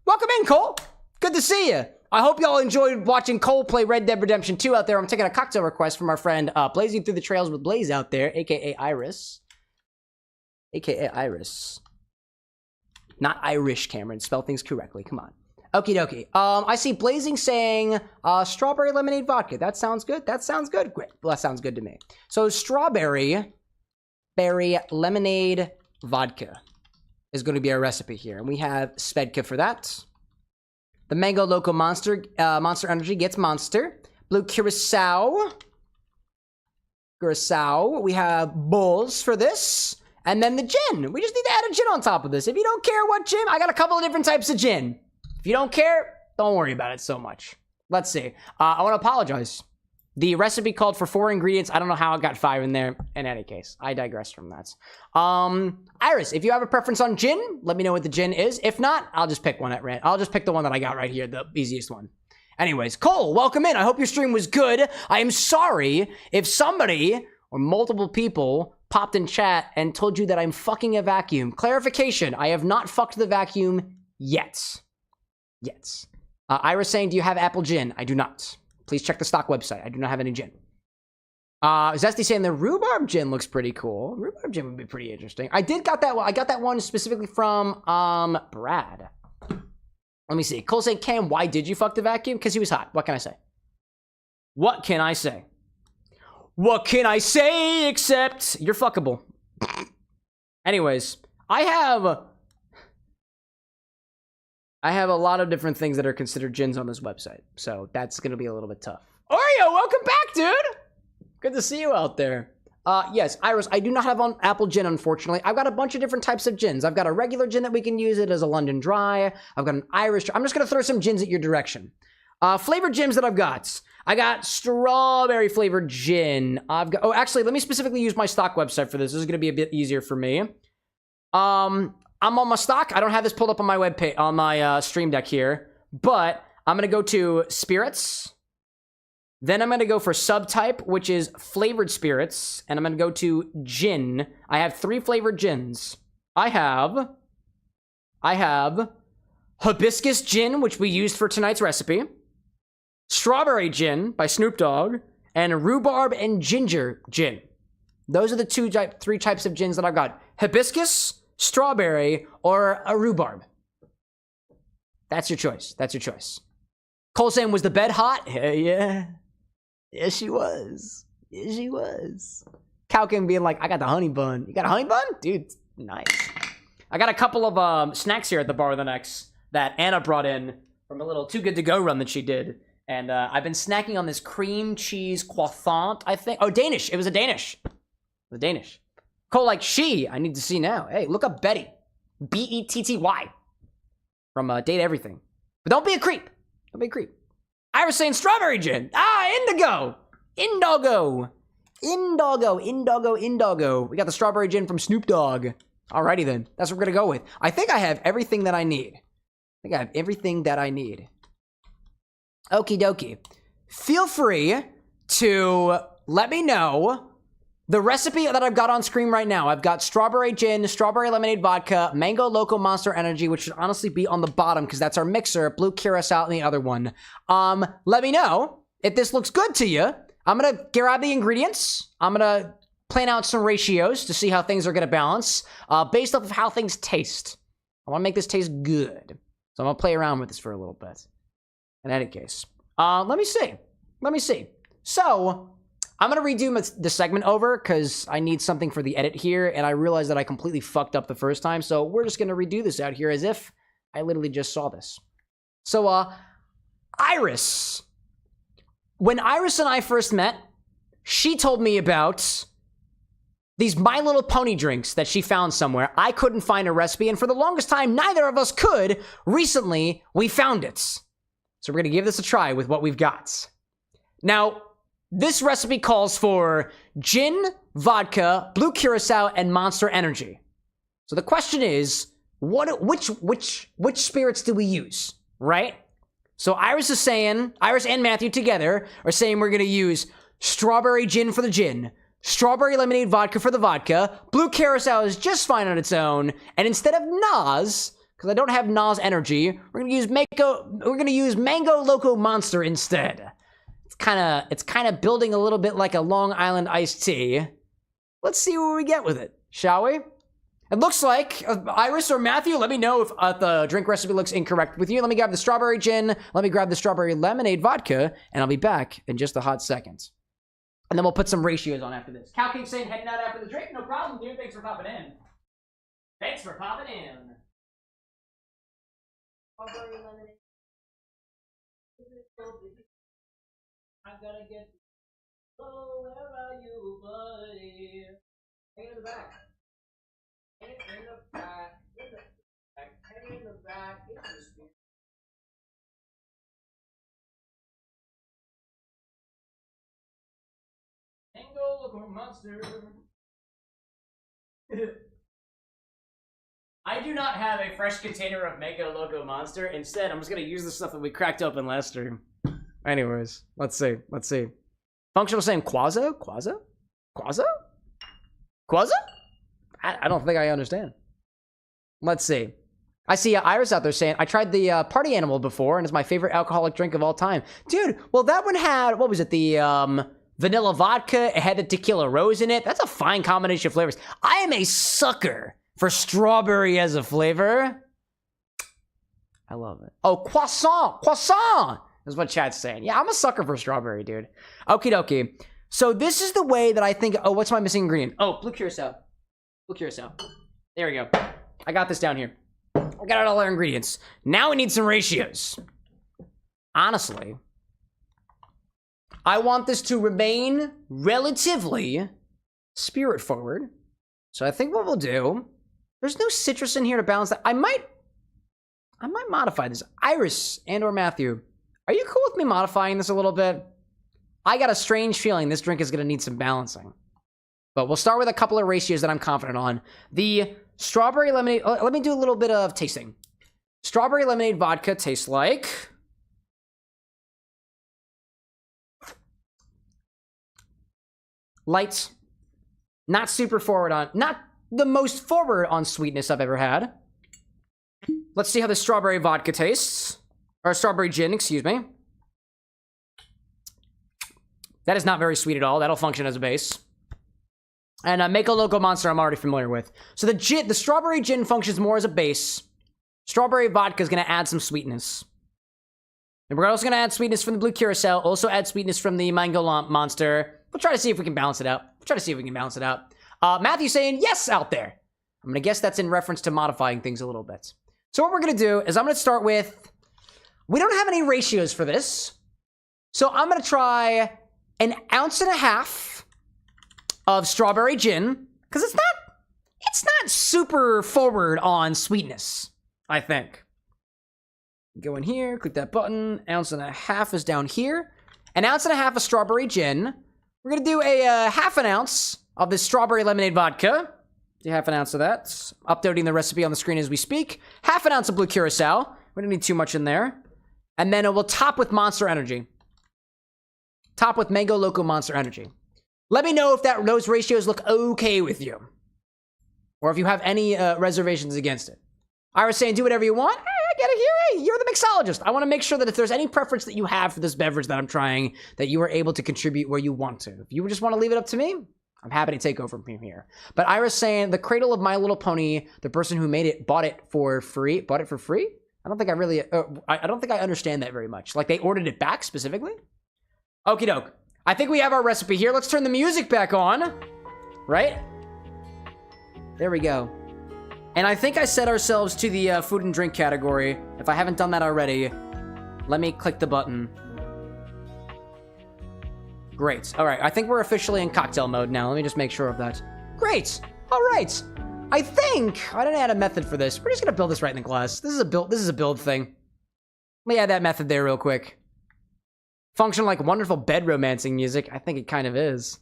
Welcome in, Cole. Good to see you. I hope y'all enjoyed watching Cole play Red Dead Redemption 2 out there. I'm taking a cocktail request from our friend Blazing Through the Trails with Blaze out there, aka Iris. Not Irish, Cameron. Spell things correctly. Come on. Okie dokie. I see Blazing saying strawberry lemonade vodka. That sounds good. Great. Well, that sounds good to me. So strawberry berry lemonade vodka is going to be our recipe here. And we have Svedka for that. The Mango Loco Monster Energy gets Monster. Blue Curaçao. We have Bols for this. And then the gin. We just need to add a gin on top of this. If you don't care what gin, I got a couple of different types of gin. If you don't care, don't worry about it so much. Let's see. I want to apologize. The recipe called for 4 ingredients. I don't know how I got 5 in there. In any case, I digress from that. Iris, if you have a preference on gin, let me know what the gin is. If not, I'll just pick one at random. I'll just pick the one that I got right here, the easiest one. Anyways, Cole, welcome in. I hope your stream was good. I am sorry if somebody or multiple people popped in chat and told you that I'm fucking a vacuum. Clarification, I have not fucked the vacuum yet. Iris saying, do you have apple gin? I do not. Please check the stock website. I do not have any gin. Zesty saying the rhubarb gin looks pretty cool. Rhubarb gin would be pretty interesting. I got that one specifically from Brad. Let me see. Cole saying, Cam, why did you fuck the vacuum? Because he was hot. What can I say? What can I say except you're fuckable? Anyways, I have a lot of different things that are considered gins on this website, so that's gonna be a little bit tough. Oreo, welcome back, dude. Good to see you out there. Yes, Iris, I do not have on apple gin, unfortunately. I've got a bunch of different types of gins. I've got a regular gin that we can use it as a London Dry. I've got an Irish. I'm just gonna throw some gins at your direction. Flavored gins that I've got. I got strawberry flavored gin. I've got, oh, actually, let me specifically use my stock website for this. This is gonna be a bit easier for me. I'm on my stock. I don't have this pulled up on my webpage, on my stream deck here, but I'm gonna go to spirits. Then I'm gonna go for subtype, which is flavored spirits, and I'm gonna go to gin. I have 3 flavored gins. I have hibiscus gin, which we used for tonight's recipe. Strawberry gin by Snoop Dogg, and rhubarb and ginger gin. Those are the 3 types of gins that I've got. Hibiscus, strawberry, or a rhubarb. That's your choice. That's your choice. Cole saying, was the bed hot? Hell yeah. Yes, she was. Yes, she was. Calkin being like, I got the honey bun. You got a honey bun? Dude, nice. I got a couple of snacks here at the Bar with an X that Anna brought in from a little Too Good To Go run that she did. And I've been snacking on this cream cheese croissant, I think. Oh, Danish. It was a Danish. The Danish. Cole like, I need to see now. Hey, look up Betty. Betty. From Date Everything. But don't be a creep. Don't be a creep. I was saying strawberry gin. INDOGGO. INDOGGO. We got the strawberry gin from Snoop Dogg. Alrighty then. That's what we're gonna go with. I think I have everything that I need. Okie dokie. Feel free to let me know the recipe that I've got on screen right now. I've got strawberry gin, strawberry lemonade vodka, mango loco Monster Energy, which should honestly be on the bottom because that's our mixer, blue Curaçao and the other one. Let me know if this looks good to you. I'm going to grab the ingredients. I'm going to plan out some ratios to see how things are going to balance based off of how things taste. I want to make this taste good. So I'm going to play around with this for a little bit. In any case, let me see. So I'm going to redo the segment over because I need something for the edit here, and I realized that I completely fucked up the first time, so we're just going to redo this out here as if I literally just saw this. So, Iris. When Iris and I first met, she told me about these My Little Pony drinks that she found somewhere. I couldn't find a recipe, and for the longest time, neither of us could. Recently, we found it. So we're going to give this a try with what we've got. Now, this recipe calls for gin, vodka, blue Curaçao, and Monster Energy. So the question is, which spirits do we use, right? So Iris and Matthew together are saying we're gonna use strawberry gin for the gin, strawberry lemonade vodka for the vodka, blue Curaçao is just fine on its own, and instead of NOS, because I don't have NOS Energy, we're gonna use mango loco Monster instead. It's kind of building a little bit like a Long Island iced tea. Let's see what we get with it, shall we? It looks like, Iris or Matthew, let me know if the drink recipe looks incorrect with you. Let me grab the strawberry gin, let me grab the strawberry lemonade vodka, and I'll be back in just a hot second. And then we'll put some ratios on after this. Cow King saying heading out after the drink. No problem, dude. Thanks for popping in. Strawberry lemonade. I'm gonna get. Oh, where are you, buddy? Hang in the back. Hang in the back. Hang in the back. Mango loco Monster. I do not have a fresh container of Mango Loco Monster. Instead, I'm just gonna use the stuff that we cracked open last stream. Anyways, let's see. Functional saying Quaza? I don't think I understand. Let's see. I see Iris out there saying, I tried the Party Animal before, and it's my favorite alcoholic drink of all time. Dude, well, that one had, what was it, the vanilla vodka. It had the tequila rose in it. That's a fine combination of flavors. I am a sucker for strawberry as a flavor. I love it. Oh, croissant. That's what chat's saying. Yeah, I'm a sucker for strawberry, dude. Okie dokie. So this is the way that I think, oh, what's my missing ingredient? Oh, blue Curaçao. There we go. I got this down here. I got all our ingredients. Now we need some ratios. Honestly, I want this to remain relatively spirit forward. So I think what we'll do, there's no citrus in here to balance that. I might modify this. Iris and or Matthew, are you cool with me modifying this a little bit? I got a strange feeling this drink is going to need some balancing. But we'll start with a couple of ratios that I'm confident on. The strawberry lemonade, let me do a little bit of tasting. Strawberry lemonade vodka tastes like... light. Not super forward on, not the most forward on sweetness I've ever had. Let's see how the strawberry vodka tastes. Or strawberry gin, excuse me. That is not very sweet at all. That'll function as a base. And Make a Loco Monster I'm already familiar with. So the strawberry gin functions more as a base. Strawberry vodka is going to add some sweetness. And we're also going to add sweetness from the blue Curaçao. Also add sweetness from the mango monster. We'll try to see if we can balance it out. Matthew saying yes out there. I'm going to guess that's in reference to modifying things a little bit. So what we're going to do is I'm going to start with... we don't have any ratios for this. So I'm going to try 1.5 ounces of strawberry gin. Because it's not super forward on sweetness, I think. Go in here, click that button. 1.5 ounces is down here. 1.5 ounces of strawberry gin. We're going to do a 1/2 ounce of this strawberry lemonade vodka. Do 1/2 ounce of that. Updating the recipe on the screen as we speak. 1/2 ounce of blue Curaçao. We don't need too much in there. And then we'll top with Monster Energy. Top with Mango Loco Monster Energy. Let me know if those ratios look okay with you. Or if you have any reservations against it. I was saying do whatever you want. I get it here. Hey, you're the mixologist. I want to make sure that if there's any preference that you have for this beverage that I'm trying, that you are able to contribute where you want to. If you just want to leave it up to me, I'm happy to take over from here. But Ira's saying the cradle of My Little Pony, the person who made it bought it for free. Bought it for free? I don't think I really, I don't think I understand that very much. Like they ordered it back specifically? Okie doke. I think we have our recipe here. Let's turn the music back on. Right? There we go. And I think I set ourselves to the food and drink category. If I haven't done that already, let me click the button. Great. All right. I think we're officially in cocktail mode now. Let me just make sure of that. Great. All right. I think I didn't add a method for this. We're just gonna build this right in the glass. This is a build thing. Let me add that method there real quick. Function like wonderful bed romancing music. I think it kind of is.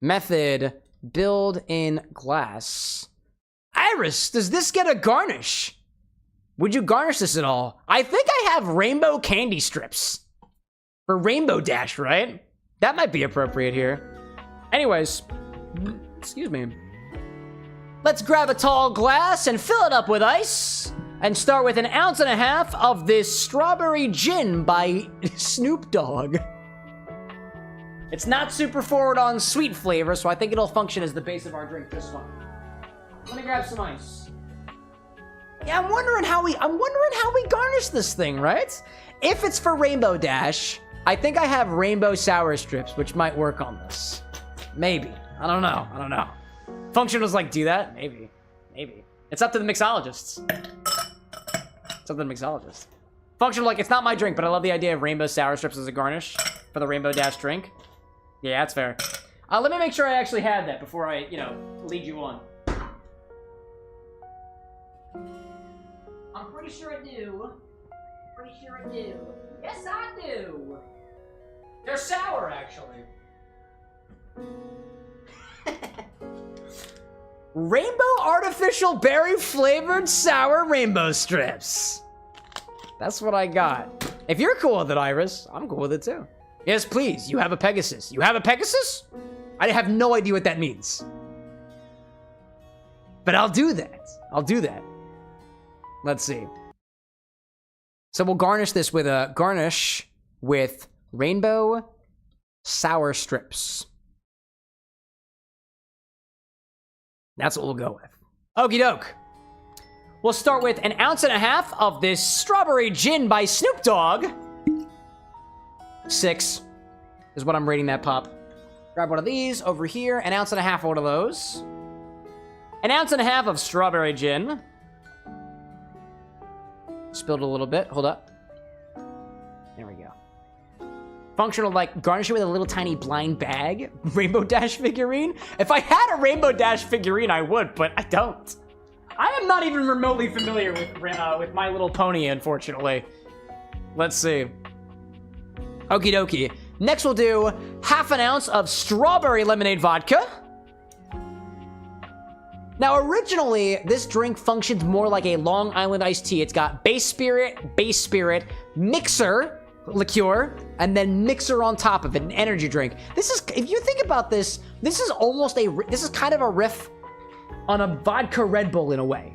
Method build in glass. Iris, does this get a garnish? Would you garnish this at all? I think I have rainbow candy strips. For Rainbow Dash, right? That might be appropriate here. Anyways, excuse me. Let's grab a tall glass and fill it up with ice. And start with 1.5 ounces of this strawberry gin by Snoop Dogg. It's not super forward on sweet flavor, so I think it'll function as the base of our drink just fine. Let me grab some ice. Yeah, I'm wondering how we garnish this thing, right? If it's for Rainbow Dash, I think I have rainbow sour strips, which might work on this. Maybe. I don't know. Function was like, do that? Maybe. It's up to the mixologists. Function like, it's not my drink, but I love the idea of rainbow sour strips as a garnish for the Rainbow Dash drink. Yeah, that's fair. Let me make sure I actually had that before I, lead you on. I'm pretty sure I do. Yes, I do. They're sour, actually. Rainbow artificial berry flavored sour rainbow strips. That's what I got. If you're cool with it, Iris, I'm cool with it too. Yes, please. You have a Pegasus. You have a Pegasus? I have no idea what that means. But I'll do that. Let's see. So we'll garnish this with a garnish with rainbow sour strips. That's what we'll go with. Okie doke. We'll start with 1.5 ounces of this strawberry gin by Snoop Dogg. 6 is what I'm rating that pop. Grab one of these over here. 1.5 ounces of one of those. 1.5 ounces of strawberry gin. Spilled a little bit. Hold up. There we go. Functional, like, garnish it with a little tiny blind bag. Rainbow Dash figurine. If I had a Rainbow Dash figurine, I would, but I don't. I am not even remotely familiar with My Little Pony, unfortunately. Let's see. Okie dokie. Next, we'll do 1/2 ounce of strawberry lemonade vodka. Now, originally, this drink functions more like a Long Island iced tea. It's got base spirit, mixer, liqueur, and then mixer on top of it, an energy drink. This is, if you think about this, this is almost this is kind of a riff on a vodka Red Bull in a way.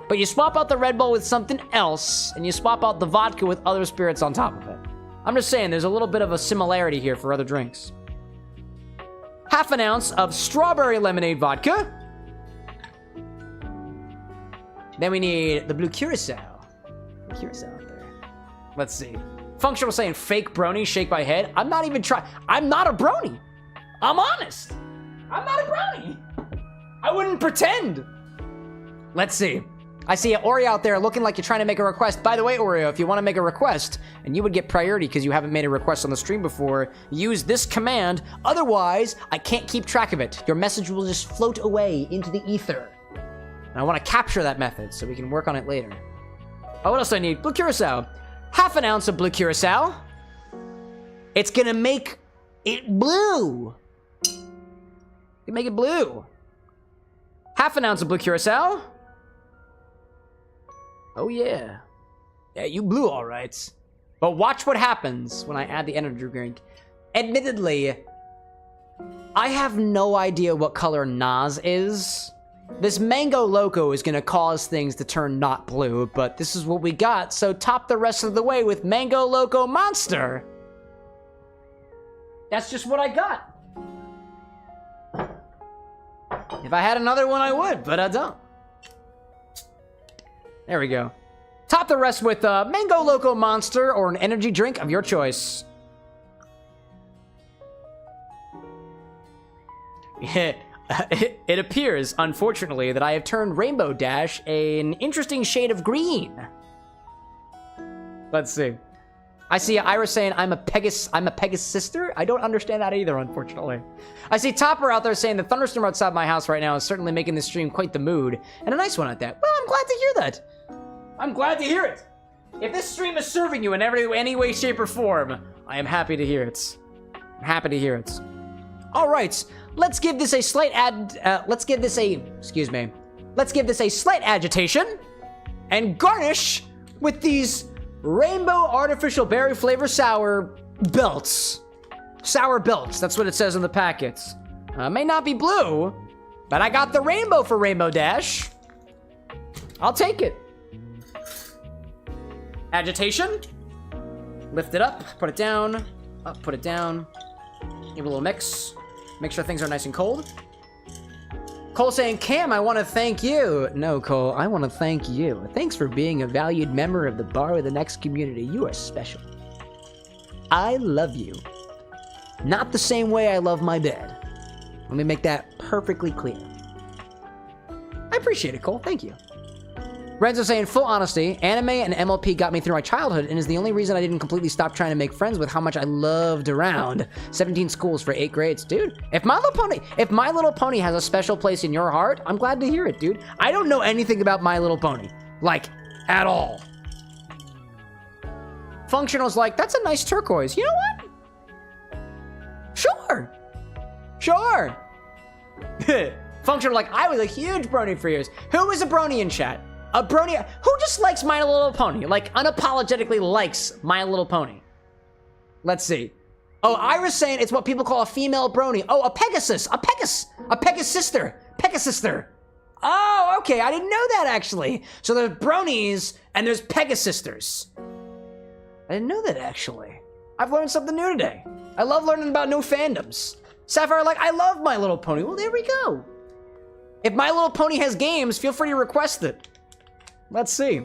But you swap out the Red Bull with something else, and you swap out the vodka with other spirits on top of it. I'm just saying, there's a little bit of a similarity here for other drinks. 1/2 ounce of strawberry lemonade vodka. Then we need the blue Curaçao. Curaçao out there. Let's see. Functional saying fake brony, shake my head. I'm not even trying. I'm not a brony. I'm honest. I'm not a brony. I wouldn't pretend. Let's see. I see an Oreo out there looking like you're trying to make a request. By the way, Oreo, if you want to make a request, and you would get priority because you haven't made a request on the stream before, use this command. Otherwise, I can't keep track of it. Your message will just float away into the ether. And I want to capture that method so we can work on it later. Oh, what else do I need? Blue Curaçao. 1/2 ounce of blue Curaçao. It's going to make it blue. You make it blue. 1/2 ounce of blue Curaçao. Oh, yeah. Yeah, you blew all right. But watch what happens when I add the energy drink. Admittedly, I have no idea what color Nas is. This Mango Loco is going to cause things to turn not blue, but this is what we got, so top the rest of the way with Mango Loco Monster. That's just what I got. If I had another one, I would, but I don't. There we go. Top the rest with Mango Loco Monster or an energy drink of your choice. It appears, unfortunately, that I have turned Rainbow Dash an interesting shade of green. Let's see. I see Iris saying I'm a Pegasus sister. I don't understand that either, unfortunately. I see Topper out there saying the thunderstorm outside my house right now is certainly making this stream quite the mood, and a nice one at that. Well, I'm glad to hear that. I'm glad to hear it. If this stream is serving you in any way, shape, or form, I am happy to hear it. I'm happy to hear it. All right, let's give this a slight let's give this a slight agitation and garnish with these rainbow artificial berry flavor sour belts. Sour belts, that's what it says in the packets. May not be blue, but I got the rainbow for Rainbow Dash. I'll take it. Agitation. Lift it up, put it down, up, put it down. Give it a little mix. Make sure things are nice and cold. Cole saying, Cam, I want to thank you. No, Cole, I want to thank you. Thanks for being a valued member of the Bar with an X community. You are special. I love you. Not the same way I love my bed. Let me make that perfectly clear. I appreciate it, Cole. Thank you. Renzo saying, full honesty, anime and MLP got me through my childhood and is the only reason I didn't completely stop trying to make friends with how much I loved around. 17 schools for 8 grades. Dude, if My Little Pony has a special place in your heart, I'm glad to hear it, dude. I don't know anything about My Little Pony. Like, at all. Functional's like, that's a nice turquoise. You know what? Sure. Sure. Functional like, I was a huge brony for years. Who was a brony in chat? A brony who just likes My Little Pony, like unapologetically likes My Little Pony. Let's see. Oh, Iris saying it's what people call a female brony. Oh, a Pegasus, a Pegasus-sister. Oh, okay, I didn't know that actually. So there's bronies and there's Pegasus-sisters. I didn't know that actually. I've learned something new today. I love learning about new fandoms. Sapphire like, I love My Little Pony. Well, there we go. If My Little Pony has games, feel free to request it. Let's see.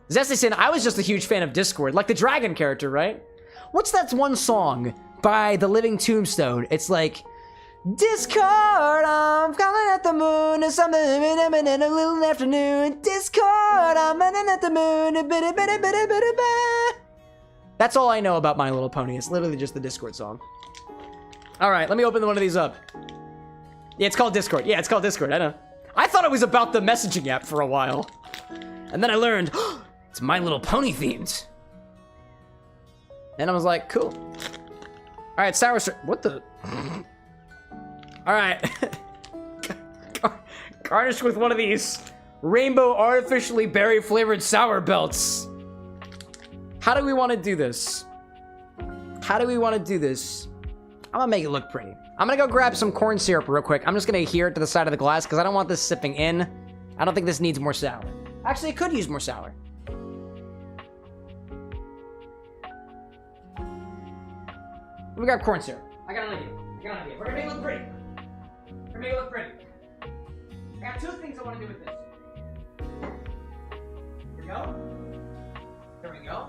Zesty saying, I was just a huge fan of Discord, like the dragon character, right? What's that one song by The Living Tombstone? It's like, Discord, I'm calling at the moon. It's something in a little afternoon. Discord, I'm running at the moon. That's all I know about My Little Pony. It's literally just the Discord song. All right, let me open one of these up. Yeah, it's called Discord. Yeah, it's called Discord. I know. I thought it was about the messaging app for a while. And then I learned, it's My Little Pony themed. And I was like, cool. All right, sour strip. What the? All right. Garnish with one of these rainbow artificially berry flavored sour belts. How do we want to do this? How do we want to do this? I'm gonna make it look pretty. I'm gonna go grab some corn syrup real quick. I'm just gonna adhere it to the side of the glass because I don't want this sipping in. I don't think this needs more sour. Actually, it could use more sour. Let me grab corn syrup. I got an idea. We're gonna make it look pretty. We're gonna make it look pretty. I got two things I want to do with this. Here we go. There we go.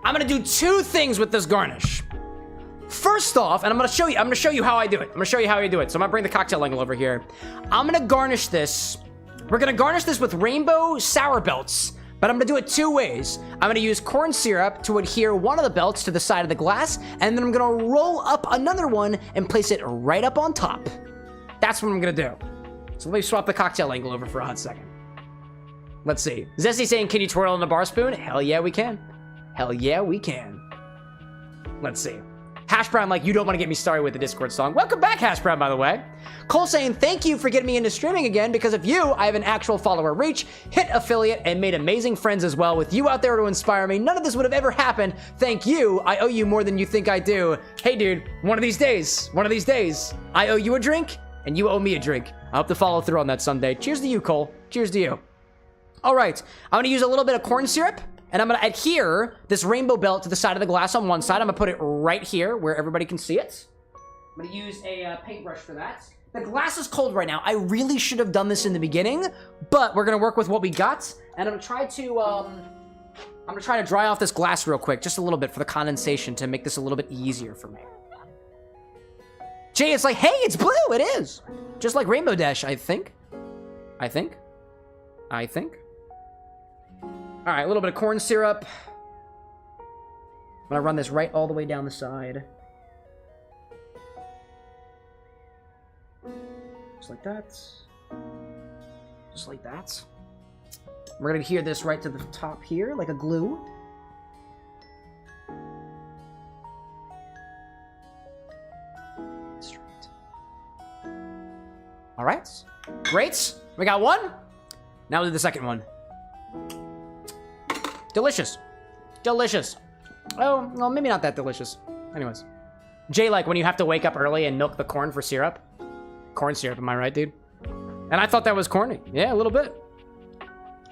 I'm gonna do two things with this garnish. First off, and I'm gonna show you how I do it. So I'm gonna bring the cocktail angle over here. I'm gonna garnish this. We're gonna garnish this with rainbow sour belts, but I'm gonna do it two ways. I'm gonna use corn syrup to adhere one of the belts to the side of the glass, and then I'm gonna roll up another one and place it right up on top. That's what I'm gonna do. So let me swap the cocktail angle over for a hot second. Let's see. Zesty saying, can you twirl in a bar spoon? Hell yeah, we can. Hell yeah, we can. Let's see. Hash Brown, like, you don't want to get me started with the Discord song. Welcome back, Hash Brown, by the way. Cole saying, thank you for getting me into streaming again. Because of you, I have an actual follower reach, hit affiliate, and made amazing friends as well. With you out there to inspire me, none of this would have ever happened. Thank you. I owe you more than you think I do. Hey, dude, one of these days, I owe you a drink, and you owe me a drink. I hope to follow through on that someday. Cheers to you, Cole. Cheers to you. All right, I'm gonna use a little bit of corn syrup, and I'm gonna adhere this rainbow belt to the side of the glass on one side. I'm gonna put it right here where everybody can see it. I'm gonna use a paintbrush for that. The glass is cold right now. I really should have done this in the beginning, but we're gonna work with what we got, and I'm gonna try to dry off this glass real quick, just a little bit for the condensation to make this a little bit easier for me. Jay, it's like, hey, it's blue. It is. Just like Rainbow Dash, I think. All right, a little bit of corn syrup. I'm gonna run this right all the way down the side. Just like that. Just like that. We're gonna adhere this right to the top here, like a glue. Straight. All right, great. We got one. Now we'll do the second one. Delicious. Delicious. Oh, well, maybe not that delicious. Anyways. Jay, like, when you have to wake up early and milk the corn for syrup. Corn syrup, am I right, dude? And I thought that was corny. Yeah, a little bit.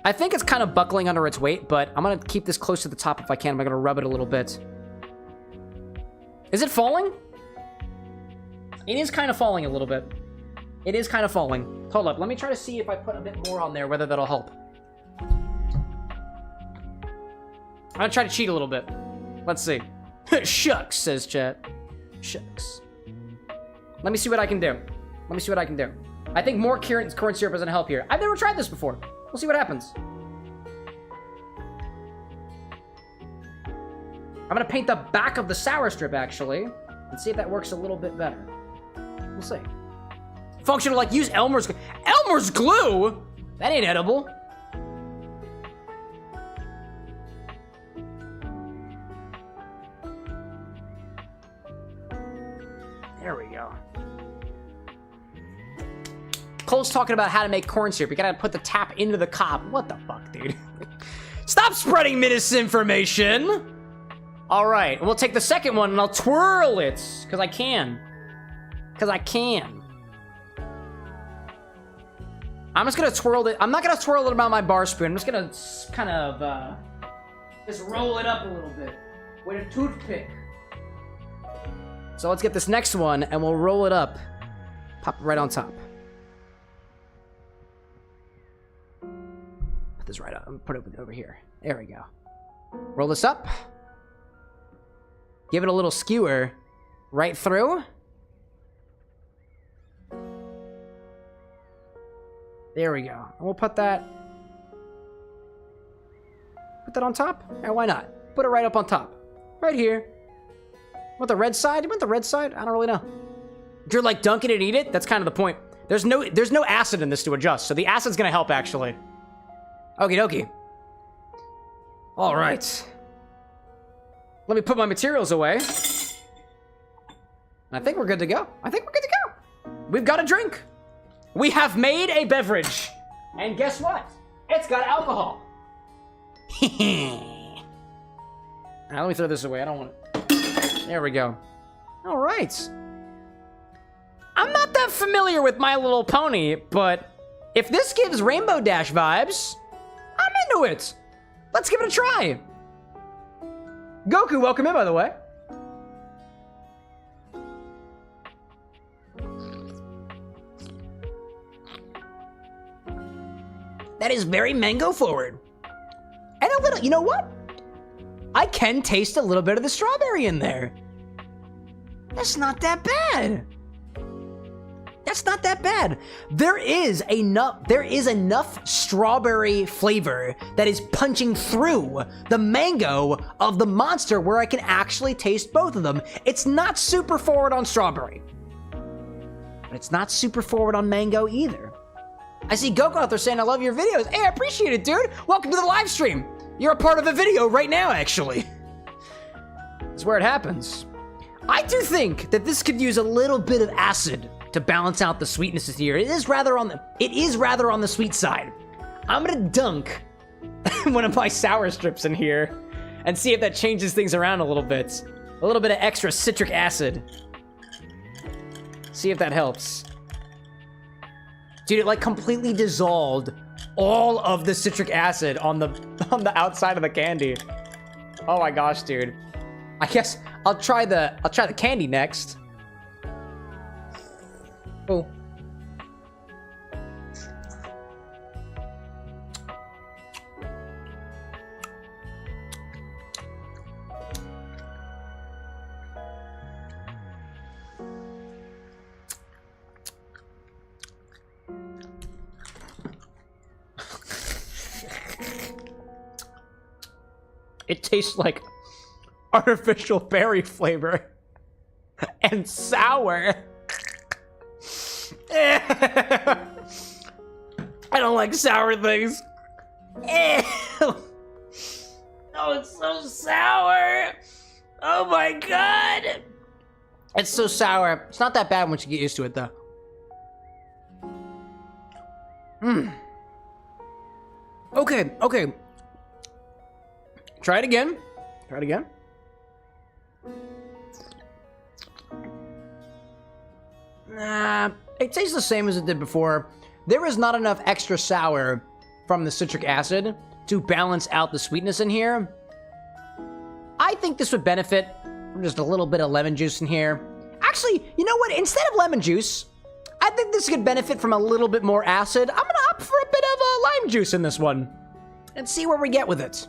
I think it's kind of buckling under its weight, but I'm going to keep this close to the top if I can. I'm going to rub it a little bit. Is it falling? It is kind of falling a little bit. It is kind of falling. Hold up. Let me try to see if I put a bit more on there, whether that'll help. I'm gonna try to cheat a little bit. Let's see. Shucks, says chat. Shucks. Let me see what I can do. I think more corn syrup is gonna help here. I've never tried this before. We'll see what happens. I'm gonna paint the back of the sour strip, actually, and see if that works a little bit better. We'll see. Functional, like, use Elmer's glue? That ain't edible. There we go. Cole's talking about how to make corn syrup. You gotta put the tap into the cup. What the fuck, dude? Stop spreading misinformation! Alright, we'll take the second one and I'll twirl it. Because I can. I'm just gonna twirl it. I'm not gonna twirl it around my bar spoon. I'm just gonna kind of, just roll it up a little bit with a toothpick. So let's get this next one, and we'll roll it up. Pop it right on top. Put this right up. Put it over here. There we go. Roll this up. Give it a little skewer. right through. There we go. And we'll put that on top. Yeah, why not? Put it right up on top. Right here. Want the red side? You want the red side? I don't really know. If you're like dunk it and eat it, that's kind of the point. There's no acid in this to adjust, so the acid's gonna help actually. Okie dokie. All right. Let me put my materials away. I think we're good to go. We've got a drink. We have made a beverage. And guess what? It's got alcohol. Now, let me throw this away. I don't want it. There we go. All right. I'm not that familiar with My Little Pony, but if this gives Rainbow Dash vibes, I'm into it. Let's give it a try. Goku, welcome in, by the way. That is very mango forward. And a little, you know what? I can taste a little bit of the strawberry in there. That's not that bad. That's not that bad. There is enough strawberry flavor that is punching through the mango of the monster where I can actually taste both of them. It's not super forward on strawberry, but it's not super forward on mango either. I see Goku out there saying, I love your videos. Hey, I appreciate it, dude. Welcome to the live stream. You're a part of the video right now, actually. That's where it happens. I do think that this could use a little bit of acid to balance out the sweetnesses here. It is rather on the sweet side. I'm gonna dunk one of my sour strips in here and see if that changes things around a little bit. A little bit of extra citric acid. See if that helps. Dude, it like completely dissolved all of the citric acid on the outside of the candy. Oh my gosh, dude. I guess I'll try the candy next. Oh. It tastes like artificial berry flavor and sour. I don't like sour things. Ew. Oh, it's so sour. Oh my god. It's so sour. It's not that bad once you get used to it, though. Okay. Try it again. It tastes the same as it did before. There is not enough extra sour from the citric acid to balance out the sweetness in here. I think this would benefit from just a little bit of lemon juice in here. Actually, you know what? Instead of lemon juice, I think this could benefit from a little bit more acid. I'm gonna opt for a bit of lime juice in this one and see where we get with it.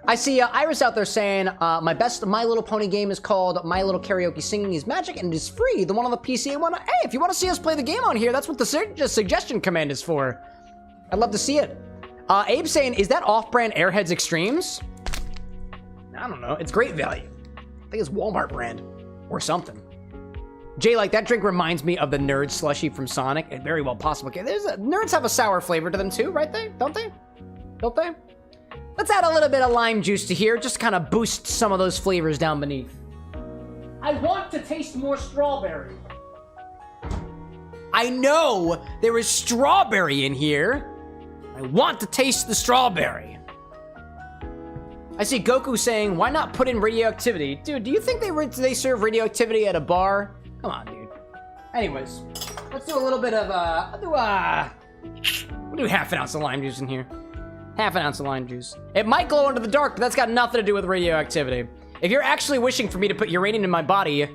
I see Iris out there saying, my best My Little Pony game is called My Little Karaoke Singing is Magic and it is free. The one on the PC one. Hey, if you want to see us play the game on here, that's what the suggestion command is for. I'd love to see it. Abe's saying, is that off-brand Airheads Extremes? I don't know. It's great value. I think it's Walmart brand or something. Jay, like, that drink reminds me of the Nerd Slushy from Sonic. It very well possible. Okay, nerds have a sour flavor to them too, right? Don't they? Let's add a little bit of lime juice to here, just kind of boost some of those flavors down beneath. I want to taste more strawberry. I know there is strawberry in here. I want to taste the strawberry. I see Goku saying, why not put in radioactivity? Dude, do you think they serve radioactivity at a bar? Come on, dude. Anyways, let's do a little bit of, we'll do half an ounce of lime juice in here. Half an ounce of lime juice. It might glow into the dark, but that's got nothing to do with radioactivity. If you're actually wishing for me to put uranium in my body,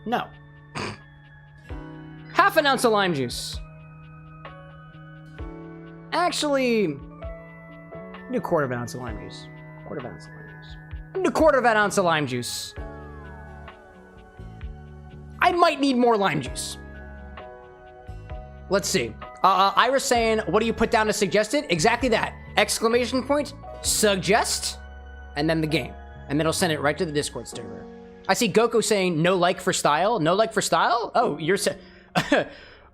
no. Half an ounce of lime juice. Actually, do a quarter of an ounce of lime juice. Do a quarter of an ounce of lime juice. I might need more lime juice. Let's see. Iris saying, what do you put down to suggest it? Exactly that. Exclamation point, suggest, and then the game. And then it'll send it right to the Discord server. I see Goku saying, no like for style. No like for style? Oh, you're saying...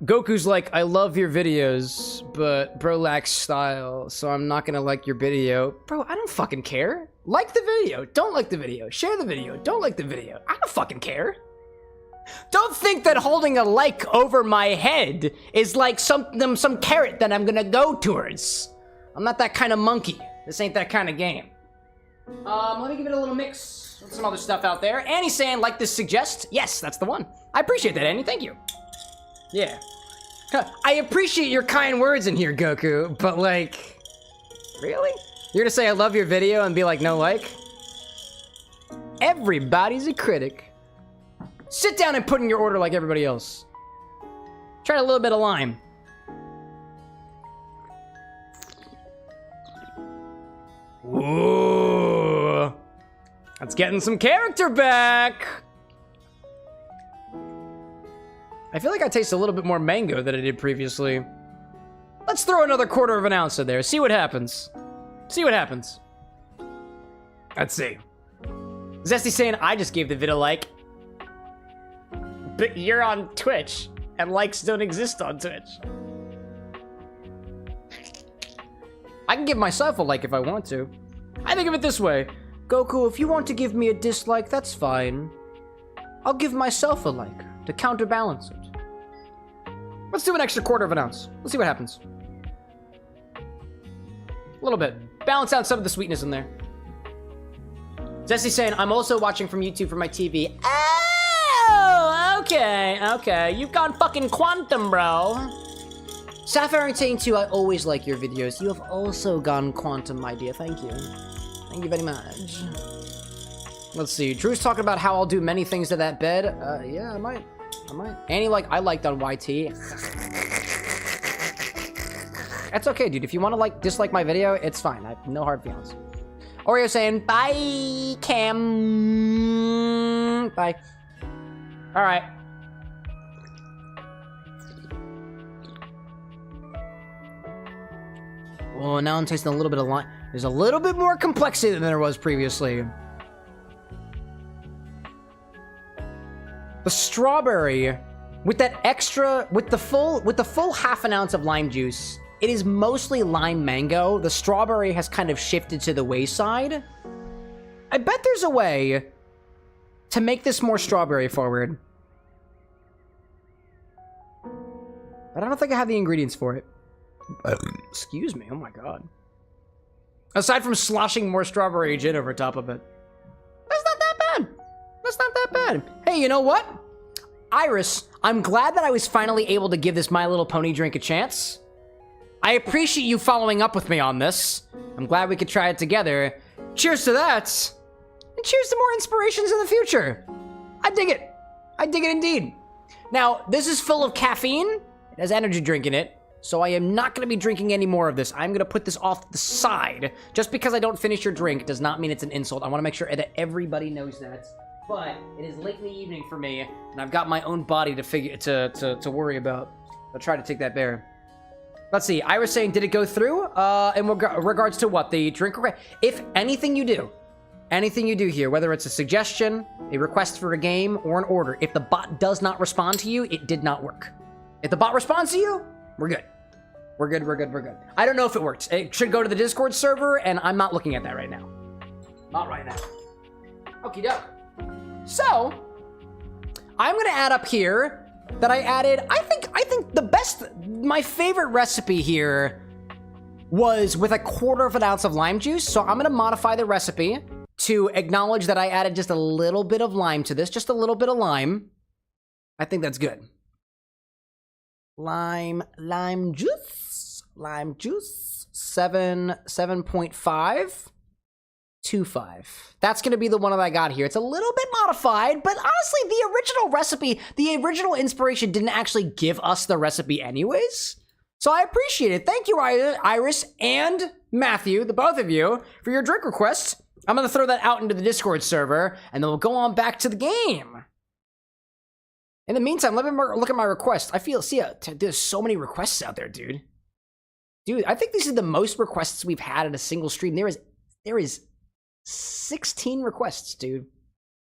Goku's like, I love your videos, but bro lacks style, so I'm not gonna like your video. Bro, I don't fucking care. Like the video, don't like the video. Share the video, don't like the video. I don't fucking care. Don't think that holding a like over my head is like some carrot that I'm gonna go towards. I'm not that kind of monkey. This ain't that kind of game. Let me give it a little mix with some other stuff out there. Annie's saying, like this suggest? Yes, that's the one. I appreciate that, Annie, thank you. Yeah. I appreciate your kind words in here, Goku, but like, really? You're gonna say I love your video and be like, no like? Everybody's a critic. Sit down and put in your order like everybody else. Try a little bit of lime. Ooh. That's getting some character back. I feel like I taste a little bit more mango than I did previously. Let's throw another 1/4 of an ounce in there. See what happens. See what happens. Let's see. Zesty saying, I just gave the vid a like. But you're on Twitch, and likes don't exist on Twitch. I can give myself a like if I want to. I think of it this way. Goku, if you want to give me a dislike, that's fine. I'll give myself a like to counterbalance it. Let's do an extra 1/4 of an ounce. Let's see what happens. A little bit. Balance out some of the sweetness in there. Jesse's saying, I'm also watching from YouTube for my TV. Oh, okay, okay. You've gone fucking quantum, bro. Sapphire saying too, I always like your videos. You have also gone quantum, my dear. Thank you. Thank you very much. Let's see. Drew's talking about how I'll do many things to that bed. Yeah, I might. Annie, like, I liked on YT. That's okay, dude. If you want to, like, dislike my video, it's fine. I have no hard feelings. Oreo saying, bye, Cam. Bye. All right. Oh, now I'm tasting a little bit of lime. There's a little bit more complexity than there was previously. The strawberry, with that extra, with the full 1/2 ounce of lime juice, it is mostly lime mango. The strawberry has kind of shifted to the wayside. I bet there's a way to make this more strawberry forward. But I don't think I have the ingredients for it. Excuse me, oh my god. Aside from sloshing more strawberry gin over top of it. That's not that bad. That's not that bad. Hey, you know what? Iris, I'm glad that I was finally able to give this My Little Pony drink a chance. I appreciate you following up with me on this. I'm glad we could try it together. Cheers to that. And cheers to more inspirations in the future. I dig it. I dig it indeed. Now, this is full of caffeine. It has energy drink in it. So I am not going to be drinking any more of this. I'm going to put this off to the side. Just because I don't finish your drink does not mean it's an insult. I want to make sure that everybody knows that. But it is late in the evening for me, and I've got my own body to worry about. I'll try to take that bear. Let's see. I was saying, did it go through? In regards to what? The drink request? If anything you do here, whether it's a suggestion, a request for a game, or an order, if the bot does not respond to you, it did not work. If the bot responds to you, we're good. We're good. I don't know if it works. It should go to the Discord server, and I'm not looking at that right now. Not right now. Okie doke. So, I'm gonna add up here that I added, I think my favorite recipe here was with a 1/4 of an ounce of lime juice. So I'm gonna modify the recipe to acknowledge that I added just a little bit of lime to this, just a little bit of lime. I think that's good. Lime juice, 7.525. That's going to be the one that I got here. It's a little bit modified, but honestly, the original recipe, the original inspiration didn't actually give us the recipe anyways. So I appreciate it. Thank you, Iris and Matthew, the both of you, for your drink requests. I'm going to throw that out into the Discord server, and then we'll go on back to the game. In the meantime, let me look at my requests. There's so many requests out there, dude. Dude, I think this is the most requests we've had in a single stream. There is 16 requests, dude.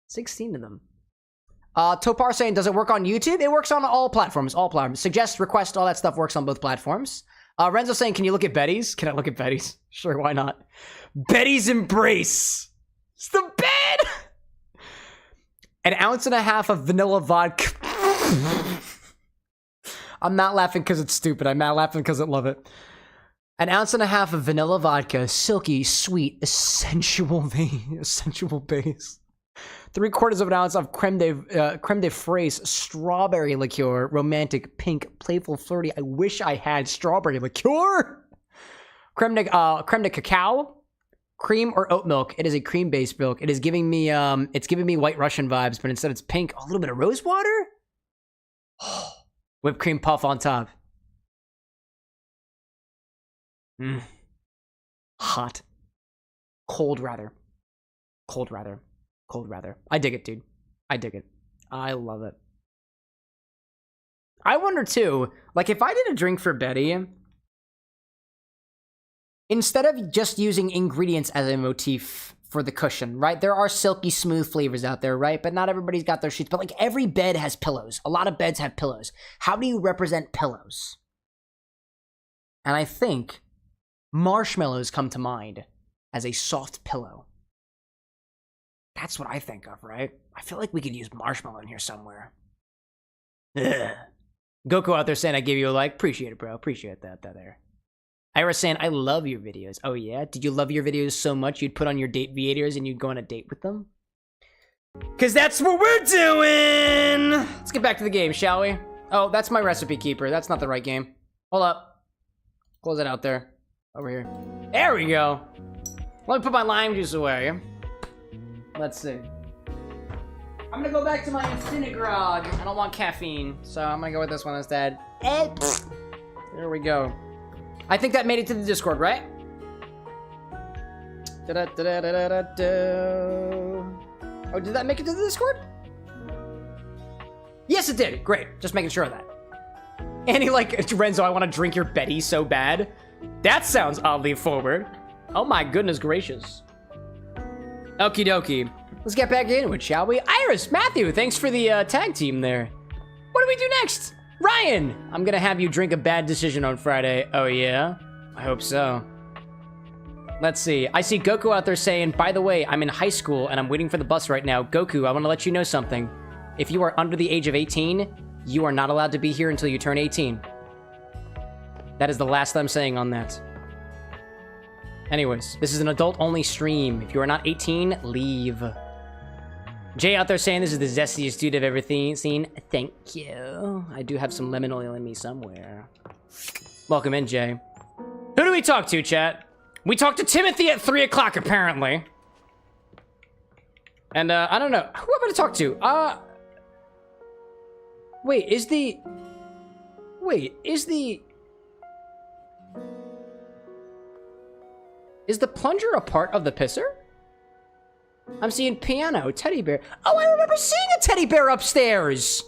16 of them. Topar saying, does it work on YouTube? It works on all platforms, Suggest, request, all that stuff works on both platforms. Renzo saying, can you look at Betty's? Can I look at Betty's? Sure, why not? Betty's Embrace. It's the bed! An ounce and a half of vanilla vodka. I'm not laughing because it's stupid. I'm not laughing because I love it. An ounce and a half of vanilla vodka, silky, sweet, sensual base. 3/4 of an ounce of creme de fraise, strawberry liqueur, romantic, pink, playful, flirty. I wish I had strawberry liqueur. Creme de cacao, cream or oat milk. It is a cream-based milk. It is giving me it's giving me White Russian vibes, but instead it's pink. A little bit of rose water. Whipped cream puff on top. Hot. Cold rather. I dig it, dude. I dig it. I love it. I wonder too, like if I did a drink for Betty, instead of just using ingredients as a motif for the cushion, right? There are silky smooth flavors out there, right? But not everybody's got their sheets. But like every bed has pillows. A lot of beds have pillows. How do you represent pillows? And I think marshmallows come to mind as a soft pillow. That's what I think of, right? I feel like we could use marshmallow in here somewhere. Ugh. Goku out there saying I gave you a like. Appreciate it, bro. Appreciate that there. Ira saying, I love your videos. Oh yeah? Did you love your videos so much you'd put on your Dateviators and you'd go on a date with them? Cause that's what we're doing! Let's get back to the game, shall we? Oh, that's my recipe keeper. That's not the right game. Hold up. Close it out there. Over here. There we go. Let me put my lime juice away. Let's see. I'm gonna go back to my Infinigrog. I don't want caffeine, so I'm gonna go with this one instead. There we go. I think that made it to the Discord, right? Oh, did that make it to the Discord? Yes, it did. Great. Just making sure of that. And he like, Renzo, I want to drink your Betty so bad. That sounds oddly forward. Oh my goodness gracious. Okie dokie. Let's get back into it, shall we? Iris, Matthew, thanks for the tag team there. What do we do next? Ryan, I'm gonna have you drink a bad decision on Friday. Oh yeah? I hope so. Let's see. I see Goku out there saying, by the way, I'm in high school and I'm waiting for the bus right now. Goku, I want to let you know something. If you are under the age of 18, you are not allowed to be here until you turn 18. That is the last I'm saying on that. Anyways, this is an adult-only stream. If you are not 18, leave. Jay out there saying this is the zestiest dude I've ever seen. Thank you. I do have some lemon oil in me somewhere. Welcome in, Jay. Who do we talk to, chat? We talked to Timothy at 3 o'clock, apparently. And, I don't know. Who am I gonna talk to? Wait, is the plunger a part of the pisser? I'm seeing piano, teddy bear. Oh, I remember seeing a teddy bear upstairs.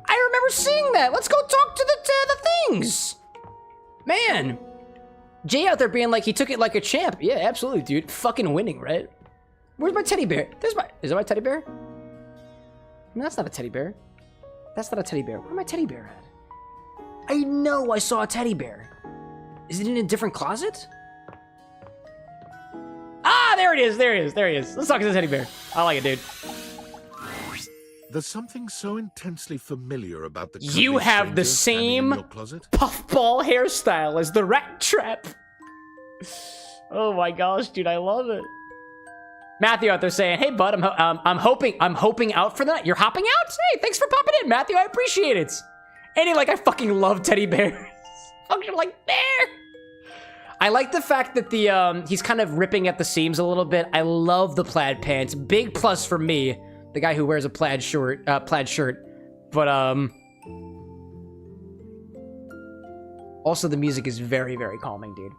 I remember seeing that. Let's go talk to the things. Man. Jay out there being like, he took it like a champ. Yeah, absolutely, dude. Fucking winning, right? Where's my teddy bear? Is that my teddy bear? No, that's not a teddy bear. That's not a teddy bear. Where's my teddy bear at? I know I saw a teddy bear. Is it in a different closet? Ah, there it is. There he is. Let's talk to the teddy bear. I like it, dude. There's something so intensely familiar about the You have the same puffball hairstyle as the rat trap. Oh my gosh, dude, I love it. Matthew out there saying, "Hey, bud, I'm hoping out for the night. You're hopping out? Hey, thanks for popping in, Matthew. I appreciate it." And he like, I fucking love teddy bears. Function like bear. I like the fact that the he's kind of ripping at the seams a little bit. I love the plaid pants. Big plus for me. The guy who wears a plaid shirt, but also the music is very, very calming, dude.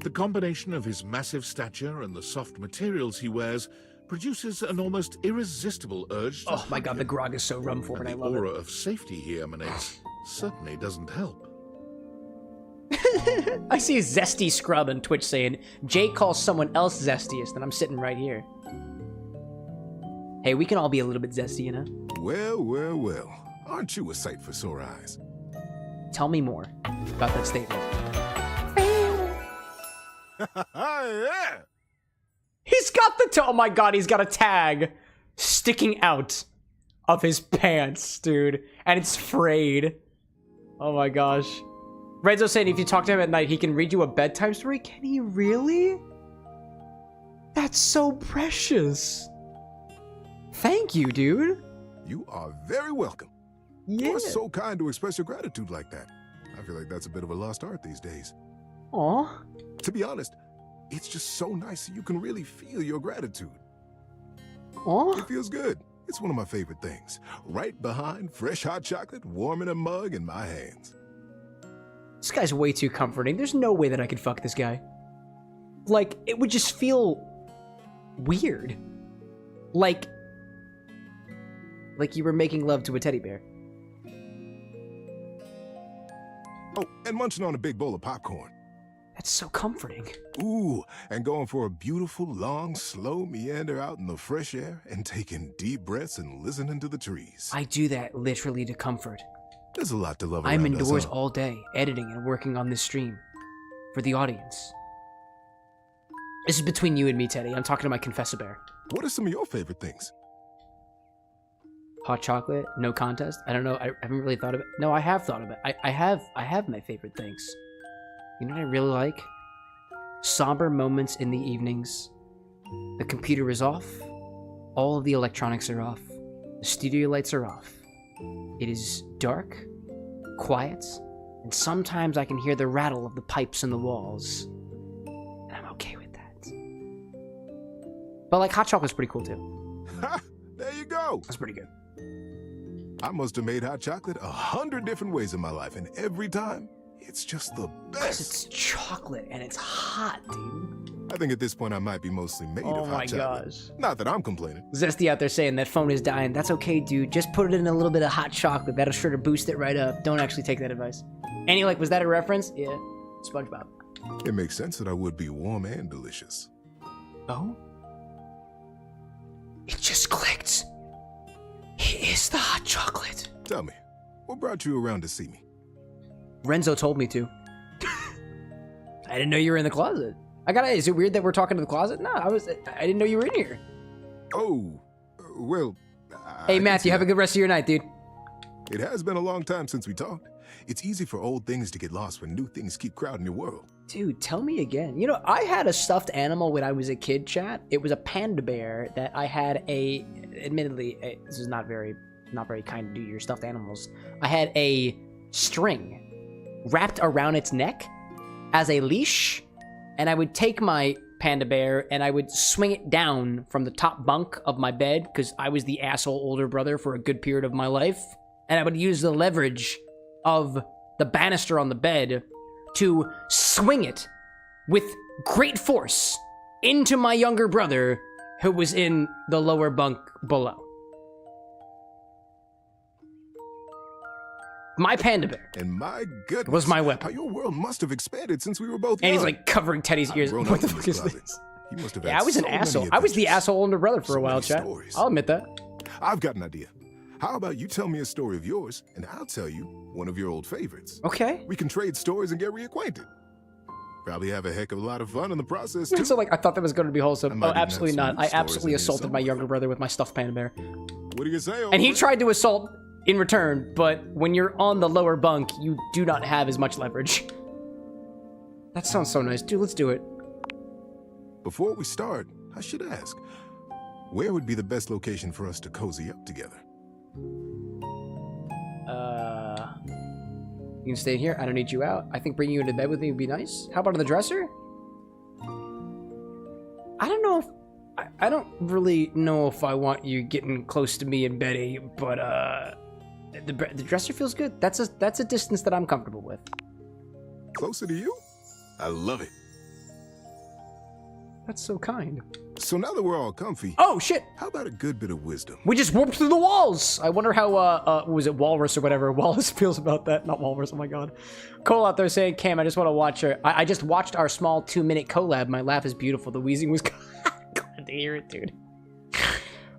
The combination of his massive stature and the soft materials he wears produces an almost irresistible urge to Oh my god, the grog is so rum forward. I and love the aura it. of safety he emanates certainly doesn't help. I see Zesty Scrub on Twitch saying, Jake calls someone else zestiest, and I'm sitting right here. Hey, we can all be a little bit zesty, you know? Well, well, well. Aren't you a sight for sore eyes? Tell me more about that statement. Yeah. He's got the oh my god, he's got a tag sticking out of his pants, dude. And it's frayed. Oh my gosh. Renzo saying if you talk to him at night, he can read you a bedtime story. Can he really? That's so precious. Thank you, dude. You are very welcome. Yeah. You're so kind to express your gratitude like that. I feel like that's a bit of a lost art these days. Aw. To be honest, it's just so nice that you can really feel your gratitude. Aw. It feels good. It's one of my favorite things. Right behind fresh hot chocolate, warm in a mug in my hands. This guy's way too comforting. There's no way that I could fuck this guy. Like, it would just feel weird. Like you were making love to a teddy bear. Oh, and munching on a big bowl of popcorn. That's so comforting. Ooh, and going for a beautiful, long, slow meander out in the fresh air and taking deep breaths and listening to the trees. I do that literally to comfort. There's a lot to love I'm around us, indoors huh? all day, editing and working on this stream for the audience. This is between you and me, Teddy. I'm talking to my Confessor Bear. What are some of your favorite things? Hot chocolate, no contest. I don't know. I haven't really thought of it. No, I have thought of it. I have my favorite things. You know what I really like? Somber moments in the evenings. The computer is off. All of the electronics are off. The studio lights are off. It is dark, quiet, and sometimes I can hear the rattle of the pipes in the walls. And I'm okay with that. But like hot chocolate's pretty cool too. Ha! There you go. That's pretty good. I must have made hot chocolate 100 different ways in my life, and every time, it's just the best. It's chocolate and it's hot, dude. I think at this point I might be mostly made of hot chocolate. Oh my gosh. Not that I'm complaining. Zesty out there saying that phone is dying. That's okay, dude. Just put it in a little bit of hot chocolate. That'll sure to boost it right up. Don't actually take that advice. And you're like, was that a reference? Yeah. SpongeBob. It makes sense that I would be warm and delicious. Oh? It just clicked. He is the hot chocolate. Tell me, what brought you around to see me? Renzo told me to. I didn't know you were in the closet. Is it weird that we're talking to the closet? No, I didn't know you were in here. Oh, well. Hey, Matthew, have a good rest of your night, dude. It has been a long time since we talked. It's easy for old things to get lost when new things keep crowding your world. Dude, tell me again. You know, I had a stuffed animal when I was a kid, chat. It was a panda bear that I had admittedly, this is not very kind to do your stuffed animals. I had a string wrapped around its neck as a leash, and I would take my panda bear and I would swing it down from the top bunk of my bed because I was the asshole older brother for a good period of my life, and I would use the leverage of the banister on the bed to swing it with great force into my younger brother who was in the lower bunk below. My panda bear. And my goodness, was my weapon. How your world must have expanded since we were both And young. he's like covering Teddy's ears. What the fuck is this? You must have Yeah, had I was an so many asshole. I was the adventures. asshole older brother for a while, many chat. stories. I'll admit that. I've got an idea. How about you tell me a story of yours, and I'll tell you one of your old favorites. Okay. We can trade stories and get reacquainted. Probably have a heck of a lot of fun in the process, too. So like, I thought that was going to be wholesome. might Oh, even have absolutely some not. new I stories absolutely in here assaulted my younger brother with my stuffed panda bear. What do you say, old And he friend? tried to assault in return, but when you're on the lower bunk, you do not have as much leverage. That sounds so nice. Dude, let's do it. Before we start, I should ask, where would be the best location for us to cozy up together? You can stay here. I don't need you out. I think bringing you into bed with me would be nice. How about on the dresser? I don't know if... I don't really know if I want you getting close to me and Betty, but, the dresser feels good. That's a distance that I'm comfortable with. Closer to you? I love it. That's so kind. So now that we're all comfy. Oh, shit. How about a good bit of wisdom? We just warped through the walls. I wonder how, was it Walrus or whatever? Wallace feels about that. Not Walrus, oh my god. Cole out there saying, Cam, I just want to watch her. I just watched our small 2-minute collab. My laugh is beautiful. The wheezing was glad to hear it, dude.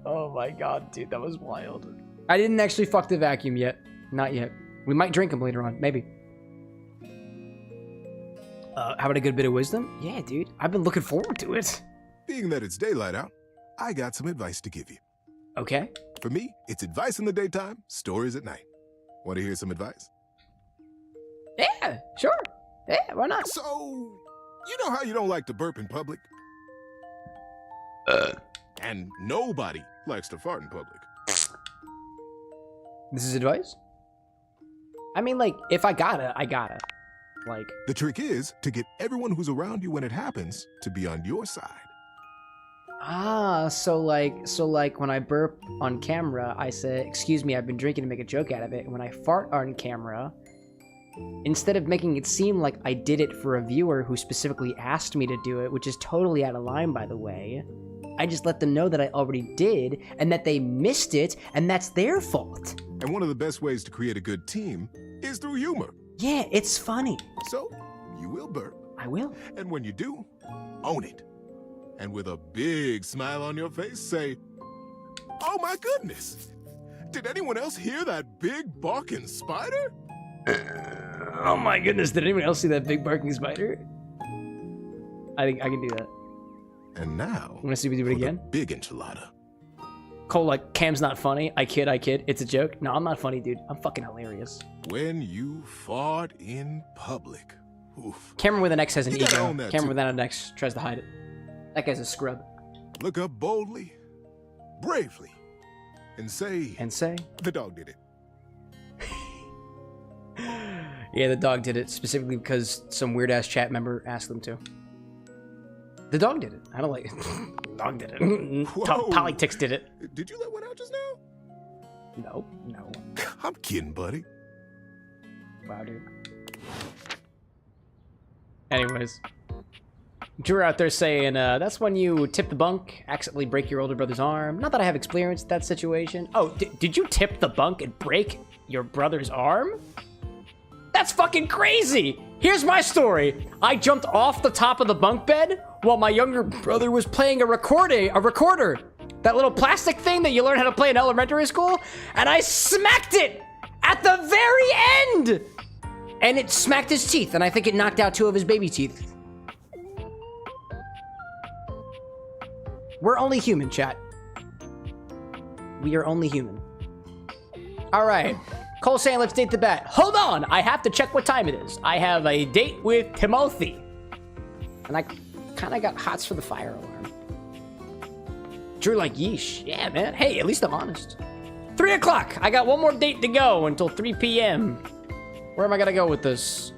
Oh my god, dude. That was wild. I didn't actually fuck the vacuum yet. Not yet. We might drink them later on. Maybe. How about a good bit of wisdom? Yeah, dude. I've been looking forward to it. Being that it's daylight out, I got some advice to give you. Okay. For me, it's advice in the daytime, stories at night. Want to hear some advice? Yeah, sure. Yeah, why not? So, you know how you don't like to burp in public? And nobody likes to fart in public. This is advice? I mean, like, if I gotta, I gotta. Like... The trick is to get everyone who's around you when it happens to be on your side. Ah, so like when I burp on camera, I say, excuse me, I've been drinking to make a joke out of it. And when I fart on camera, instead of making it seem like I did it for a viewer who specifically asked me to do it, which is totally out of line, by the way, I just let them know that I already did and that they missed it and that's their fault. And one of the best ways to create a good team is through humor. Yeah, it's funny. So, you will burp. I will. And when you do, own it. And with a big smile on your face, say, oh my goodness! Did anyone else hear that big barking spider? Oh my goodness, did anyone else see that big barking spider? I think I can do that. And now, want to see me do it again? Big enchilada. Cole, like, Cam's not funny. I kid. It's a joke. No, I'm not funny, dude. I'm fucking hilarious. When you fart in public. Oof. Cameron with an X has an ego. Cameron too. without an X tries to hide it. That guy's a scrub. Look up boldly, bravely, and say... The dog did it. Yeah, the dog did it, specifically because some weird-ass chat member asked them to. The dog did it. I don't like it. The dog did it. Politics did it. Did you let one out just now? No. I'm kidding, buddy. Wow, dude. Anyways. Drew out there saying, that's when you tip the bunk, accidentally break your older brother's arm. Not that I have experienced that situation. Oh, did you tip the bunk and break your brother's arm? That's fucking crazy! Here's my story. I jumped off the top of the bunk bed while my younger brother was playing a recorder. That little plastic thing that you learn how to play in elementary school. And I smacked it at the very end! And it smacked his teeth, and I think it knocked out 2 of his baby teeth. We're only human, chat. We are only human. All right. Cole saying, let's date the bat. Hold on. I have to check what time it is. I have a date with Timothy. And I kind of got hots for the fire alarm. Drew like, yeesh. Yeah, man. Hey, at least I'm honest. 3 o'clock. I got one more date to go until 3 p.m. Where am I going to go with this?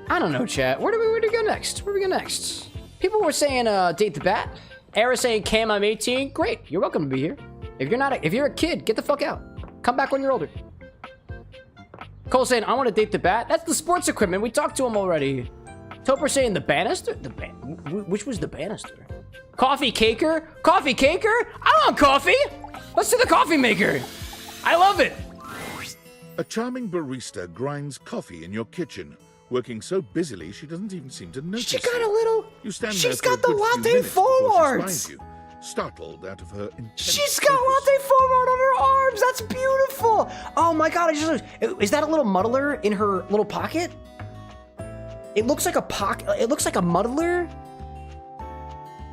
I don't know, chat. Where do we go next? Where do we go next? People were saying, date the bat. Era saying, Cam, I'm 18. Great. You're welcome to be here. If you're a kid, get the fuck out. Come back when you're older. Cole saying, I want to date the bat. That's the sports equipment. We talked to him already. Topper saying, the banister? Which was the banister? Coffee caker? Coffee caker? I want coffee. Let's do the coffee maker. I love it. A charming barista grinds coffee in your kitchen, working so busily she doesn't even seem to notice. She got a little... You stand She's there for got a the good few latte minutes before she forwards. spies you, startled out of her intense She's got latte forward on her arms. That's beautiful. Oh my god! Is that a little muddler in her little pocket? It looks like a pocket. It looks like a muddler.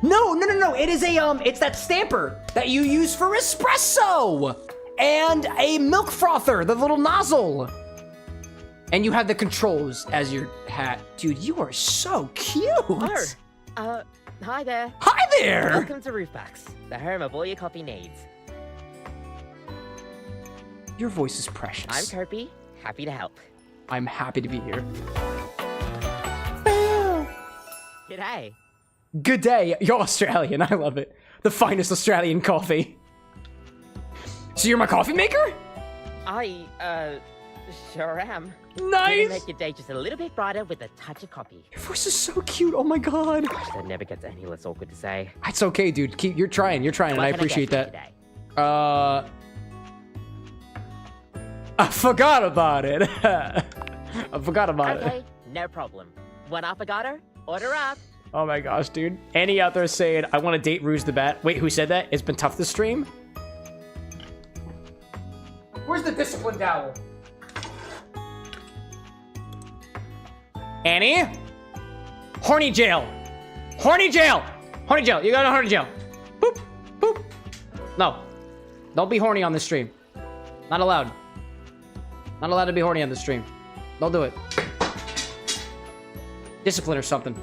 No. It is it's that stamper that you use for espresso and a milk frother, the little nozzle. And you have the controls as your hat. Dude, you are so cute. Hi there. Hi there. Welcome to Roofbacks, the home of all your coffee needs. Your voice is precious. I'm Kirby, happy to help. I'm happy to be here. G'day. Good day. You're Australian. I love it. The finest Australian coffee. So you're my coffee maker? Sure am. Nice! Gonna make your day just a little bit brighter with a touch of coffee. Your voice is so cute. Oh my god. Gosh, that never gets any less awkward to say. It's okay, dude. You're trying, and I appreciate that. I forgot about it. I forgot about it. Okay, no problem. One affogato? Order up. Oh my gosh, dude. Annie out there saying, I want to date Ruse the Bat. Wait, who said that? It's been tough to stream? Where's the discipline dowel? Annie? Horny jail. Horny jail. Horny jail. You got a horny jail. Boop. Boop. No. Don't be horny on the stream. Not allowed. Not allowed to be horny on the stream. Don't do it. Discipline or something.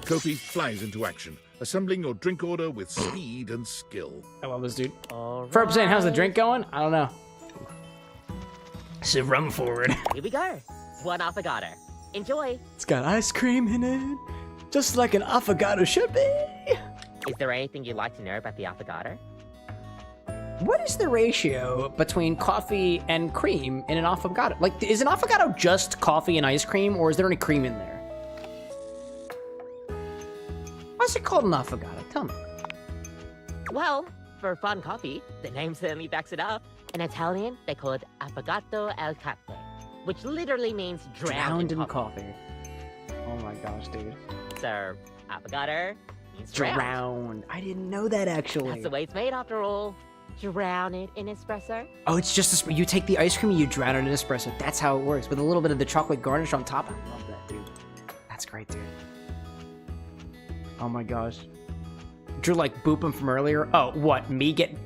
Kofi flies into action, assembling your drink order with speed and skill. I love this dude. Ferb saying, how's the drink going? I don't know. So run forward. Here we go. One affogato. Enjoy. It's got ice cream in it, just like an affogato should be. Is there anything you'd like to know about the affogato? What is the ratio between coffee and cream in an affogato? Like, is an affogato just coffee and ice cream, or is there any cream in there? Why is it called an affogato? Tell me. Well, for fun coffee, the name certainly backs it up. In Italian, they call it affogato al caffè, which literally means drowned in coffee. Oh my gosh, dude. So, affogato means Drowned. I didn't know that, actually. That's the way it's made, after all. Drown it in espresso. Oh, it's just you take the ice cream and you drown it in espresso. That's how it works, with a little bit of the chocolate garnish on top. I love that, dude. That's great, dude. Oh my gosh. Drew, like, boop him from earlier. Oh, what? Me get...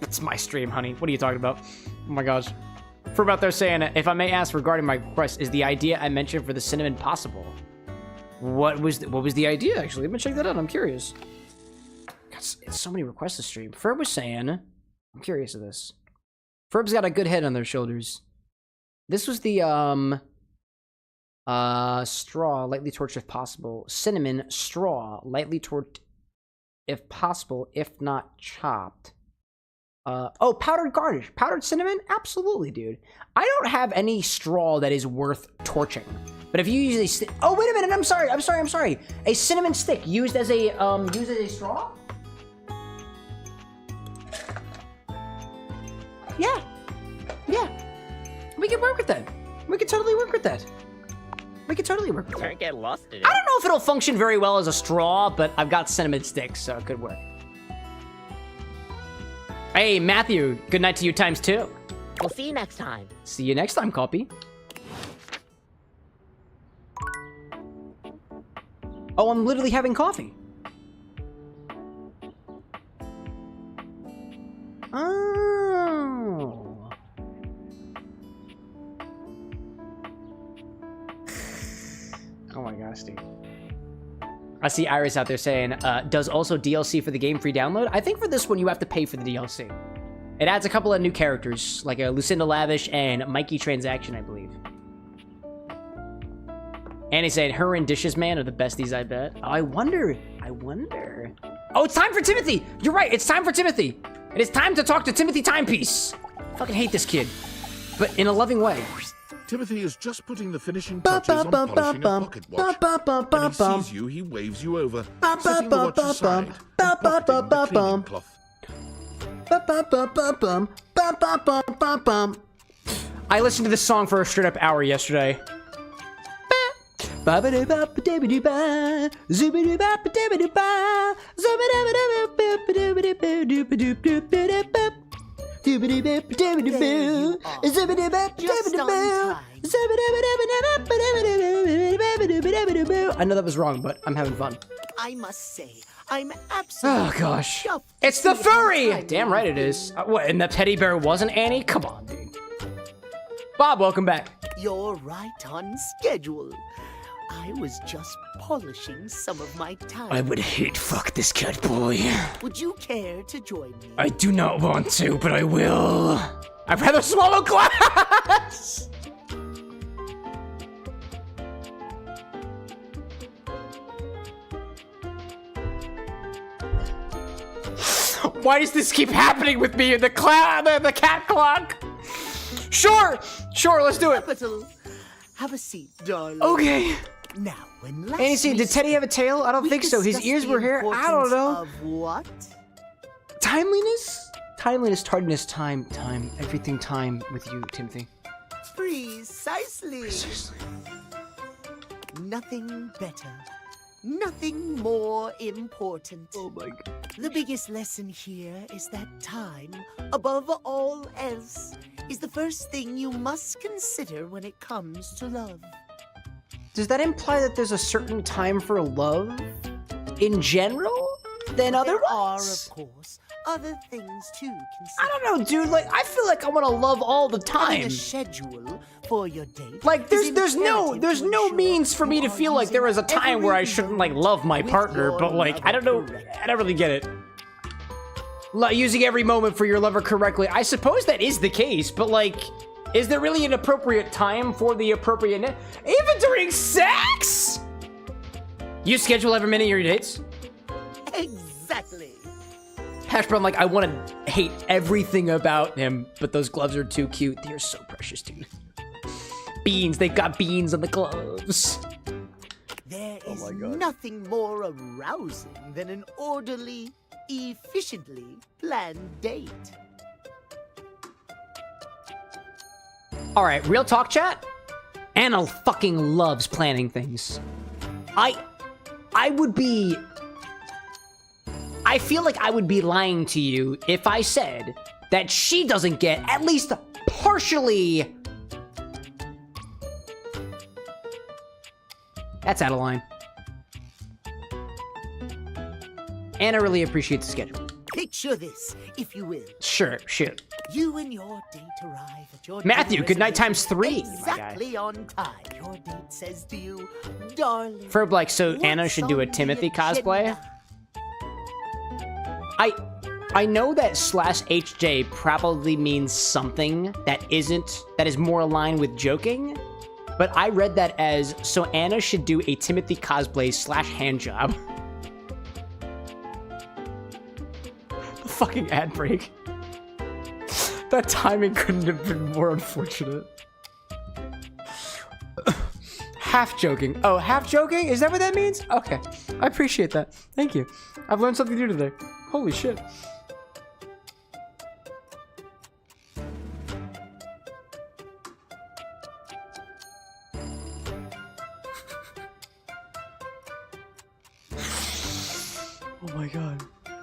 it's my stream, honey. What are you talking about? Oh my gosh. Ferb out there saying, if I may ask regarding my request, is the idea I mentioned for the cinnamon possible? What was the idea, actually? Let me check that out. I'm curious. God, it's so many requests to stream. Ferb was saying... I'm curious of this. Ferb's got a good head on their shoulders. This was the, straw, lightly torched if possible. Cinnamon, straw, lightly torched if possible, if not chopped. Oh, powdered garnish. Powdered cinnamon? Absolutely, dude. I don't have any straw that is worth torching. But if you use a oh, wait a minute, I'm sorry. A cinnamon stick used as a straw? Yeah. Yeah. We can work with that. We can totally work with that. Don't get lost in it. I don't know if it'll function very well as a straw, but I've got cinnamon sticks, so it could work. Hey, Matthew, good night to you times 2. We'll see you next time. See you next time, copy. Oh, I'm literally having coffee. Oh. Oh my gosh, dude. I see Iris out there saying, does also DLC for the game free download? I think for this one, you have to pay for the DLC. It adds a couple of new characters, like a Lucinda Lavish and Mikey Transaction, I believe. Annie saying, her and Dishes Man are the besties, I bet. Oh, I wonder. Oh, it's time for Timothy! You're right, it's time for Timothy! It is time to talk to Timothy Timepiece! I fucking hate this kid. But in a loving way. Timothy is just putting the finishing touches on polishing a pocket watch. When he sees you, he waves you over, setting the watch aside, and pocketing the cleaning cloth. I listened to this song for a straight up hour yesterday. I know that was wrong, but I'm having fun. I must say, I'm absolutely... Oh, gosh. It's the furry! Damn right it is. What, and the teddy bear wasn't Annie? Come on, dude. Bob, welcome back. You're right on schedule. I was just polishing some of my time. I would hate fuck this cat boy. Would you care to join me? I do not want to, but I will. I'd rather swallow glass! Why does this keep happening with me in the cat clock? Sure, let's do it. Petal, have a seat, darling. Okay. Now, when last Annie, we did Teddy have a tail? I don't we think so. His discussed ears the were here. I don't importance know. Of what? Timeliness, tardiness, time. Everything time with you, Timothy. Precisely. Nothing better. Nothing more important. Oh my God. The biggest lesson here is that time, above all else, is the first thing you must consider when it comes to love. Does that imply that there's a certain time for love in general than other There are, ones? of course, other things to consider. I don't know, dude. Like, I feel like I want to love all the Having time. a schedule for your date. Like, there's no means for me to feel like there is a time where I shouldn't like love my partner, but like I don't know, I don't really get it. Using every moment for your lover correctly, I suppose that is the case, but like, is there really an appropriate time for the appropriate? Even during sex? You schedule every minute of your dates? Exactly. Hash brown, like I want to hate everything about him, but those gloves are too cute. They're so precious, dude. Beans, they've got beans on the gloves. There is nothing more arousing than an orderly, efficiently planned date. All right, real talk, chat. Anna fucking loves planning things. I feel like I would be lying to you if I said that she doesn't get at least partially. That's out of line. Anna really appreciates the schedule. Picture this, if you will. Sure, shoot. You and your date arrive at your Matthew, dinner good night reservation ×3. Exactly on time. Your date says to you, darling. Ferb, like, so Anna should do a Timothy cosplay? I know that /HJ probably means something that is more aligned with joking, but I read that as, so Anna should do a Timothy cosplay /handjob. The fucking ad break. That timing couldn't have been more unfortunate. Half joking. Oh, half joking? Is that what that means? Okay. I appreciate that. Thank you. I've learned something new today. Holy shit. Oh my god.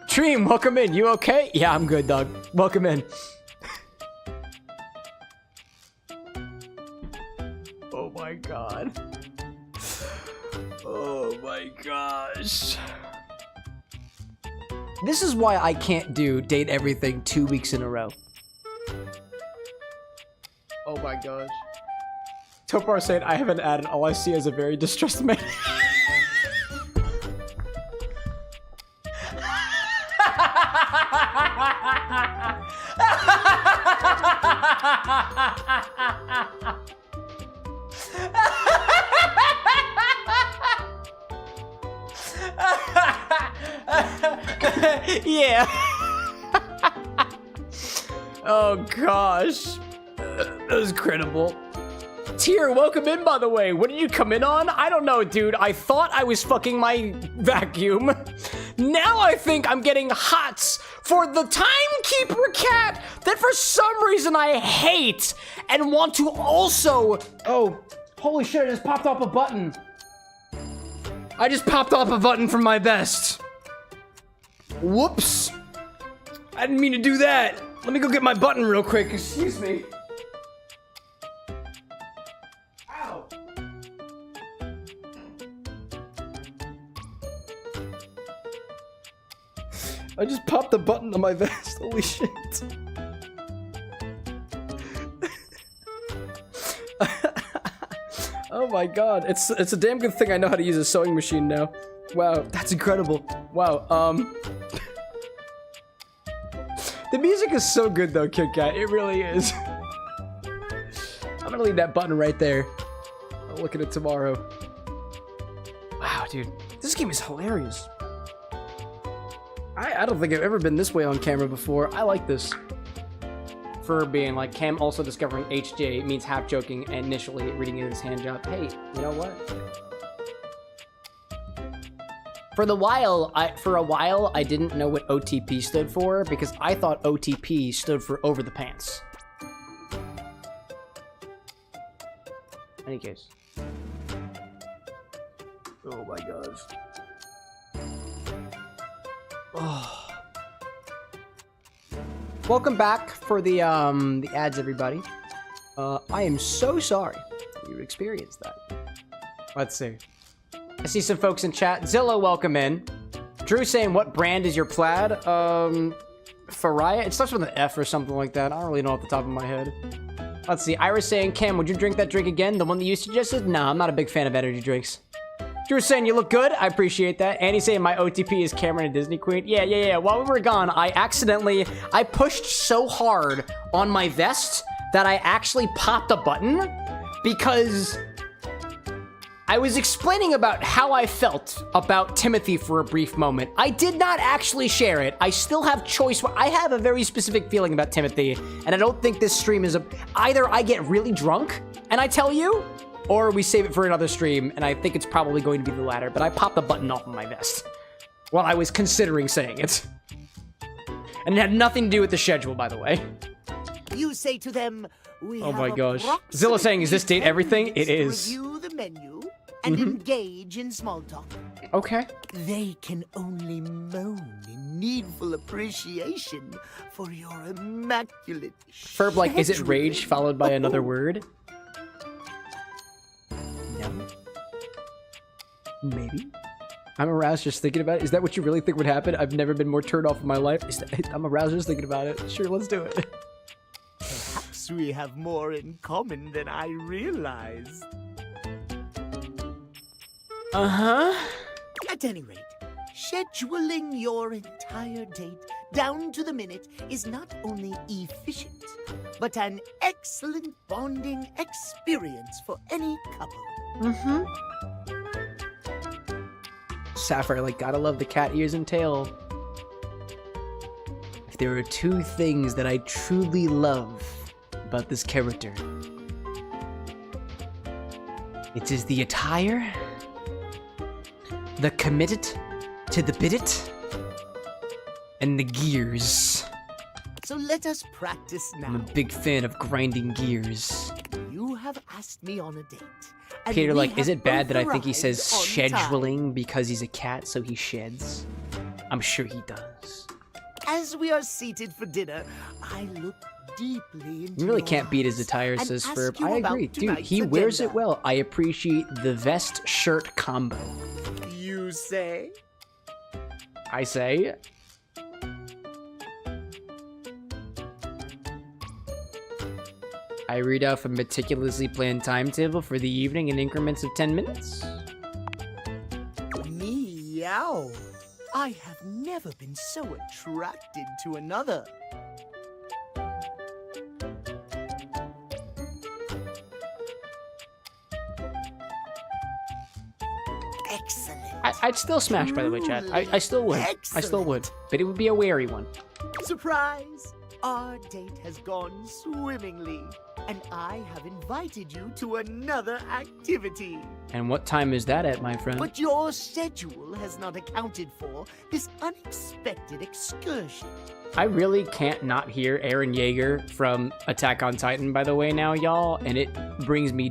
Dream, welcome in. You okay? Yeah, I'm good, dog. Welcome in. Oh my god. Oh my gosh. This is why I can't do date everything 2 weeks in a row. Oh my gosh. Topar said, I haven't added. All I see is a very distressed man. Yeah. Oh gosh. That was incredible. Tier, welcome in, by the way. What did you come in on? I don't know, dude. I thought I was fucking my vacuum. Now I think I'm getting hots for the timekeeper cat that for some reason I hate and want to also... Oh, holy shit, I just popped off a button. I just popped off a button from my vest. Whoops. I didn't mean to do that. Let me go get my button real quick. Excuse me. Ow. I just popped the button on my vest. Holy shit. Oh my god. It's a damn good thing I know how to use a sewing machine now. Wow, that's incredible. Wow, the music is so good though, Kit Kat. It really is. I'm gonna leave that button right there. I'll look at it tomorrow. Wow, dude. This game is hilarious. I don't think I've ever been this way on camera before. I like this. for being like, Cam also discovering HJ means half joking and initially reading it as hand job. Hey, you know what? For a while, I didn't know what OTP stood for because I thought OTP stood for over the pants. Any case. Oh my gosh. Oh. Welcome back for the ads, everybody. I am so sorry you experienced that. Let's see. I see some folks in chat. Zillow, welcome in. Drew saying, what brand is your plaid? Faria? It starts with an F or something like that. I don't really know off the top of my head. Let's see. Iris saying, Cam, would you drink that drink again? The one that you suggested? No, I'm not a big fan of energy drinks. Drew saying, you look good. I appreciate that. Annie saying, my OTP is Cameron and Disney Queen. Yeah. While we were gone, I pushed so hard on my vest that I actually popped a button because I was explaining about how I felt about Timothy for a brief moment. I did not actually share it. I still have choice. I have a very specific feeling about Timothy, and I don't think this stream is either I get really drunk and I tell you, or we save it for another stream, and I think it's probably going to be the latter, but I popped the button off of my vest while I was considering saying it. And it had nothing to do with the schedule, by the way. You say to them, we oh have my gosh. approximately Zilla saying, is this date 10 everything? It minutes is. to review the menu and engage in small talk. Okay. They can only moan in needful appreciation for your immaculate Ferb, like, is it rage followed by another word? No. Maybe. I'm aroused just thinking about it. Is that what you really think would happen? I've never been more turned off in my life. I'm aroused just thinking about it. Sure, let's do it. Perhaps we have more in common than I realized. Uh-huh. At any rate, scheduling your entire date down to the minute is not only efficient, but an excellent bonding experience for any couple. Mm-hmm. Sapphire, like, gotta love the cat ears and tail. If there are two things that I truly love about this character, it is the attire, the committed to the bit it, and the gears. So let us practice now. I'm a big fan of grinding gears. You have asked me on a date. and Peter, we like, is have it bad both that I think he arrived says on scheduling because he's a cat, so he sheds? I'm sure he does. As we are seated for dinner, I look deeply into You really your can't beat his eyes attire, and says ask Ferb. you I about agree. Dude, tonight's he wears it agenda. well. I appreciate the vest-shirt combo. You say? I say. I read off a meticulously planned timetable for the evening in increments of 10 minutes. Meow. I have never been so attracted to another. Excellent. I'd still smash, by the way, Chad. I still would. I still would. But it would be a wary one. Surprise! Our date has gone swimmingly, and I have invited you to another activity. And what time is that at, my friend? But your schedule has not accounted for this unexpected excursion. I really can't not hear Eren Yeager from Attack on Titan, by the way, now, y'all. And it brings me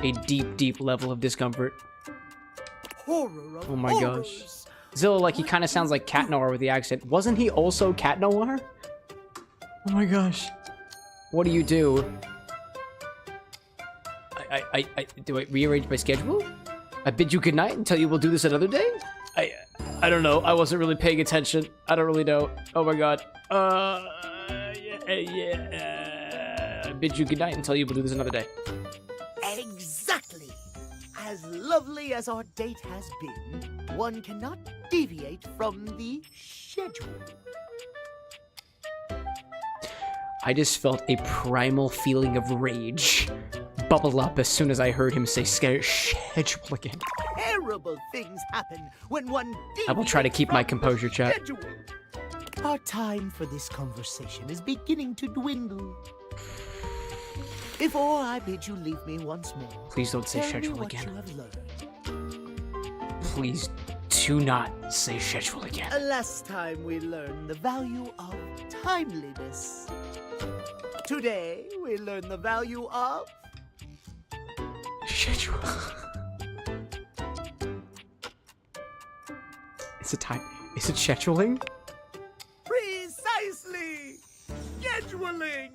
a deep level of discomfort. Horror of Oh my horrors. gosh. Zilla, like, he kind of sounds like Cat Noir with the accent. Wasn't he also Cat Noir? Oh my gosh. What do you do? Do I rearrange my schedule? I bid you goodnight and tell you we'll do this another day? I don't know. I wasn't really paying attention. I don't really know. Oh my god. I bid you goodnight and tell you we'll do this another day. Exactly. As lovely as our date has been, one cannot deviate from the schedule. I just felt a primal feeling of rage bubble up as soon as I heard him say schedule again. Terrible things happen when one I will try to keep my composure, chat. schedule. Our time for this conversation is beginning to dwindle. Before I bid you leave me once more, Please don't say tell me schedule what again. you have learned. Please do not say schedule again. Last time we learned the value of timeliness. Today we learn the value of schedule. Is it scheduling? Precisely! Scheduling!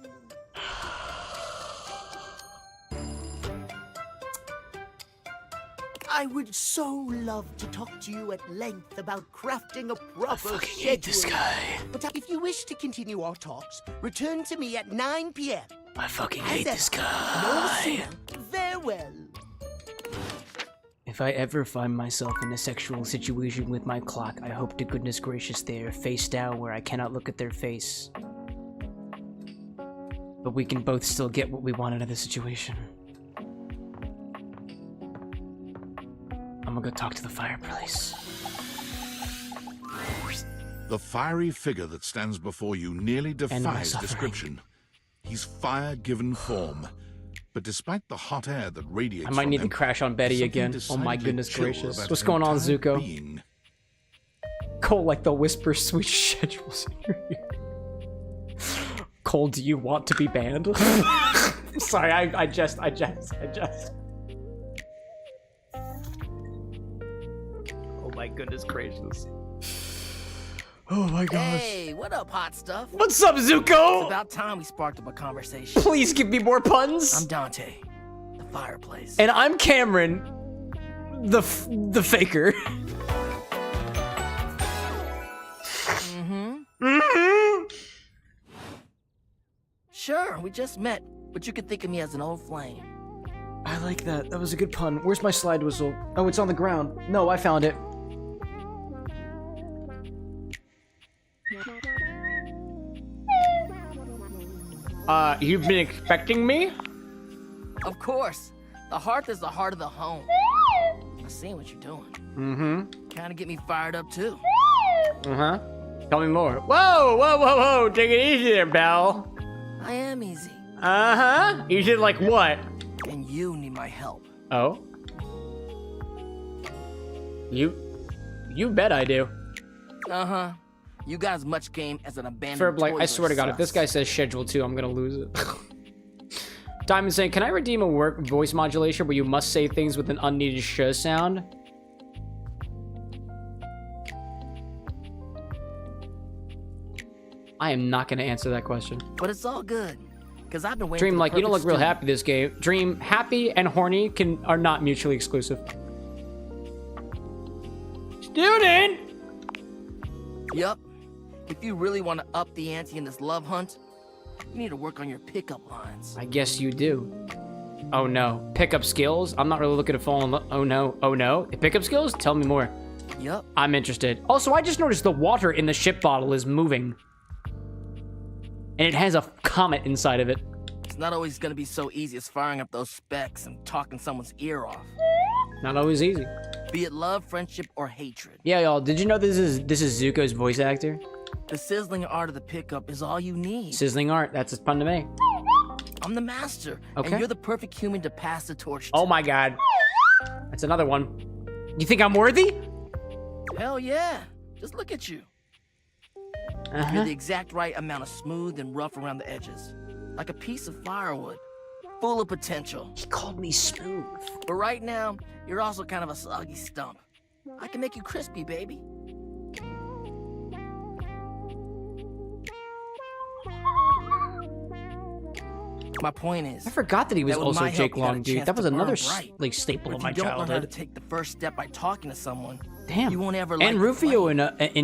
I would so love to talk to you at length about crafting a proper schedule. hate this guy. But if you wish to continue our talks, return to me at 9 p.m. I fucking As hate ever, this No guy. sooner. Farewell. If I ever find myself in a sexual situation with my clock, I hope to goodness gracious they are face down where I cannot look at their face. But we can both still get what we want out of the situation. I'm gonna go talk to the fireplace. The fiery figure that stands before you nearly End my defies suffering. description. He's fire given form. But despite the hot air that radiates I might from need to him, crash on Betty something again. Oh my decidedly goodness chill gracious. about What's his going on, entire Zuko? being. Cole, like the whisper sweet schedules in your ear. Cole, do you want to be banned? Sorry, I just. Oh my goodness gracious. Oh my gosh. Hey, what up, hot stuff? What's up, Zuko? It's about time we sparked up a conversation. Please give me more puns. I'm Dante, the fireplace. And I'm Cameron, the faker. Sure, we just met, but you could think of me as an old flame. I like that. That was a good pun. Where's my slide whistle? Oh, it's on the ground. No, I found it. You've been expecting me? Of course. The hearth is the heart of the home. I see what you're doing. Mm-hmm. Kinda get me fired up too. Uh-huh. Tell me more. Whoa, whoa, whoa, whoa. Take it easy there, Belle. I am easy. Uh-huh. Easy like what? And you need my help. Oh? You bet I do. Uh-huh. You got as much game as an abandoned Ferb, like, I Toys swear to God, R if this Us. guy says schedule 2, I'm gonna lose it. Diamond saying, can I redeem a work voice modulation where you must say things with an unneeded sh sound? I am not gonna answer that question. But it's all good. Because I've been waiting Dream, for the like, you don't look perfect real student. happy this game. Dream, happy and horny are not mutually exclusive. Student! Yup. If you really want to up the ante in this love hunt, you need to work on your pickup lines. I guess you do. Oh no. Pickup skills? I'm not really looking to fall in love. Oh no. Oh no. Pickup skills? Tell me more. Yup. I'm interested. Also, I just noticed the water in the ship bottle is moving. And it has a comet inside of it. It's not always going to be so easy as firing up those specs and talking someone's ear off. Not always easy. Be it love, friendship, or hatred. Yeah, y'all. Did you know this is Zuko's voice actor? The sizzling art of the pickup is all you need. Sizzling art. That's fun to me. I'm the master. Okay. And you're the perfect human to pass the torch to. Oh my God. That's another one. You think I'm worthy? Hell yeah. Just look at you. You're the exact right amount of smooth and rough around the edges. Like a piece of firewood. Full of potential. He called me smooth. But right now, you're also kind of a soggy stump. I can make you crispy, baby. My point is, I forgot that he was with also my help, Jake you got a Long, dude. chance That was to burn another bright. like staple But of if my you don't learn how to childhood. take the first step by talking to someone, Damn. you won't ever And light the Rufio in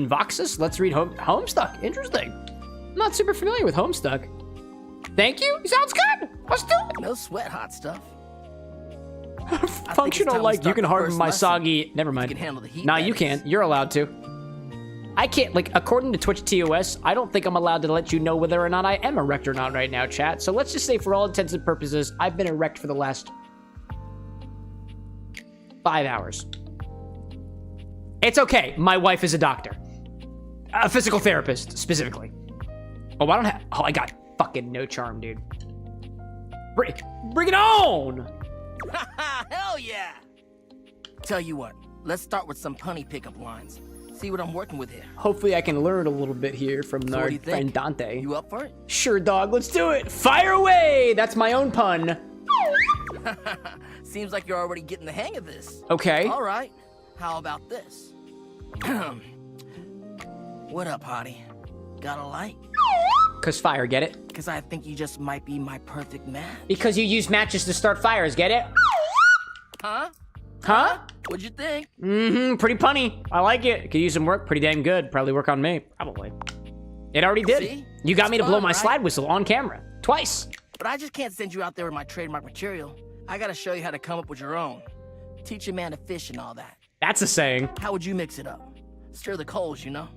Voxus. Let's read Homestuck. Interesting. I'm not super familiar with Homestuck. Thank you. Sounds good. Let's do it. No sweat, hot stuff. Functional like you can harden my soggy. Never mind. can handle the heat, Nah, that you is. can't. You're allowed to. I can't, like, according to Twitch TOS, I don't think I'm allowed to let you know whether or not I am erect or not right now, chat. So let's just say, for all intents and purposes, I've been erect for the last 5 hours. It's okay. My wife is a doctor. A physical therapist, specifically. Oh, I don't have... Oh, I got fucking no charm, dude. Bring it on! Hell yeah! Tell you what, let's start with some punny pickup lines. See what I'm working with here. Hopefully I can learn a little bit here from our friend Dante. You up for it? Sure, dog. Let's do it. Fire away! That's my own pun. Seems like you're already getting the hang of this. Okay. All right. How about this? What up, hottie? Got a light? Cause fire, get it? Cause I think you just might be my perfect match. Because you use matches to start fires, get it? Huh? Huh? What'd you think? Mm-hmm, pretty punny. I like it. Could use some work, pretty damn good. Probably work on me, probably. It already did. See? You got me to It's blow fun, my right? slide whistle on camera. Twice. But I just can't send you out there with my trademark material. I gotta show you how to come up with your own. Teach a man to fish and all that. That's a saying. How would you mix it up? Stir the coals, you know?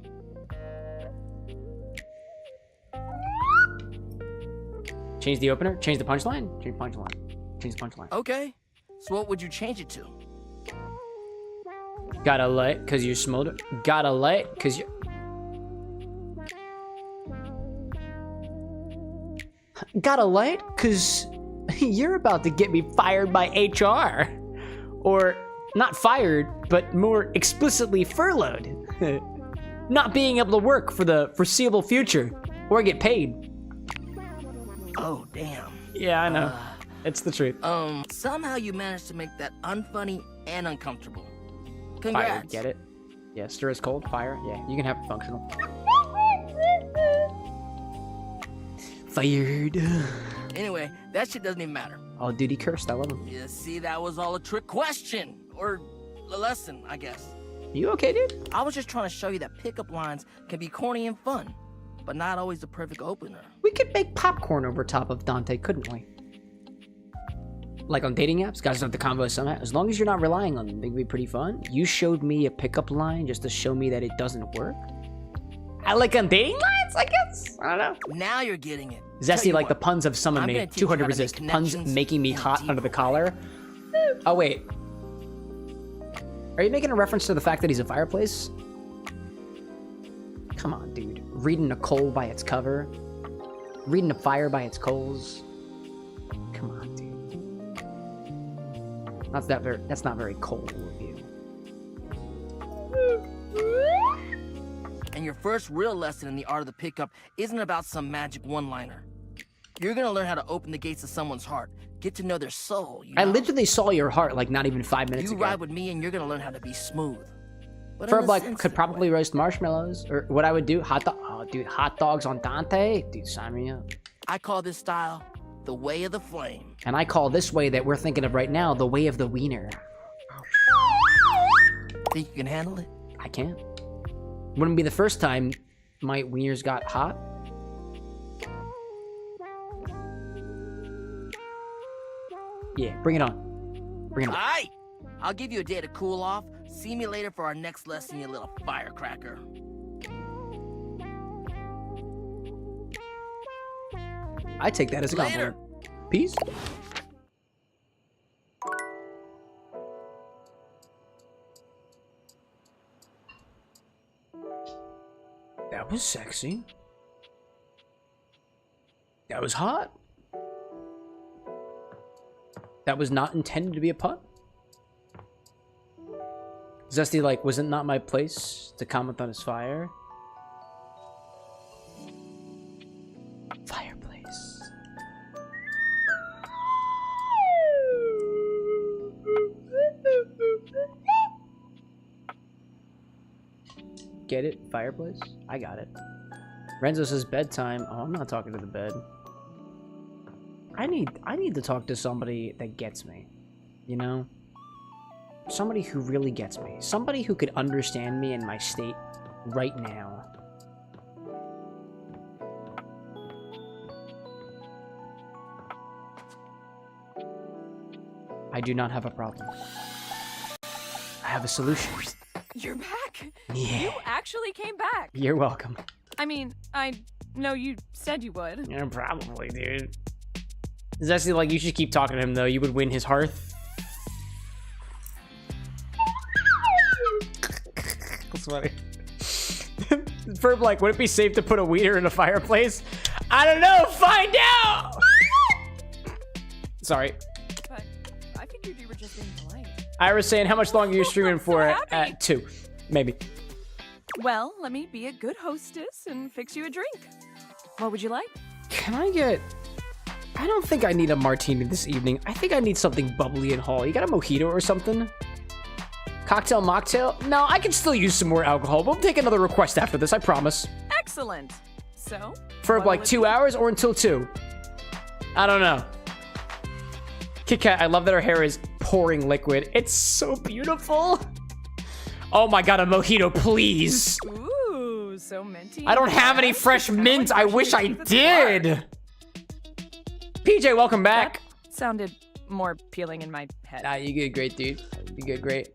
Change the opener, change the punchline, change the punchline, change the punchline. Okay. So what would you change it to? Gotta light, cause you smolder. Gotta light, cause you... Gotta light, cause you're about to get me fired by HR. Or, not fired, but more explicitly furloughed. Not being able to work for the foreseeable future, or get paid. Oh, damn. Yeah, I know. It's the truth. Somehow you managed to make that unfunny and uncomfortable. Congrats. Fire, get it? Yeah, stir is cold, fire. Yeah, you can have it functional. Fired. Anyway, that shit doesn't even matter. Oh, dude, he cursed. I love him. Yeah, see, that was all a trick question. Or a lesson, I guess. You okay, dude? I was just trying to show you that pickup lines can be corny and fun, but not always the perfect opener. We could make popcorn over top of Dante, couldn't we? Like on dating apps, guys don't have to convo somehow. As long as you're not relying on them, they would be pretty fun. You showed me a pickup line just to show me that it doesn't work. I like on dating lines, I guess. I don't know. Now you're getting it. Zesty like the puns have summoned me. 200 resist. Puns making me hot under the collar. Oh, wait. Are you making a reference to the fact that he's a fireplace? Come on, dude. Reading a coal by its cover. Reading a fire by its coals. Come on, dude. That's not very cold of you. And your first real lesson in the art of the pickup isn't about some magic one-liner. You're gonna learn how to open the gates of someone's heart, get to know their soul. You know? I literally saw your heart like not even 5 minutes you ago. ride with me and you're gonna learn how to be smooth. But Ferb like could probably roast marshmallows, or what I would do, oh dude, hot dogs on Dante, dude, sign me up. I call this style the way of the flame. And I call this way that we're thinking of right now the way of the wiener. Think you can handle it? I can. Wouldn't be the first time my wieners got hot. Yeah, bring it on. Bring it on. Alright! I'll give you a day to cool off. See me later for our next lesson, you little firecracker. I take that as a compliment. Peace. That was sexy. That was hot. That was not intended to be a pun. Zesty, like, was it not my place to comment on his fire? Fireplace. Get it? Fireplace? I got it. Renzo says bedtime. Oh, I'm not talking to the bed. I need to talk to somebody that gets me. You know? Somebody who really gets me. Somebody who could understand me in my state right now. I do not have a problem. I have a solution. You're back. Yeah. You actually came back. You're welcome. I mean, I know you said you would. Yeah, probably, dude. Zesty, like, you should keep talking to him, though. You would win his heart. That's funny. Ferb, like, would it be safe to put a weeder in a fireplace? I don't know. Find out. Sorry. But I figured you were just being polite. Iris saying, how much longer are you streaming for? At 2, maybe. Well, let me be a good hostess and fix you a drink. What would you like? Can I get... I don't think I need a martini this evening. I think I need something bubbly and hall. You got a mojito or something? Cocktail mocktail? No, I can still use some more alcohol. We'll take another request after this, I promise. Excellent. So? For like 2 hours or until 2? I don't know. Kit Kat, I love that her hair is pouring liquid. It's so beautiful. Oh my god, a mojito, please. Ooh, so minty. I don't have any fresh mint. I wish I did. PJ, welcome back. That sounded more appealing in my head. Nah, you did great, dude. You did great.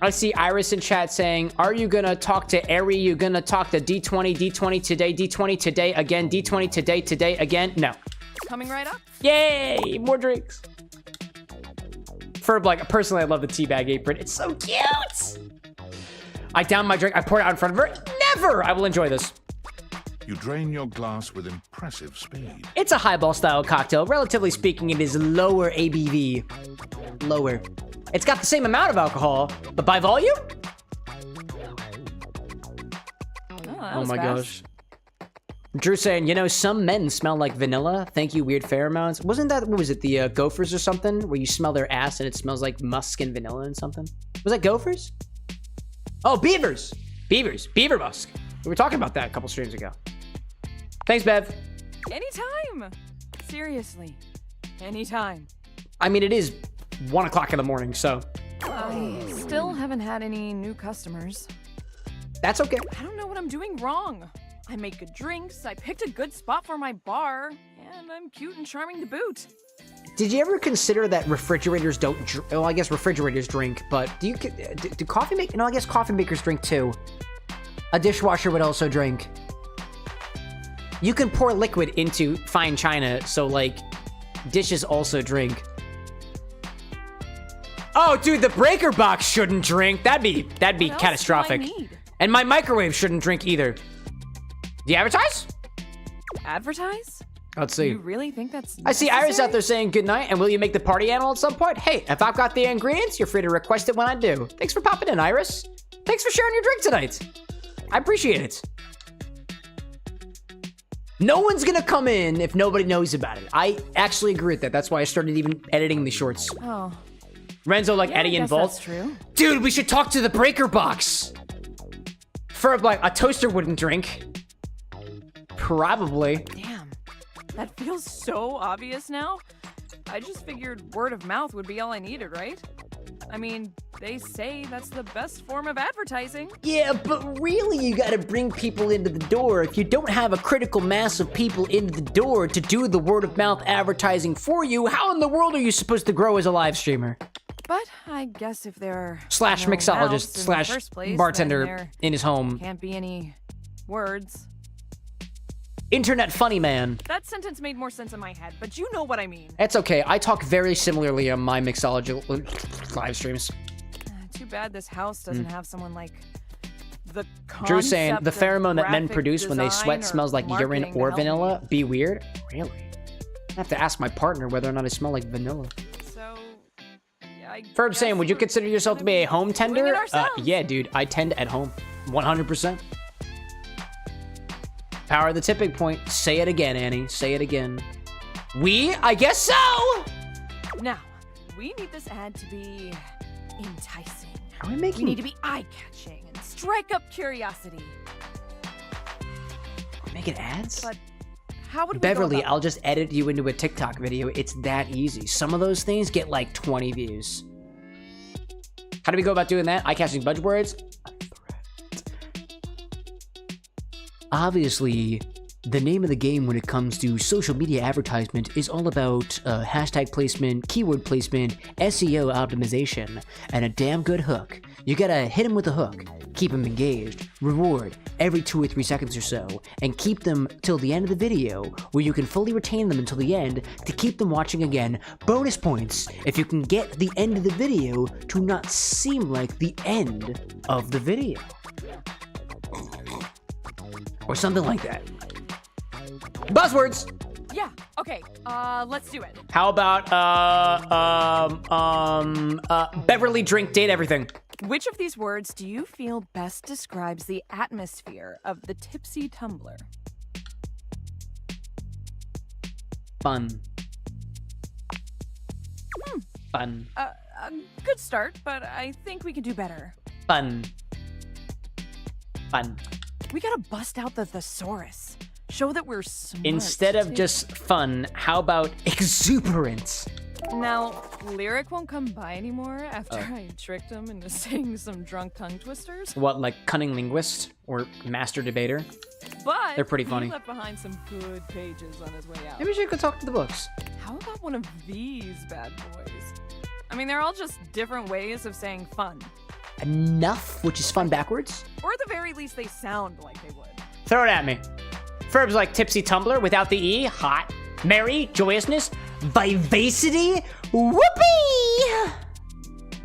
I see Iris in chat saying, are you gonna talk to Ari? You gonna talk to D20, D20 today, D20 today again, D20 today again? No. Coming right up. Yay! More drinks. Ferb, like, personally, I love the teabag apron. It's so cute! I down my drink. I pour it out in front of her. Never! I will enjoy this. You drain your glass with impressive speed. It's a highball-style cocktail. Relatively speaking, it is lower ABV. Lower. It's got the same amount of alcohol, but by volume? Oh my gosh. Drew saying, you know, some men smell like vanilla. Thank you, weird pheromones. Wasn't that, what was it, the Gophers or something? Where you smell their ass and it smells like musk and vanilla and something? Was that Gophers? Oh, beavers. Beavers. Beaver musk. We were talking about that a couple streams ago. Thanks, Bev. Anytime. Seriously. Anytime. I mean, it is 1 o'clock in the morning, so. I still haven't had any new customers. That's okay. I don't know what I'm doing wrong. I make good drinks, I picked a good spot for my bar, and I'm cute and charming to boot. Did you ever consider that refrigerators don't drink? Well, I guess refrigerators drink, but do coffee make? No, I guess coffee makers drink too. A dishwasher would also drink. You can pour liquid into fine china, so like dishes also drink. Oh, dude, the breaker box shouldn't drink. That'd be catastrophic. And my microwave shouldn't drink either. Do you advertise? Advertise? Let's see. You really think that's I see Iris out there saying good night, and will you make the party animal at some point? Hey, if I've got the ingredients, you're free to request it when I do. Thanks for popping in, Iris. Thanks for sharing your drink tonight. I appreciate it. No one's gonna come in if nobody knows about it. I actually agree with that. That's why I started even editing the shorts. Oh. Renzo, like Eddie and Bolt. That's true. Dude, we should talk to the breaker box. For like a toaster wouldn't drink. Probably. Damn. That feels so obvious now. I just figured word of mouth would be all I needed, right? I mean, they say that's the best form of advertising. Yeah, but really you gotta bring people into the door. If you don't have a critical mass of people into the door to do the word of mouth advertising for you, how in the world are you supposed to grow as a live streamer? But I guess if there are slash no mixologist mouths in slash the first place, bartender then there in his home. Can't be any words. Internet funny man. That sentence made more sense in my head, but you know what I mean. It's okay. I talk very similarly on my mixology live streams. Too bad this house doesn't have someone like the Drew saying the concept of pheromone that men graphic produce when they sweat design smells or like urine marketing or to help vanilla. Be weird? Really? I have to ask my partner whether or not I smell like vanilla. So, yeah, I Ferb saying, would you consider yourself to be a home tender? Yeah, dude. I tend at home. 100%. Power of the tipping point. Say it again, Annie. Say it again. I guess so! Now, we need this ad to be enticing. Are we making... We need to be eye-catching and strike up curiosity. We're making ads? But how would we Beverly, go about I'll just edit you into a TikTok video. It's that easy. Some of those things get like 20 views. How do we go about doing that? Eye-catching buzzwords? Obviously, the name of the game when it comes to social media advertisement is all about hashtag placement, keyword placement, SEO optimization, and a damn good hook. You gotta hit them with a hook, keep them engaged, reward every 2 or 3 seconds or so, and keep them till the end of the video, where you can fully retain them until the end to keep them watching again. Bonus points if you can get the end of the video to not seem like the end of the video. Or something like that. Buzzwords! Yeah, okay, let's do it. How about, Beverly drink date everything? Which of these words do you feel best describes the atmosphere of the tipsy tumbler? Fun. Fun. A good start, but I think we can do better. Fun. Fun. We gotta bust out the thesaurus. Show that we're smart. Instead of too. just fun, how about exuberant? Now, Lyric won't come by anymore after I tricked him into saying some drunk tongue twisters. What, like cunning linguist or master debater? But they're pretty funny. He left behind some good pages on his way out. Maybe we should go talk to the books. How about one of these bad boys? I mean, they're all just different ways of saying fun. Enough, which is fun backwards? Or at the very least, they sound like they would. Throw it at me. Verbs like tipsy tumbler without the E, hot. Merry, joyousness. Vivacity, whoopee!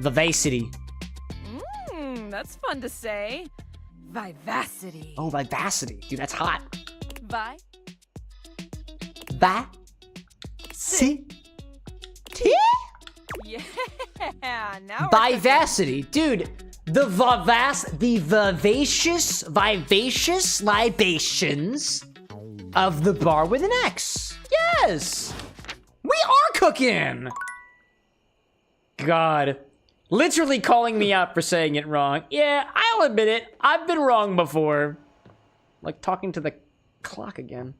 Vivacity. That's fun to say. Vivacity. Oh, vivacity. Dude, that's hot. Vi. Yeah, now we're Vivacity. Dude, the vivacious libations of the bar with an X. Yes! We are cooking! God. Literally calling me out for saying it wrong. Yeah, I'll admit it. I've been wrong before. Like talking to the clock again.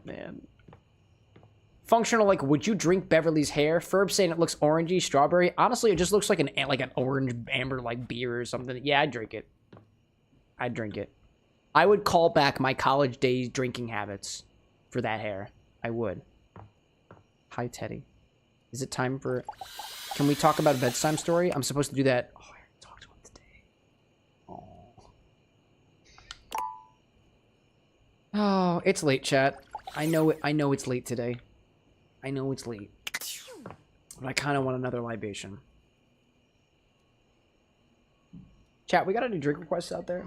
Man. Functional, like, would you drink Beverly's hair? Ferb saying it looks orangey, strawberry. Honestly, it just looks like an orange amber like beer or something. Yeah, I'd drink it. I'd drink it. I would call back my college days drinking habits for that hair. I would. Hi, Teddy. Is it time for... Can we talk about a bedtime story? I'm supposed to do that. Oh, I already talked to him today. Oh, it's late, chat. I know it's late today. I know it's late. But I kind of want another libation. Chat, we got any drink requests out there?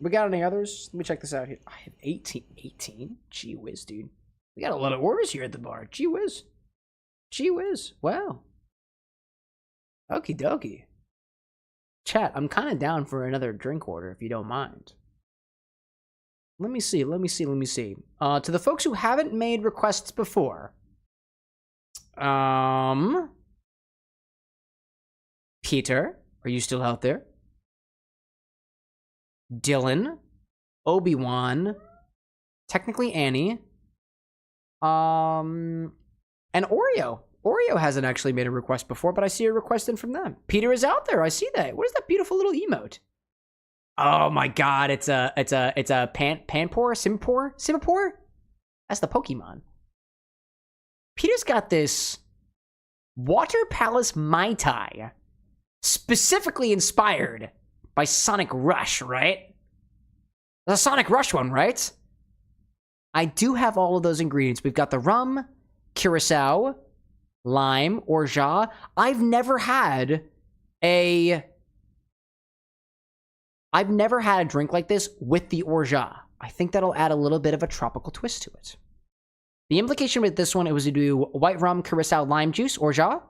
We got any others? Let me check this out here. I have 18. 18? Gee whiz, dude. We got a lot of orders here at the bar. Gee whiz. Gee whiz. Wow. Okie dokie. Chat, I'm kind of down for another drink order if you don't mind. Let me see. To the folks who haven't made requests before. Peter, are you still out there? Dylan, Obi-Wan, technically Annie, and Oreo. Oreo hasn't actually made a request before, but I see a request in from them. Peter is out there. I see that. What is that beautiful little emote? Oh my God! It's a Simpor. That's the Pokemon. Peter's got this Water Palace Mai Tai, specifically inspired by Sonic Rush, right? The Sonic Rush one, right? I do have all of those ingredients. We've got the rum, Curaçao, lime, orgeat. I've never had a drink like this with the orgeat. I think that'll add a little bit of a tropical twist to it. The implication with this one, it was to do white rum, Curaçao, lime juice, orgeat,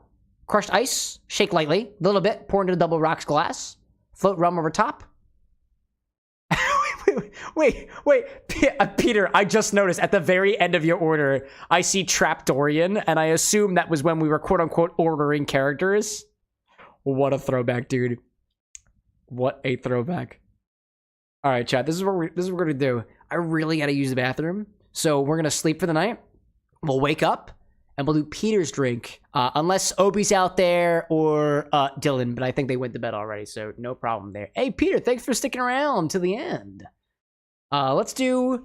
crushed ice, shake lightly, a little bit, pour into a double rocks glass, float rum over top. wait, Peter, I just noticed at the very end of your order, I see Trapdorian, and I assume that was when we were quote-unquote ordering characters. What a throwback, dude. What a throwback. All right, chat, this is what we're going to do. I really got to use the bathroom, so we're going to sleep for the night. We'll wake up, and we'll do Peter's drink, unless Obi's out there or Dylan, but I think they went to bed already, so no problem there. Hey, Peter, thanks for sticking around to the end. Let's go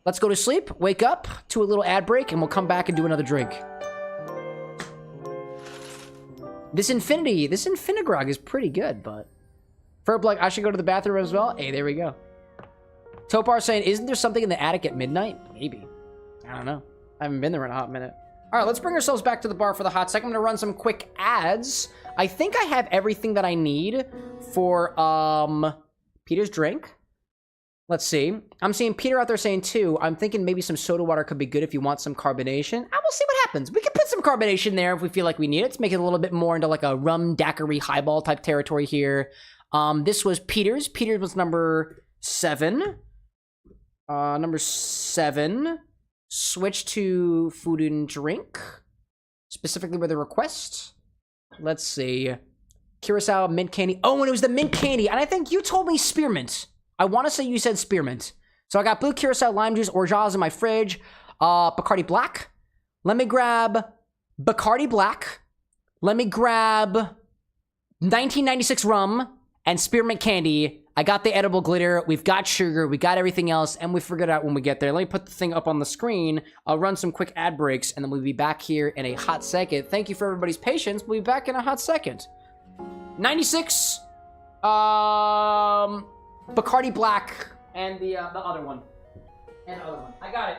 to sleep, wake up, to a little ad break, and we'll come back and do another drink. This Infinigrog is pretty good, but... Ferb, like, I should go to the bathroom as well? Hey, there we go. Topar saying, isn't there something in the attic at midnight? Maybe. I don't know. I haven't been there in a hot minute. All right, let's bring ourselves back to the bar for the hot second. I'm going to run some quick ads. I think I have everything that I need for Peter's drink. Let's see. I'm seeing Peter out there saying 2. I'm thinking maybe some soda water could be good if you want some carbonation. I will see what happens. We can put some carbonation there if we feel like we need it to make it a little bit more into like a rum daiquiri highball type territory here. This was Peter's. Peter's was number 7. Number 7. Switch to food and drink. Specifically with a request. Let's see. Curaçao, mint candy. Oh, and it was the mint candy. And I think you told me spearmint. I want to say you said spearmint. So I got blue Curaçao, lime juice, orgeats in my fridge. Bacardi Black. Let me grab Bacardi Black. Let me grab 1996 rum and spearmint candy. I got the edible glitter. We've got sugar. We got everything else. And we figured out when we get there. Let me put the thing up on the screen. I'll run some quick ad breaks. And then we'll be back here in a hot second. Thank you for everybody's patience. We'll be back in a hot second. 96. Bacardi Black and the other one. And the other one. I got it.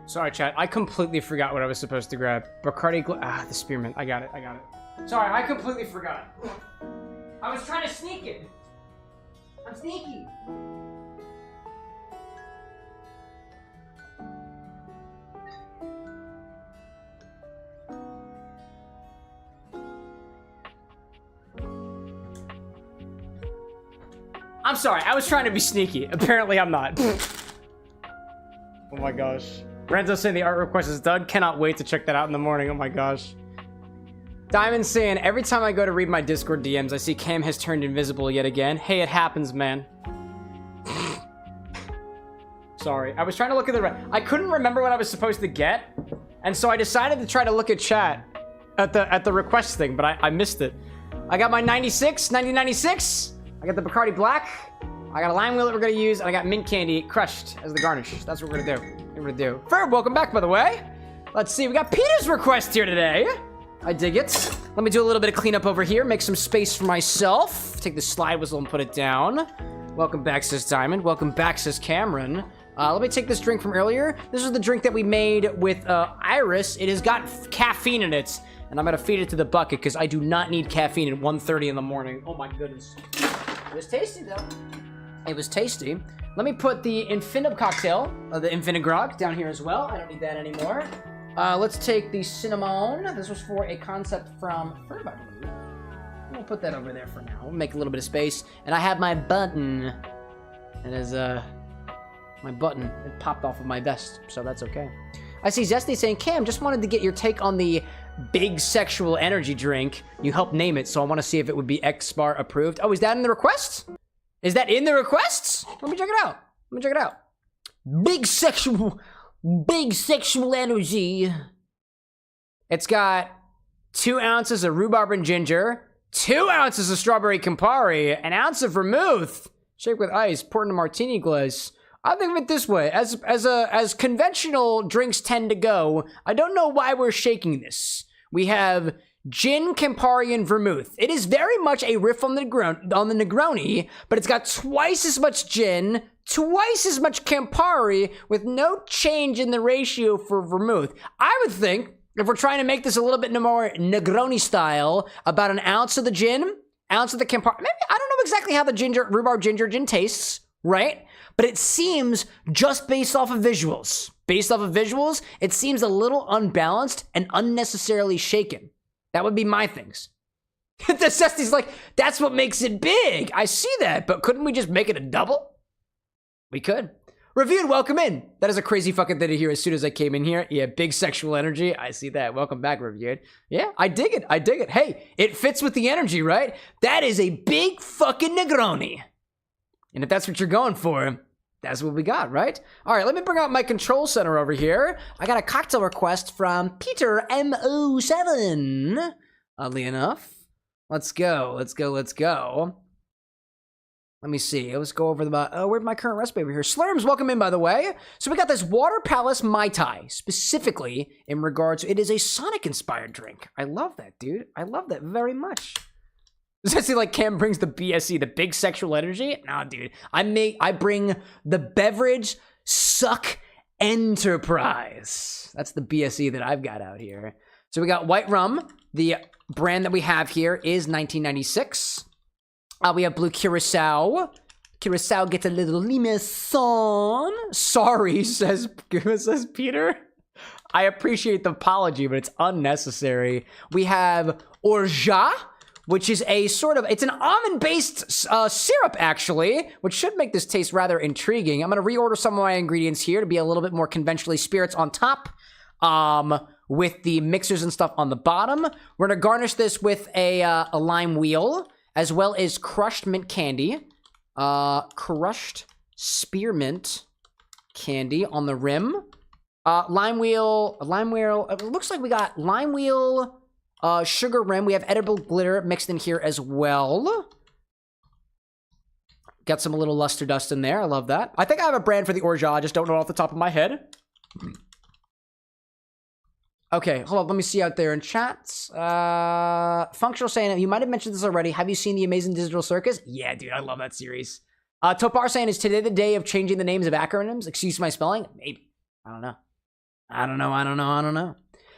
Sorry, chat. I completely forgot what I was supposed to grab. Bacardi the spearmint. I got it. Sorry, I completely forgot. I was trying to sneak it. I'm sneaky. I'm sorry. I was trying to be sneaky. Apparently, I'm not. Oh my gosh. Renzo saying the art request is done. Cannot wait to check that out in the morning. Oh my gosh. Diamond saying, every time I go to read my Discord DMs, I see Cam has turned invisible yet again. Hey, it happens, man. Sorry. I was trying to look at I couldn't remember what I was supposed to get. And so I decided to try to look at chat at the request thing, but I missed it. I got my 1996. I got the Bacardi Black. I got a lime wheel that we're gonna use, and I got mint candy crushed as the garnish. That's what we're gonna do. Ferb, welcome back, by the way. Let's see, we got Peter's request here today. I dig it. Let me do a little bit of cleanup over here, make some space for myself. Take the slide whistle and put it down. Welcome back, says Diamond. Welcome back, says Cameron. Let me take this drink from earlier. This is the drink that we made with Iris. It has got caffeine in it, and I'm gonna feed it to the bucket because I do not need caffeine at 1:30 in the morning. Oh my goodness. It was tasty though. It was tasty. Let me put the Infinib cocktail, the Infinigrog, down here as well. I don't need that anymore. Let's take the cinnamon. This was for a concept from Ferb, I believe. We'll put that over there for now. We'll make a little bit of space. And I have my button. It is, my button. It popped off of my vest, so that's okay. I see Zesty saying, Cam, just wanted to get your take on the big sexual energy drink. You helped name it, so I want to see if it would be XBAR approved. Oh, is that in the requests? Is that in the requests? Let me check it out. Let me check it out. Big sexual energy. It's got 2 ounces of rhubarb and ginger, 2 ounces of strawberry Campari, an ounce of vermouth, shake with ice, poured in a martini glass. I think of it this way, as conventional drinks tend to go, I don't know why we're shaking this. We have gin, Campari, and vermouth. It is very much a riff on the Negroni, but it's got twice as much gin, twice as much Campari, with no change in the ratio for vermouth. I would think, if we're trying to make this a little bit more Negroni style, about an ounce of the gin, ounce of the Campari. Maybe, I don't know exactly how the rhubarb ginger gin tastes, right? But it seems, just based off of visuals, it seems a little unbalanced and unnecessarily shaken. That would be my things. The Cesty's like, that's what makes it big. I see that, but couldn't we just make it a double? We could. Reviewed, welcome in. That is a crazy fucking thing to hear as soon as I came in here. Yeah, big sexual energy. I see that. Welcome back, Reviewed. Yeah, I dig it. I dig it. Hey, it fits with the energy, right? That is a big fucking Negroni. And if that's what you're going for, that's what we got, right? All right, let me bring out my control center over here. I got a cocktail request from Peter M07. Oddly enough. Let's go. Let's go. Let's go. Let me see. Let's go over the... where's my current recipe over here? Slurms, welcome in, by the way. So we got this Water Palace Mai Tai, specifically in regards... It is a Sonic-inspired drink. I love that, dude. I love that very much. Does that seem like Cam brings the BSE, the big sexual energy? Nah, dude. I bring the beverage suck enterprise. That's the BSE that I've got out here. So we got white rum. The brand that we have here is 1996. We have blue Curaçao. Curaçao gets a little limaçon. Sorry, says Peter. I appreciate the apology, but it's unnecessary. We have Orgeat, which is a sort of, it's an almond-based syrup, actually, which should make this taste rather intriguing. I'm going to reorder some of my ingredients here to be a little bit more conventionally spirits on top, with the mixers and stuff on the bottom. We're going to garnish this with a lime wheel, as well as crushed mint candy, crushed spearmint candy on the rim, lime wheel, it looks like we got lime wheel, sugar rim. We have edible glitter mixed in here as well. Got some little luster dust in there. I love that. I think I have a brand for the Orgeat. I just don't know off the top of my head. Okay, hold on. Let me see out there in chats. Functional saying, you might have mentioned this already. Have you seen The Amazing Digital Circus? Yeah, dude. I love that series. Topar saying, is today the day of changing the names of acronyms? Excuse my spelling? Maybe. I don't know. I don't know.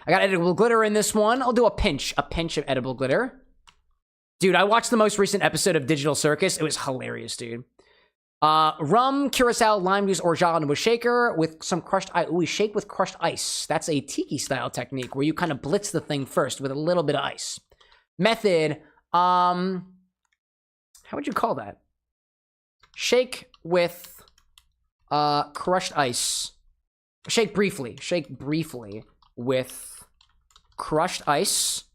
I got edible glitter in this one. I'll do a pinch of edible glitter. Dude, I watched the most recent episode of Digital Circus. It was hilarious, dude. Rum, Curaçao, lime juice, Orgeat into a shaker with some crushed ice. Ooh, we shake with crushed ice. That's a tiki style technique where you kind of blitz the thing first with a little bit of ice. Method, how would you call that? Shake with crushed ice. Shake briefly with crushed ice.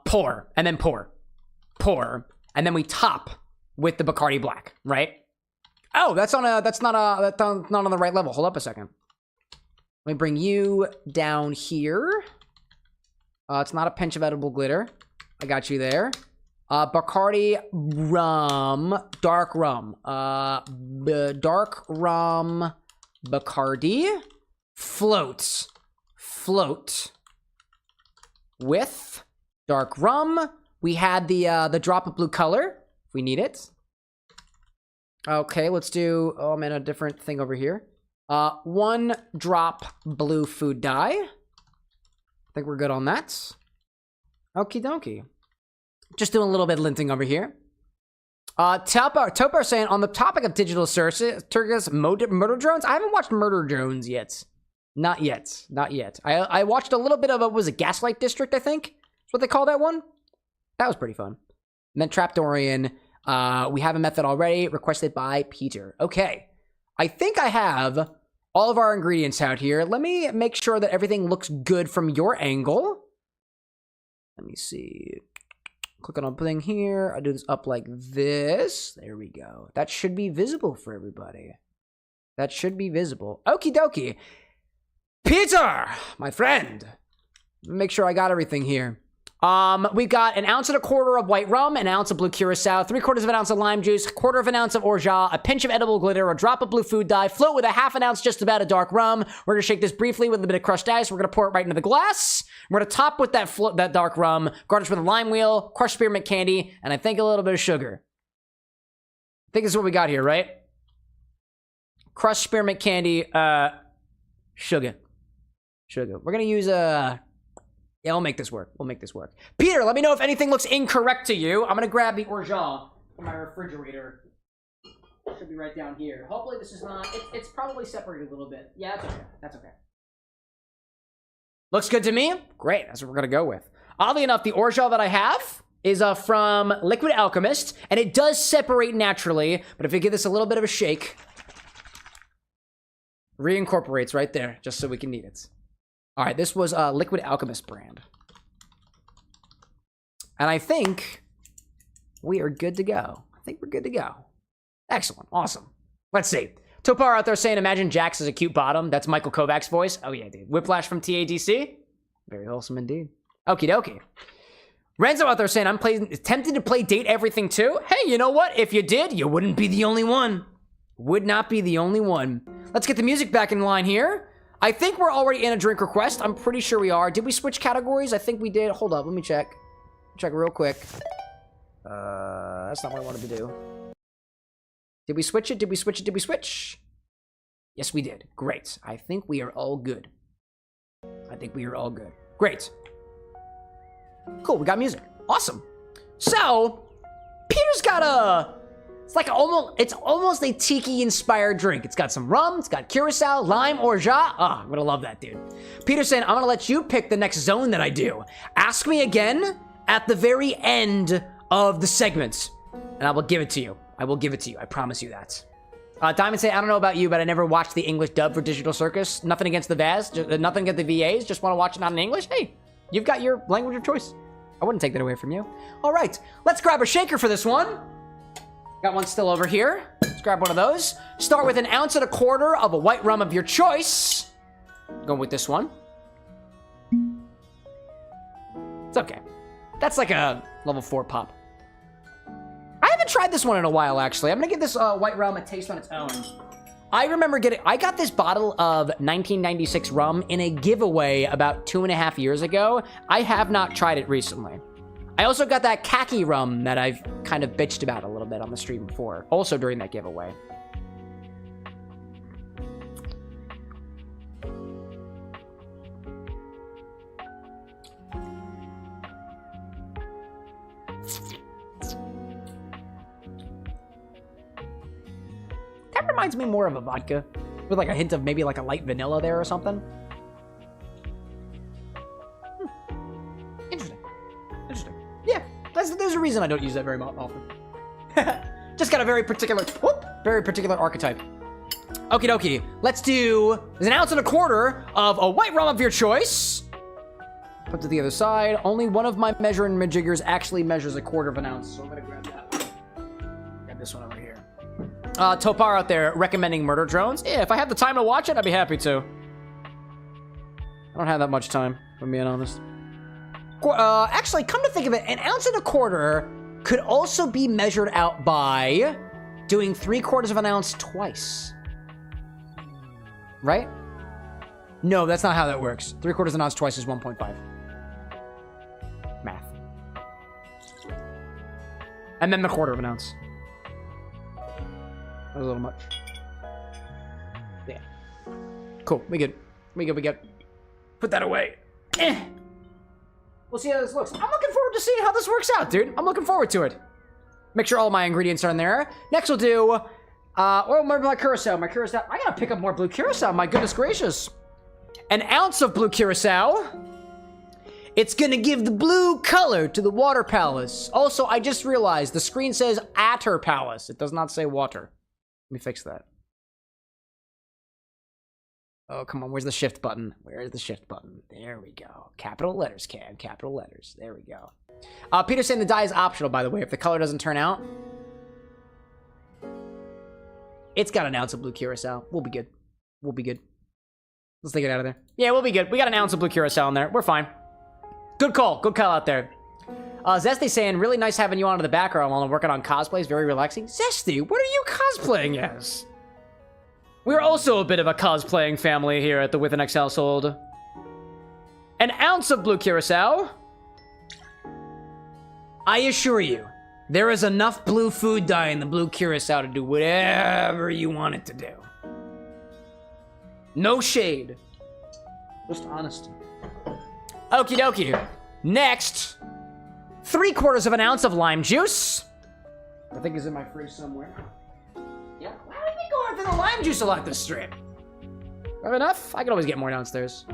Pour, and then pour, and then we top with the Bacardi Black, right? Oh, that's not on the right level. Hold up a second. Let me bring you down here. It's not a pinch of edible glitter. I got you there. Bacardi rum, dark rum. Dark rum Bacardi floats float with dark rum. We had the drop of blue color, if we need it. Okay, let's do, oh man, a different thing over here. 1 drop blue food dye. I think we're good on that. Okie dokie. Just doing a little bit of linting over here. Topar saying, on the topic of digital circus, murder drones? I haven't watched Murder Drones yet. Not yet. Not yet. I watched a little bit of, was it Gaslight District, I think? That's what they call that one? That was pretty fun. And then Trapdorian. We have a method already, requested by Peter. Okay. I think I have all of our ingredients out here. Let me make sure that everything looks good from your angle. Let me see. Click on a thing here. I do this up like this. There we go. That should be visible for everybody. That should be visible. Okie dokie. Peter, my friend. Make sure I got everything here. We've got 1.25 ounces of white rum, 1 ounce of blue Curaçao, 3/4 ounce of lime juice, 1/4 ounce of orgeat, a pinch of edible glitter, a drop of blue food dye, float with 1/2 ounce just about of dark rum. We're gonna shake this briefly with a bit of crushed ice. We're gonna pour it right into the glass. We're gonna top with that dark rum, garnish with a lime wheel, crushed spearmint candy, and I think a little bit of sugar. I think this is what we got here, right? Crushed spearmint candy, sugar. We're gonna use yeah, we'll make this work. We'll make this work. Peter, let me know if anything looks incorrect to you. I'm gonna grab the orgeat from my refrigerator. It should be right down here. Hopefully this is not, it's probably separated a little bit. Yeah, that's okay. That's okay. Looks good to me. Great, that's what we're gonna go with. Oddly enough, the orgeat that I have is from Liquid Alchemist, and it does separate naturally, but if you give this a little bit of a shake, reincorporates right there, just so we can knead it. All right, this was a Liquid Alchemist brand. And I think we are good to go. I think we're good to go. Excellent, awesome. Let's see. Topar out there saying, imagine Jax as a cute bottom. That's Michael Kovac's voice. Oh yeah, dude. Whiplash from TADC. Very wholesome indeed. Okie dokie. Renzo out there saying, I'm tempted to play Date Everything too. Hey, you know what? If you did, you wouldn't be the only one. Would not be the only one. Let's get the music back in line here. I think we're already in a drink request. I'm pretty sure we are. Did we switch categories? I think we did. Hold up, let me check. Check real quick. That's not what I wanted to do. Did we switch it? Did we switch it? Did we switch? Yes, we did. Great. I think we are all good. I think we are all good. Great. Cool, we got music. Awesome. So, Peter's got a... It's almost a tiki-inspired drink. It's got some rum, it's got Curaçao, lime, orgeat. Ah, I'm gonna love that, dude. Peter's saying, I'm gonna let you pick the next zone that I do. Ask me again at the very end of the segment, and I will give it to you. I will give it to you. I promise you that. Diamond saying, I don't know about you, but I never watched the English dub for Digital Circus. Nothing against the VAs, nothing against the VAs. Just want to watch it not in English. Hey, you've got your language of choice. I wouldn't take that away from you. All right, let's grab a shaker for this one. Got one still over here. Let's grab one of those. Start with 1.25 ounces of a white rum of your choice. Going with this one. It's okay. That's like a level 4 pop. I haven't tried this one in a while, actually. I'm gonna give this white rum a taste on its own. I remember I got this bottle of 1996 rum in a giveaway about 2.5 years ago. I have not tried it recently. I also got that khaki rum that I've kind of bitched about a little bit on the stream before, also during that giveaway. That reminds me more of a vodka, with like a hint of maybe like a light vanilla there or something. There's a reason I don't use that very often. Just got a very particular archetype. Okie dokie. Let's do 1.25 ounces of a white rum of your choice. Put to the other side. Only one of my measuring jiggers actually measures 1/4 ounce, so I'm gonna grab that one. Grab this one over here. Topar out there recommending Murder Drones. Yeah, if I have the time to watch it, I'd be happy to. I don't have that much time, if I'm being honest. Actually, come to think of it, 1.25 ounces could also be measured out by doing 3/4 ounce twice. Right? No, that's not how that works. 3/4 of an ounce twice is 1.5. Math. And then the 1/4 of an ounce. That was a little much. Yeah. Cool. We good. We good. We good. Put that away. We'll see how this looks. I'm looking forward to seeing how this works out, dude. I'm looking forward to it. Make sure all my ingredients are in there. Next we'll do, my Curaçao. My Curaçao. I gotta pick up more blue Curaçao. My goodness gracious. An ounce of blue Curaçao. It's gonna give the blue color to the water palace. Also, I just realized the screen says Atter Palace. It does not say water. Let me fix that. Oh, come on. Where's the shift button? Where's the shift button? There we go. Capital letters, Cam. Capital letters. There we go. Peter's saying the dye is optional, by the way. If the color doesn't turn out, it's got an ounce of blue Curaçao. We'll be good. We'll be good. Let's take it out of there. Yeah, we'll be good. We got an ounce of blue Curaçao in there. We're fine. Good call. Good call out there. Zesty saying, really nice having you on in the background while I'm working on cosplays. Very relaxing. Zesty, what are you cosplaying as? We're also a bit of a cosplaying family here at the WithAnX household. An ounce of blue Curaçao. I assure you, there is enough blue food dye in the blue Curaçao to do whatever you want it to do. No shade. Just honesty. Okie dokie. Next, 3/4 of an ounce of lime juice. I think it's in my fridge somewhere. Yeah, why are we going for the lime juice a lot this strip? Have enough? I can always get more downstairs.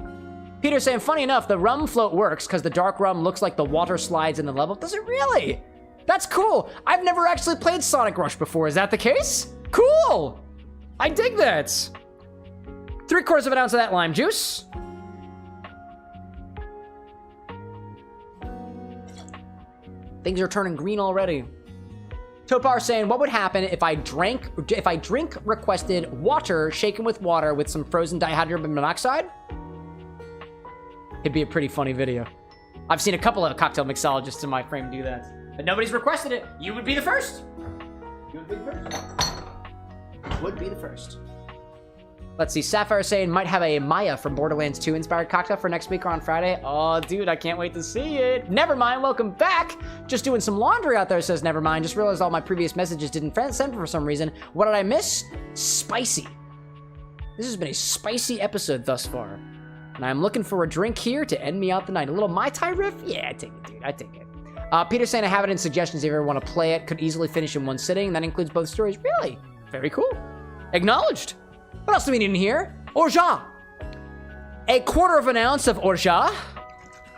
Peter's saying, funny enough, the rum float works because the dark rum looks like the water slides in the level. Does it really? That's cool. I've never actually played Sonic Rush before. Is that the case? Cool. I dig that. 3/4 of an ounce of that lime juice. Things are turning green already. Topar saying, what would happen if I drink requested water shaken with water with some frozen dihydrogen monoxide? It'd be a pretty funny video. I've seen a couple of cocktail mixologists in my frame do that, but nobody's requested it. You would be the first. You would be the first. Would be the first. Let's see, Sapphire saying, might have a Maya from Borderlands 2 inspired cocktail for next week or on Friday. Oh, dude, I can't wait to see it. Never mind, welcome back. Just doing some laundry out there, says never mind. Just realized all my previous messages didn't send for some reason. What did I miss? Spicy. This has been a spicy episode thus far. And I'm looking for a drink here to end me out the night. A little Mai Tai riff? Yeah, I take it, dude, I take it. Peter's saying I have it in suggestions if you ever want to play it. Could easily finish in one sitting. That includes both stories. Really? Very cool. Acknowledged. What else do we need in here? Orgeat. 1/4 of an ounce of orgeat.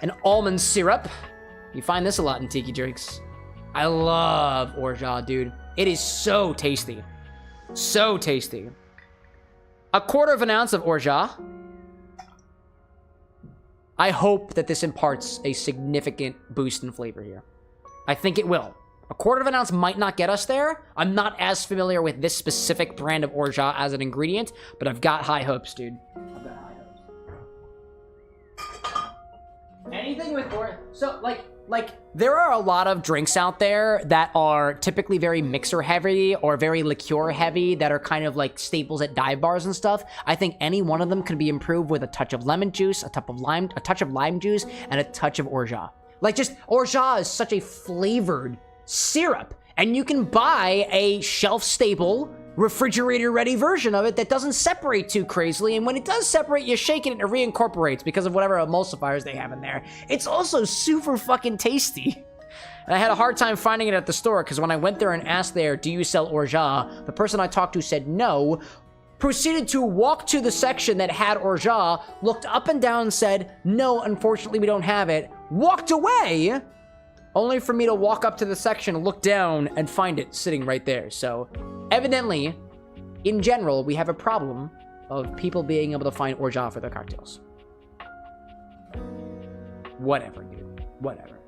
And almond syrup. You find this a lot in tiki drinks. I love orgeat, dude. It is so tasty. So tasty. 1/4 of an ounce of orgeat. I hope that this imparts a significant boost in flavor here. I think it will. 1/4 of an ounce might not get us there. I'm not as familiar with this specific brand of orgeat as an ingredient, but I've got high hopes, dude. I've got high hopes. Anything with so like there are a lot of drinks out there that are typically very mixer heavy or very liqueur heavy that are kind of like staples at dive bars and stuff. I think any one of them can be improved with a touch of lemon juice, a touch of lime juice, and a touch of orgeat. Like, just orgeat is such a flavored syrup, and you can buy a shelf staple refrigerator ready version of it that doesn't separate too crazily, and when it does separate, you shake it and it reincorporates because of whatever emulsifiers they have in there. It's also super fucking tasty. And I had a hard time finding it at the store because when I went there and asked there, do you sell orgeat? The person I talked to said no, proceeded to walk to the section that had orgeat, looked up and down and said, no, unfortunately we don't have it, walked away, only for me to walk up to the section, look down, and find it sitting right there. So, evidently, in general, we have a problem of people being able to find orgeat for their cocktails. Whatever, dude. Whatever.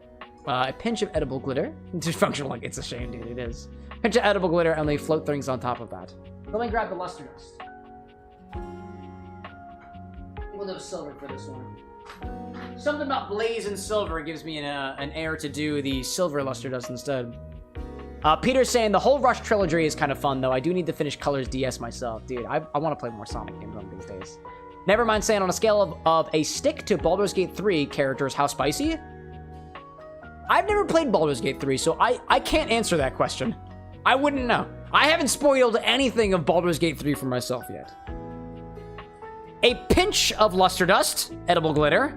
A pinch of edible glitter. Dysfunctional like it's a shame, dude. It is. Pinch of edible glitter and they float things on top of that. Let me grab the luster dust. We'll do silver for this one. Something about blaze and silver gives me an air to do the silver luster dust instead. Peter's saying the whole Rush trilogy is kind of fun, though. I do need to finish Colors DS myself. Dude, I want to play more Sonic games on these days. Never mind saying on a scale of a stick to Baldur's Gate 3 characters, how spicy? I've never played Baldur's Gate 3, so I can't answer that question. I wouldn't know. I haven't spoiled anything of Baldur's Gate 3 for myself yet. A pinch of luster dust, edible glitter.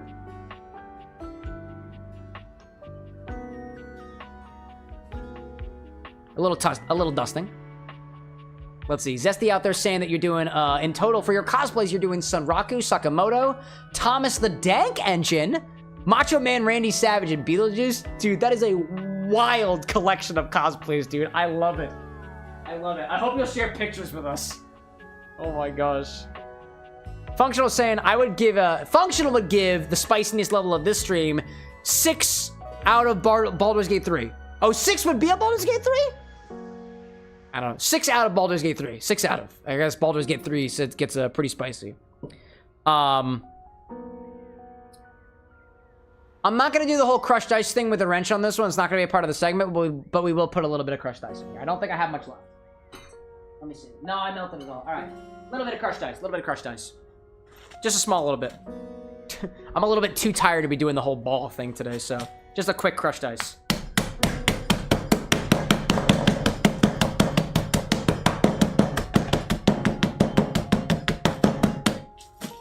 A little dusting. Let's see. Zesty out there saying that you're doing, in total for your cosplays, you're doing Sunraku, Sakamoto, Thomas the Dank Engine, Macho Man Randy Savage, and Beetlejuice. Dude, that is a wild collection of cosplays, dude. I love it. I love it. I hope you'll share pictures with us. Oh my gosh. Functional saying I would give Functional would give the spiciness level of this stream 6 out of Baldur's Gate 3. Oh, 6 would be a Baldur's Gate 3? I don't know. 6 out of Baldur's Gate 3. 6 out of. I guess Baldur's Gate 3 gets pretty spicy. I'm not going to do the whole crushed ice thing with the wrench on this one. It's not going to be a part of the segment, but we will put a little bit of crushed ice in here. I don't think I have much left. Let me see. No, I melted it all. All right. A little bit of crushed ice. A little bit of crushed ice. Just a small little bit. I'm a little bit too tired to be doing the whole ball thing today, so just a quick crushed ice.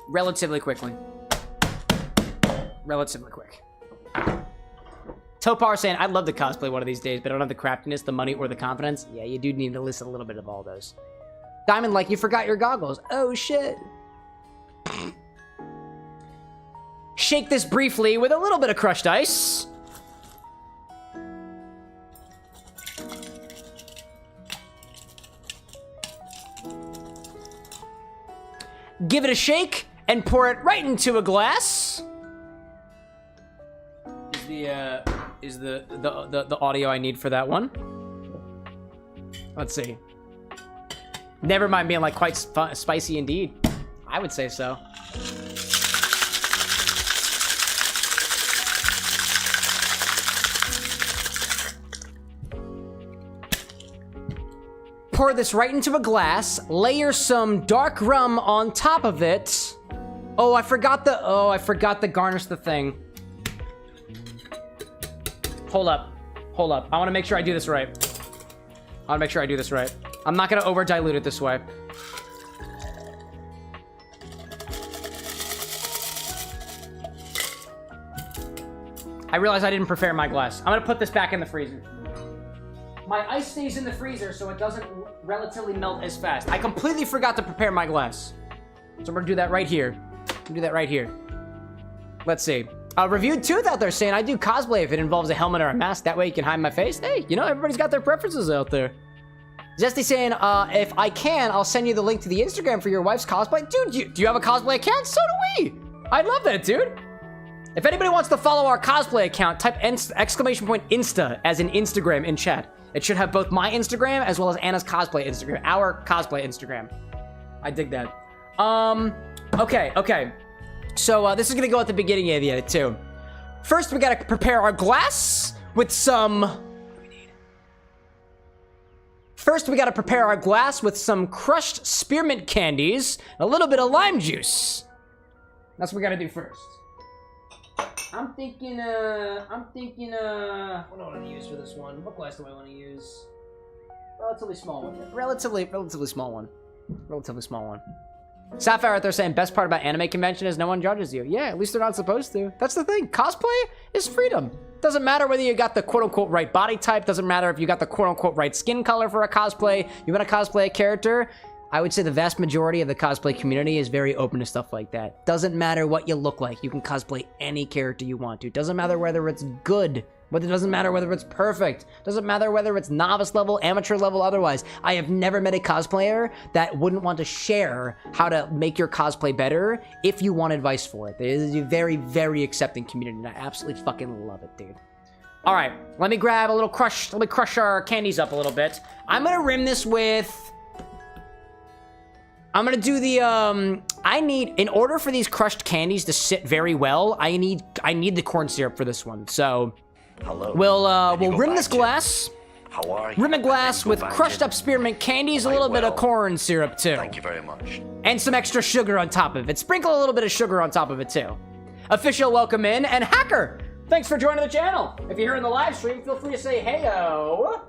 Relatively quickly. Relatively quick. Topar saying, I'd love to cosplay one of these days, but I don't have the craftiness, the money, or the confidence. Yeah, you do need to list a little bit of all those. Diamond, like, you forgot your goggles. Oh, shit. Shake this briefly with a little bit of crushed ice. Give it a shake and pour it right into a glass. Is the audio I need for that one? Let's see. Never mind being like quite spicy indeed. I would say so. Pour this right into a glass. Layer some dark rum on top of it. Oh, I forgot the garnish the thing. Hold up. I want to make sure I do this right. I'm not going to over dilute it this way. I realize I didn't prepare my glass. I'm going to put this back in the freezer. My ice stays in the freezer so it doesn't relatively melt as fast. I completely forgot to prepare my glass. So I'm going to do that right here. Let's see. Reviewed Tooth out there saying, I do cosplay if it involves a helmet or a mask. That way you can hide my face. Hey, you know, everybody's got their preferences out there. Zesty saying, if I can, I'll send you the link to the Instagram for your wife's cosplay. Dude, do you have a cosplay account? So do we. I love that, dude. If anybody wants to follow our cosplay account, type !Insta as in Instagram in chat. It should have both my Instagram as well as Anna's cosplay Instagram. Our cosplay Instagram. I dig that. Okay. So, this is gonna go at the beginning of the edit, too. First, we gotta prepare our glass with some... What do we need? First, we gotta prepare our glass with some crushed spearmint candies, and a little bit of lime juice. That's what we gotta do first. I'm thinking, what do I want to use for this one? What glass do I want to use? Relatively small one. Relatively small one. Sapphire out there saying, best part about anime convention is no one judges you. Yeah, at least they're not supposed to. That's the thing. Cosplay is freedom. Doesn't matter whether you got the quote-unquote right body type. Doesn't matter if you got the quote-unquote right skin color for a cosplay. You want to cosplay a character? I would say the vast majority of the cosplay community is very open to stuff like that. Doesn't matter what you look like. You can cosplay any character you want to. Doesn't matter whether it's good. It doesn't matter whether it's perfect. Doesn't matter whether it's novice level, amateur level, otherwise. I have never met a cosplayer that wouldn't want to share how to make your cosplay better if you want advice for it. It is a very, very accepting community, and I absolutely fucking love it, dude. All right, let me grab a little crush. Let me crush our candies up a little bit. I'm gonna rim this with... I'm gonna do the, in order for these crushed candies to sit very well, I need the corn syrup for this one. So, we'll rim this glass How are you? Rim a glass with crushed up spearmint candies, a little bit of corn syrup too. Thank you very much. And some extra sugar on top of it. Sprinkle a little bit of sugar on top of it too. Official welcome in, and Hacker, thanks for joining the channel. If you're here in the live stream, feel free to say heyo.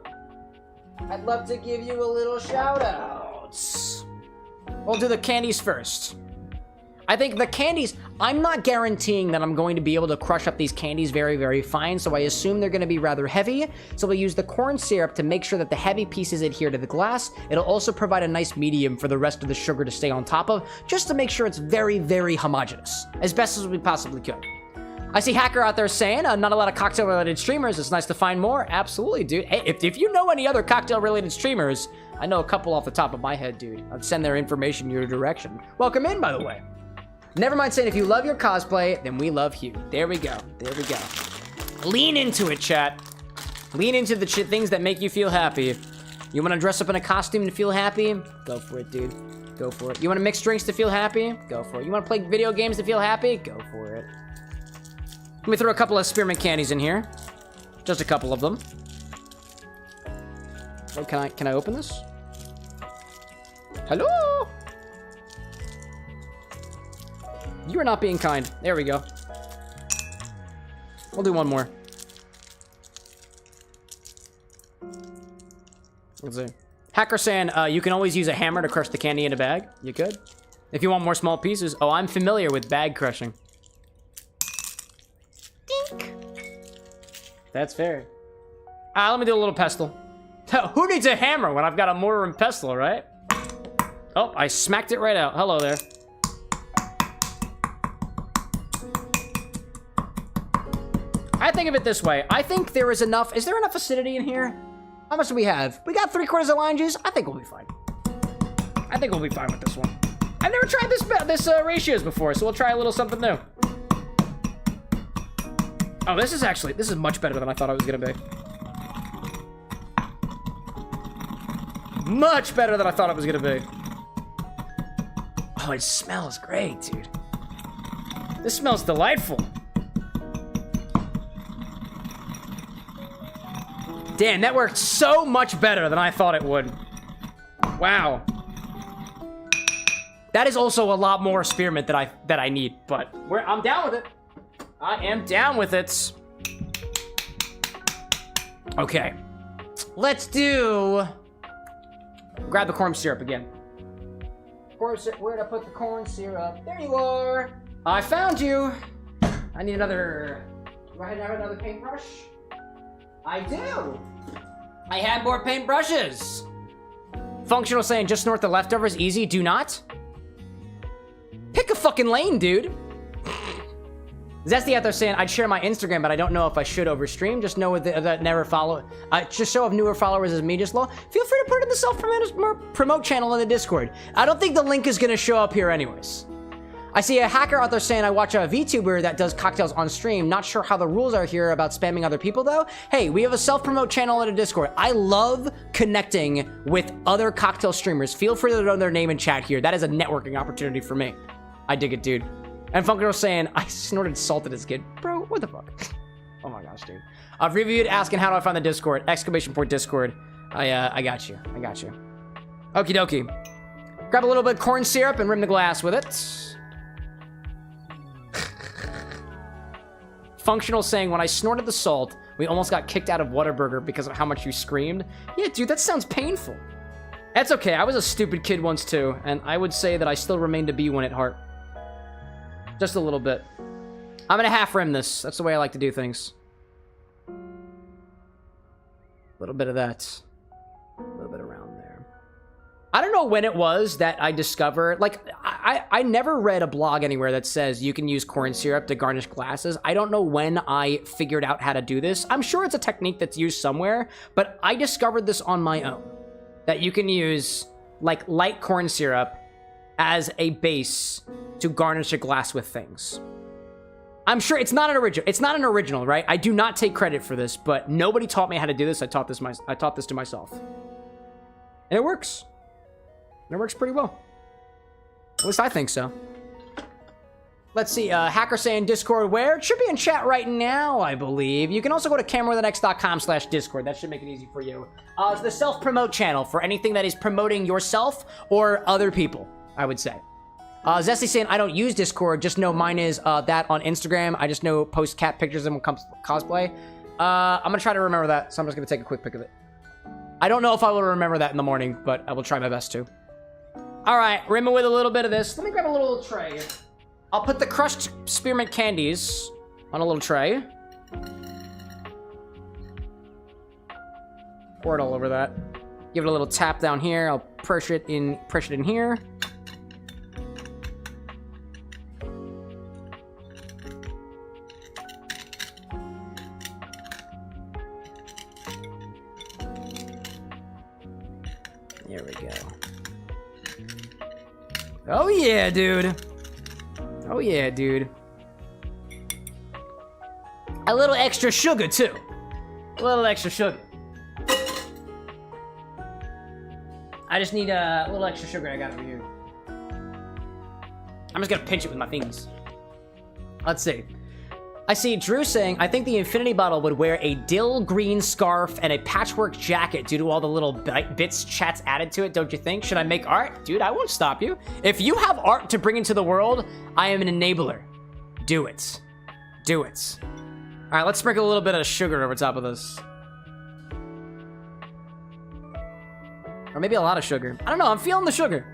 I'd love to give you a little shout out. We'll do the candies first. I think the candies, I'm not guaranteeing that I'm going to be able to crush up these candies very, very fine, so I assume they're going to be rather heavy. So we'll use the corn syrup to make sure that the heavy pieces adhere to the glass. It'll also provide a nice medium for the rest of the sugar to stay on top of, just to make sure it's very, very homogeneous, as best as we possibly could. I see Hacker out there saying, not a lot of cocktail-related streamers. It's nice to find more. Absolutely, dude. Hey, if you know any other cocktail-related streamers, I know a couple off the top of my head, dude. I'd send their information your direction. Welcome in, by the way. Never mind saying if you love your cosplay, then we love you. There we go. There we go. Lean into it, chat. Lean into the things that make you feel happy. You want to dress up in a costume to feel happy? Go for it, dude. Go for it. You want to mix drinks to feel happy? Go for it. You want to play video games to feel happy? Go for it. Let me throw a couple of spearmint candies in here. Just a couple of them. Oh, can I open this? Hello? You are not being kind. There we go. We'll do one more. Let's see. Hacker saying, you can always use a hammer to crush the candy in a bag. You could. If you want more small pieces. Oh, I'm familiar with bag crushing. Dink. That's fair. Let me do a little pestle. Who needs a hammer when I've got a mortar and pestle, right? Oh, I smacked it right out. Hello there. I think of it this way. I think there is enough. Is there enough acidity in here? How much do we have? We got 3/4 of lime juice. I think we'll be fine. I think we'll be fine with this one. I've never tried this ratios before, so we'll try a little something new. Oh, this is much better than I thought it was gonna be. Much better than I thought it was gonna be. Oh, it smells great, dude. This smells delightful. Damn, that worked so much better than I thought it would. Wow. That is also a lot more spearmint that I need, but I'm down with it. I am down with it. Okay. Let's do... Grab the corn syrup again. Corn syrup, where'd I put the corn syrup? There you are. I found you. I need another... Do I have another paintbrush? I do. I had more paintbrushes. Functional saying just snort the leftovers. Easy. Do not. Pick a fucking lane, dude. Zesty out there saying I'd share my Instagram, but I don't know if I should over stream. Just know that never follow. Just show off newer followers as me. Just low. Feel free to put it in the self-promote channel in the Discord. I don't think the link is gonna show up here anyways. I see a hacker out there saying I watch a VTuber that does cocktails on stream. Not sure how the rules are here about spamming other people though. Hey, we have a self-promote channel in a Discord. I love connecting with other cocktail streamers. Feel free to throw their name in chat here. That is a networking opportunity for me. I dig it, dude. And Funkgirl saying I snorted salt at his kid. Bro, what the fuck? Oh my gosh, dude. I've reviewed asking how do I find the Discord. !Discord. I got you. I got you. Okie dokie. Grab a little bit of corn syrup and rim the glass with it. Functional saying, when I snorted the salt, we almost got kicked out of Whataburger because of how much you screamed. Yeah, dude, that sounds painful. That's okay, I was a stupid kid once too, and I would say that I still remain to be one at heart. Just a little bit. I'm gonna half rim this. That's the way I like to do things. A little bit of that. A little bit around there. I don't know when it was that I discovered, like, I never read a blog anywhere that says you can use corn syrup to garnish glasses. I don't know when I figured out how to do this. I'm sure it's a technique that's used somewhere, but I discovered this on my own. That you can use, like, light corn syrup as a base to garnish a glass with things. I'm sure it's not an original, right? I do not take credit for this, but nobody taught me how to do this. I taught this to myself. And it works. And it works pretty well. At least I think so. Let's see, Hacker saying Discord where? It should be in chat right now, I believe. You can also go to CameroxnWithAnX.com/Discord. That should make it easy for you. It's the self-promote channel for anything that is promoting yourself or other people, I would say. Zesty saying, I don't use Discord, just know mine is that on Instagram. I just know post cat pictures and when it comes to cosplay. I'm gonna try to remember that, so I'm just gonna take a quick pic of it. I don't know if I will remember that in the morning, but I will try my best to. All right, rim it with a little bit of this. Let me grab a little tray. I'll put the crushed spearmint candies on a little tray. Pour it all over that. Give it a little tap down here. I'll pressure it in here. There we go. Oh yeah, dude. Oh yeah, dude. A little extra sugar, too. A little extra sugar. I just need a little extra sugar I got over here. I'm just gonna pinch it with my fingers. Let's see. I see Drew saying, I think the infinity bottle would wear a dill green scarf and a patchwork jacket due to all the little bits chat's added to it, don't you think? Should I make art? Dude, I won't stop you. If you have art to bring into the world, I am an enabler. Do it. Do it. All right, let's sprinkle a little bit of sugar over top of this. Or maybe a lot of sugar. I don't know, I'm feeling the sugar.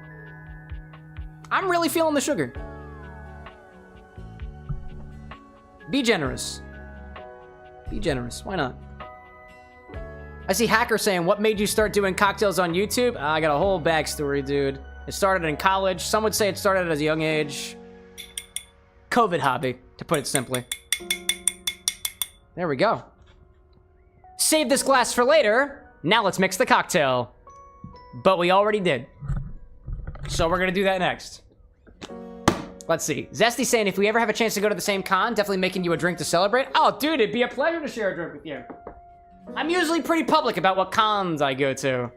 I'm really feeling the sugar. Be generous. Be generous. Why not? I see Hacker saying, what made you start doing cocktails on YouTube? I got a whole backstory, dude. It started in college. Some would say it started at a young age. COVID hobby, to put it simply. There we go. Save this glass for later. Now let's mix the cocktail. But we already did. So we're gonna do that next. Let's see. Zesty saying, if we ever have a chance to go to the same con, definitely making you a drink to celebrate. Oh, dude, it'd be a pleasure to share a drink with you. I'm usually pretty public about what cons I go to.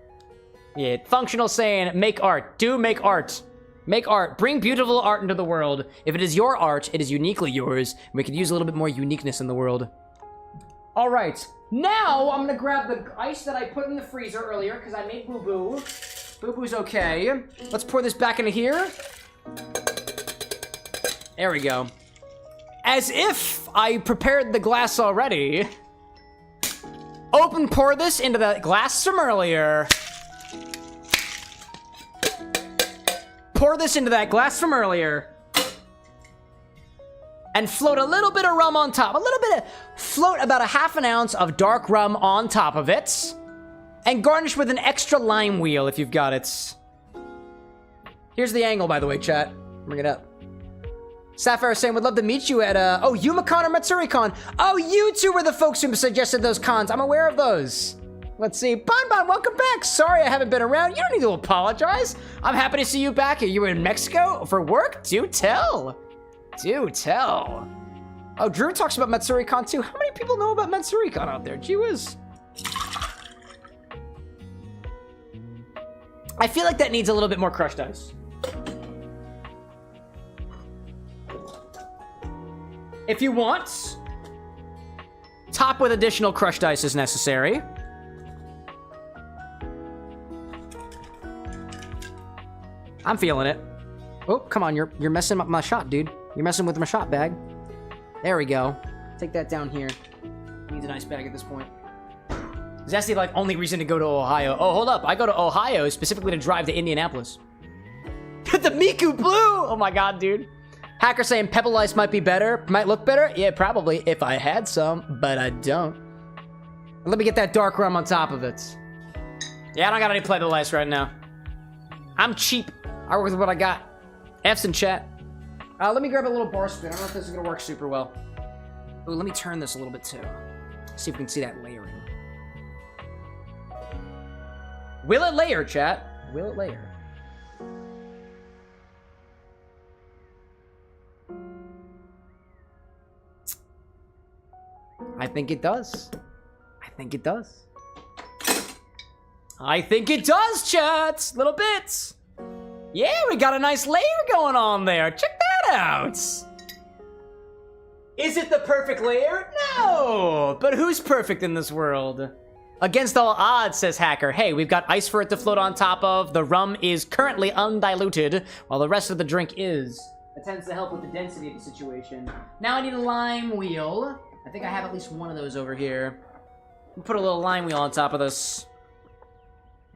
Yeah, Functional saying, make art. Do make art. Make art. Bring beautiful art into the world. If it is your art, it is uniquely yours. And we could use a little bit more uniqueness in the world. All right. Now, I'm gonna grab the ice that I put in the freezer earlier, because I made boo-boo. Boo-boo's okay. Let's pour this back into here. There we go. As if I prepared the glass already. Pour this into the glass from earlier. Pour this into that glass from earlier. And float a little bit of rum on top. Float about a half an ounce of dark rum on top of it. And garnish with an extra lime wheel if you've got it. Here's the angle, by the way, chat. Bring it up. Sapphire saying, would love to meet you at, YumaCon or MatsuriCon. Oh, you two were the folks who suggested those cons. I'm aware of those. Let's see. Bon, welcome back. Sorry I haven't been around. You don't need to apologize. I'm happy to see you back here. You were in Mexico for work? Do tell. Do tell. Oh, Drew talks about MatsuriCon too. How many people know about MatsuriCon out there? Gee whiz. I feel like that needs a little bit more crushed ice. If you want, top with additional crushed ice is necessary. I'm feeling it. Oh, come on, you're messing up my shot, dude. You're messing with my shot bag. There we go. Take that down here. Needs an ice bag at this point. Zesty, like, only reason to go to Ohio. Oh, hold up. I go to Ohio specifically to drive to Indianapolis. The Miku Blue! Oh my god, dude. Hacker saying pebble ice might be better. Might look better? Yeah, probably, if I had some, but I don't. Let me get that dark rum on top of it. Yeah, I don't got any pebble ice right now. I'm cheap. I work with what I got. F's in chat. Let me grab a little bar spoon. I don't know if this is gonna work super well. Ooh, let me turn this a little bit too. See if we can see that layering. Will it layer, chat? Will it layer? I think it does. I think it does. I think it does, chat. Little bits. Yeah, we got a nice layer going on there. Check that out. Is it the perfect layer? No! But who's perfect in this world? Against all odds, says Hacker. Hey, we've got ice for it to float on top of. The rum is currently undiluted, while the rest of the drink is. That tends to help with the density of the situation. Now I need a lime wheel. I think I have at least one of those over here. We'll put a little lime wheel on top of this.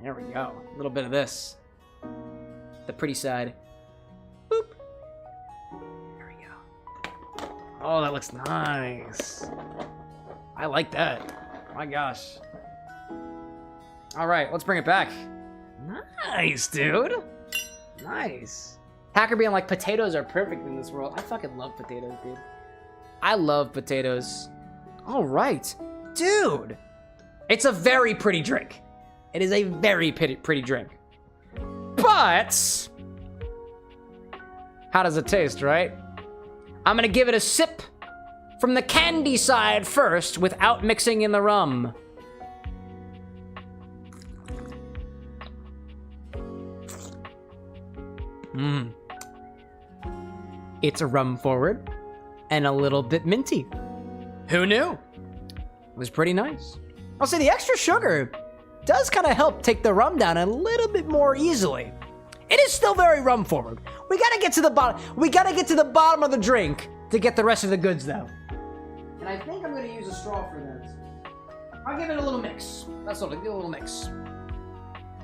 There we go. A little bit of this. The pretty side. Boop. There we go. Oh, that looks nice. I like that. My gosh. All right, let's bring it back. Nice, dude. Nice. Hacker being like, potatoes are perfect in this world. I fucking love potatoes, dude. I love potatoes. All right. Dude. It's a very pretty drink. It is a very pretty drink. But how does it taste, right? I'm gonna give it a sip from the candy side first without mixing in the rum. Mmm. It's a rum forward and a little bit minty. Who knew? It was pretty nice. I'll say the extra sugar does kind of help take the rum down a little bit more easily. It is still very rum forward. We gotta get to the bottom. We gotta get to the bottom of the drink to get the rest of the goods though. And I think I'm gonna use a straw for that. I'll give it a little mix. That's what I'll give it a little mix.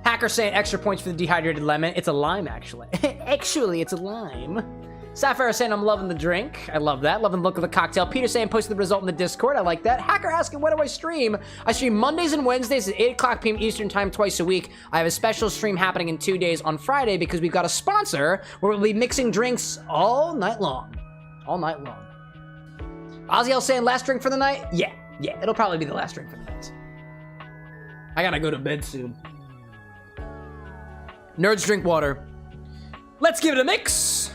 Hacker saying extra points for the dehydrated lemon. It's a lime, actually. Actually, it's a lime. Sapphire saying I'm loving the drink. I love that. Loving the look of the cocktail. Peter saying posted the result in the Discord. I like that. Hacker asking when do I stream? I stream Mondays and Wednesdays at 8 o'clock p.m. Eastern time twice a week. I have a special stream happening in 2 days on Friday because we've got a sponsor where we'll be mixing drinks all night long. All night long. Ozzy saying last drink for the night? Yeah. It'll probably be the last drink for the night. I gotta go to bed soon. Nerds drink water. Let's give it a mix.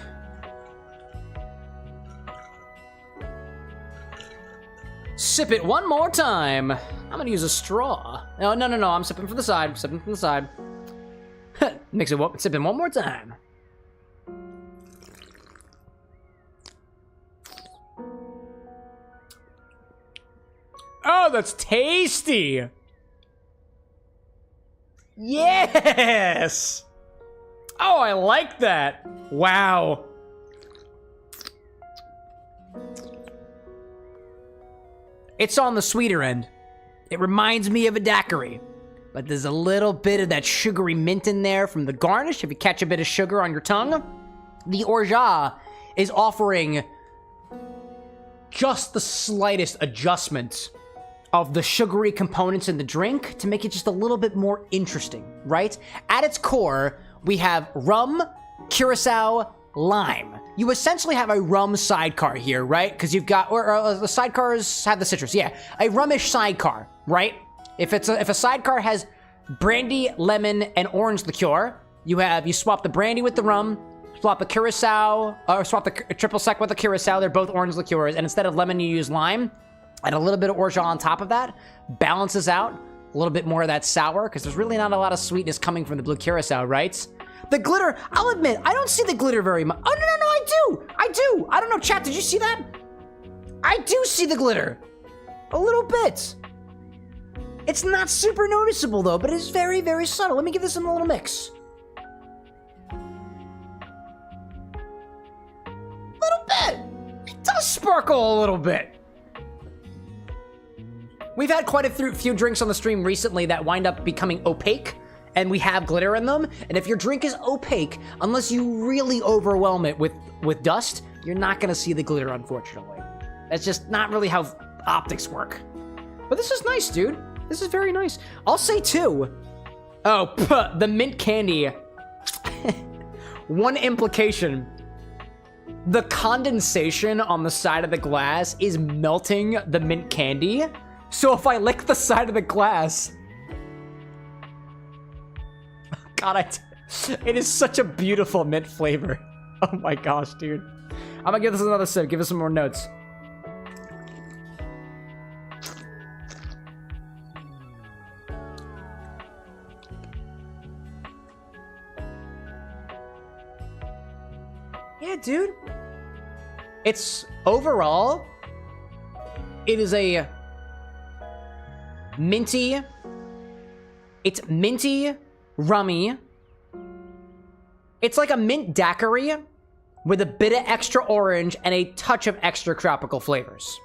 Sip it one more time. I'm gonna use a straw. No, I'm sipping from the side. Sipping from the side. Mix it up. Sip it one more time. Oh, that's tasty. Yes. Oh, I like that. Wow. It's on the sweeter end. It reminds me of a daiquiri, but there's a little bit of that sugary mint in there from the garnish. If you catch a bit of sugar on your tongue, the orgeat is offering just the slightest adjustment of the sugary components in the drink to make it just a little bit more interesting, right? At its core, we have rum, Curaçao, lime. You essentially have a rum sidecar here, right? Because you've got, or the sidecars have the citrus, yeah. A rummish sidecar, right? If a sidecar has brandy, lemon, and orange liqueur, you swap the brandy with the rum, swap the Curaçao, or swap the triple sec with the Curaçao, they're both orange liqueurs, and instead of lemon, you use lime, and a little bit of orgeat on top of that, balances out a little bit more of that sour, because there's really not a lot of sweetness coming from the blue Curaçao, right? The glitter, I'll admit, I don't see the glitter very much. Oh, no, I do. I don't know, chat, did you see that? I do see the glitter. A little bit. It's not super noticeable, though, but it's very, very subtle. Let me give this a little mix. Little bit. It does sparkle a little bit. We've had quite a few drinks on the stream recently that wind up becoming opaque, and we have glitter in them, and if your drink is opaque, unless you really overwhelm it with dust, you're not gonna see the glitter, unfortunately. That's just not really how optics work. But this is nice, dude. This is very nice. I'll say too. Oh, the mint candy. One implication. The condensation on the side of the glass is melting the mint candy. So if I lick the side of the glass, God, it is such a beautiful mint flavor. Oh my gosh, dude. I'm gonna give this another sip, give us some more notes. Yeah, dude. It's overall It is a minty. It's minty, rummy. It's like a mint daiquiri with a bit of extra orange and a touch of extra tropical flavors.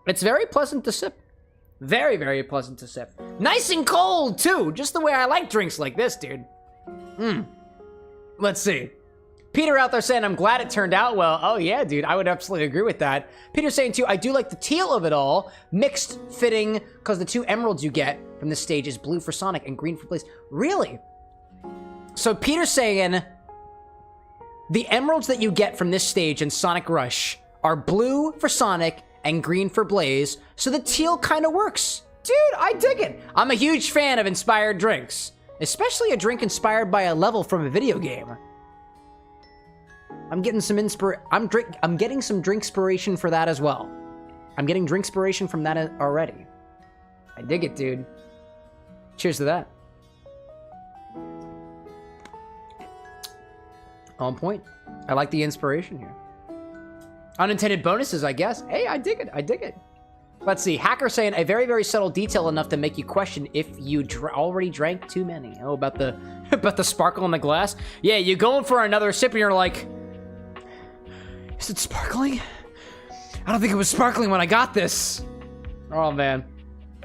It's very pleasant to sip. Very, very pleasant to sip. Nice and cold, too. Just the way I like drinks like this, dude. Let's see. Peter out there saying, I'm glad it turned out well. Oh, yeah, dude. I would absolutely agree with that. Peter saying, too, I do like the teal of it all. Mixed fitting, because the 2 emeralds you get from this stage is blue for Sonic and green for Blaze. Really? So Peter's saying the emeralds that you get from this stage in Sonic Rush are blue for Sonic and green for Blaze, so the teal kind of works. Dude, I dig it. I'm a huge fan of inspired drinks, especially a drink inspired by a level from a video game. I'm getting some I'm getting some drinkspiration for that as well. I'm getting drinkspiration from that already. I dig it, dude. Cheers to that. On point. I like the inspiration here. Unintended bonuses, I guess. Hey, I dig it. I dig it. Let's see. Hacker saying a very, very subtle detail enough to make you question if you already drank too many. Oh, about the sparkle in the glass. Yeah, you going for another sip and you're like, is it sparkling? I don't think it was sparkling when I got this. Oh man,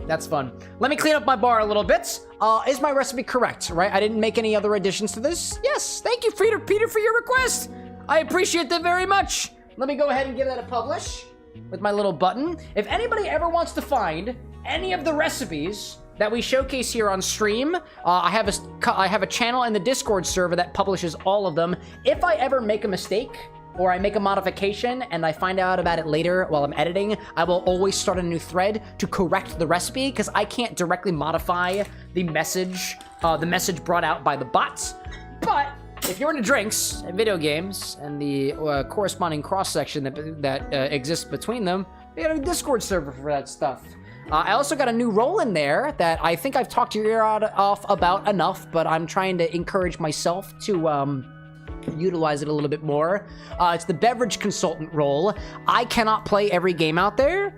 that's fun. Let me clean up my bar a little bit. Is my recipe correct? Right? I didn't make any other additions to this. Yes. Thank you, Peter, for your request. I appreciate that very much. Let me go ahead and give that a publish with my little button. If anybody ever wants to find any of the recipes that we showcase here on stream, I have a channel in the Discord server that publishes all of them. If I ever make a mistake or I make a modification and I find out about it later while I'm editing, I will always start a new thread to correct the recipe because I can't directly modify the message brought out by the bots. But if you're into drinks and video games and the corresponding cross-section that exists between them, they got a Discord server for that stuff. I also got a new role in there that I think I've talked your ear off about enough, but I'm trying to encourage myself to utilize it a little bit more. It's the beverage consultant role. I cannot play every game out there,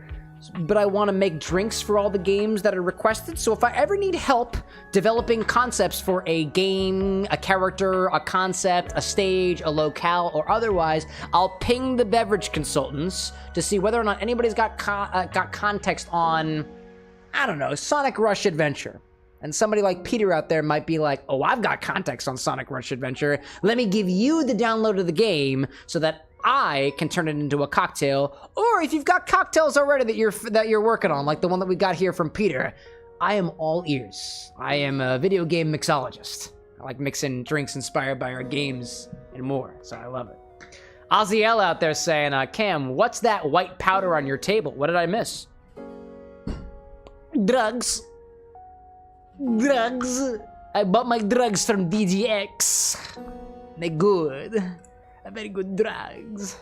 but I want to make drinks for all the games that are requested. So if I ever need help developing concepts for a game, a character, a concept, a stage, a locale, or otherwise, I'll ping the beverage consultants to see whether or not anybody's got context on, I don't know, Sonic Rush Adventure. And somebody like Peter out there might be like, oh, I've got context on Sonic Rush Adventure. Let me give you the download of the game so that I can turn it into a cocktail. Or if you've got cocktails already that you're working on, like the one that we got here from Peter, I am all ears. I am a video game mixologist. I like mixing drinks inspired by our games and more, so I love it. Oziel out there saying, Cam, what's that white powder on your table? What did I miss? Drugs. Drugs. I bought my drugs from DGX. They're good. Very good drugs.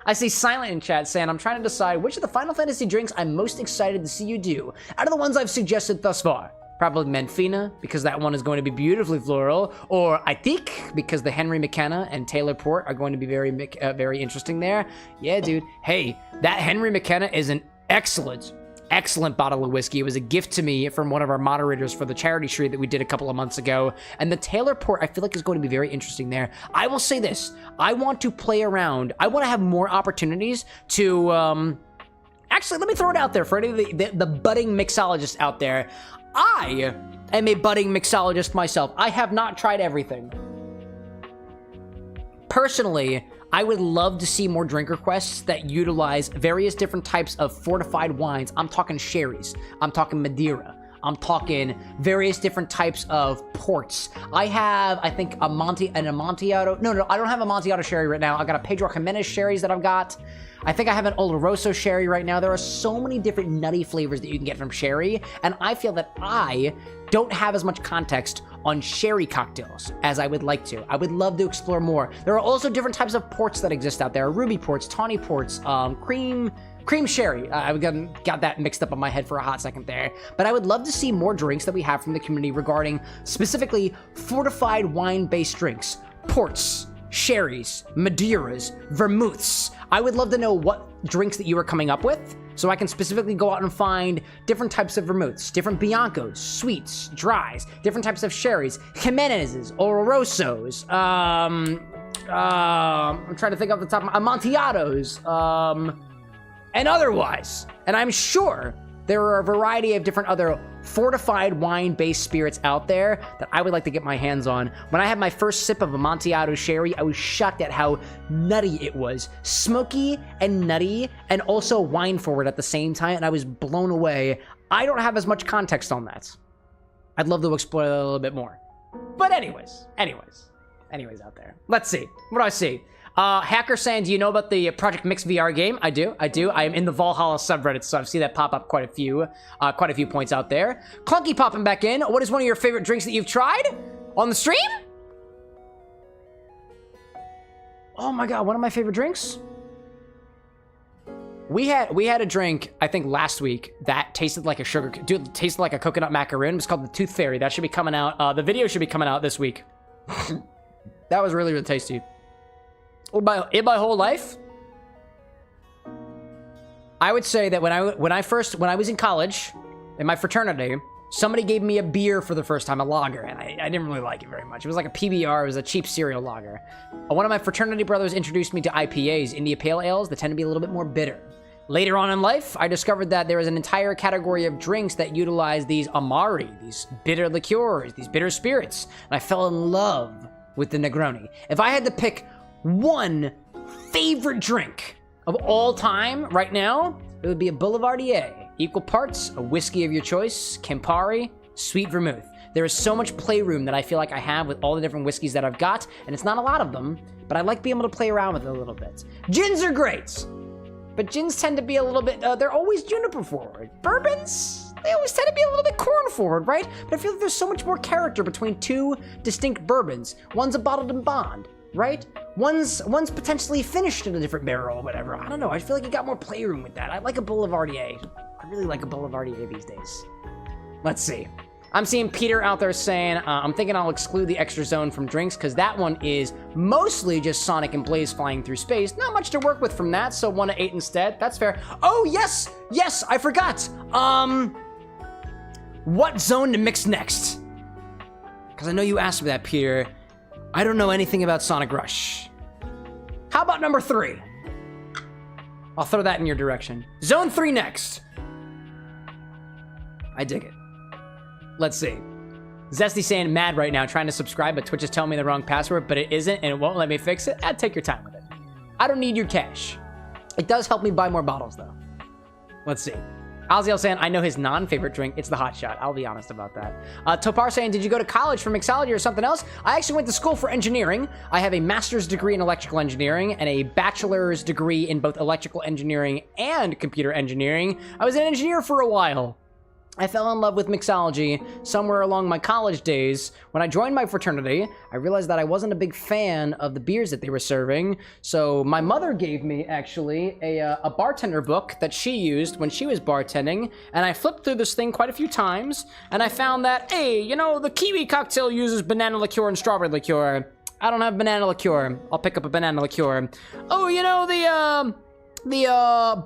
I see Silent in chat saying, I'm trying to decide which of the Final Fantasy drinks I'm most excited to see you do out of the ones I've suggested thus far. Probably Menfina, because that one is going to be beautifully floral, or Aitik, because the Henry McKenna and Taylor Port are going to be very interesting there. Yeah, dude. Hey, that Henry McKenna is an excellent bottle of whiskey. It was a gift to me from one of our moderators for the charity stream that we did a couple of months ago. And the Taylor Port, I feel like, is going to be very interesting there. I will say this. I want to play around. I want to have more opportunities to, actually, let me throw it out there for any of the budding mixologists out there. I am a budding mixologist myself. I have not tried everything. Personally, I would love to see more drink requests that utilize various different types of fortified wines. I'm talking sherries. I'm talking Madeira. I'm talking various different types of ports. I have, I think, an Amontillado. No, I don't have a Amontillado sherry right now. I got a Pedro Jimenez sherries that I've got. I think I have an Oloroso sherry right now. There are so many different nutty flavors that you can get from sherry, and I feel that I don't have as much context on sherry cocktails as I would like to. I would love to explore more. There are also different types of ports that exist out there. Ruby ports, tawny ports, cream sherry. I got that mixed up in my head for a hot second there. But I would love to see more drinks that we have from the community regarding specifically fortified wine-based drinks, ports, sherries, Madeiras, vermouths. I would love to know what drinks that you are coming up with, so I can specifically go out and find different types of vermouths, different Biancos, sweets, dries, different types of sherries, Jimenez's, Olorosos, I'm trying to think off the top of my Amontillados, and otherwise. And I'm sure there are a variety of different other fortified wine-based spirits out there that I would like to get my hands on. When I had my first sip of Amontillado sherry, I was shocked at how nutty it was. Smoky and nutty, and also wine-forward at the same time, and I was blown away. I don't have as much context on that. I'd love to explore that a little bit more. But anyways out there. Let's see. What do I see? Hacker saying, do you know about the Project Mix VR game? I do. I am in the Valhalla subreddit, so I've seen that pop up quite a few points out there. Clunky popping back in. What is one of your favorite drinks that you've tried on the stream? Oh my god, one of my favorite drinks? We had a drink, I think last week, that tasted like a it tasted like a coconut macaroon. It was called the Tooth Fairy. That should be coming out. The video should be coming out this week. That was really, really tasty. In my whole life, I would say that when I was in college, in my fraternity, somebody gave me a beer for the first time, a lager, and I didn't really like it very much. It was like a PBR, it was a cheap cereal lager. One of my fraternity brothers introduced me to IPAs, India Pale Ales, that tend to be a little bit more bitter. Later on in life, I discovered that there was an entire category of drinks that utilize these amari, these bitter liqueurs, these bitter spirits, and I fell in love with the Negroni. If I had to pick one favorite drink of all time right now, it would be a Boulevardier. Equal parts, a whiskey of your choice, Campari, sweet vermouth. There is so much playroom that I feel like I have with all the different whiskeys that I've got, and it's not a lot of them, but I like being able to play around with it a little bit. Gins are great, but gins tend to be a little bit, they're always juniper forward. Bourbons, they always tend to be a little bit corn forward, right? But I feel like there's so much more character between two distinct bourbons. One's a bottled in bond, right? One's potentially finished in a different barrel or whatever. I don't know. I feel like you got more playroom with that. I like a Boulevardier. I really like a Boulevardier these days. Let's see. I'm seeing Peter out there saying, I'm thinking I'll exclude the extra zone from drinks because that one is mostly just Sonic and Blaze flying through space. Not much to work with from that, so 1 to 8 instead. That's fair. Oh, yes! Yes, I forgot. What zone to mix next? Because I know you asked me that, Peter. I don't know anything about Sonic Rush. How about number 3? I'll throw that in your direction. Zone 3 next. I dig it. Let's see. Zesty saying mad right now, trying to subscribe, but Twitch is telling me the wrong password, but it isn't, and it won't let me fix it. I'd take your time with it. I don't need your cash. It does help me buy more bottles, though. Let's see. Alziel saying, I know his non-favorite drink. It's the hot shot. I'll be honest about that. Topar saying, did you go to college for mixology or something else? I actually went to school for engineering. I have a master's degree in electrical engineering and a bachelor's degree in both electrical engineering and computer engineering. I was an engineer for a while. I fell in love with mixology somewhere along my college days. When I joined my fraternity, I realized that I wasn't a big fan of the beers that they were serving. So my mother gave me, actually, a bartender book that she used when she was bartending. And I flipped through this thing quite a few times. And I found that, hey, you know, the kiwi cocktail uses banana liqueur and strawberry liqueur. I don't have banana liqueur. I'll pick up a banana liqueur. Oh, you know, the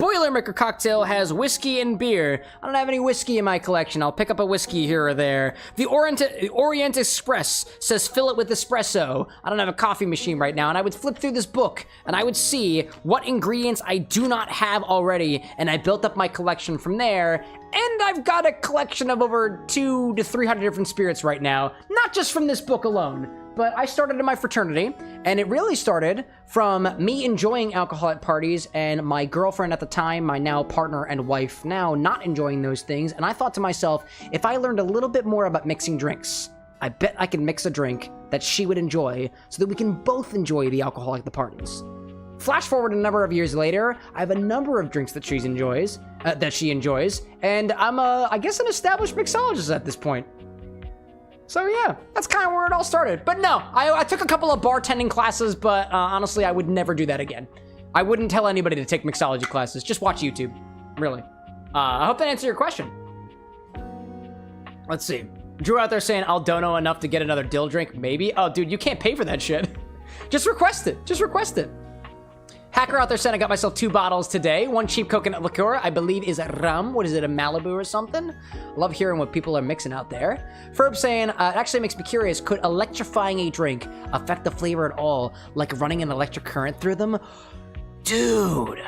Boilermaker cocktail has whiskey and beer. I don't have any whiskey in my collection. I'll pick up a whiskey here or there. The Orient Express says fill it with espresso. I don't have a coffee machine right now. And I would flip through this book and I would see what ingredients I do not have already. And I built up my collection from there. And I've got a collection of over 200 to 300 different spirits right now. Not just from this book alone. But I started in my fraternity, and it really started from me enjoying alcohol at parties and my girlfriend at the time, my now partner and wife now, not enjoying those things. And I thought to myself, if I learned a little bit more about mixing drinks, I bet I can mix a drink that she would enjoy so that we can both enjoy the alcohol at the parties. Flash forward a number of years later, I have a number of drinks that she enjoys, and I'm I guess an established mixologist at this point. So yeah, that's kind of where it all started. But no, I took a couple of bartending classes, but honestly, I would never do that again. I wouldn't tell anybody to take mixology classes. Just watch YouTube, really. I hope that answered your question. Let's see. Drew out there saying, I'll dono enough to get another dill drink, maybe. Oh, dude, you can't pay for that shit. Just request it. Just request it. Hacker out there saying I got myself 2 bottles today. 1 cheap coconut liqueur, I believe is a rum. What is it, a Malibu or something? Love hearing what people are mixing out there. Ferb saying, it actually makes me curious, could electrifying a drink affect the flavor at all? Like running an electric current through them? Dude.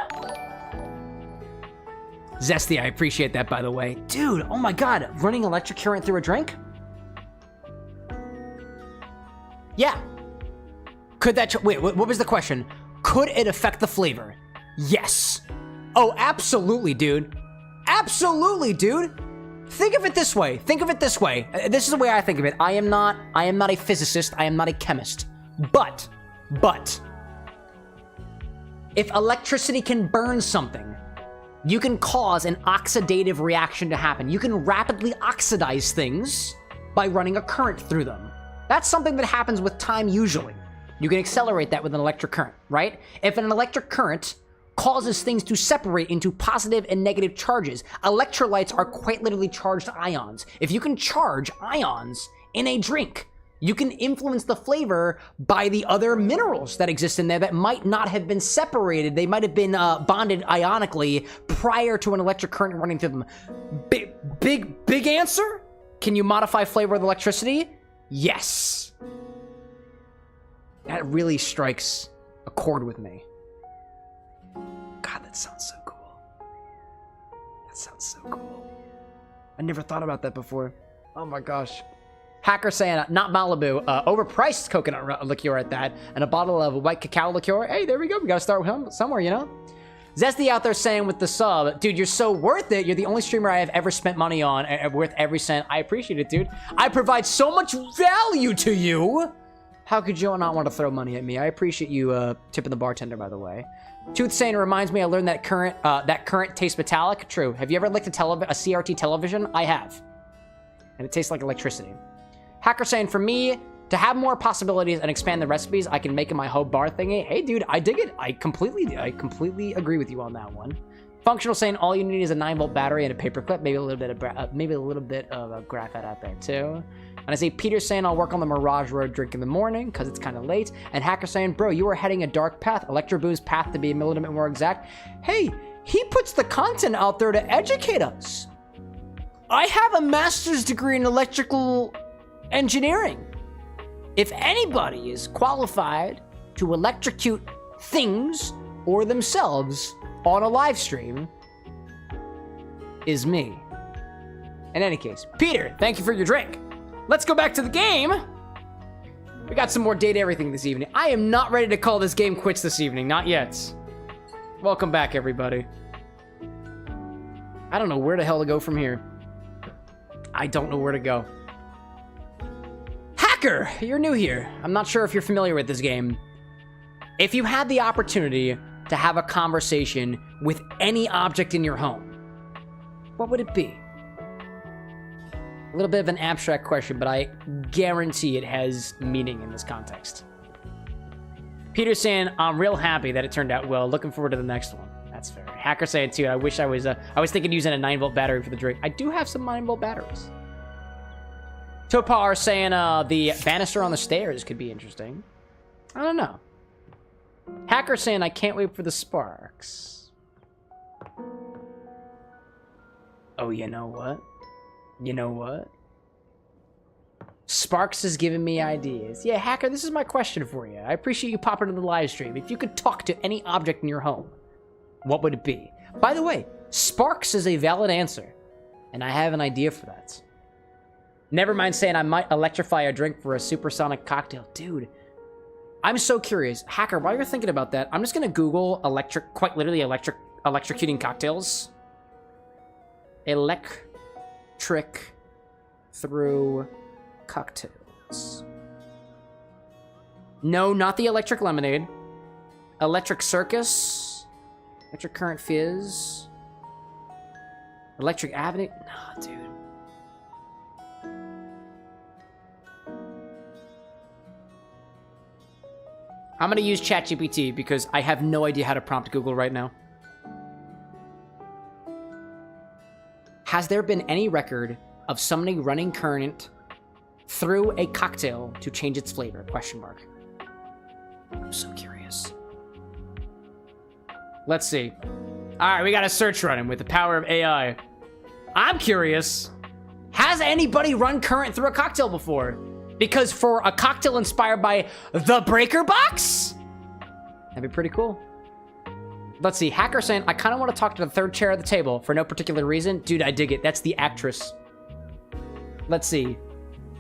Zesty, I appreciate that, by the way. Dude, oh my God, running electric current through a drink? Yeah. Could that, wait, what was the question? Could it affect the flavor? Yes. Oh, absolutely, dude. Absolutely, dude. Think of it this way. Think of it this way. This is the way I think of it. I am not a physicist. I am not a chemist. But, if electricity can burn something, you can cause an oxidative reaction to happen. You can rapidly oxidize things by running a current through them. That's something that happens with time usually. You can accelerate that with an electric current, right? If an electric current causes things to separate into positive and negative charges, electrolytes are quite literally charged ions. If you can charge ions in a drink, you can influence the flavor by the other minerals that exist in there that might not have been separated. They might have been bonded ionically prior to an electric current running through them. Big answer? Can you modify flavor with electricity? Yes. That really strikes a chord with me. God, that sounds so cool. That sounds so cool. I never thought about that before. Oh my gosh. Hacker saying, not Malibu, overpriced coconut liqueur at that, and a bottle of white cacao liqueur. Hey, there we go. We gotta start somewhere, you know? Zesty out there saying with the sub, dude, you're so worth it. You're the only streamer I have ever spent money on, worth every cent. I appreciate it, dude. I provide so much value to you. How could you not want to throw money at me? I appreciate you tipping the bartender, by the way. Tooth saying reminds me I learned that current tastes metallic. True. Have you ever licked a CRT television? I have. And it tastes like electricity. Hacker saying for me, to have more possibilities and expand the recipes I can make in my home bar thingy. Hey, dude, I dig it. I completely agree with you on that one. Functional saying all you need is a 9-volt battery and a paperclip, maybe a little bit of graphite out there too. And I say Peter saying I'll work on the Mirage Road drink in the morning because it's kind of late. And Hacker saying, bro, you are heading a dark path. Electroboom's path to be a little bit more exact. Hey, he puts the content out there to educate us. I have a master's degree in electrical engineering. If anybody is qualified to electrocute things or themselves on a live stream, is me. In any case, Peter, thank you for your drink. Let's go back to the game. We got some more date everything this evening. I am not ready to call this game quits this evening, not yet. Welcome back, everybody. I don't know where the hell to go from here. I don't know where to go. Hacker, you're new here. I'm not sure if you're familiar with this game. If you had the opportunity to have a conversation with any object in your home, what would it be? A little bit of an abstract question, but I guarantee it has meaning in this context. Peter saying, I'm real happy that it turned out well. Looking forward to the next one. That's fair. Hacker saying too, I wish I was thinking using a 9-volt battery for the drink. I do have some 9-volt batteries. Topar saying the banister on the stairs could be interesting. I don't know. Hacker saying I can't wait for the sparks. Oh, you know what? You know what? Sparks is giving me ideas. Yeah, Hacker, this is my question for you. I appreciate you popping into the live stream. If you could talk to any object in your home, what would it be? By the way, Sparks is a valid answer, and I have an idea for that. Never mind saying I might electrify a drink for a supersonic cocktail. Dude, I'm so curious. Hacker, while you're thinking about that, I'm just going to Google quite literally electrocuting cocktails. Electric through cocktails. No, not the electric lemonade. Electric circus. Electric current fizz. Electric avenue. Nah, dude. I'm gonna use ChatGPT because I have no idea how to prompt Google right now. Has there been any record of somebody running current through a cocktail to change its flavor? Question mark. I'm so curious. Let's see. All right, we got a search running with the power of AI. I'm curious, has anybody run current through a cocktail before? Because for a cocktail inspired by the Breaker Box, that'd be pretty cool. Let's see, Hacker saying, I kind of want to talk to the third chair at the table for no particular reason. Dude, I dig it. That's the actress. Let's see.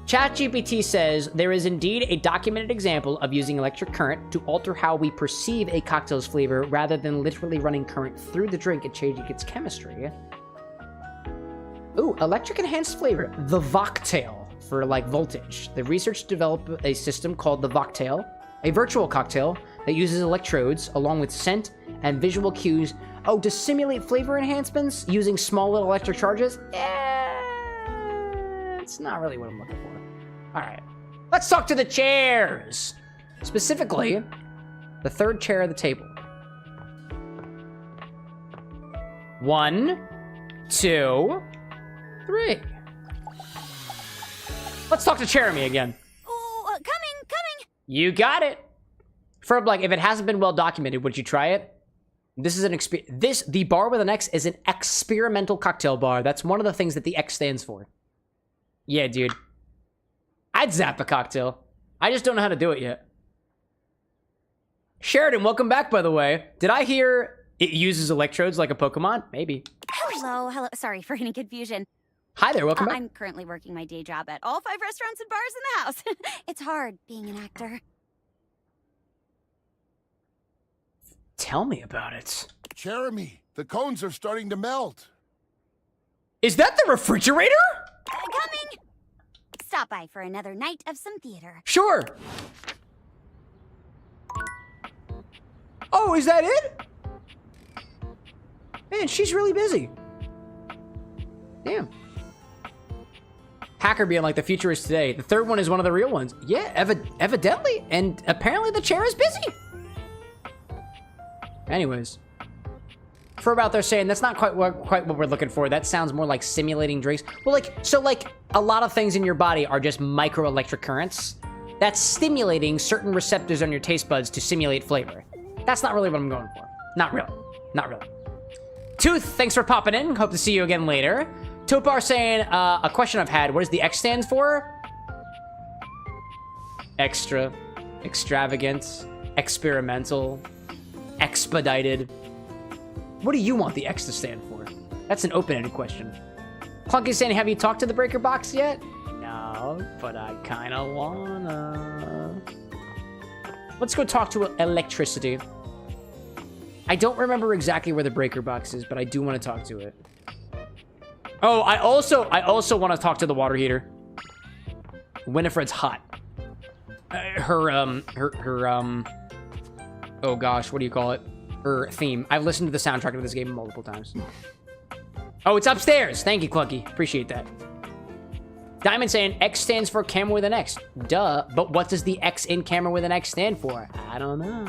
ChatGPT says, there is indeed a documented example of using electric current to alter how we perceive a cocktail's flavor rather than literally running current through the drink and changing its chemistry. Ooh, electric enhanced flavor. The Vodka. For like voltage. The research developed a system called the Vodka, a virtual cocktail that uses electrodes along with scent and visual cues. Oh, to simulate flavor enhancements using small little electric charges? Yeah, it's not really what I'm looking for. All right, let's talk to the chairs. Specifically, the third chair of the table. 1, 2, 3. Let's talk to Jeremy again. Oh, coming. You got it. Ferb, like, if it hasn't been well documented, would you try it? This is an the bar with an X is an experimental cocktail bar. That's one of the things that the X stands for. Yeah, dude. I'd zap a cocktail. I just don't know how to do it yet. Sheridan, welcome back, by the way. Did I hear it uses electrodes like a Pokemon? Maybe. Hello. Sorry for any confusion. Hi there, welcome back. I'm currently working my day job at all 5 restaurants and bars in the house. It's hard being an actor. Tell me about it. Jeremy, the cones are starting to melt. Is that the refrigerator? Coming! Stop by for another night of some theater. Sure. Oh, is that it? Man, she's really busy. Damn. Hacker being like, the future is today. The third one is one of the real ones. Yeah, evidently. And apparently the chair is busy. Anyways. For about they're saying, that's not quite what we're looking for. That sounds more like simulating drinks. Well, like a lot of things in your body are just microelectric currents. That's stimulating certain receptors on your taste buds to simulate flavor. That's not really what I'm going for. Not really. Tooth, thanks for popping in. Hope to see you again later. Topar saying, a question I've had, what does the X stand for? Extra, extravagant, experimental, expedited. What do you want the X to stand for? That's an open-ended question. Clunky saying, have you talked to the Breaker Box yet? No, but I kinda wanna. Let's go talk to electricity. I don't remember exactly where the Breaker Box is, but I do want to talk to it. Oh, I also want to talk to the water heater. Winifred's hot. Oh gosh, what do you call it? Her theme. I've listened to the soundtrack of this game multiple times. Oh, it's upstairs. Thank you, Clunky. Appreciate that. Diamond saying, X stands for camera with an X. Duh, but what does the X in camera with an X stand for? I don't know.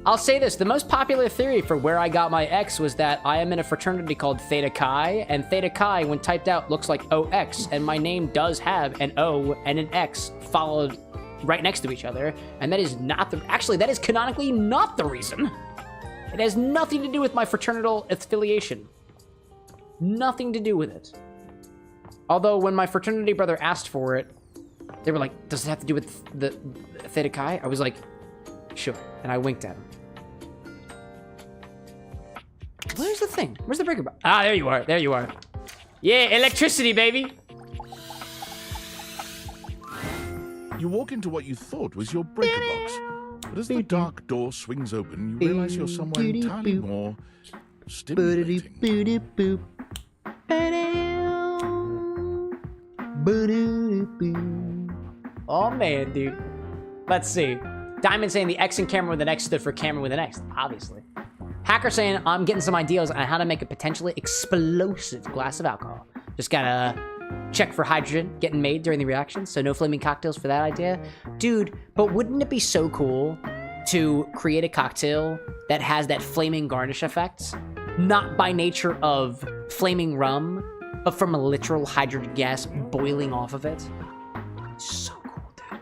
I'll say this, the most popular theory for where I got my X was that I am in a fraternity called Theta Chi, and Theta Chi, when typed out, looks like OX, and my name does have an O and an X followed right next to each other, and that is not the, actually, that is canonically not the reason. It has nothing to do with my fraternal affiliation. Nothing to do with it. Although, when my fraternity brother asked for it, they were like, does it have to do with the Theta Chi? I was like, sure, and I winked at him. Where's the thing? Where's the breaker box? Ah, there you are. There you are. Yeah, electricity, baby. You walk into what you thought was your breaker box, but as the dark door swings open, you realize you're somewhere entirely more stimulating. Oh man, dude. Let's see. Diamond saying the X in camera with an X stood for camera with an X, obviously. Hacker saying, I'm getting some ideas on how to make a potentially explosive glass of alcohol. Just gotta check for hydrogen getting made during the reaction, so no flaming cocktails for that idea. Dude, but wouldn't it be so cool to create a cocktail that has that flaming garnish effect? Not by nature of flaming rum, but from a literal hydrogen gas boiling off of it. So cool, dude.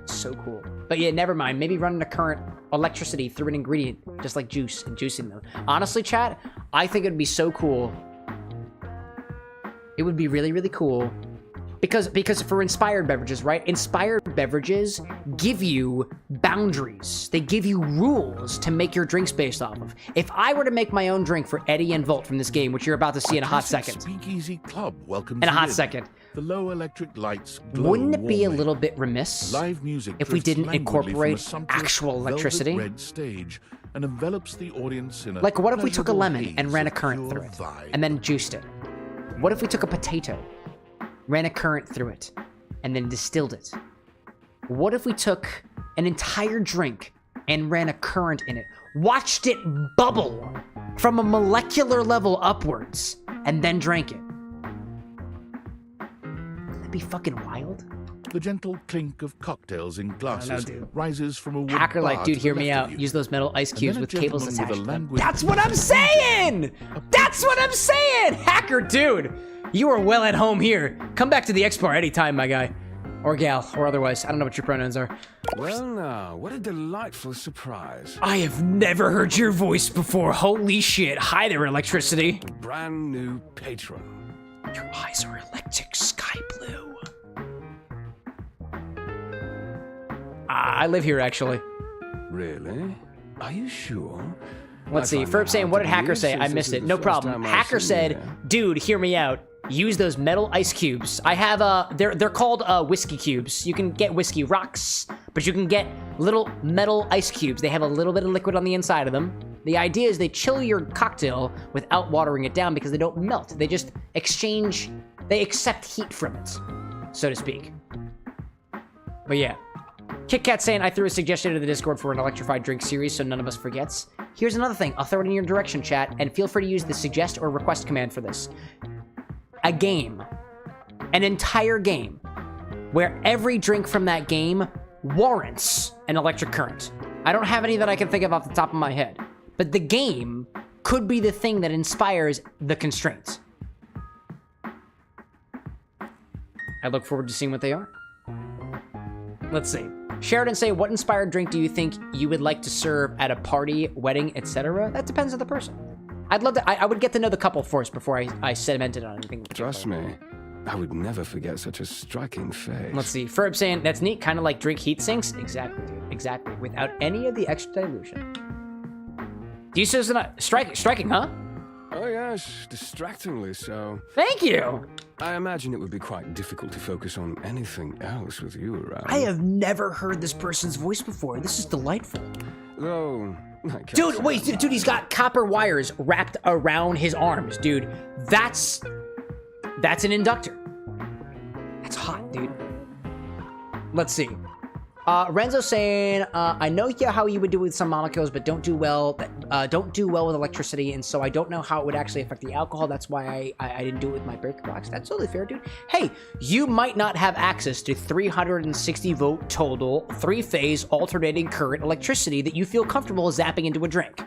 So cool. But yeah, never mind. Maybe running a current electricity through an ingredient, just like juice and juicing them. Honestly, chat, I think it'd be so cool. It would be really, really cool. Because for inspired beverages, right? Inspired beverages give you boundaries. They give you rules to make your drinks based off of. If I were to make my own drink for Eddie and Volt from this game, which you're about to see in a hot second. Speakeasy Club welcomes in a hot you. second. The low electric lights glow Wouldn't it be a warmly. little bit remiss Live music if we drifts didn't languidly from a incorporate sumptuous actual velvet electricity? red stage and envelops the audience in a Like, what if we took a pleasurable lemon haze and ran a of current pure through it, vibe? and then juiced it? What if we took a potato, ran a current through it, and then distilled it? What if we took an entire drink and ran a current in it, watched it bubble from a molecular level upwards, and then drank it? That'd be fucking wild. The gentle clink of cocktails in glasses dude. rises from a wood Hacker, bar like, dude, to the hear me left out. of you. Use those metal ice And cubes then a with cables gentleman attached with a to them. languid That's what I'm saying! That's what I'm saying! Hacker, dude! You are well at home here. Come back to the X bar anytime, my guy. Or gal, or otherwise. I don't know what your pronouns are. Well now, what a delightful surprise. I have never heard your voice before. Holy shit. Hi there, electricity. Brand new patron. Your eyes are electric sky blue. I live here, actually. Really? Are you sure? Let's see. Ferb saying, what did Hacker say? I missed it. No problem. Hacker said, dude, hear me out. Use those metal ice cubes. I have, they're called, whiskey cubes. You can get whiskey rocks, but you can get little metal ice cubes. They have a little bit of liquid on the inside of them. The idea is they chill your cocktail without watering it down because they don't melt. They just they accept heat from it, so to speak. But yeah. Kit Kat saying, I threw a suggestion into the Discord for an electrified drink series so none of us forgets. Here's another thing. I'll throw it in your direction, chat, and feel free to use the suggest or request command for this. A game. An entire game. Where every drink from that game warrants an electric current. I don't have any that I can think of off the top of my head. But the game could be the thing that inspires the constraints. I look forward to seeing what they are. Let's see. Sheridan say, what inspired drink do you think you would like to serve at a party, wedding, etc.? That depends on the person. I'd love to, I would get to know the couple first before I cemented on anything. Trust me, I would never forget such a striking face. Let's see. Ferb saying, that's neat, kind of like drink heat sinks. Exactly, dude. Exactly. Without any of the extra dilution. Do you say striking, huh? Oh yes, distractingly so. Thank you! I imagine it would be quite difficult to focus on anything else with you around. I have never heard this person's voice before. This is delightful. Though, dude, wait, dude, he's got copper wires wrapped around his arms, dude. That's an inductor. That's hot, dude. Let's see. Renzo saying, I know how you would do with some molecules, but don't do well with electricity, and so I don't know how it would actually affect the alcohol. That's why I didn't do it with my breaker box. That's totally fair, dude. Hey, you might not have access to 360 volt total, 3-phase alternating current electricity that you feel comfortable zapping into a drink.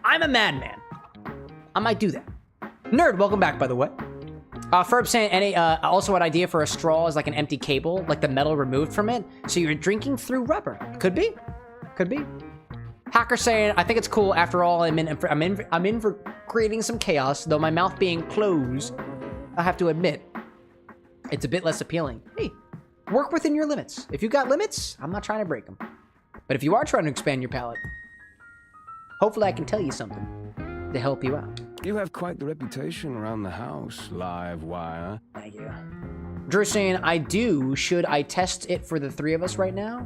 I'm a madman. I might do that. Nerd, welcome back, by the way. Ferb saying, also an idea for a straw is like an empty cable, like the metal removed from it, so you're drinking through rubber. Could be. Could be. Hacker saying, I think it's cool. After all, I'm in for creating some chaos, though my mouth being closed, I have to admit, it's a bit less appealing. Hey, work within your limits. If you got limits, I'm not trying to break them. But if you are trying to expand your palate, hopefully I can tell you something to help you out. You have quite the reputation around the house, live wire. Thank you. Drew saying, I do. Should I test it for the 3 of us right now?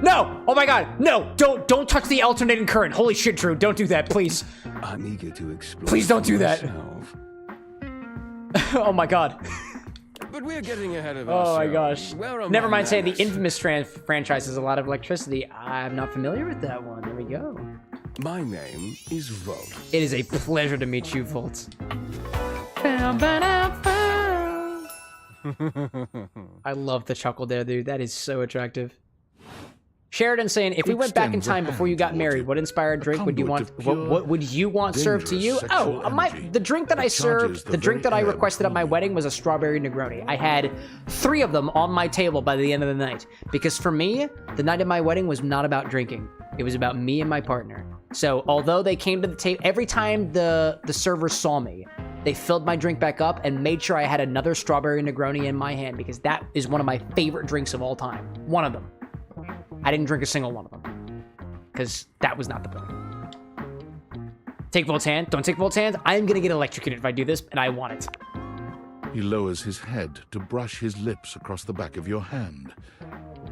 No! Oh my god! No! Don't touch the alternating current. Holy shit, Drew. Don't do that, please. I'm eager to explore. Please don't do that. Oh my god. But we're getting ahead of ourselves. Oh my gosh. Never mind saying the manners. infamous franchise has a lot of electricity. I'm not familiar with that one. There we go. My name is Volt. It is a pleasure to meet you, Volt. I love the chuckle there, dude. That is so attractive. Sheridan saying, if we went back in Extends a time before you got married, what inspired drink would you want? What would you want served to you? dangerous Oh, the drink that I served, the drink that I requested at my wedding was a strawberry Negroni. I had 3 of them on my table by the end of the night because for me, the night of my wedding was not about drinking. It was about me and my partner. So although they came to the table every time the servers saw me, they filled my drink back up and made sure I had another strawberry Negroni in my hand because that is one of my favorite drinks of all time. One of them. I didn't drink a single one of them because that was not the point. Take Volt's hand. Don't take Volt's hand. I'm going to get electrocuted if I do this, and I want it. He lowers his head to brush his lips across the back of your hand.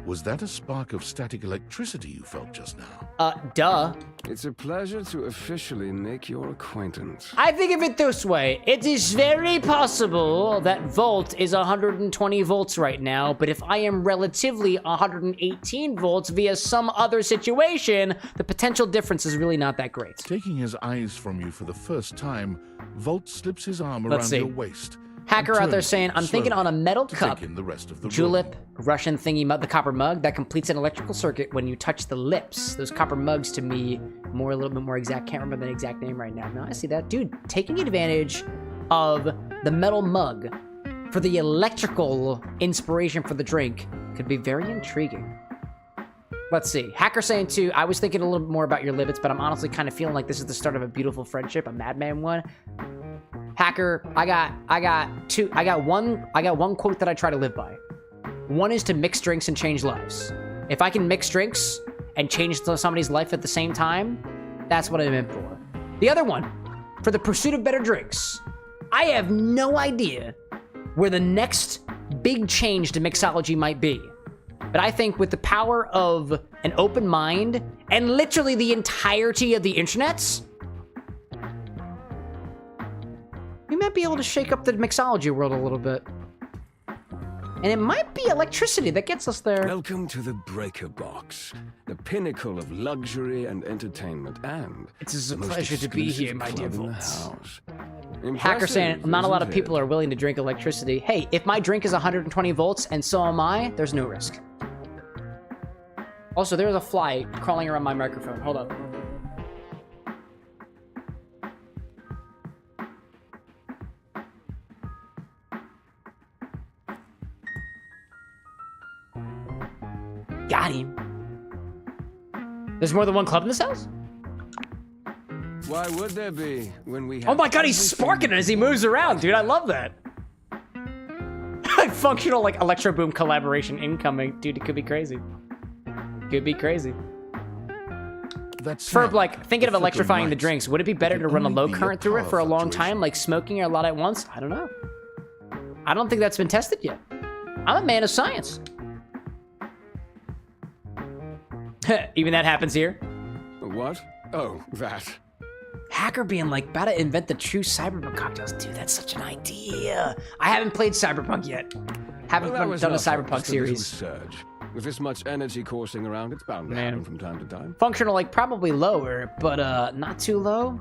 Was that a spark of static electricity you felt just now? Duh. It's a pleasure to officially make your acquaintance. I think of it this way. It is very possible that Volt is 120 volts right now, but if I am relatively 118 volts via some other situation, the potential difference is really not that great. Taking his eyes from you for the first time, Volt slips his arm around your waist. Hacker out there saying, I'm thinking on a metal cup, the rest of the julep, Russian thingy mug, the copper mug that completes an electrical circuit when you touch the lips. Those copper mugs to me, a little bit more exact. Can't remember the exact name right now. No, I see that. Dude, taking advantage of the metal mug for the electrical inspiration for the drink could be very intriguing. Let's see. Hacker saying too, I was thinking a little bit more about your libbits, but I'm honestly kind of feeling like this is the start of a beautiful friendship, a madman one. Hacker, I got one quote that I try to live by. One is to mix drinks and change lives. If I can mix drinks and change somebody's life at the same time, that's what I'm in for. The other one, for the pursuit of better drinks, I have no idea where the next big change to mixology might be. But I think with the power of an open mind and literally the entirety of the internets, we might be able to shake up the mixology world a little bit. And it might be electricity that gets us there. Welcome to the Breaker Box, the pinnacle of luxury and entertainment, and it's a pleasure to be here, my dear Volts. Hacker Impressive, saying, not a lot of isn't people are willing to drink electricity. Hey, if my drink is 120 volts and so am I, there's no risk. Also, there's a fly crawling around my microphone. Hold up. Got him. There's more than one club in this house? Why would there be when we have... Oh my god, he's sparking as he moves around, dude. I love that. Functional, like, Electro Boom collaboration incoming. Dude, it could be crazy. Could be crazy. For, like, thinking of electrifying the drinks, would it be better to run a low current through it for a long time, like smoking a lot at once? I don't know. I don't think that's been tested yet. I'm a man of science. Even that happens here. What? Oh, that. Hacker being like, about to invent the true cyberpunk cocktails. Dude, that's such an idea. I haven't played Cyberpunk yet. Haven't done a Cyberpunk series. Surge. With this much energy coursing around, it's bound to happen from time to time. Functional, like, probably lower, but not too low.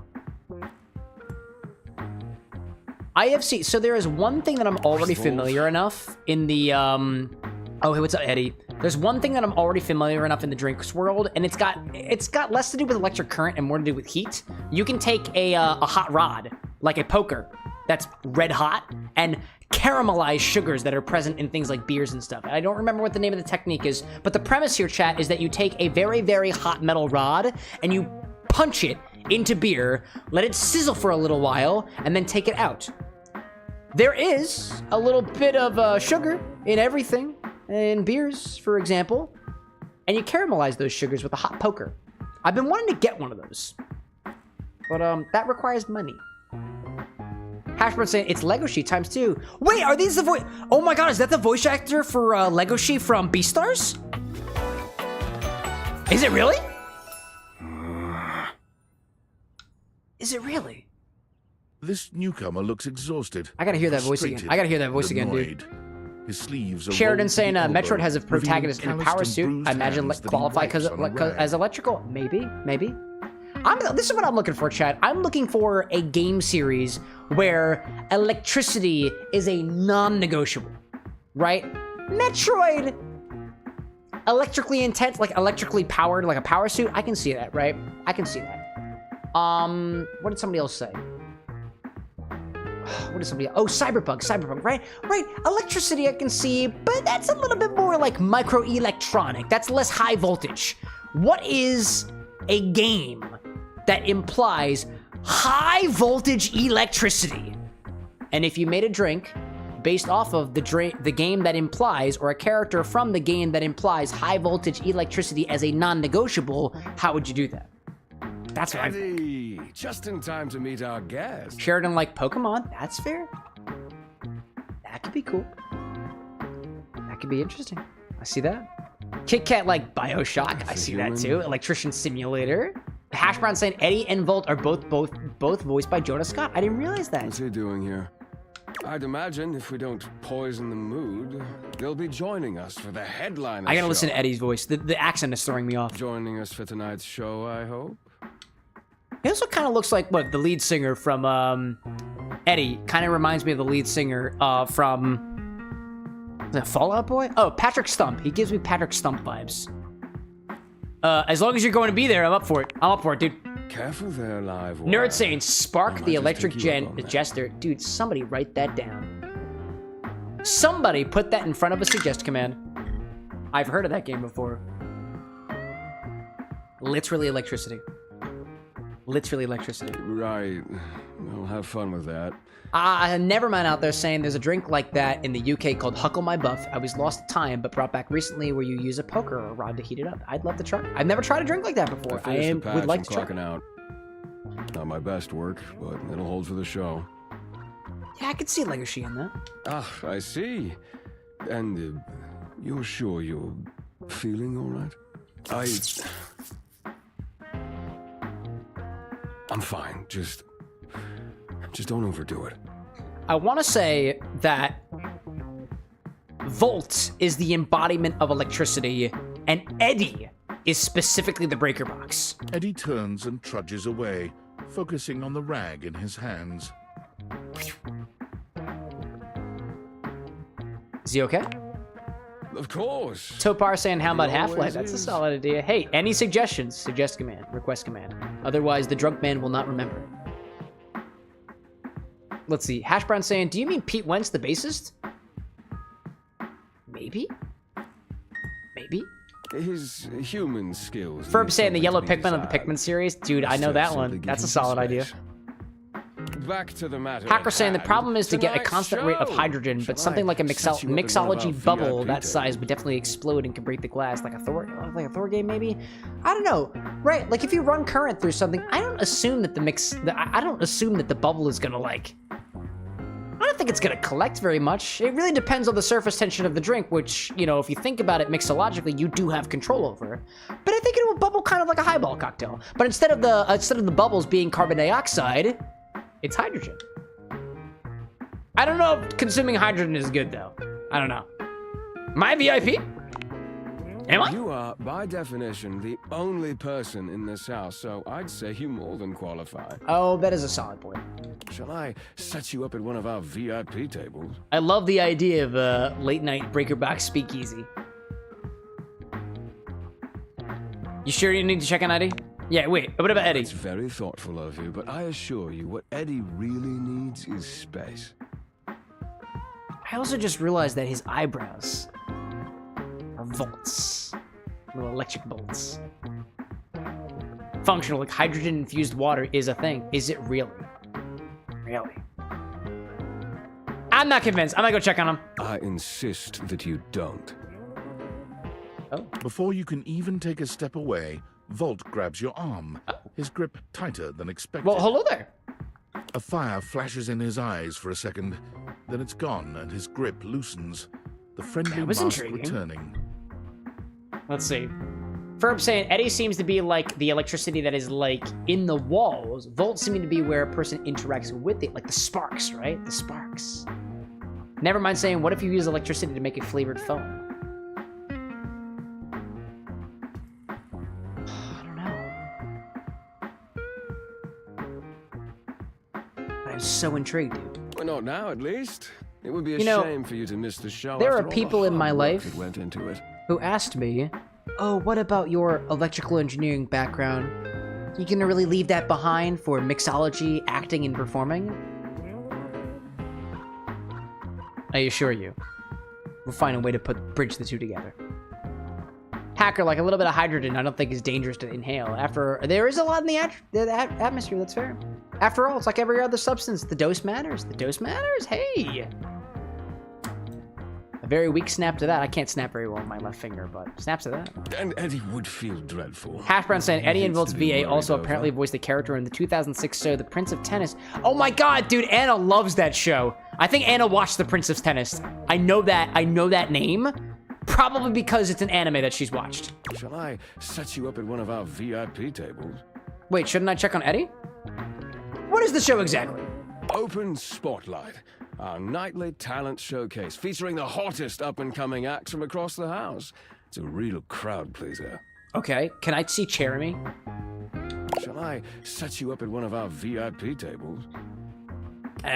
IFC, so there is one thing that I'm already familiar enough in the, oh, hey, what's up, Eddie? There's one thing that I'm already familiar enough in the drinks world, and it's got less to do with electric current and more to do with heat. You can take a hot rod, like a poker, that's red hot, and caramelize sugars that are present in things like beers and stuff. I don't remember what the name of the technique is, but the premise here, chat, is that you take a very, very hot metal rod, and you punch it into beer, let it sizzle for a little while, and then take it out. There is a little bit of sugar in everything. In beers, for example, and you caramelize those sugars with a hot poker. I've been wanting to get one of those, but that requires money. Hashbird saying it's Legoshi times 2. Wait, are these the voice? Oh my god, is that the voice actor for Legoshi from Beastars? Is it really? Is it really? This newcomer looks exhausted. I gotta hear that voice again. I gotta hear that voice again, dude. His sleeves are Sheridan saying Metroid has a protagonist in a power suit. I imagine qualify as electrical. Maybe. This is what I'm looking for, chat. I'm looking for a game series where electricity is a non-negotiable, right? Metroid, electrically intense, like electrically powered, like a power suit. I can see that, right? I can see that. What did somebody else say? What is somebody? Oh, cyberpunk, right? Right, electricity I can see, but that's a little bit more like microelectronic. That's less high voltage. What is a game that implies high voltage electricity? And if you made a drink based off of the game that implies, or a character from the game that implies high voltage electricity as a non-negotiable, how would you do that? That's what Eddie, just in time to meet our guest. Sheridan like Pokemon? That's fair. That could be cool. That could be interesting. I see that. Kit Kat like Bioshock. I see that too. Electrician Simulator. Hash Brown saying Eddie and Volt are both voiced by Jonah Scott. I didn't realize that. What's he doing here? I'd imagine if we don't poison the mood, they'll be joining us for the headliner. I gotta show. listen to Eddie's voice. The accent is throwing me off. Joining us for tonight's show, I hope. He also kind of looks like, what, the lead singer from, Eddie. Kind of reminds me of the lead singer, from... Is that Fall Out Boy? Oh, Patrick Stump. He gives me Patrick Stump vibes. As long as you're going to be there, I'm up for it. I'm up for it, dude. Careful there, live wire. Nerd saying, Spark the Electric Jester. Dude, somebody write that down. Somebody put that in front of a suggest command. I've heard of that game before. Literally electricity. Literally electricity. Right. Well, have fun with that. Never mind out there saying there's a drink like that in the UK called Huckle My Buff. I was lost to time, but brought back recently where you use a poker or a rod to heat it up. I'd love to try. I've never tried a drink like that before. Would like to try. Out. Not my best work, but it'll hold for the show. Yeah, I could see legacy in that. Ah, I see. And you're sure you're feeling all right? I'm fine. Just don't overdo it. I want to say that Volt is the embodiment of electricity, and Eddie is specifically the breaker box. Eddie turns and trudges away, focusing on the rag in his hands. Is he okay? Of course. Topar saying, how about He Half-Life? always That's a is. solid idea. Hey, any suggestions? Suggest command. Request command. Otherwise, the drunk man will not remember. Let's see. Hash Brown saying, do you mean Pete Wentz, the bassist? Maybe? Maybe? His human skills. Ferb saying the yellow Pikmin of the Pikmin series. Dude, I know that one. That's a solid idea. Back to the matter. Hacker saying the problem is to get a Tonight's constant rate of show. hydrogen, but something like a mixology bubble that size would definitely explode and can break the glass, like a Thor game maybe. I don't know, right? Like if you run current through something, I don't assume that I don't assume that the bubble is gonna like. I don't think it's gonna collect very much. It really depends on the surface tension of the drink, which, you know, if you think about it mixologically, you do have control over. But I think it will bubble kind of like a highball cocktail. But instead of the bubbles being carbon dioxide, it's hydrogen. I don't know if consuming hydrogen is good, though. I don't know. My VIP? Am I? You are, by definition, the only person in this house, so I'd say you more than qualify. Oh, that is a solid point. Shall I set you up at one of our VIP tables? I love the idea of a late-night breaker box speakeasy. You sure you need to check on Eddie? Yeah, wait, what about Eddie? It's very thoughtful of you, but I assure you, what Eddie really needs is space. I also just realized that his eyebrows are volts. Little electric bolts. Functional, like hydrogen-infused water is a thing. Is it really? Really? I'm not convinced. I'm gonna go check on him. I insist that you don't. Oh. Before you can even take a step away, Volt grabs your arm, his grip tighter than expected. Well, hello there. A fire flashes in his eyes for a second, then it's gone and his grip loosens, the friendly That was mask intriguing. returning. Let's see. Ferb saying Eddie seems to be like the electricity that is like in the walls. Volt seeming to be where a person interacts with it, like the sparks, right? The sparks. Never mind saying, what if you use electricity to make a flavored foam? I'm so intrigued, dude. Well, not now, at least. It would be a You know, shame for you to miss the show. there after are all the people in hard my work life that went into it. who asked me, oh, what about your electrical engineering background? You gonna really leave that behind for mixology, acting, and performing? I assure you, we'll find a way to bridge the two together. Hacker, like a little bit of hydrogen, I don't think is dangerous to inhale. There is a lot in the atmosphere, that's fair. After all, it's like every other substance. The dose matters. The dose matters? Hey! A very weak snap to that. I can't snap very well with my left finger, but snaps to that. And Eddie would feel dreadful. Hash Brown saying Eddie Involt's VA also apparently voiced the character in the 2006 show The Prince of Tennis. Oh my god, dude, Anna loves that show. I think Anna watched The Prince of Tennis. I know that name. Probably because it's an anime that she's watched. Shall I set you up at one of our VIP tables? Wait, shouldn't I check on Eddie? What is the show exactly? Open Spotlight, our nightly talent showcase featuring the hottest up-and-coming acts from across the house. It's a real crowd pleaser. Okay, can I see Jeremy? Shall I set you up at one of our VIP tables?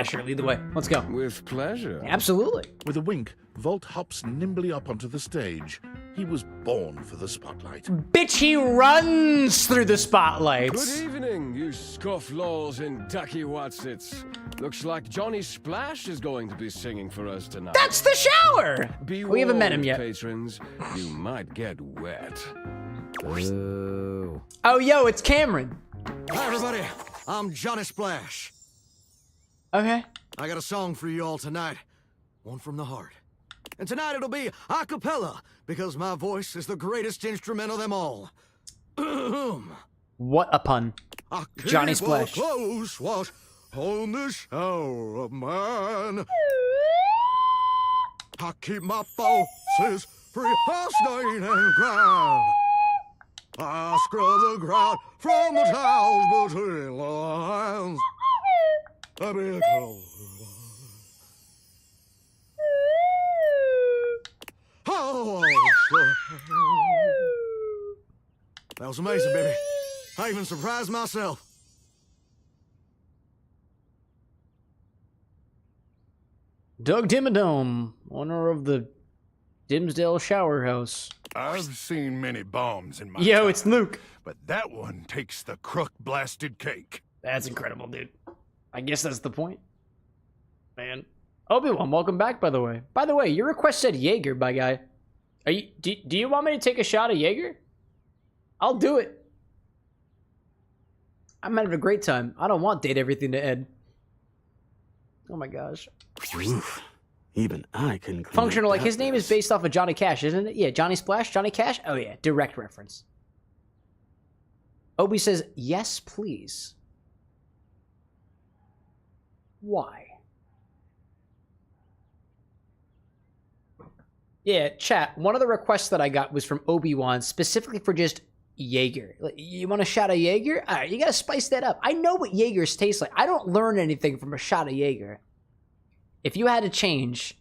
Sure, lead the way. Let's go. With pleasure. Absolutely. With a wink, Volt hops nimbly up onto the stage. He was born for the spotlight. Bitch, he runs through the spotlight. Good evening, you scofflaws and ducky watsits. Looks like Johnny Splash is going to be singing for us tonight. That's the shower! We haven't met him yet. Patrons, you might get wet. Ooh. Oh, yo, it's Cameron. Hi, everybody. I'm Johnny Splash. Okay. I got a song for you all tonight. One from the heart. And tonight it'll be a cappella, because my voice is the greatest instrument of them all. What a pun. Johnny Splash. Close watch on the shower of mine. I keep my forces free of stain and grime. I scrub the ground from the tiles between the lines. I be a cold. Oh, that was amazing, baby. I even surprised myself. Doug Dimmadome, owner of the Dimsdale Shower House. I've seen many bombs in my Yo, time, it's Luke. But that one takes the crook-blasted cake. That's incredible, dude. I guess that's the point. Man. Obi-Wan, welcome back, by the way. By the way, your request said Jaeger, my guy. Do you want me to take a shot of Jaeger? I'll do it. I'm having a great time. I don't want Date Everything to end. Oh my gosh. Oof. Even I couldn't clean Functional, up like that his name is based off of Johnny Cash, isn't it? Yeah, Johnny Splash, Johnny Cash? Oh yeah, direct reference. Obi says, yes, please. Why? Yeah, chat, one of the requests that I got was from Obi-Wan, specifically for just Jaeger. Like, you want a shot of Jaeger? All right, you gotta spice that up. I know what Jaegers taste like. I don't learn anything from a shot of Jaeger. If you had to change,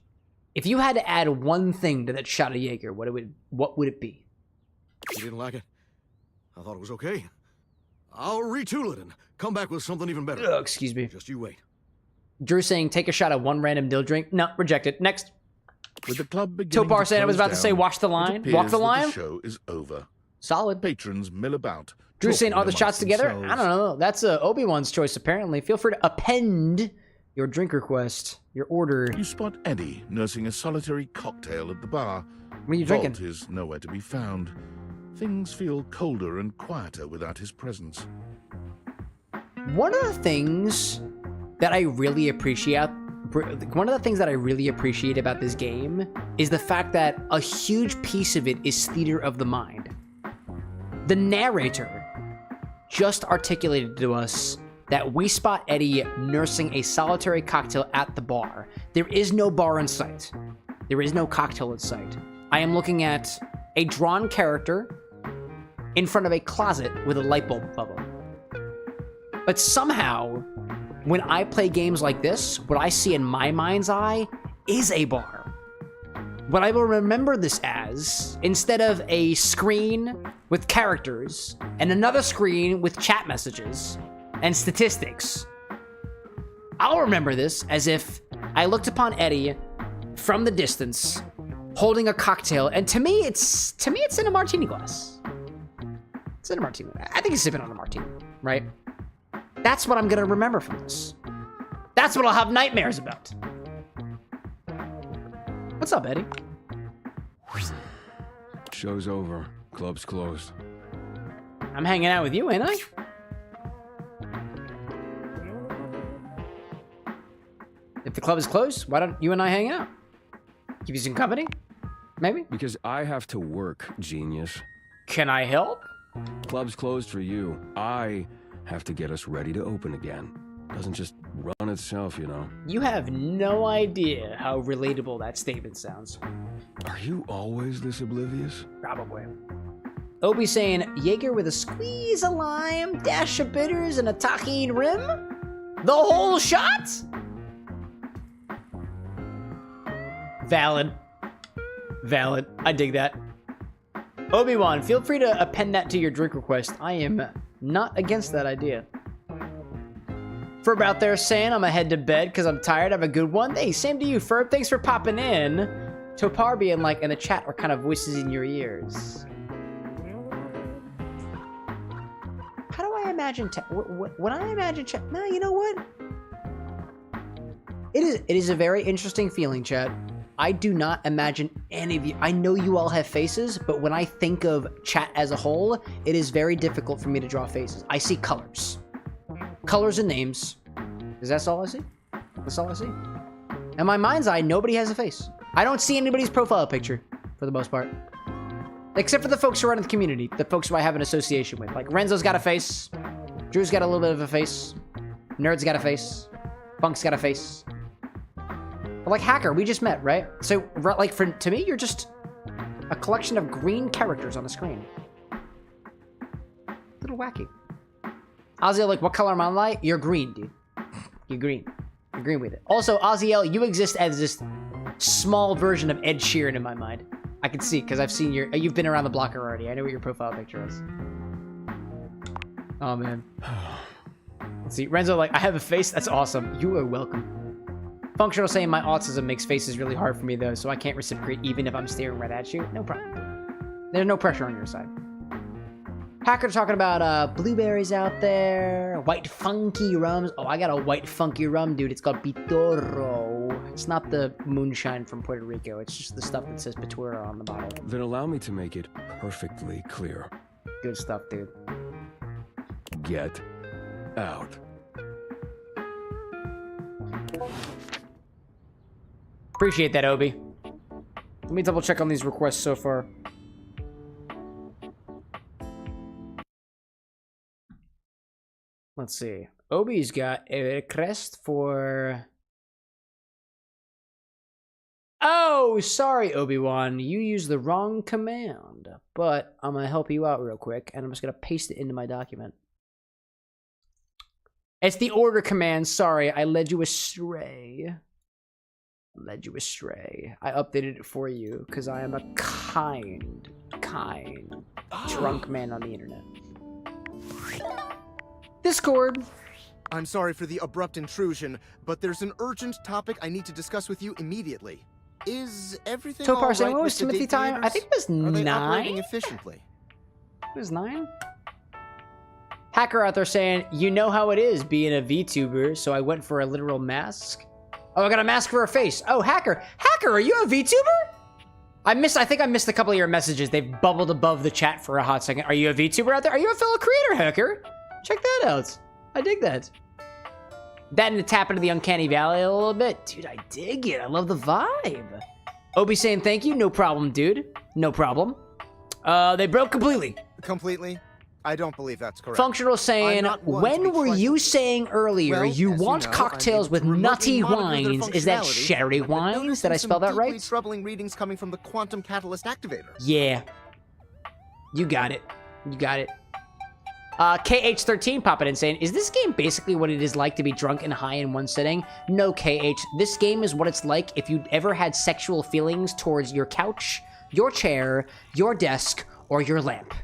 if you had to add one thing to that shot of Jaeger, what would it be? You didn't like it? I thought it was okay. I'll retool it and come back with something even better. Excuse me. Just you wait. Drew saying, take a shot of one random dill drink. No, rejected. Next. With the club beginning Topar to saying I was close about to say, down, watch the it line. appears Walk the that line. The show is over. Solid. Patrons mill about. Drew saying, are the talking shots amongst together? themselves. I don't know. That's Obi-Wan's choice, apparently. Feel free to append your drink request, your order. You spot Eddie nursing a solitary cocktail at the bar. What are you Volt drinking? is nowhere to be found. Things feel colder and quieter without his presence. One of the things that I really appreciate about this game is the fact that a huge piece of it is theater of the mind. The narrator just articulated to us that we spot Eddie nursing a solitary cocktail at the bar. There is no bar in sight. There is no cocktail in sight. I am looking at a drawn character in front of a closet with a light bulb above him. But somehow, when I play games like this, what I see in my mind's eye is a bar. What I will remember this as, instead of a screen with characters and another screen with chat messages and statistics, I'll remember this as if I looked upon Eddie from the distance, holding a cocktail, and to me it's in a martini glass. It's in a martini. I think he's sipping on a martini, right? That's what I'm gonna remember from this. That's what I'll have nightmares about. What's up, Eddie? Show's over. Club's closed. I'm hanging out with you, ain't I? If the club is closed, why don't you and I hang out? Give you some company? Maybe? Because I have to work, genius. Can I help? Club's closed for you. I have to get us ready to open again. Doesn't just run itself, you know. You have no idea how relatable that statement sounds. Are you always this oblivious? Probably. Obi saying, Jaeger with a squeeze of lime, dash of bitters, and a tahine rim? The whole shot? Valid. Valid. I dig that. Obi-Wan, feel free to append that to your drink request. I am not against that idea. Ferb out there saying I'm gonna head to bed because I'm tired. Have a good one. Hey, same to you, Ferb. Thanks for popping in. Topar being like in the chat or kind of voices in your ears. How do I imagine when I imagine chat? No, you know what? It is a very interesting feeling, chat. I do not imagine any of you. I know you all have faces, but when I think of chat as a whole, it is very difficult for me to draw faces. I see colors. Colors and names. Is that all I see? That's all I see. In my mind's eye, nobody has a face. I don't see anybody's profile picture, for the most part. Except for the folks who are in the community, the folks who I have an association with. Like, Renzo's got a face. Drew's got a little bit of a face. Nerd's got a face. Funk's got a face. But like, Hacker, we just met, right? So, like, to me, you're just a collection of green characters on the screen. A little wacky. Oziel, like, what color am I light? You're green, dude. You're green. You're green with it. Also, Oziel, you exist as this small version of Ed Sheeran in my mind. I can see, because I've seen you've been around the block already. I know what your profile picture is. Oh, man. Let's see. Renzo, like, I have a face? That's awesome. You are welcome. Functional saying my autism makes faces really hard for me, though, so I can't reciprocate even if I'm staring right at you. No problem. There's no pressure on your side. Hacker talking about blueberries out there, white funky rums. Oh, I got a white funky rum, dude. It's called Pitoro. It's not the moonshine from Puerto Rico. It's just the stuff that says Pitoro on the bottle. Then allow me to make it perfectly clear. Good stuff, dude. Get out. Appreciate that, Obi. Let me double check on these requests so far. Let's see. Obi's got a request for... Oh, sorry, Obi-Wan. You used the wrong command. But I'm going to help you out real quick, and I'm just going to paste it into my document. It's the order command. Sorry, I led you astray. I updated it for you, because I am a kind, drunk man on the internet. Discord. I'm sorry for the abrupt intrusion, but there's an urgent topic I need to discuss with you immediately. Is everything all right saying, what was with the Timothy time? I think it was 9. Are they operating efficiently? It was 9? Hacker out there saying, you know how it is being a VTuber, so I went for a literal mask. Oh, I got a mask for a face. Oh, Hacker. Hacker, are you a VTuber? I think I missed a couple of your messages. They've bubbled above the chat for a hot second. Are you a VTuber out there? Are you a fellow creator, Hacker? Check that out. I dig that. That and to tap into the uncanny valley a little bit. Dude, I dig it. I love the vibe. Obi saying thank you. No problem, dude. No problem. They broke completely. Completely? I don't believe that's correct. Functional saying, when were you saying earlier you want cocktails with nutty wines? Is that sherry wines? Did I spell that right? Troubling readings coming from the quantum catalyst activator. Yeah. You got it. You got it. KH13 popping in saying, is this game basically what it is like to be drunk and high in one sitting? No, KH. This game is what it's like if you ever had sexual feelings towards your couch, your chair, your desk, or your lamp.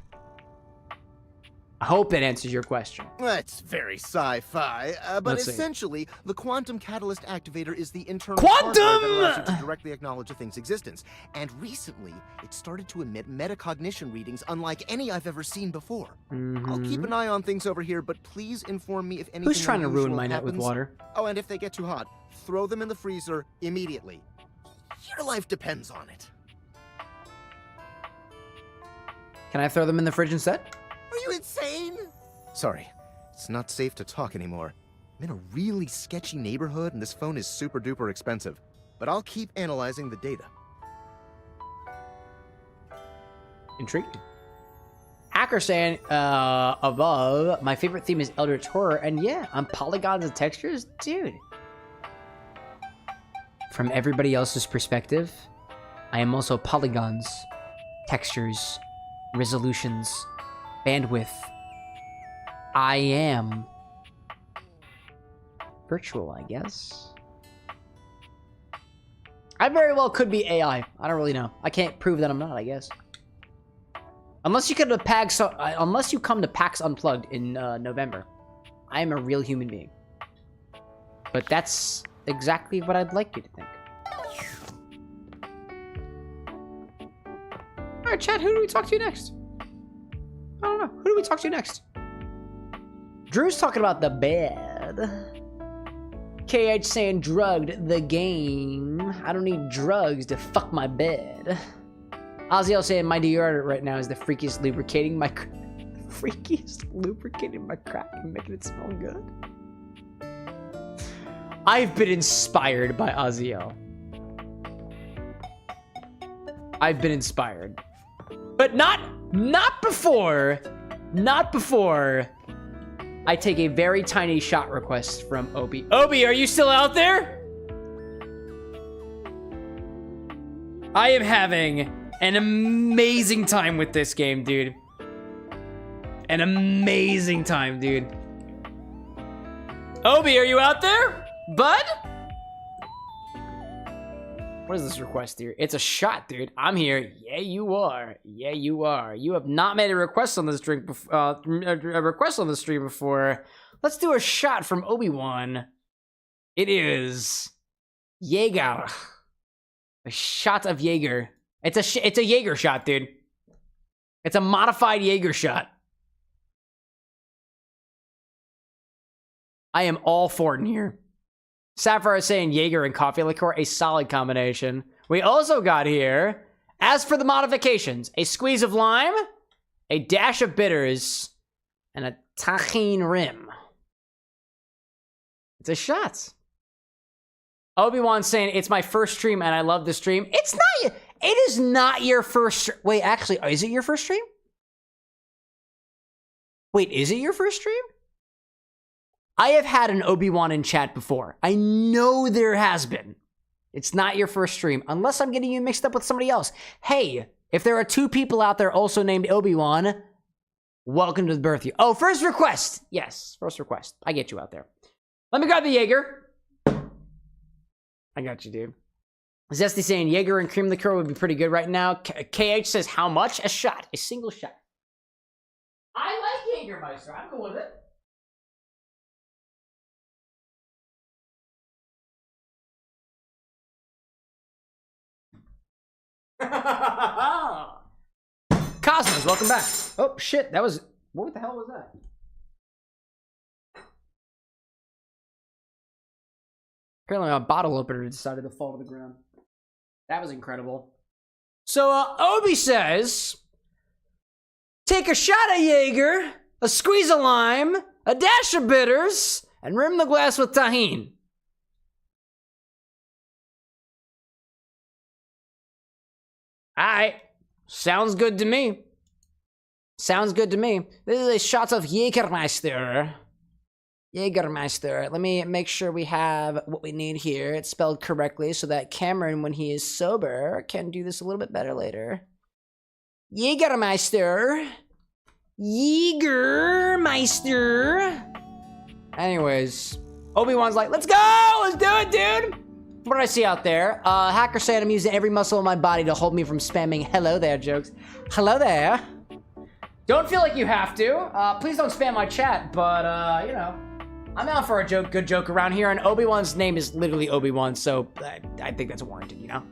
I hope that answers your question. That's very sci-fi, but Let's see. essentially, the quantum catalyst activator is the internal Quantum! hardware that allows you to directly acknowledge a thing's existence. And recently, it started to emit metacognition readings unlike any I've ever seen before. I'll keep an eye on things over here, but please inform me if anything Who's trying to ruin unusual my net with happens. water? Oh, and if they get too hot, throw them in the freezer immediately. Your life depends on it. Can I throw them in the fridge instead? Are you insane? Sorry, it's not safe to talk anymore. I'm in a really sketchy neighborhood and this phone is super duper expensive. But I'll keep analyzing the data. Intriguing. Hacker saying, above, my favorite theme is Eldritch Horror, and yeah, on polygons and textures, dude. From everybody else's perspective, I am also polygons, textures, resolutions, bandwidth. I am virtual, I guess. I very well could be AI. I don't really know. I can't prove that I'm not, I guess. Unless you come to PAX Unplugged in November, I am a real human being. But that's exactly what I'd like you to think. All right, chat. Who do we talk to next? I don't know. Who do we talk to next? Drew's talking about the bed. KH saying drugged the game. I don't need drugs to fuck my bed. Ozzy saying my deodorant right now is the freakiest lubricating my crack and making it smell good. I've been inspired by Ozzy. I've been inspired. But not before I take a very tiny shot request from Obi. Obi, are you still out there? I am having an amazing time with this game, dude. An amazing time, dude. Obi, are you out there? Bud? What is this request here? It's a shot, dude. I'm here. Yeah, you are. Yeah, you are. You have not made a request on this drink before. A request on the stream before. Let's do a shot from Obi-Wan. It is Jaeger. A shot of Jaeger. It's a Jaeger shot, dude. It's a modified Jaeger shot. I am all for it in here. Sapphire is saying Jaeger and coffee liqueur, a solid combination. We also got here, as for the modifications, a squeeze of lime, a dash of bitters, and a tahine rim. It's a shot. Obi-Wan saying, it's my first stream and I love the stream. It is not your first, wait, actually, is it your first stream? Wait, is it your first stream? I have had an Obi-Wan in chat before. I know there has been. It's not your first stream, unless I'm getting you mixed up with somebody else. Hey, if there are two people out there also named Obi-Wan, welcome to the birth year. Oh, first request. Yes, first request. I get you out there. Let me grab the Jaeger. I got you, dude. Zesty saying Jaeger and cream liqueur would be pretty good right now. KH says how much? A shot. A single shot. I like Jägermeister. I'm cool with it. Cosmos, welcome back. Oh shit, that was, what the hell was that? Apparently my bottle opener decided to fall to the ground. That was incredible. So Obi says, take a shot of Jaeger, a squeeze of lime, a dash of bitters, and rim the glass with tahine. Alright, sounds good to me. Sounds good to me. This is a shot of Jägermeister. Jägermeister. Let me make sure we have what we need here. It's spelled correctly so that Cameron, when he is sober, can do this a little bit better later. Jägermeister. Jägermeister. Anyways, Obi-Wan's like, let's go! Let's do it, dude! What did I see out there? Hacker saying I'm using every muscle in my body to hold me from spamming hello there jokes. Hello there. Don't feel like you have to. Please don't spam my chat, but, you know, I'm out for a good joke around here, and Obi-Wan's name is literally Obi-Wan, so I think that's warranted, you know?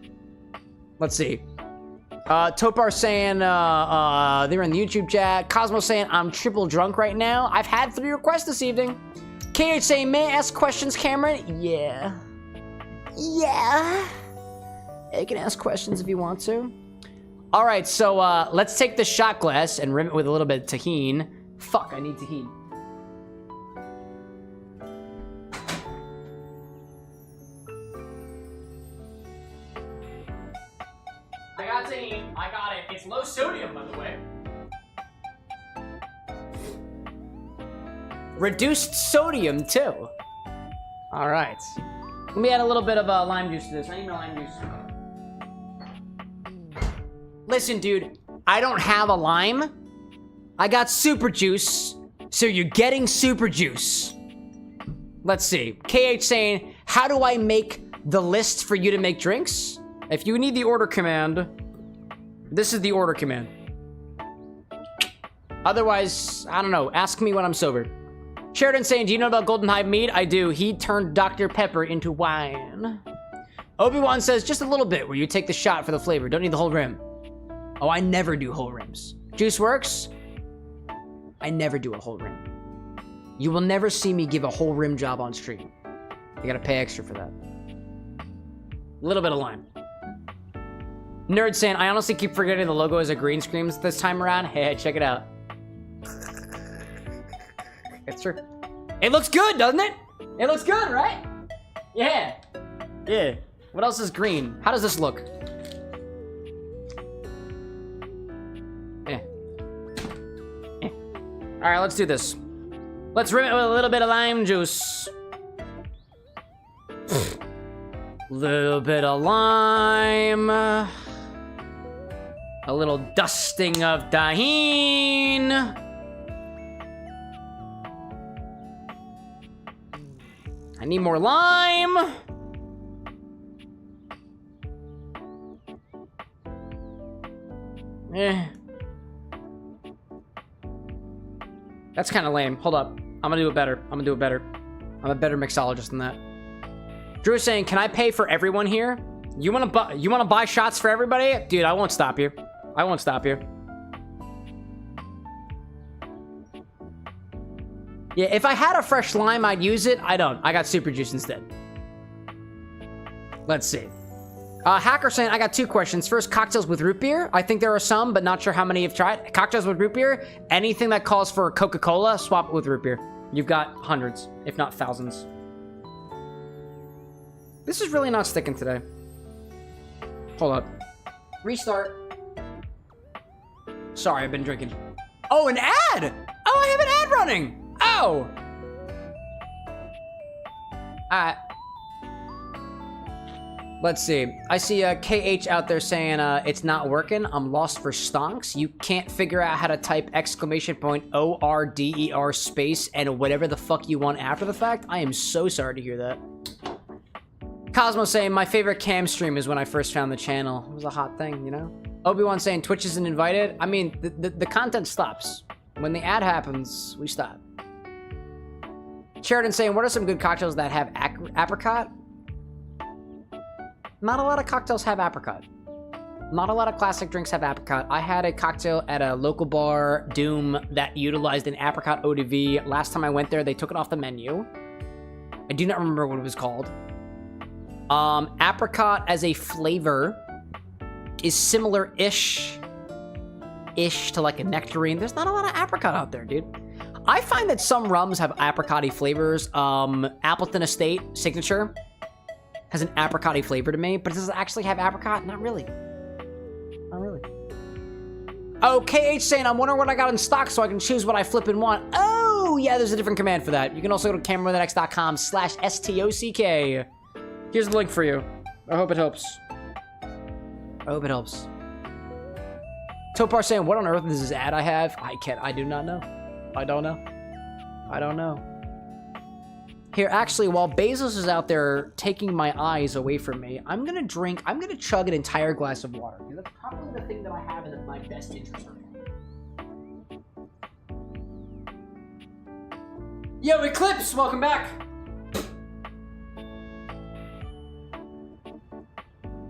Let's see. Topar saying, they're in the YouTube chat. Cosmo saying, I'm triple drunk right now. I've had 3 requests this evening. KH saying, may I ask questions, Cameron? Yeah. Yeah. You can ask questions if you want to. All right, so let's take the shot glass and rim it with a little bit of tahini. Fuck, I need tahini. I got tahini. I got it. It's low sodium, by the way. Reduced sodium, too. All right. Let me add a little bit of lime juice to this. I need my lime juice. Listen, dude, I don't have a lime. I got super juice, so you're getting super juice. Let's see. KH saying, how do I make the list for you to make drinks? If you need the order command, this is the order command. Otherwise, I don't know. Ask me when I'm sober. Sheridan saying, do you know about Golden Hive mead? I do. He turned Dr. Pepper into wine. Obi-Wan says, just a little bit where you take the shot for the flavor. Don't need the whole rim. Oh, I never do whole rims. Juice Works? I never do a whole rim. You will never see me give a whole rim job on stream. You gotta pay extra for that. A little bit of lime. Nerd saying, I honestly keep forgetting the logo is a green screen this time around. Hey, check it out. It's true. It looks good, doesn't it? It looks good, right? Yeah. Yeah. What else is green? How does this look? All right, let's do this. Let's rim it with a little bit of lime juice. Little bit of lime. A little dusting of tahini. I need more lime. That's kind of lame. Hold up. I'm gonna do it better. I'm a better mixologist than that. Drew is saying, can I pay for everyone here? You wanna buy shots for everybody? Dude, I won't stop you. I won't stop you. Yeah, if I had a fresh lime, I'd use it. I don't. I got super juice instead. Let's see. Hacker saying, I got 2 questions. First, cocktails with root beer. I think there are some, but not sure how many you've tried. Cocktails with root beer. Anything that calls for Coca-Cola, swap it with root beer. You've got hundreds, if not thousands. This is really not sticking today. Hold up. Restart. Sorry, I've been drinking. Oh, an ad! Oh, I have an ad running! Oh! Alright. Let's see. I see KH out there saying, it's not working. I'm lost for stonks. You can't figure out how to type !ORDER space and whatever the fuck you want after the fact. I am so sorry to hear that. Cosmo saying, my favorite cam stream is when I first found the channel. It was a hot thing, you know? Obi-Wan saying, Twitch isn't invited. I mean, the content stops. When the ad happens, we stop. Sheridan saying, what are some good cocktails that have apricot? Not a lot of cocktails have apricot. Not a lot of classic drinks have apricot. I had a cocktail at a local bar, Doom, that utilized an apricot eau de vie. Last time I went there, they took it off the menu. I do not remember what it was called. Apricot as a flavor is similar-ish to like a nectarine. There's not a lot of apricot out there, dude. I find that some rums have apricot-y flavors. Appleton Estate Signature has an apricot-y flavor to me, but does it actually have apricot? Not really. Not really. Oh, KH saying, I'm wondering what I got in stock so I can choose what I flip and want. Oh, yeah, there's a different command for that. You can also go to CameroxnWithAnX.com/STOCK. Here's the link for you. I hope it helps. I hope it helps. Topar saying, what on earth is this ad I have? I do not know. I don't know. I don't know. Here, actually, while Bezos is out there taking my eyes away from me, I'm gonna chug an entire glass of water. That's probably the thing that I have in my best interest right now. Yo, Eclipse, welcome back.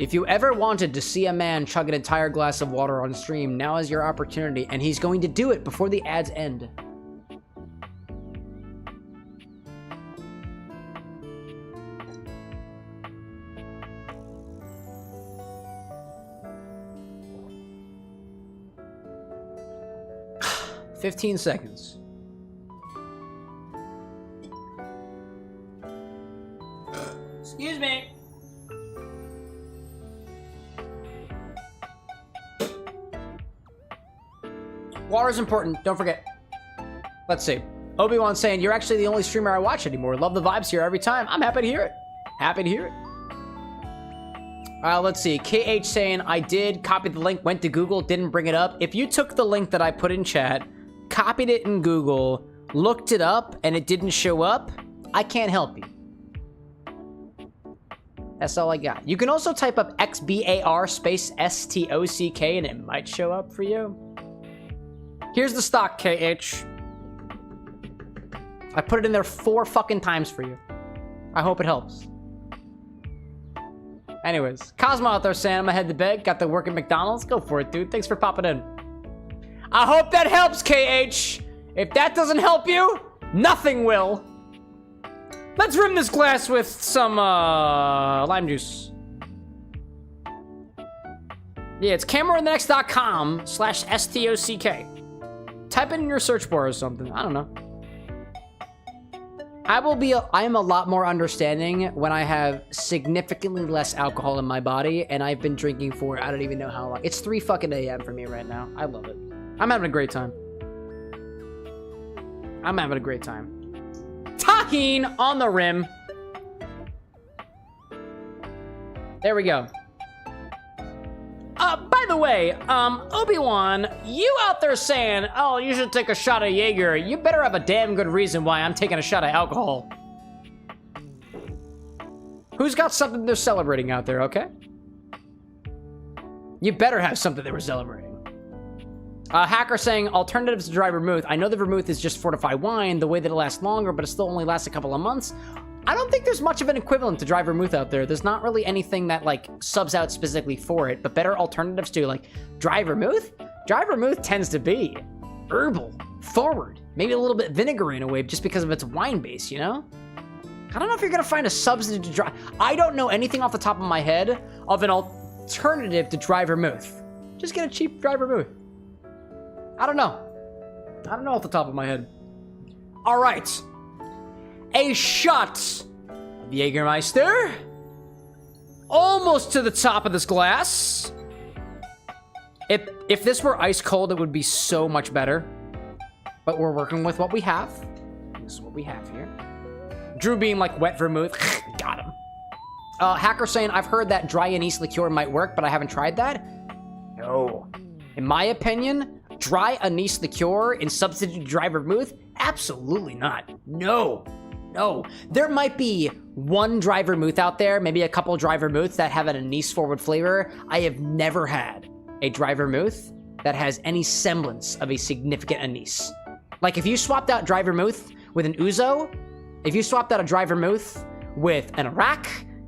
If you ever wanted to see a man chug an entire glass of water on stream, now is your opportunity, and he's going to do it before the ads end. $15 seconds. Excuse me. Water's important, don't forget. Let's see. Obi-Wan saying, you're actually the only streamer I watch anymore. Love the vibes here every time. I'm happy to hear it. Happy to hear it. Let's see. KH saying, I did copy the link, went to Google, didn't bring it up. If you took the link that I put in chat, copied it in Google, looked it up, and it didn't show up, I can't help you. That's all I got. You can also type up XBAR space STOCK and it might show up for you. Here's the stock, KH. I put it in there 4 fucking times for you. I hope it helps. Anyways, Cosmo out there saying I'm gonna head to bed. Got to work at McDonald's. Go for it, dude. Thanks for popping in. I hope that helps, KH. If that doesn't help you, nothing will. Let's rim this glass with some lime juice. Yeah, it's CameroxnWithAnX.com/STOCK. Type it in your search bar or something. I don't know. I am a lot more understanding when I have significantly less alcohol in my body, and I've been drinking for I don't even know how long. It's 3 fucking a.m. for me right now. I love it. I'm having a great time. I'm having a great time. Tahine on the rim. There we go. By the way, Obi-Wan, you out there saying, oh, you should take a shot of Jaeger. You better have a damn good reason why I'm taking a shot of alcohol. Who's got something they're celebrating out there, okay? You better have something they were celebrating. Hacker saying, alternatives to dry vermouth. I know the vermouth is just fortified wine, the way that it lasts longer, but it still only lasts a couple of months. I don't think there's much of an equivalent to dry vermouth out there. There's not really anything that, like, subs out specifically for it, but better alternatives to, like, dry vermouth? Dry vermouth tends to be herbal, forward, maybe a little bit vinegary in a way, just because of its wine base, you know? I don't know if you're gonna find a substitute to dry... I don't know anything off the top of my head of an alternative to dry vermouth. Just get a cheap dry vermouth. I don't know. I don't know off the top of my head. All right. A shot of Jägermeister. Almost to the top of this glass. If this were ice cold, it would be so much better. But we're working with what we have. This is what we have here. Drew being like wet vermouth. Got him. Hacker saying, I've heard that dry anise liqueur might work, but I haven't tried that. No. In my opinion, dry anise liqueur in substitute dry vermouth? Absolutely not. No. No. There might be one dry vermouth out there, maybe a couple dry vermouths that have an anise forward flavor. I have never had a dry vermouth that has any semblance of a significant anise. Like if you swapped out dry vermouth with an ouzo, if you swapped out a dry vermouth with an Iraq,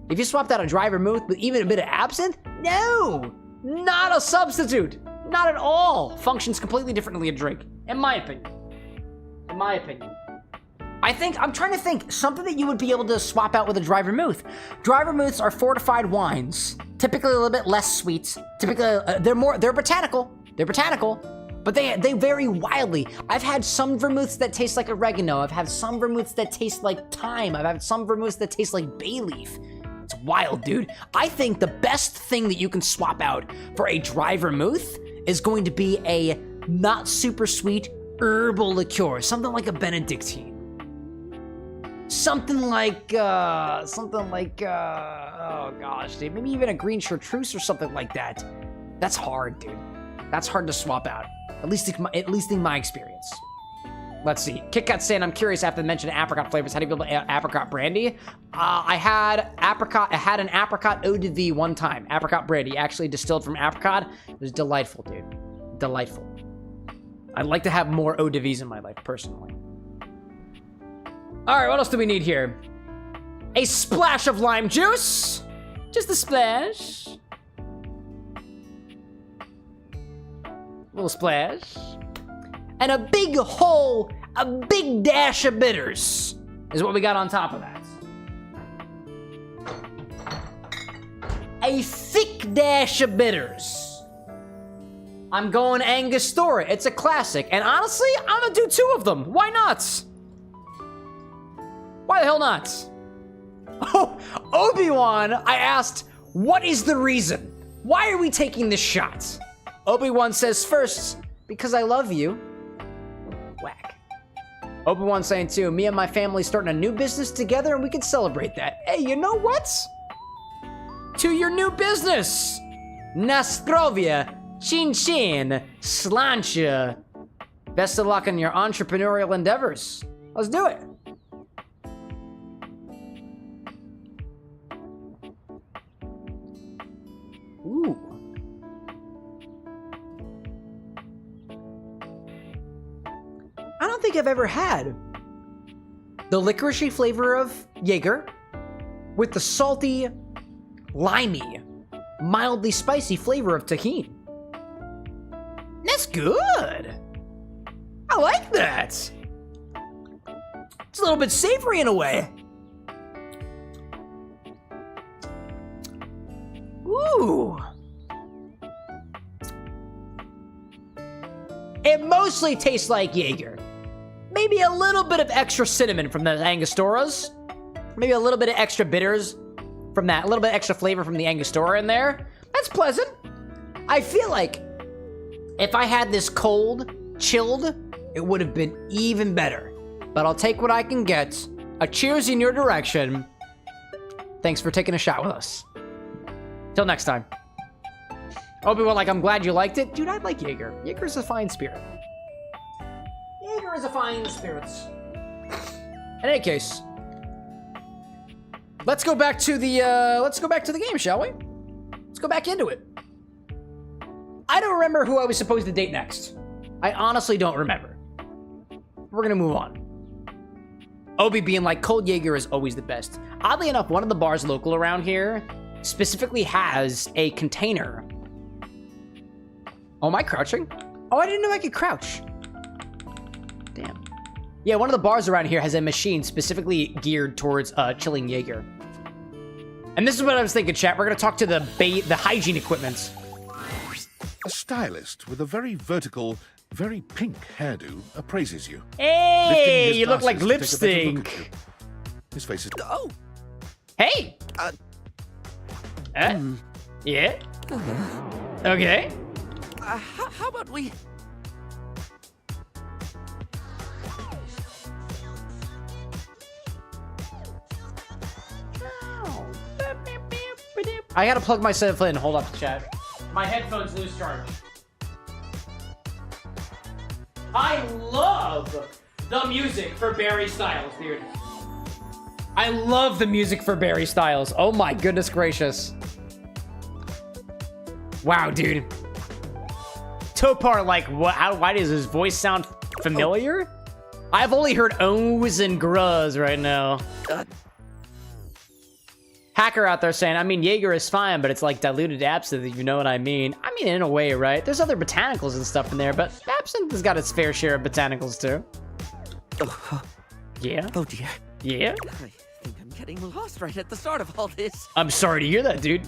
if you swapped out a dry vermouth with even a bit of absinthe, no, not a substitute. Not at all. Functions completely differently a drink, in my opinion. In my opinion. I'm trying to think, something that you would be able to swap out with a dry vermouth. Dry vermouths are fortified wines, typically a little bit less sweet. Typically, they're botanical. They're botanical, but they vary wildly. I've had some vermouths that taste like oregano. I've had some vermouths that taste like thyme. I've had some vermouths that taste like bay leaf. It's wild, dude. I think the best thing that you can swap out for a dry vermouth is going to be a not super sweet herbal liqueur, something like a Benedictine. Something like, oh gosh, dude, maybe even a green chartreuse or something like that. That's hard, dude. That's hard to swap out, at least in my experience. Let's see. KitKat saying, I'm curious after the mention of apricot flavors, how do you feel about apricot brandy? I had an apricot eau de vie one time. Apricot brandy, actually distilled from apricot. It was delightful, dude. Delightful. I'd like to have more eau de vies in my life, personally. All right, what else do we need here? A splash of lime juice. Just a splash. Little splash. And a big hole, a big dash of bitters is what we got on top of that. A thick dash of bitters. I'm going Angostura. It's a classic. And honestly, I'm gonna do 2 of them. Why not? Why the hell not? Oh, Obi-Wan, I asked, what is the reason? Why are we taking this shot? Obi-Wan says first, because I love you. Whack. Obi-Wan saying too, me and my family starting a new business together and we can celebrate that. Hey, you know what? To your new business. Nastrovia, Chin Chin, Slancha. Best of luck in your entrepreneurial endeavors. Let's do it. Ooh. I don't think I've ever had the licoricey flavor of Jaeger with the salty, limey, mildly spicy flavor of Tajin. That's good. I like that. It's a little bit savory in a way. Ooh. It mostly tastes like Jaeger. Maybe a little bit of extra cinnamon from the Angosturas. Maybe a little bit of extra bitters from that. A little bit extra flavor from the Angostura in there. That's pleasant. I feel like if I had this cold, chilled, it would have been even better. But I'll take what I can get. A cheers in your direction. Thanks for taking a shot with us. Till next time. Obi-Wan, like, I'm glad you liked it. Dude, I like Jaeger. Jaeger's a fine spirit. Jaeger is a fine spirit. In any case, let's go back to the game, shall we? Let's go back into it. I don't remember who I was supposed to date next. I honestly don't remember. We're gonna move on. Obi being like, cold Jaeger is always the best. Oddly enough, one of the bars local around here specifically has a container. Oh, am I crouching? Oh, I didn't know I could crouch. Damn. Yeah, one of the bars around here has a machine specifically geared towards chilling Jaeger. And this is what I was thinking, chat. We're gonna talk to the hygiene equipment. A stylist with a very vertical, very pink hairdo appraises you. Hey, you look like lipstick. His face is... Oh! Hey! Yeah? Okay. How about we... I gotta plug myself in. Hold up, chat. My headphones lose charge. I love the music for Barry Styles, dude. I love the music for Barry Styles. Oh my goodness gracious. Wow, dude. Topar, like, why does his voice sound familiar? I've only heard ohs and gruz right now. Hacker out there saying, I mean, Jaeger is fine, but it's like diluted absinthe, if you know what I mean. I mean, in a way, right? There's other botanicals and stuff in there, but absinthe has got its fair share of botanicals, too. Yeah? Oh, dear. Yeah? I think I'm getting lost right at the start of all this. I'm sorry to hear that, dude.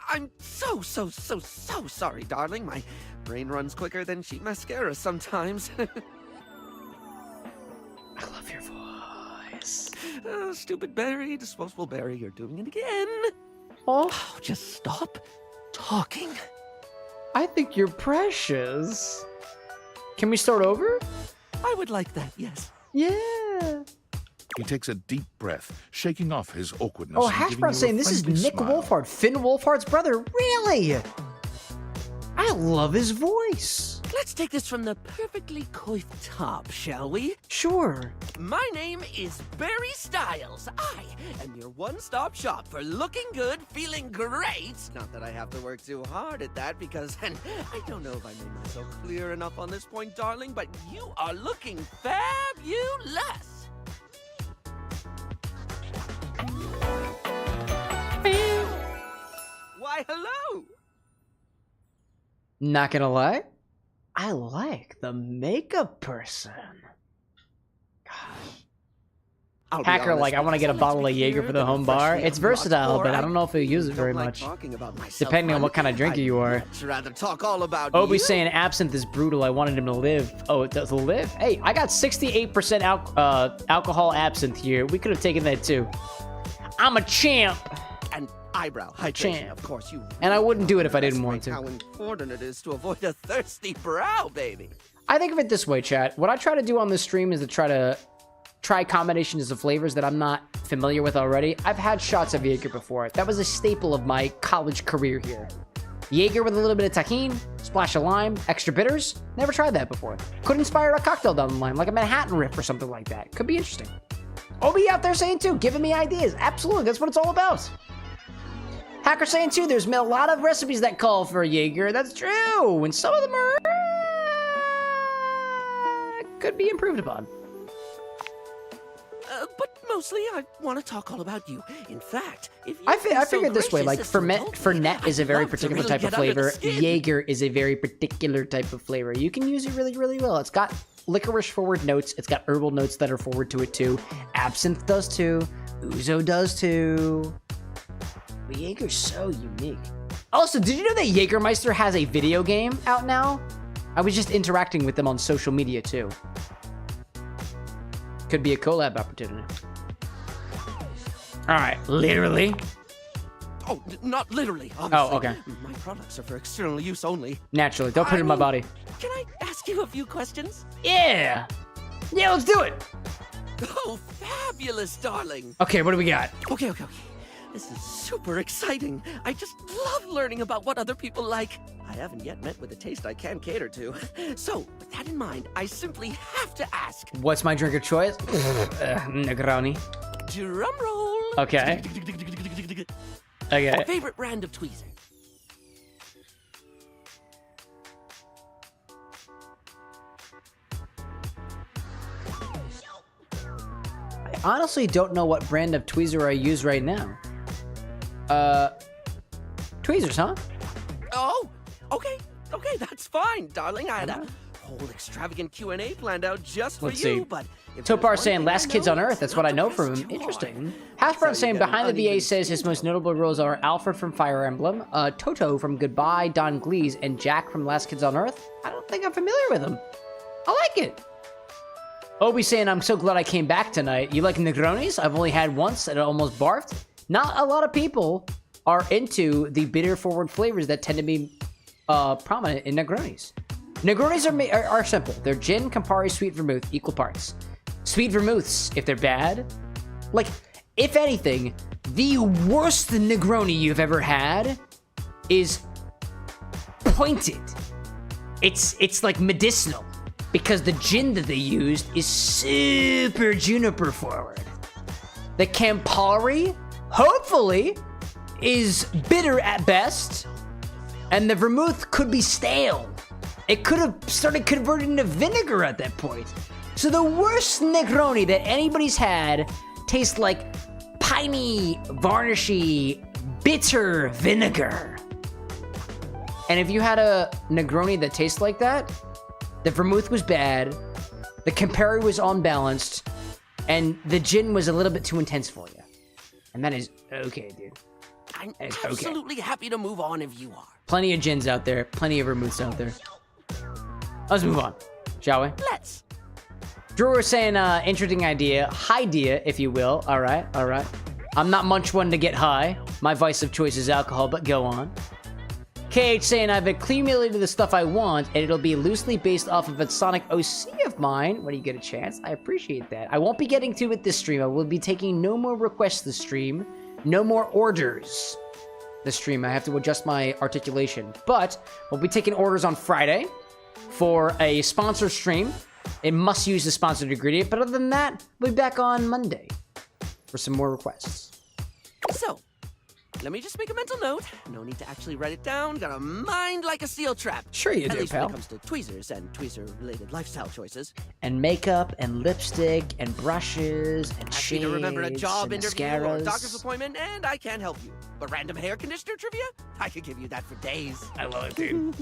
I'm so sorry, darling. My brain runs quicker than cheap mascara sometimes. I love your voice. Stupid Barry, disposable Barry, you're doing it again. Oh, just stop talking. I think you're precious. Can we start over? I would like that, yes. Yeah. He takes a deep breath, shaking off his awkwardness. Oh, Hashbrown saying this is Nick Wolfhard, Finn Wolfhard's brother. Really? I love his voice. Let's take this from the perfectly coiffed top, shall we? Sure. My name is Barry Styles. I am your one-stop shop for looking good, feeling great. Not that I have to work too hard at that because, and I don't know if I made myself clear enough on this point, darling, but you are looking fabulous. Why, hello. Not gonna lie, I like the makeup person. Hacker, like, I want to get a bottle of Jaeger for the home bar. It's versatile, but I don't know if you'll use it very much. Depending on what kind of drinker you are. I'd rather talk all about Obi's saying absinthe is brutal. I wanted him to live. Oh, it does live? Hey, I got 68% alcohol absinthe here. We could have taken that too. I'm a champ. And eyebrow hydration, of course. You. And I wouldn't do it if I didn't want to. How important it is to avoid a thirsty brow, baby. I think of it this way, chat. What I try to do on this stream is to try combinations of flavors that I'm not familiar with already. I've had shots of Jaeger before. That was a staple of my college career here. Jaeger with a little bit of tahini, splash of lime, extra bitters. Never tried that before. Could inspire a cocktail down the line, like a Manhattan riff or something like that. Could be interesting. Obi out there saying too, giving me ideas. Absolutely, that's what it's all about. Hacker saying too, there's a lot of recipes that call for Jaeger. That's true, and some of them are could be improved upon. But mostly, I want to talk all about you. In fact, if you I figured this way, like Fernet is a very particular type of flavor. Jaeger is a very particular type of flavor. You can use it really, really well. It's got licorice forward notes. It's got herbal notes that are forward to it too. Absinthe does too. Ouzo does too. But Jaeger's so unique. Also, did you know that Jägermeister has a video game out now? I was just interacting with them on social media too. Could be a collab opportunity. All right, literally. Oh, not literally, obviously. Oh, okay. My products are for external use only. Naturally, don't put it in my body. Can I ask you a few questions? Yeah. Yeah, let's do it. Oh, fabulous, darling. Okay, what do we got? Okay. This is super exciting. I just love learning about what other people like. I haven't yet met with a taste I can cater to. So, with that in mind, I simply have to ask. What's my drink of choice? Negroni. Drum roll. Okay. Okay. Favorite brand of tweezer? I honestly don't know what brand of tweezer I use right now. Tweezers, huh? Oh, okay, that's fine, darling. I had a whole extravagant Q&A planned out just for you, but... Topar saying Last Kids on Earth, that's what I know from him. Interesting. Hashbrown saying Behind the VA says his most notable roles are Alfred from Fire Emblem, Toto from Goodbye, Don Glees, and Jack from Last Kids on Earth. I don't think I'm familiar with him. I like it. Obi saying I'm so glad I came back tonight. You like Negronis? I've only had once and I almost barfed. Not a lot of people are into the bitter forward flavors that tend to be prominent in Negronis. Negronis are simple. They're gin, Campari, sweet vermouth, equal parts. Sweet vermouths, if they're bad, like, if anything, the worst Negroni you've ever had is pointed. It's like medicinal because the gin that they used is super juniper forward. The Campari, hopefully, is bitter at best, and the vermouth could be stale. It could have started converting into vinegar at that point. So the worst Negroni that anybody's had tastes like piney, varnishy, bitter vinegar. And if you had a Negroni that tastes like that, the vermouth was bad, the Campari was unbalanced, and the gin was a little bit too intense for you. And that is okay, dude. I'm absolutely happy to move on if you are. Plenty of gins out there, plenty of vermouths out there. Let's move on, shall we? Let's. Drew is saying, interesting idea, high-dia, if you will. All right. I'm not much one to get high. My vice of choice is alcohol, but go on. KH saying, I've accumulated the stuff I want, and it'll be loosely based off of a Sonic OC of mine. When you get a chance, I appreciate that. I won't be getting to it this stream. I will be taking no more requests this stream. No more orders this stream. I have to adjust my articulation. But we'll be taking orders on Friday for a sponsor stream. It must use the sponsored ingredient. But other than that, we'll be back on Monday for some more requests. So, let me just make a mental note. No need to actually write it down. Got a mind like a steel trap. Sure you At do, least pal. when it comes to tweezers and tweezer-related lifestyle choices. And makeup and lipstick and brushes and Ask shades me to remember a job and interview or mascaras. doctor's appointment, and I can't help you. But random hair conditioner trivia? I could give you that for days. I love it, dude.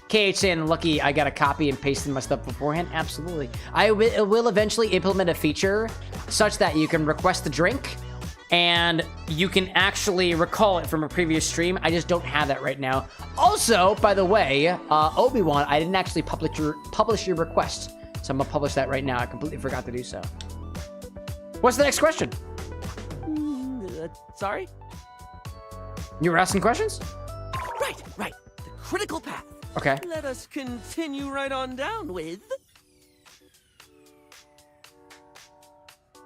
KH saying, lucky I got a copy and pasted my stuff beforehand. Absolutely. I will eventually implement a feature such that you can request the drink and you can actually recall it from a previous stream. I just don't have that right now. Also, by the way, Obi-Wan, I didn't actually publish your request. So I'm gonna publish that right now. I completely forgot to do so. What's the next question? Sorry? You were asking questions? Right. The critical path. Okay. Let us continue right on down with...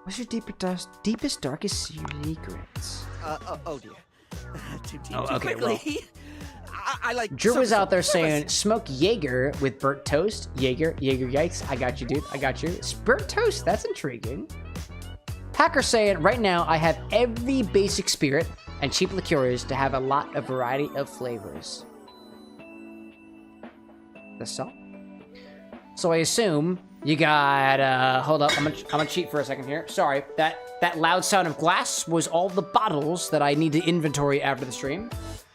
What's your deepest, darkest secrets? Oh dear. Too okay, quickly. well. I like... Drew was out there service. saying, smoke Jaeger with burnt toast. Jaeger, yikes. I got you, dude. I got you. Burnt toast, that's intriguing. Hacker saying, right now, I have every basic spirit and cheap liqueurs to have a lot of variety of flavors. That's so? So I assume you got, hold up, I'm gonna cheat for a second here. Sorry, that loud sound of glass was all the bottles that I need to inventory after the stream.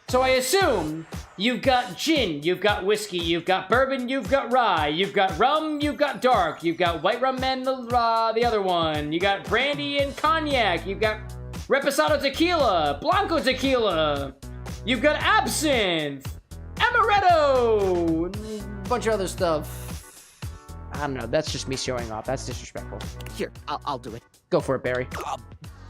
So I assume you've got gin, you've got whiskey, you've got bourbon, you've got rye, you've got rum, you've got dark, you've got white rum and the other one, you got brandy and cognac, you've got reposado tequila, blanco tequila, you've got absinthe, amaretto, a bunch of other stuff. I don't know, that's just me showing off. That's disrespectful. Here, I'll do it. Go for it, Barry.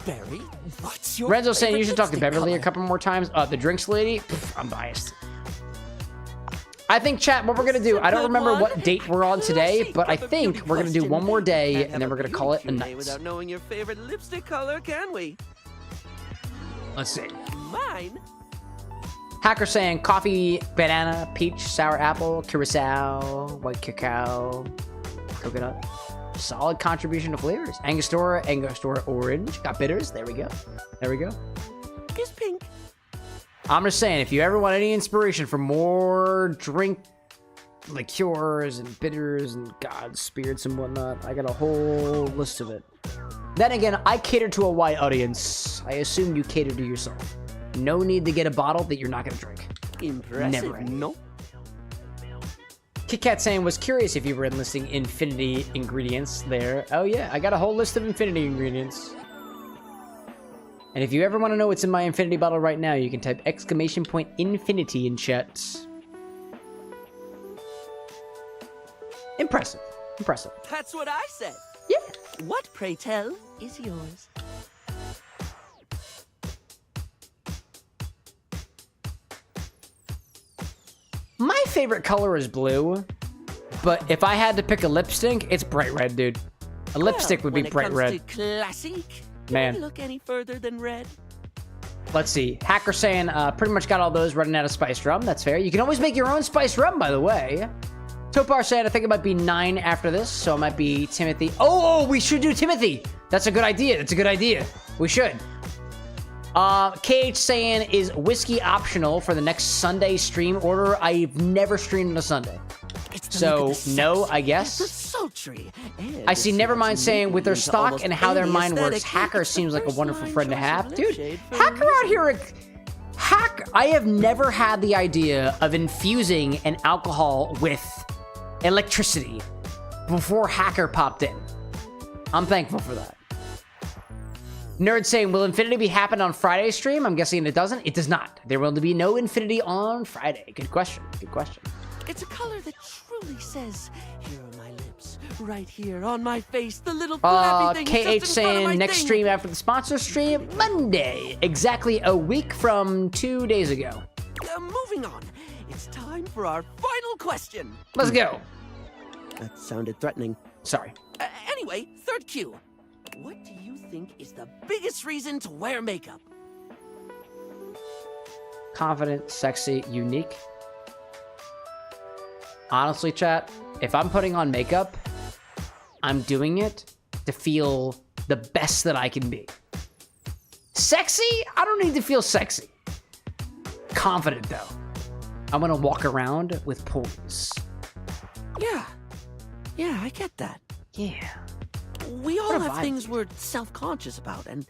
Barry, what's your Renzo saying you favorite should talk to lipstick Beverly color? a couple more times. The drinks lady, I'm biased. I think, chat, what we're gonna do, I don't remember what date we're on today, but I think we're gonna do one more day and then we're gonna call it a night. Without knowing your favorite lipstick color, can we? Let's see. Mine? Hacker saying coffee, banana, peach, sour apple, Curaçao, white cacao, coconut. Solid contribution to flavors. Angostura orange. Got bitters. There we go. It's pink. I'm just saying, if you ever want any inspiration for more drink liqueurs and bitters and God's spirits and whatnot, I got a whole list of it. Then again, I cater to a wide audience. I assume you cater to yourself. No need to get a bottle that you're not gonna drink. Impressive. Never. No. Kit Kat saying, was curious if you were enlisting infinity ingredients there. Oh yeah, I got a whole list of infinity ingredients. And if you ever want to know what's in my infinity bottle right now, you can type !infinity in chat. Impressive. That's what I said. Yeah. What, pray tell, is yours? My favorite color is blue, but if I had to pick a lipstick, it's bright red, dude. A lipstick would be bright red. When it comes to classic, Man. can you look any further than red? Let's see. Hacker saying, pretty much got all those running out of spiced rum. That's fair. You can always make your own spiced rum, by the way. Topar saying, I think it might be 9 after this, so it might be Timothy. Oh, we should do Timothy. That's a good idea. We should. KH saying, is whiskey optional for the next Sunday stream order? I've never streamed on a Sunday. So, no, I guess. Sultry. I see Nevermind saying, with their stock and how their mind works, Hacker seems like a wonderful friend to have. Dude, Hacker out here... I have never had the idea of infusing an alcohol with electricity before Hacker popped in. I'm thankful for that. Nerd saying, will Infinity be happening on Friday's stream? I'm guessing it doesn't. It does not. There will be no Infinity on Friday. Good question. It's a color that truly says, here are my lips, right here on my face, the little flappy thing KH just in front of my saying, next thing. stream after the sponsor stream, Monday. Exactly a week from 2 days ago. Moving on. It's time for our final question. Let's go. That sounded threatening. Sorry. Anyway, third cue. What do you think is the biggest reason to wear makeup? Confident, sexy, unique. Honestly, chat, if I'm putting on makeup, I'm doing it to feel the best that I can be. Sexy? I don't need to feel sexy. Confident, though. I'm gonna walk around with poise. Yeah. Yeah, I get that. Yeah. We all What a have vibe. things we're self-conscious about, and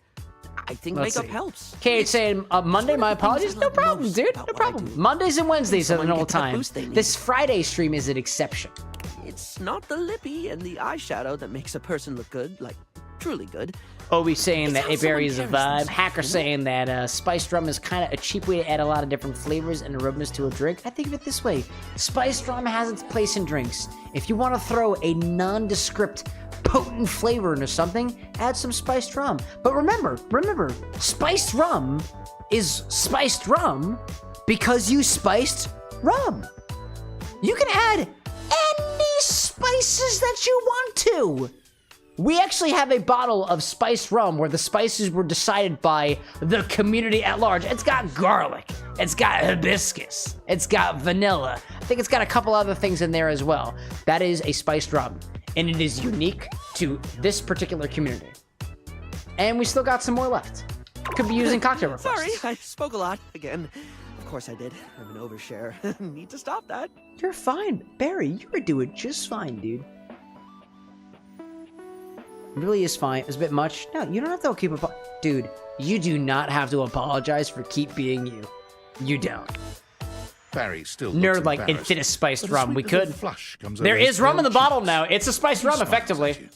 I think Let's makeup see. helps. Okay, it's saying Monday, my apologies. No problem, dude. No problem. Mondays and Wednesdays at an old time. This Friday stream is an exception. It's not the lippy and the eyeshadow that makes a person look good, like truly good. Obi saying that it varies a someone carries vibe. Hacker saying that spiced rum is kind of a cheap way to add a lot of different flavors and aromas to a drink. I think of it this way. Spiced rum has its place in drinks. If you want to throw a nondescript, potent flavor into something, add some spiced rum. But remember, spiced rum is spiced rum because you spiced rum. You can add any spices that you want to. We actually have a bottle of spiced rum where the spices were decided by the community at large. It's got garlic, it's got hibiscus, it's got vanilla. I think it's got a couple other things in there as well. That is a spiced rum, and it is unique to this particular community. And we still got some more left. Could be using cocktail requests. Sorry, I spoke a lot again. Of course I did. I'm an overshare. Need to stop that. You're fine, Barry. You were doing just fine, dude. Really is fine. It's a bit much. No, you don't have to keep dude, you do not have to apologize for keep being you. You don't. Barry still Nerd like infinite spiced rum. We could. Flush comes There over is his rum in the pale bottle cheeks. now. It's a spiced rum, effectively.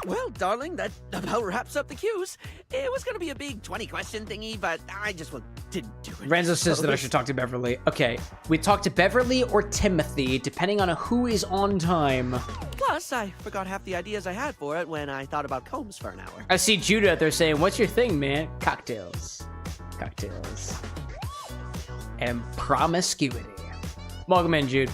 Well, darling, that about wraps up the cues. It was gonna be a big 20-question thingy, but I just didn't do it. Renzo says that I should talk to Beverly. Okay, we talk to Beverly or Timothy, depending on who is on time. Plus, I forgot half the ideas I had for it when I thought about combs for an hour. I see Judah out there saying, "What's your thing, man?" Cocktails, cocktails, and promiscuity. Welcome in, Jude.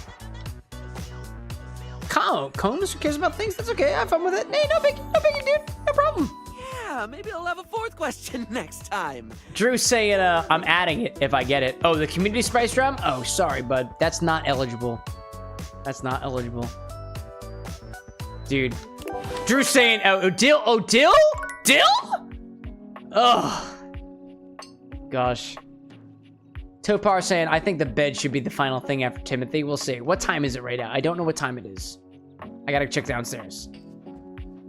Combs? Who cares about things? That's okay. I have fun with it. Hey, no biggie, dude. No problem. Yeah, maybe I'll have a fourth question next time. Drew's saying, I'm adding it if I get it. Oh, the community spice rum? Oh, sorry, bud. That's not eligible. That's not eligible. Dude. Drew's saying, dill? Oh, dill? Dill? Oh. Gosh. Topar saying, I think the bed should be the final thing after Timothy. We'll see. What time is it right now? I don't know what time it is. I gotta check downstairs.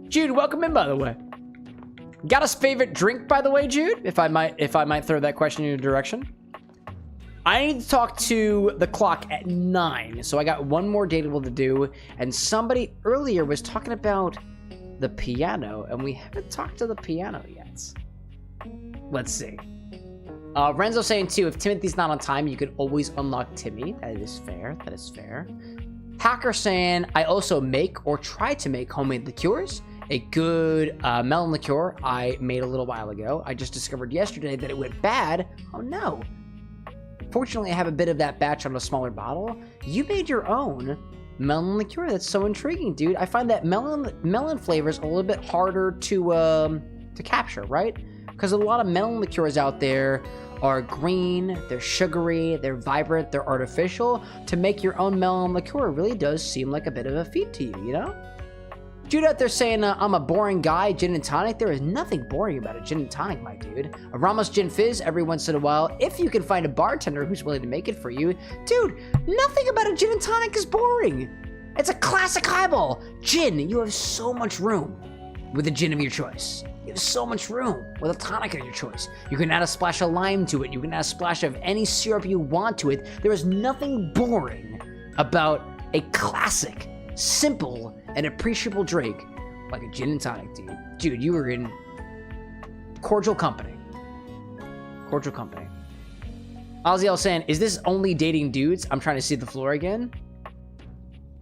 Jude, welcome in, by the way. Got us favorite drink, by the way, Jude? If I might throw that question in your direction. I need to talk to the clock at 9, so I got one more dateable to do. And somebody earlier was talking about the piano, and we haven't talked to the piano yet. Let's see. Renzo saying too, if Timothy's not on time, you could always unlock Timmy. That is fair. That is fair. Hacker saying, I also make or try to make homemade liqueurs. A good melon liqueur I made a little while ago. I just discovered yesterday that it went bad. Oh no. Fortunately, I have a bit of that batch on a smaller bottle. You made your own melon liqueur. That's so intriguing, dude. I find that melon flavors a little bit harder to capture, right? Because a lot of melon liqueurs out there are green, they're sugary, they're vibrant, they're artificial. To make your own melon liqueur really does seem like a bit of a feat to you, you know? Jude out there saying, I'm a boring guy, gin and tonic. There is nothing boring about a gin and tonic, my dude. A Ramos Gin Fizz every once in a while, if you can find a bartender who's willing to make it for you. Dude, nothing about a gin and tonic is boring. It's a classic highball. Gin, you have so much room with a gin of your choice. You have so much room with a tonic of your choice. You can add a splash of lime to it. You can add a splash of any syrup you want to it. There is nothing boring about a classic, simple, and appreciable drink like a gin and tonic, dude. Dude, you are in cordial company. Cordial company. Ozzy saying, is this only dating dudes? I'm trying to see the floor again.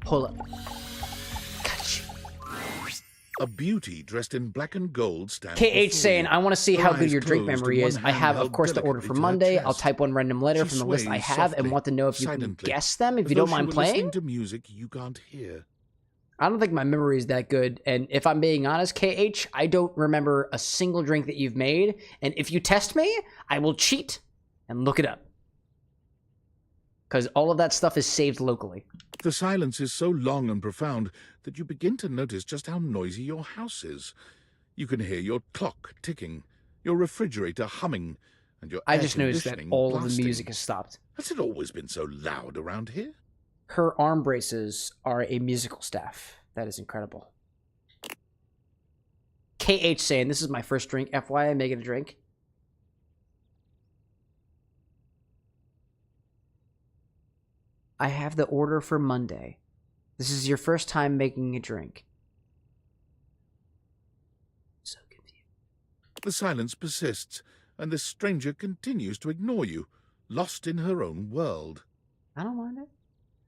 Hold up. A beauty dressed in black and gold stands KH saying, I want to see Her how good eyes your drink closed memory and is. one I hand have, of held course, the order delicately for to her Monday. I'll chest. type one random letter She from the list I sways have and softly, want to know if you can silently, guess them, if as you though don't she mind were playing. listening to music you can't hear. I don't think my memory is that good. And if I'm being honest, KH, I don't remember a single drink that you've made. And if you test me, I will cheat and look it up. Because all of that stuff is saved locally. The silence is so long and profound that you begin to notice just how noisy your house is. You can hear your clock ticking, your refrigerator humming, and your I air just noticed that conditioning all of the blasting. music has stopped. Has it always been so loud around here? Her arm braces are a musical staff. That is incredible. KH saying, this is my first drink. FYI, making a drink. I have the order for Monday. This is your first time making a drink. So confused. The silence persists, and the stranger continues to ignore you, lost in her own world. I don't mind it.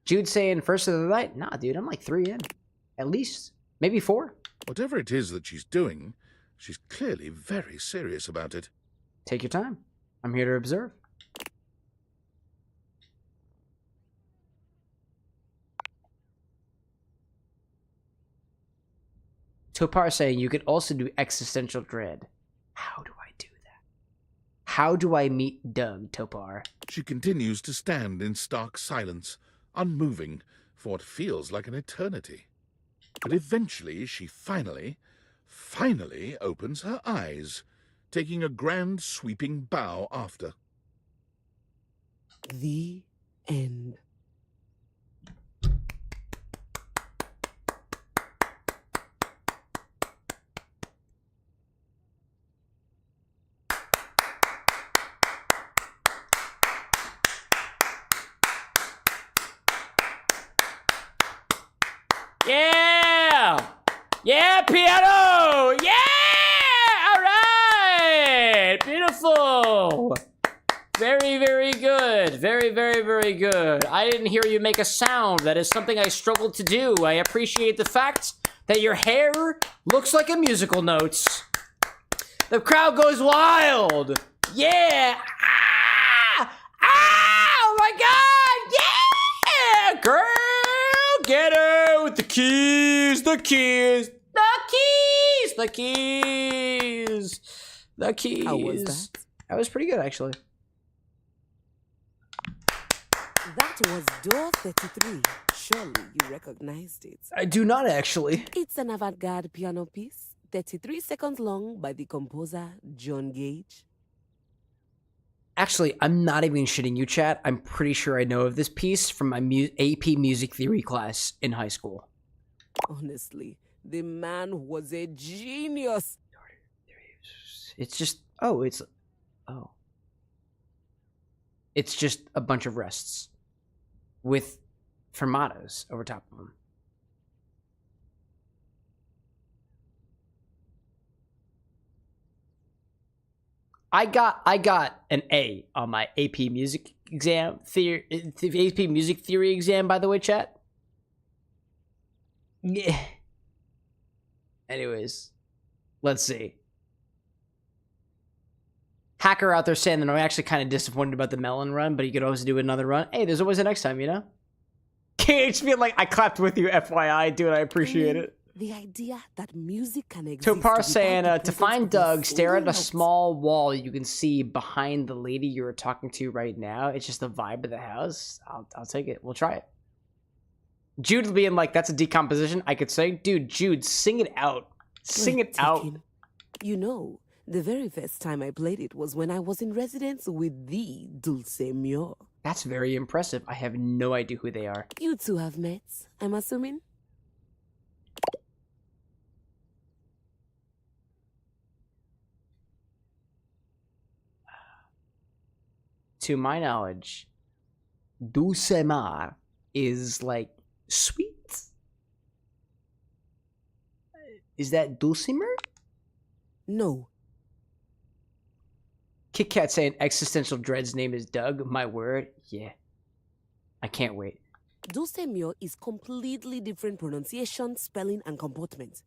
Jude saying, first of the night? Nah, dude, I'm like 3 in. At least. Maybe 4. Whatever it is that she's doing, she's clearly very serious about it. Take your time. I'm here to observe. Topar saying you could also do existential dread. How do I do that? How do I meet Doug, Topar? She continues to stand in stark silence, unmoving for what feels like an eternity. But eventually she finally opens her eyes, taking a grand sweeping bow after. The end. Yeah! Yeah, piano! Yeah! All right! Beautiful! Very, very good. Very, very, very good. I didn't hear you make a sound. That is something I struggled to do. I appreciate the fact that your hair looks like a musical notes. The crowd goes wild. Yeah! Ah! Ah! Oh my God! Yeah! Girl! Get her with the keys, the keys, the keys, the keys, the keys. How was that? That was pretty good, actually. That was door 33. Surely you recognized it. I do not, actually. It's an avant-garde piano piece, 33 seconds long, by the composer John Gage. Actually, I'm not even shitting you, chat. I'm pretty sure I know of this piece from my AP music theory class in high school. Honestly, the man was a genius. It's just, it's just a bunch of rests with fermatas over top of them. I got an A on my AP music exam AP music theory exam, by the way, chat. Yeah. Anyways, let's see. Hacker out there saying that I'm actually kind of disappointed about the melon run, but you could always do another run. Hey, there's always a next time, you know? KH being like, I clapped with you, FYI, dude, I appreciate it. The idea that music can exist. Topar saying, to find Doug, stare at a small wall you can see behind the lady you're talking to right now. It's just the vibe of the house. I'll take it. We'll try it. Jude being like, that's a decomposition. I could say, dude, Jude, sing it out. Sing it out. You know, the very first time I played it was when I was in residence with the Dulce Mio. That's very impressive. I have no idea who they are. You two have met, I'm assuming? To my knowledge, Dulce Mar is like sweet. Is that Dulcimer? No. Kit Kat saying Existential Dread's name is Doug. My word, yeah. I can't wait. Dulce Mio is completely different pronunciation, spelling, and comportment.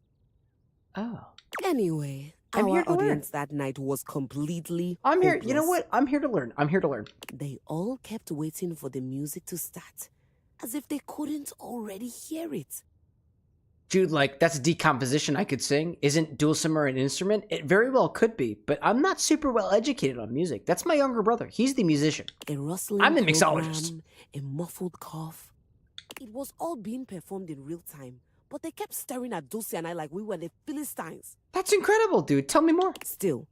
Oh. Anyway, I'm here our to learn. audience that night was completely I'm here. You know hopeless. what? I'm here to learn. I'm here to learn. They all kept waiting for the music to start, as if they couldn't already hear it. Jude, like, that's a decomposition I could sing. Isn't Dulcimer an instrument? It very well could be, but I'm not super well educated on music. That's my younger brother. He's the musician. A rustling I'm the program, mixologist. a muffled cough. It was all being performed in real time, but they kept staring at Dulce and I like we were the Philistines. That's incredible, dude. Tell me more. Still,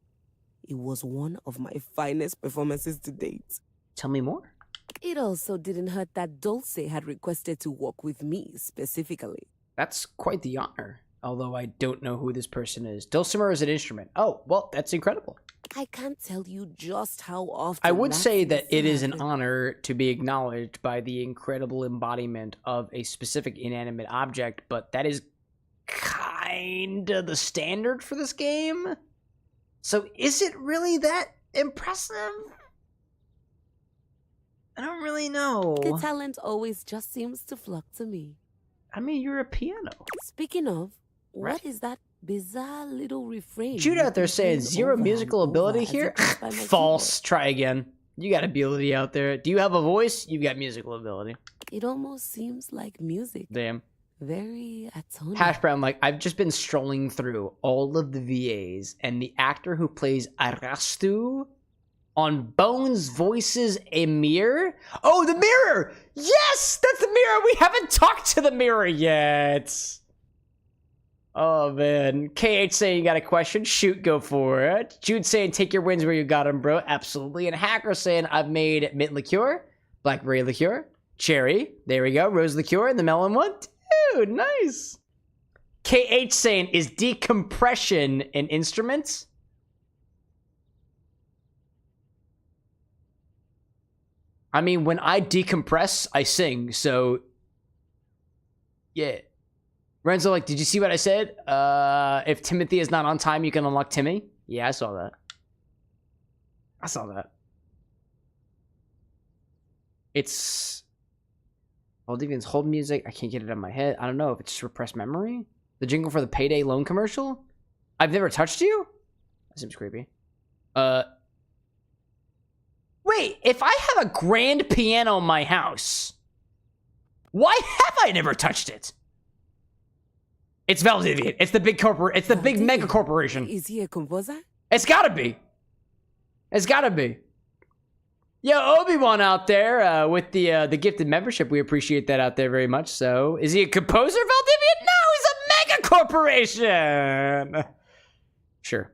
it was one of my finest performances to date. Tell me more. It also didn't hurt that Dulce had requested to work with me specifically. That's quite the honor, although I don't know who this person is. Dulcimer is an instrument. Oh, well, that's incredible. I can't tell you just how often... I would say that it is an honor to be acknowledged by the incredible embodiment of a specific inanimate object, but that is kind of the standard for this game. So is it really that impressive? I don't really know. The talent always just seems to flock to me. I mean, you're a piano. Speaking of, what is that bizarre little refrain? Jude out there saying zero musical ability here? False. Try again. You got ability out there. Do you have a voice? You've got musical ability. It almost seems like music. Damn. Very atonic. Hash Brown, like, I've just been strolling through all of the VAs, and the actor who plays Arastu on Bones Voices a mirror. Oh, the mirror! Yes! That's the mirror! We haven't talked to the mirror yet! Oh, man. KH saying you got a question? Shoot, go for it. Jude saying take your wins where you got them, bro. Absolutely. And Hacker saying I've made mint liqueur, blackberry liqueur, cherry. There we go. Rose liqueur and the melon one. Dude, nice. KH saying is decompression an instrument? I mean, when I decompress, I sing, so... Yeah. Renzo, like, did you see what I said? If Timothy is not on time, you can unlock Timmy. Yeah, I saw that. I saw that. It's... Valdivian's hold music. I can't get it in my head. I don't know if it's repressed memory. The jingle for the Payday loan commercial? I've never touched you? That seems creepy. Wait, if I have a grand piano in my house, why have I never touched it? It's Valdivian. It's the big corporate. It's the big mega corporation. Is he a composer? It's gotta be. It's gotta be. Yo, Obi-Wan out there with the gifted membership. We appreciate that out there very much. So, is he a composer, Valdivian? No, he's a mega corporation. Sure.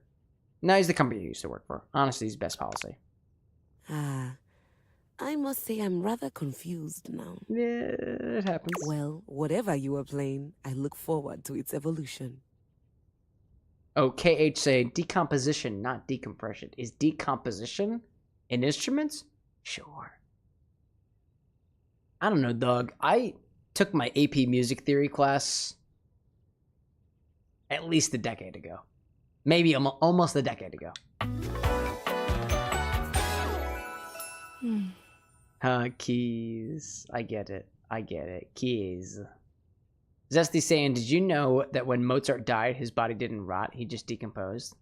No, he's the company he used to work for. Honestly, he's best policy. I must say I'm rather confused now. Yeah, it happens. Well, whatever you are playing, I look forward to its evolution. Oh, KH saying decomposition, not decompression. Is decomposition in instruments? Sure. I don't know, dog. I took my AP music theory class at least a decade ago. Maybe almost a decade ago. Keys. I get it. I get it. Keys. Zesty saying, did you know that when Mozart died, his body didn't rot? He just decomposed?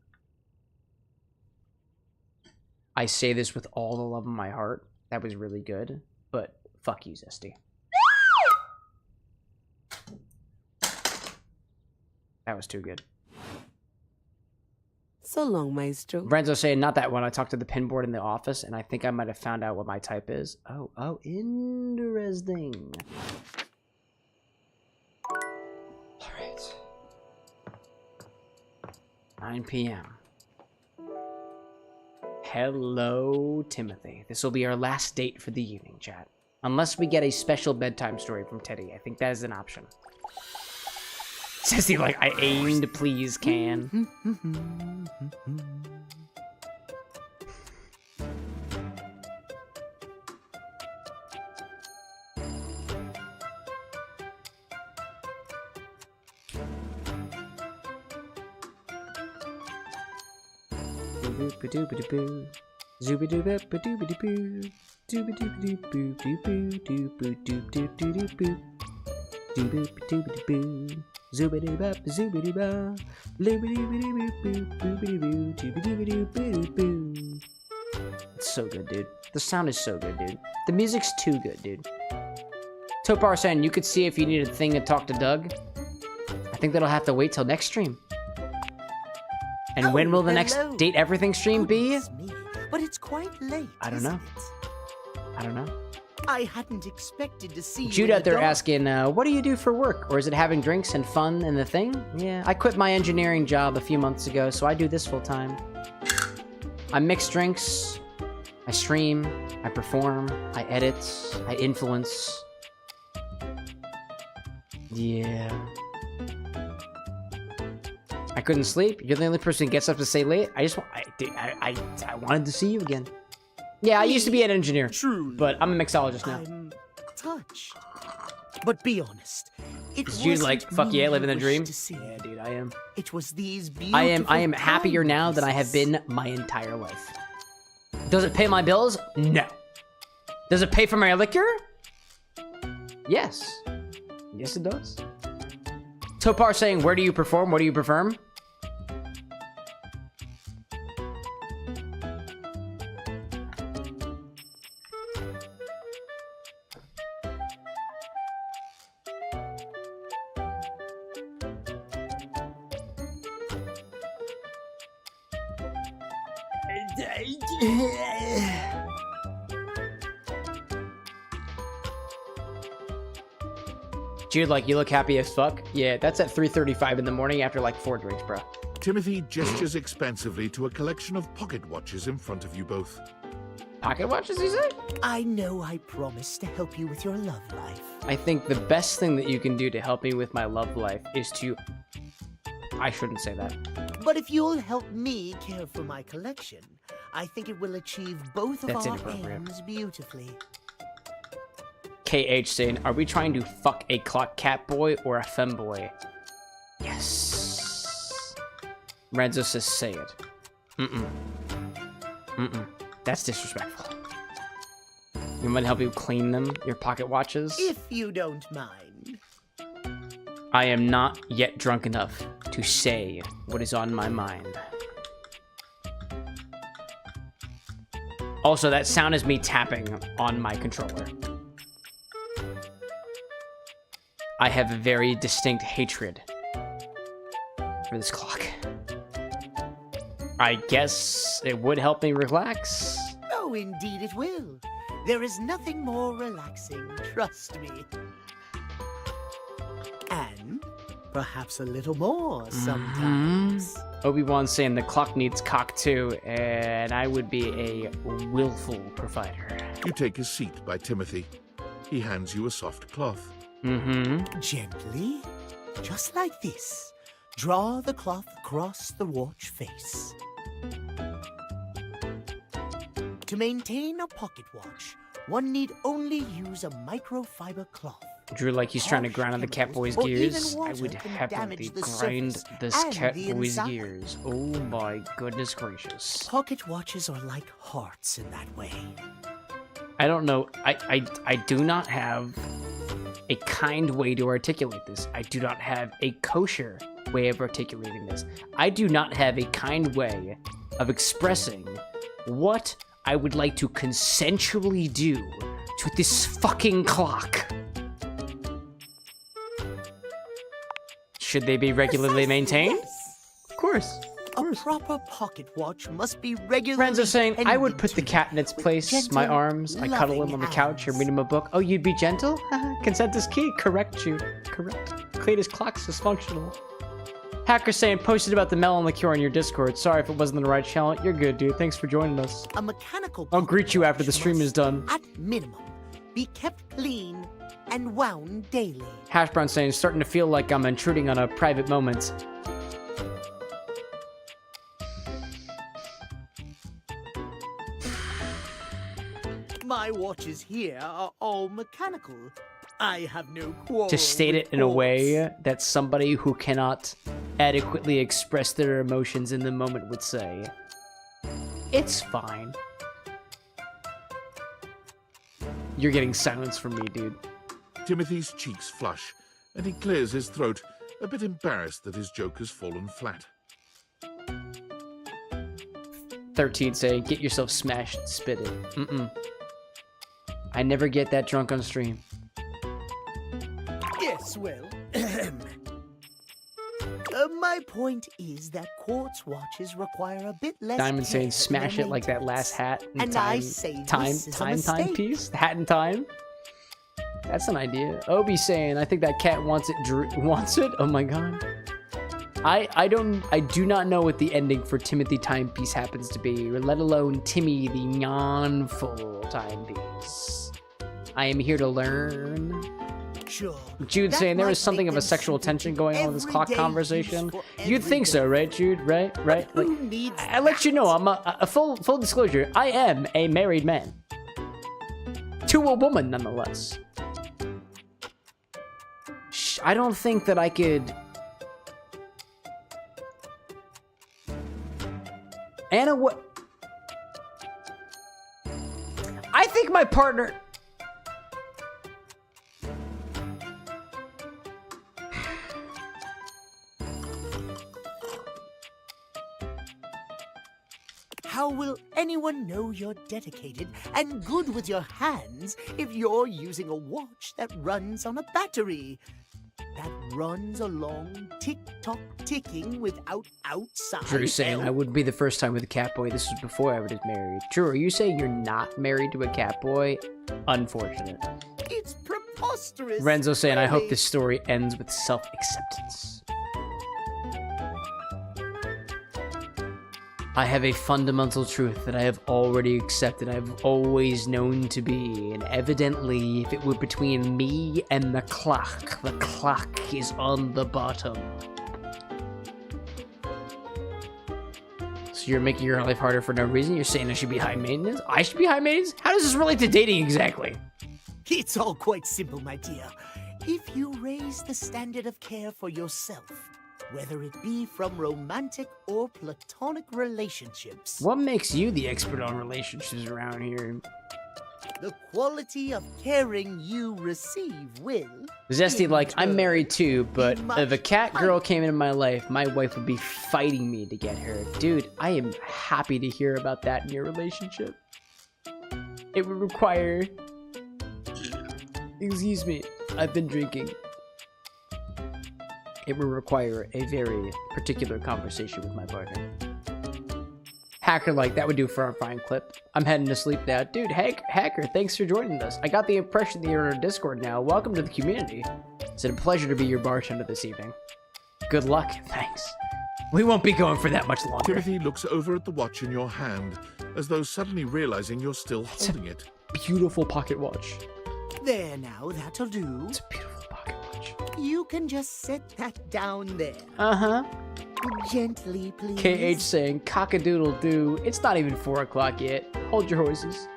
I say this with all the love in my heart. That was really good. But fuck you, Zesty. That was too good. So long, Maestro. Renzo saying, not that one. I talked to the pinboard in the office, and I think I might have found out what my type is. Oh, interesting. All right. 9 p.m. Hello, Timothy. This will be our last date for the evening, chat. Unless we get a special bedtime story from Teddy. I think that is an option. Says he like, I aimed, please, can. It's so good, dude. The sound is so good, dude. The music's too good, dude. Topar saying you could see if you need a thing to talk to Doug. I think that'll have to wait till next stream. And when will the next Date Everything stream be? But it's quite late. I don't know. I don't know. I hadn't expected to see Jude you out there in the dark. asking, what do you do for work? Or is it having drinks and fun and the thing? Yeah, I quit my engineering job a few months ago, so I do this full time. I mix drinks, I stream, I perform, I edit, I influence. Yeah. I couldn't sleep. You're the only person who gets up to stay late. I wanted to see you again. Yeah, I used to be an engineer, but I'm a mixologist now. I'm touched. But be honest. Is Jude like, fuck yeah, living the dream? Yeah, dude, I am. It was these I am happier now than I have been my entire life. Does it pay my bills? No. Does it pay for my liquor? Yes. Yes, it does. Topar saying, where do you perform? What do you perform? Jude, like, you look happy as fuck. Yeah, that's at 3:35 in the morning after like 4 drinks, bro. Timothy gestures expansively to a collection of pocket watches in front of you both. Pocket watches, you say? I know I promised to help you with your love life. I think the best thing that you can do to help me with my love life is to... I shouldn't say that. But if you'll help me care for my collection, I think it will achieve both of That's our inappropriate. aims beautifully. KH saying, are we trying to fuck a clock cat boy or a femboy? Yes. Renzo says, say it. That's disrespectful. You might help you clean them, your pocket watches? If you don't mind. I am not yet drunk enough to say what is on my mind. Also, that sound is me tapping on my controller. I have a very distinct hatred for this clock. I guess it would help me relax. Oh, indeed it will. There is nothing more relaxing, trust me. And perhaps a little more sometimes. Obi-Wan saying the clock needs cock too, and I would be a willful provider. You take a seat by Timothy. He hands you a soft cloth. Gently, just like this. Draw the cloth across the watch face. To maintain a pocket watch, one need only use a microfiber cloth. Drew, like he's trying to grind on the Catboy's or gears. even I water would can happily damage the grind surface this and the Catboy's inside. gears. Oh my goodness gracious. Pocket watches are like hearts in that way. I don't know. I do not have a kind way to articulate this. I do not have a kosher way of articulating this. I do not have a kind way of expressing what I would like to consensually do to this fucking clock. Should they be regularly maintained? Of course. A proper pocket watch must be regularly. Renzo saying, I would tended put the to cat in its place, gentle, my arms, I cuddle him loving on the couch and hands. read him a book. Oh, you'd be gentle? Consent is key. Correct, you. Correct. Cletus clock's dysfunctional. Hacker saying, posted about the melon liqueur on your Discord. Sorry if it wasn't the right channel. You're good, dude. Thanks for joining us. A mechanical I'll greet you after the stream is done. at minimum be kept clean and wound daily. Hashbrown saying, starting to feel like I'm intruding on a private moment. My watches here are all mechanical. I have no quarrel To state with it in a quartz. way that somebody who cannot adequately express their emotions in the moment would say. It's fine. You're getting silence from me, dude. Timothy's cheeks flush, and he clears his throat, a bit embarrassed that his joke has fallen flat. 13 saying, get yourself smashed and spit it. I never get that drunk on stream. Yes, well. My point is that quartz watches require a bit less Diamond care saying smash than it like that last hat and And I say this is a timepiece. The hat and time. That's an idea. Obi saying, I think that cat wants it. Wants it? Oh my god. I do not know what the ending for Timothy timepiece happens to be, or let alone Timmy the non-full timepiece. I am here to learn. Sure. Jude saying there was something of a sexual tension going on in this clock conversation. You'd think so, right, Jude? Right? Like, I let you know, I'm a full disclosure. I am a married man. To a woman, nonetheless. I don't think that I could... Anna, what? I think my partner... How will anyone know you're dedicated and good with your hands if you're using a watch that runs on a battery? That runs along tick-tock ticking without outside Drew saying, I would be the first time with a cat boy. This was before I was married. Drew, are you saying you're not married to a cat boy? Unfortunate. It's preposterous. Renzo saying, I hope this story ends with self-acceptance. I have a fundamental truth that I have already accepted, I've always known to be, and evidently, if it were between me and the clock is on the bottom. So you're making your life harder for no reason? You're saying I should be high maintenance? I should be high maintenance? How does this relate to dating exactly? It's all quite simple, my dear. If you raise the standard of care for yourself, whether it be from romantic or platonic relationships. What makes you the expert on relationships around here? The quality of caring you receive will... Zesty, like, I'm married too, but if a cat girl came into my life, my wife would be fighting me to get her. Dude, I am happy to hear about that in your relationship. It would require... Excuse me, I've been drinking. It will require a very particular conversation with my partner. Hacker, like, that would do for our fine clip. I'm heading to sleep now. Dude, Hacker, thanks for joining us. I got the impression that you're in our Discord now. Welcome to the community. It's a pleasure to be your bartender this evening. Good luck. Thanks. We won't be going for that much longer. Timothy looks over at the watch in your hand, as though suddenly realizing you're still holding it. Beautiful pocket watch. There now, that'll do. It's a beautiful pocket watch. You can just set that down there. Uh-huh. Gently, please. KH saying, cock-a-doodle-doo. It's not even 4 o'clock yet. Hold your horses.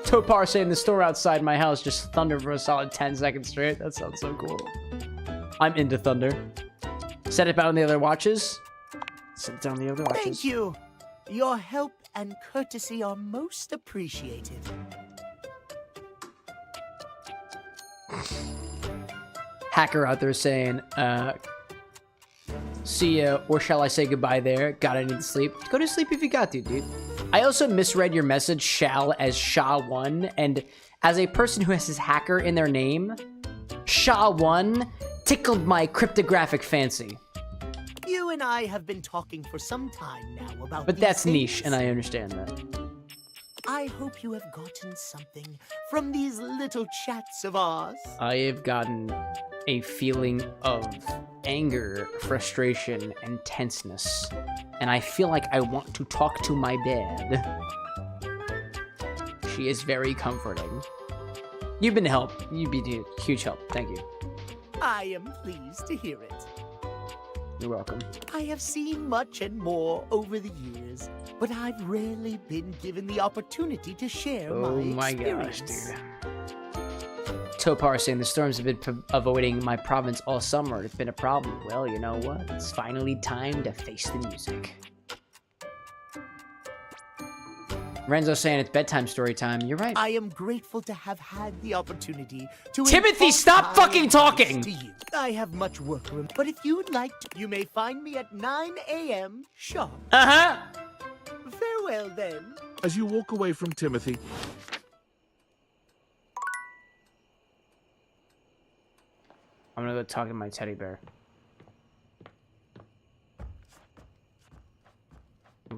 Topar saying, the store outside my house just thundered for a solid 10 seconds straight. That sounds so cool. I'm into thunder. Set it down the other watches. Set it down the other watches. Thank you. Your help and courtesy are most appreciated. Hacker out there saying, see ya, or shall I say goodbye there? Gotta need to sleep. Go to sleep if you got to, dude. I also misread your message, shall, as Sha1, and as a person who has his hacker in their name, Sha1 tickled my cryptographic fancy. You and I have been talking for some time now about But these that's things. niche, and I understand that. I hope you have gotten something from these little chats of ours. I have gotten a feeling of anger, frustration, and tenseness. And I feel like I want to talk to my bed. She is very comforting. You've been help. You've been a huge help. Thank you. I am pleased to hear it. You're welcome. I have seen much and more over the years, but I've rarely been given the opportunity to share my experience. Gosh, dude. Topar saying the storms have been avoiding my province all summer. It's been a problem. Well, you know what? It's finally time to face the music. Renzo saying it's bedtime story time. You're right. I am grateful to have had the opportunity to... Timothy, stop fucking talking! To you. I have much work, but if you'd like to, you may find me at 9 a.m. sharp. Uh-huh. Farewell, then. As you walk away from Timothy... I'm gonna go talk to my teddy bear.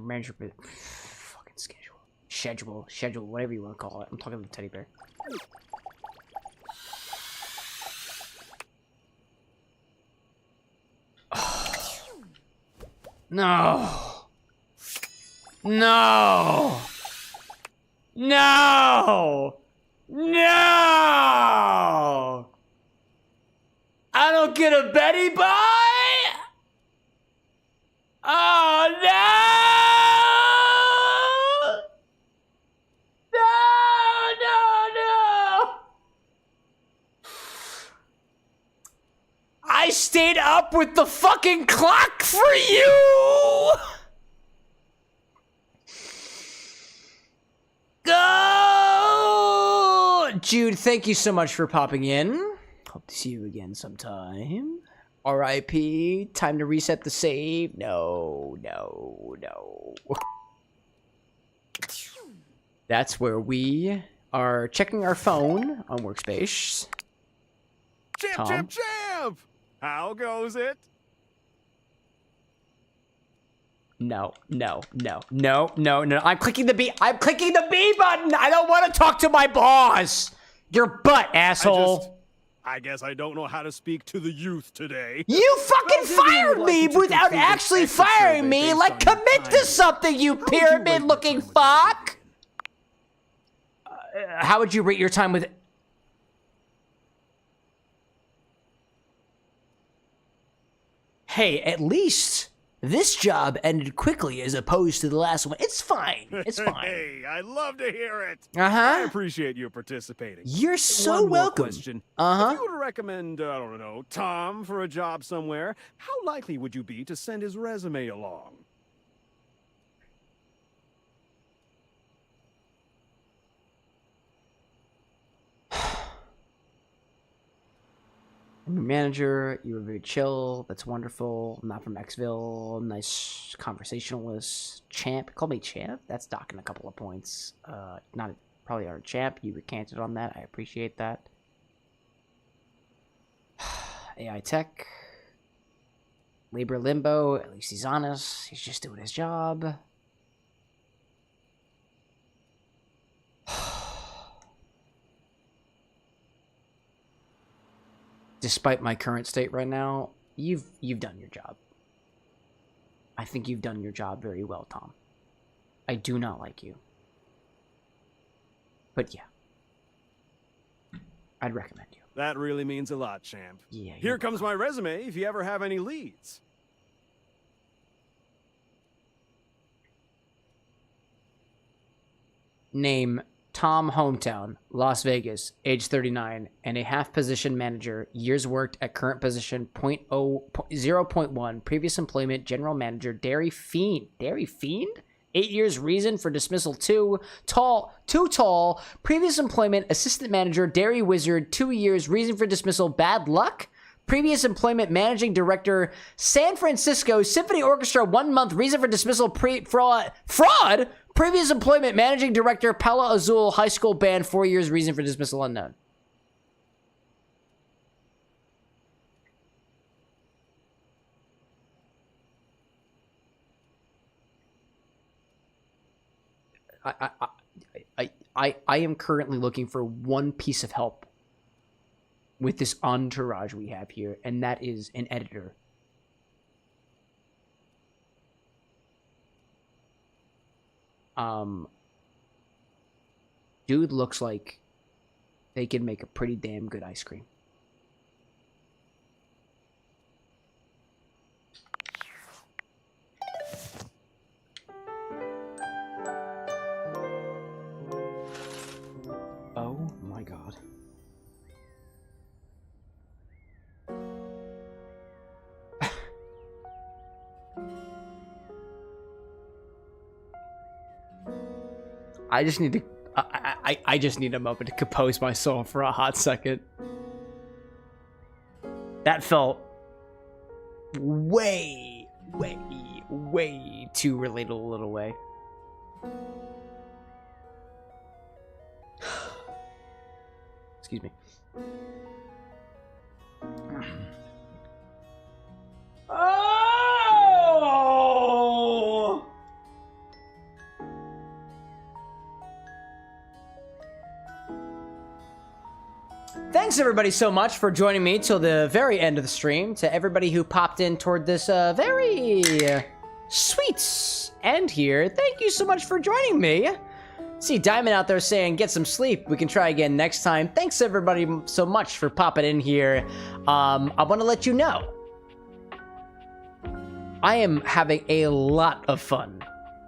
management. Fucking schedule, whatever you want to call it. I'm talking to the teddy bear. No. No. No. No. I don't get a Betty Boy. Oh no. No. I stayed up with the fucking clock for you! Go! Jude, thank you so much for popping in. Hope to see you again sometime. R.I.P. Time to reset the save. No. That's where we are checking our phone on Workspace. Champ! How goes it? No. I'm clicking the B. I'm clicking the B button. I don't want to talk to my boss. Your butt, asshole. I guess I don't know how to speak to the youth today. You fucking fired me without actually firing me. Like, commit to something, you pyramid-looking fuck. How would you rate your time with... Hey, at least this job ended quickly as opposed to the last one. It's fine. Hey, I love to hear it. Uh-huh. I appreciate you participating. You're so One more welcome. Question. Uh-huh. If you were to recommend, I don't know, Tom for a job somewhere, how likely would you be to send his resume along? I'm your manager. You were very chill. That's wonderful. I'm not from Xville. Nice conversationalist. Champ. Call me Champ. That's docking a couple of points. Not probably our champ. You recanted on that. I appreciate that. AI tech. Labor limbo. At least he's honest. He's just doing his job. Despite my current state right now, you've done your job. I think you've done your job very well, Tom. I do not like you. But yeah. I'd recommend you. That really means a lot, champ. Yeah. Here comes my resume if you ever have any leads. Name Tom, hometown, Las Vegas, age 39, and a half position manager, years worked at current position 0.1, previous employment, general manager, Dairy Fiend. Dairy Fiend? 8 years, reason for dismissal 2, too tall, previous employment, assistant manager, Dairy Wizard, 2 years, reason for dismissal, bad luck, previous employment, managing director, San Francisco Symphony Orchestra, 1 month, reason for dismissal, fraud, previous employment, managing director, Palo Azul High School Band, 4 years, reason for dismissal unknown. I am currently looking for one piece of help with this entourage we have here, and that is an editor. Dude looks like they can make a pretty damn good ice cream. Oh my god. I just need to I just need a moment to compose my soul for a hot second. That felt way too relatable in a way. Excuse me. Oh! Thanks everybody so much for joining me till the very end of the stream. To everybody who popped in toward this very sweet end here, thank you so much for joining me. See Diamond out there saying, get some sleep. We can try again next time. Thanks everybody so much for popping in here. I want to let you know, I am having a lot of fun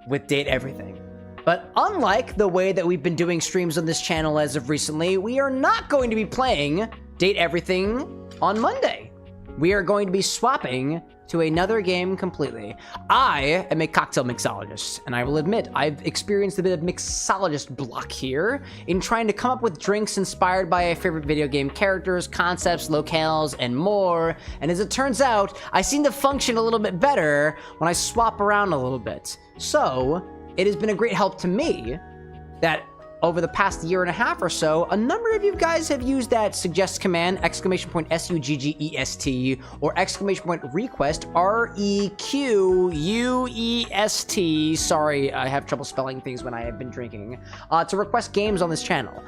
with Date Everything. But unlike the way that we've been doing streams on this channel as of recently, we are not going to be playing Date Everything on Monday. We are going to be swapping to another game completely. I am a cocktail mixologist, and I will admit I've experienced a bit of mixologist block here in trying to come up with drinks inspired by our favorite video game characters, concepts, locales, and more. And as it turns out, I seem to function a little bit better when I swap around a little bit. So it has been a great help to me that over the past year and a half or so, a number of you guys have used that suggest command, !SUGGEST, or !request, REQUEST. Sorry, I have trouble spelling things when I have been drinking, to request games on this channel.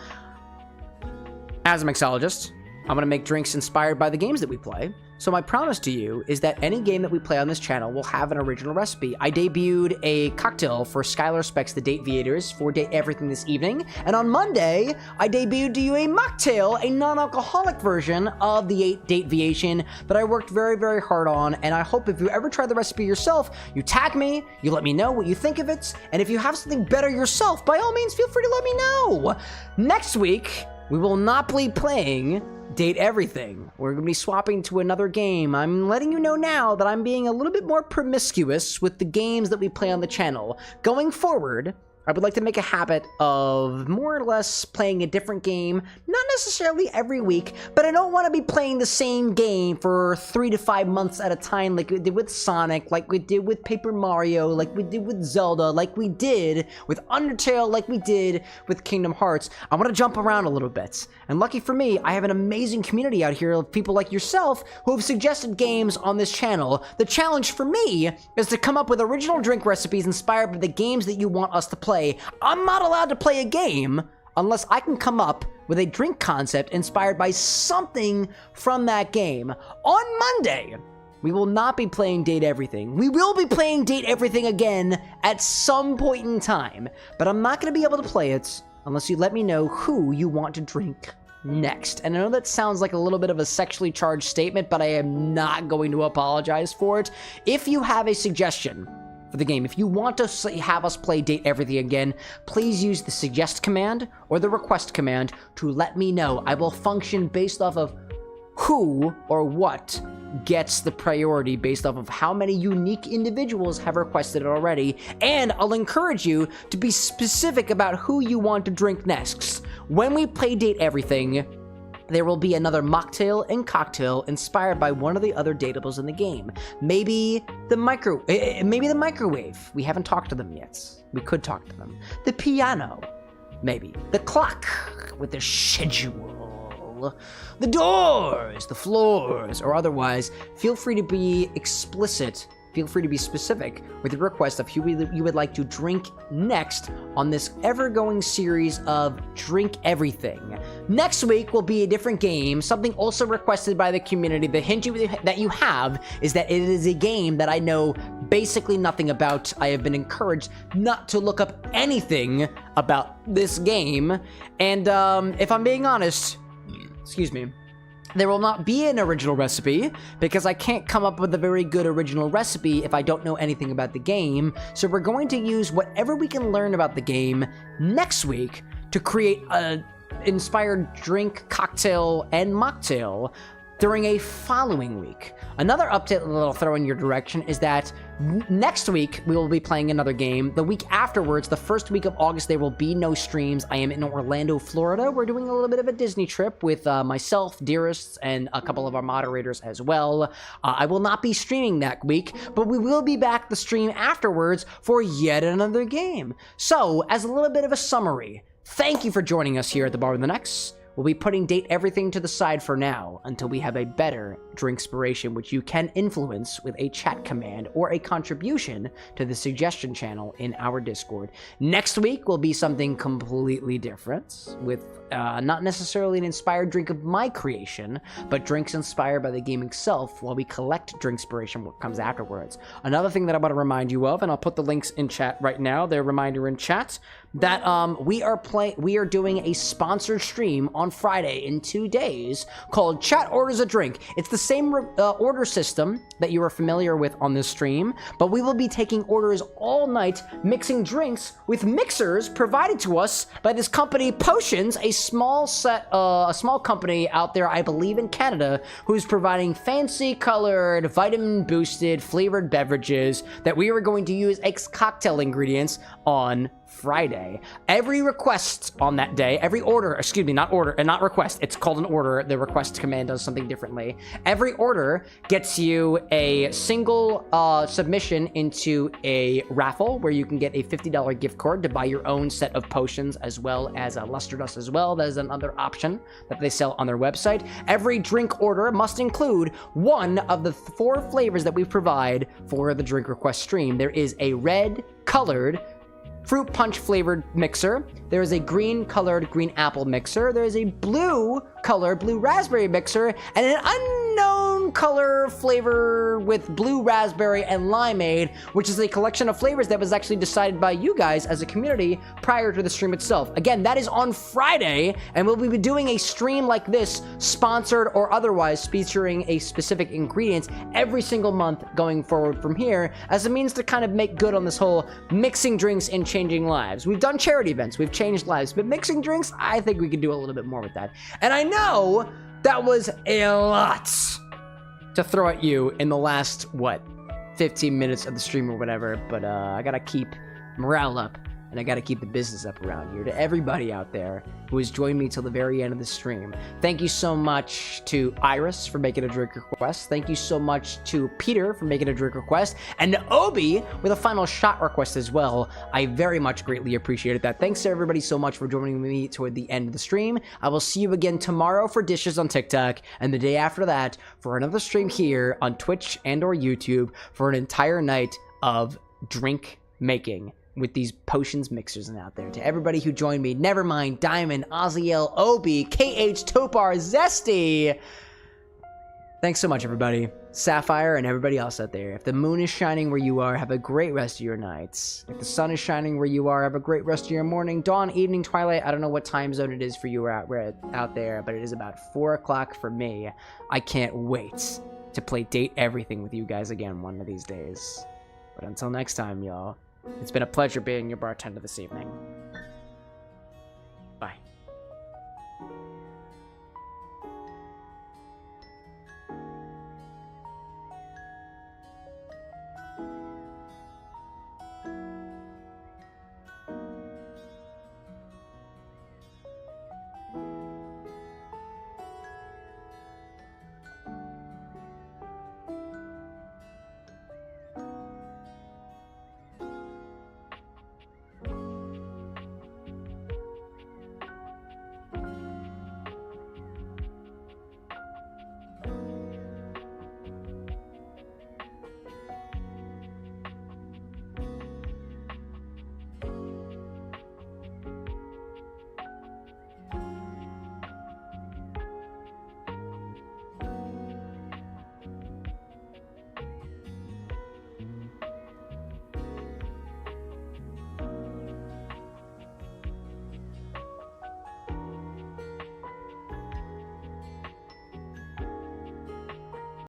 As a mixologist, I'm gonna make drinks inspired by the games that we play. So my promise to you is that any game that we play on this channel will have an original recipe. I debuted a cocktail for Skylar Specs the Dateviators for Date Everything this evening, and on Monday, I debuted to you a mocktail, a non-alcoholic version of the Dateviation that I worked very, very hard on, and I hope if you ever try the recipe yourself, you tag me, you let me know what you think of it, and if you have something better yourself, by all means, feel free to let me know. Next week, we will not be playing Date Everything. We're going to be swapping to another game. I'm letting you know now that I'm being a little bit more promiscuous with the games that we play on the channel. Going forward, I would like to make a habit of more or less playing a different game, not necessarily every week, but I don't want to be playing the same game for 3 to 5 months at a time like we did with Sonic, like we did with Paper Mario, like we did with Zelda, like we did with Undertale, like we did with Kingdom Hearts. I want to jump around a little bit. And lucky for me, I have an amazing community out here of people like yourself who have suggested games on this channel. The challenge for me is to come up with original drink recipes inspired by the games that you want us to play. I'm not allowed to play a game unless I can come up with a drink concept inspired by something from that game. On Monday, we will not be playing Date Everything. We will be playing Date Everything again at some point in time, but I'm not going to be able to play it unless you let me know who you want to drink next. And I know that sounds like a little bit of a sexually charged statement, but I am not going to apologize for it. If you have a suggestion for the game, if you want to have us play Date Everything again, please use the suggest command or the request command to let me know. I will function based off of who or what gets the priority based off of how many unique individuals have requested it already, and I'll encourage you to be specific about who you want to drink next. When we play Date Everything, there will be another mocktail and cocktail inspired by one of the other dateables in the game. Maybe the microwave. We haven't talked to them yet. We could talk to them. The piano. Maybe. The clock with the schedule. The doors, the floors, or otherwise. Feel free to be explicit. Feel free to be specific with your request of who you would like to drink next on this ever-going series of Drink Everything. Next week will be a different game, something also requested by the community. The hint that you have is that it is a game that I know basically nothing about. I have been encouraged not to look up anything about this game, and if I'm being honest, excuse me, there will not be an original recipe because I can't come up with a very good original recipe if I don't know anything about the game. So we're going to use whatever we can learn about the game next week to create a inspired drink, cocktail, and mocktail during a following week. Another update that I'll throw in your direction is that next week we will be playing another game. The week afterwards, the first week of August, there will be no streams. I am in Orlando, Florida. We're doing a little bit of a Disney trip with myself, Dearests, and a couple of our moderators as well. I will not be streaming that week, but we will be back the stream afterwards for yet another game. So, as a little bit of a summary, thank you for joining us here at the Bar with an X. We'll be putting Date Everything to the side for now until we have a better Drinkspiration, which you can influence with a chat command or a contribution to the suggestion channel in our Discord. Next week will be something completely different, with not necessarily an inspired drink of my creation, but drinks inspired by the game itself while we collect Drinkspiration, what comes afterwards. Another thing that I want to remind you of, and I'll put the links in chat right now, their reminder in chat, that we are doing a sponsored stream on Friday in 2 days called Chat Orders a Drink. It's the same order system that you are familiar with on this stream, but we will be taking orders all night, mixing drinks with mixers provided to us by this company Potions, a small company out there, I believe in Canada, who's providing fancy colored, vitamin boosted, flavored beverages that we are going to use as cocktail ingredients on Friday. Every request on that day, every order, excuse me, not request, it's called an order. The request command does something differently. Every order gets you a single submission into a raffle where you can get a $50 gift card to buy your own set of potions, as well as a luster dust as well. That is another option that they sell on their website. Every drink order must include one of the 4 flavors that we provide for the drink request stream. There is a red colored fruit punch flavored mixer. There is a green colored green apple mixer. There is a blue colored blue raspberry mixer, and an unknown color flavor with blue raspberry and limeade, which is a collection of flavors that was actually decided by you guys as a community prior to the stream itself. Again, that is on Friday, and we'll be doing a stream like this, sponsored or otherwise, featuring a specific ingredient every single month going forward from here, as a means to kind of make good on this whole mixing drinks and changing lives. We've done charity events, we've changed lives, but mixing drinks, I think we could do a little bit more with that. And I know that was a lot to throw at you in the last, 15 minutes of the stream or whatever, but I gotta keep morale up, and I gotta keep the business up around here. To everybody out there who has joined me till the very end of the stream, thank you so much to Iris for making a drink request. Thank you so much to Peter for making a drink request, and to Obi with a final shot request as well. I very much greatly appreciated that. Thanks to everybody so much for joining me toward the end of the stream. I will see you again tomorrow for Dishes on TikTok, and the day after that for another stream here on Twitch and or YouTube for an entire night of drink making with these potions mixers and out there. To everybody who joined me, Nevermind, Diamond, Oziel, Obi, KH, Topar, Zesty. Thanks so much, everybody. Sapphire and everybody else out there. If the moon is shining where you are, have a great rest of your nights. If the sun is shining where you are, have a great rest of your morning, dawn, evening, twilight. I don't know what time zone it is for you out there, but it is about 4 o'clock for me. I can't wait to play Date Everything with you guys again one of these days. But until next time, y'all, it's been a pleasure being your bartender this evening.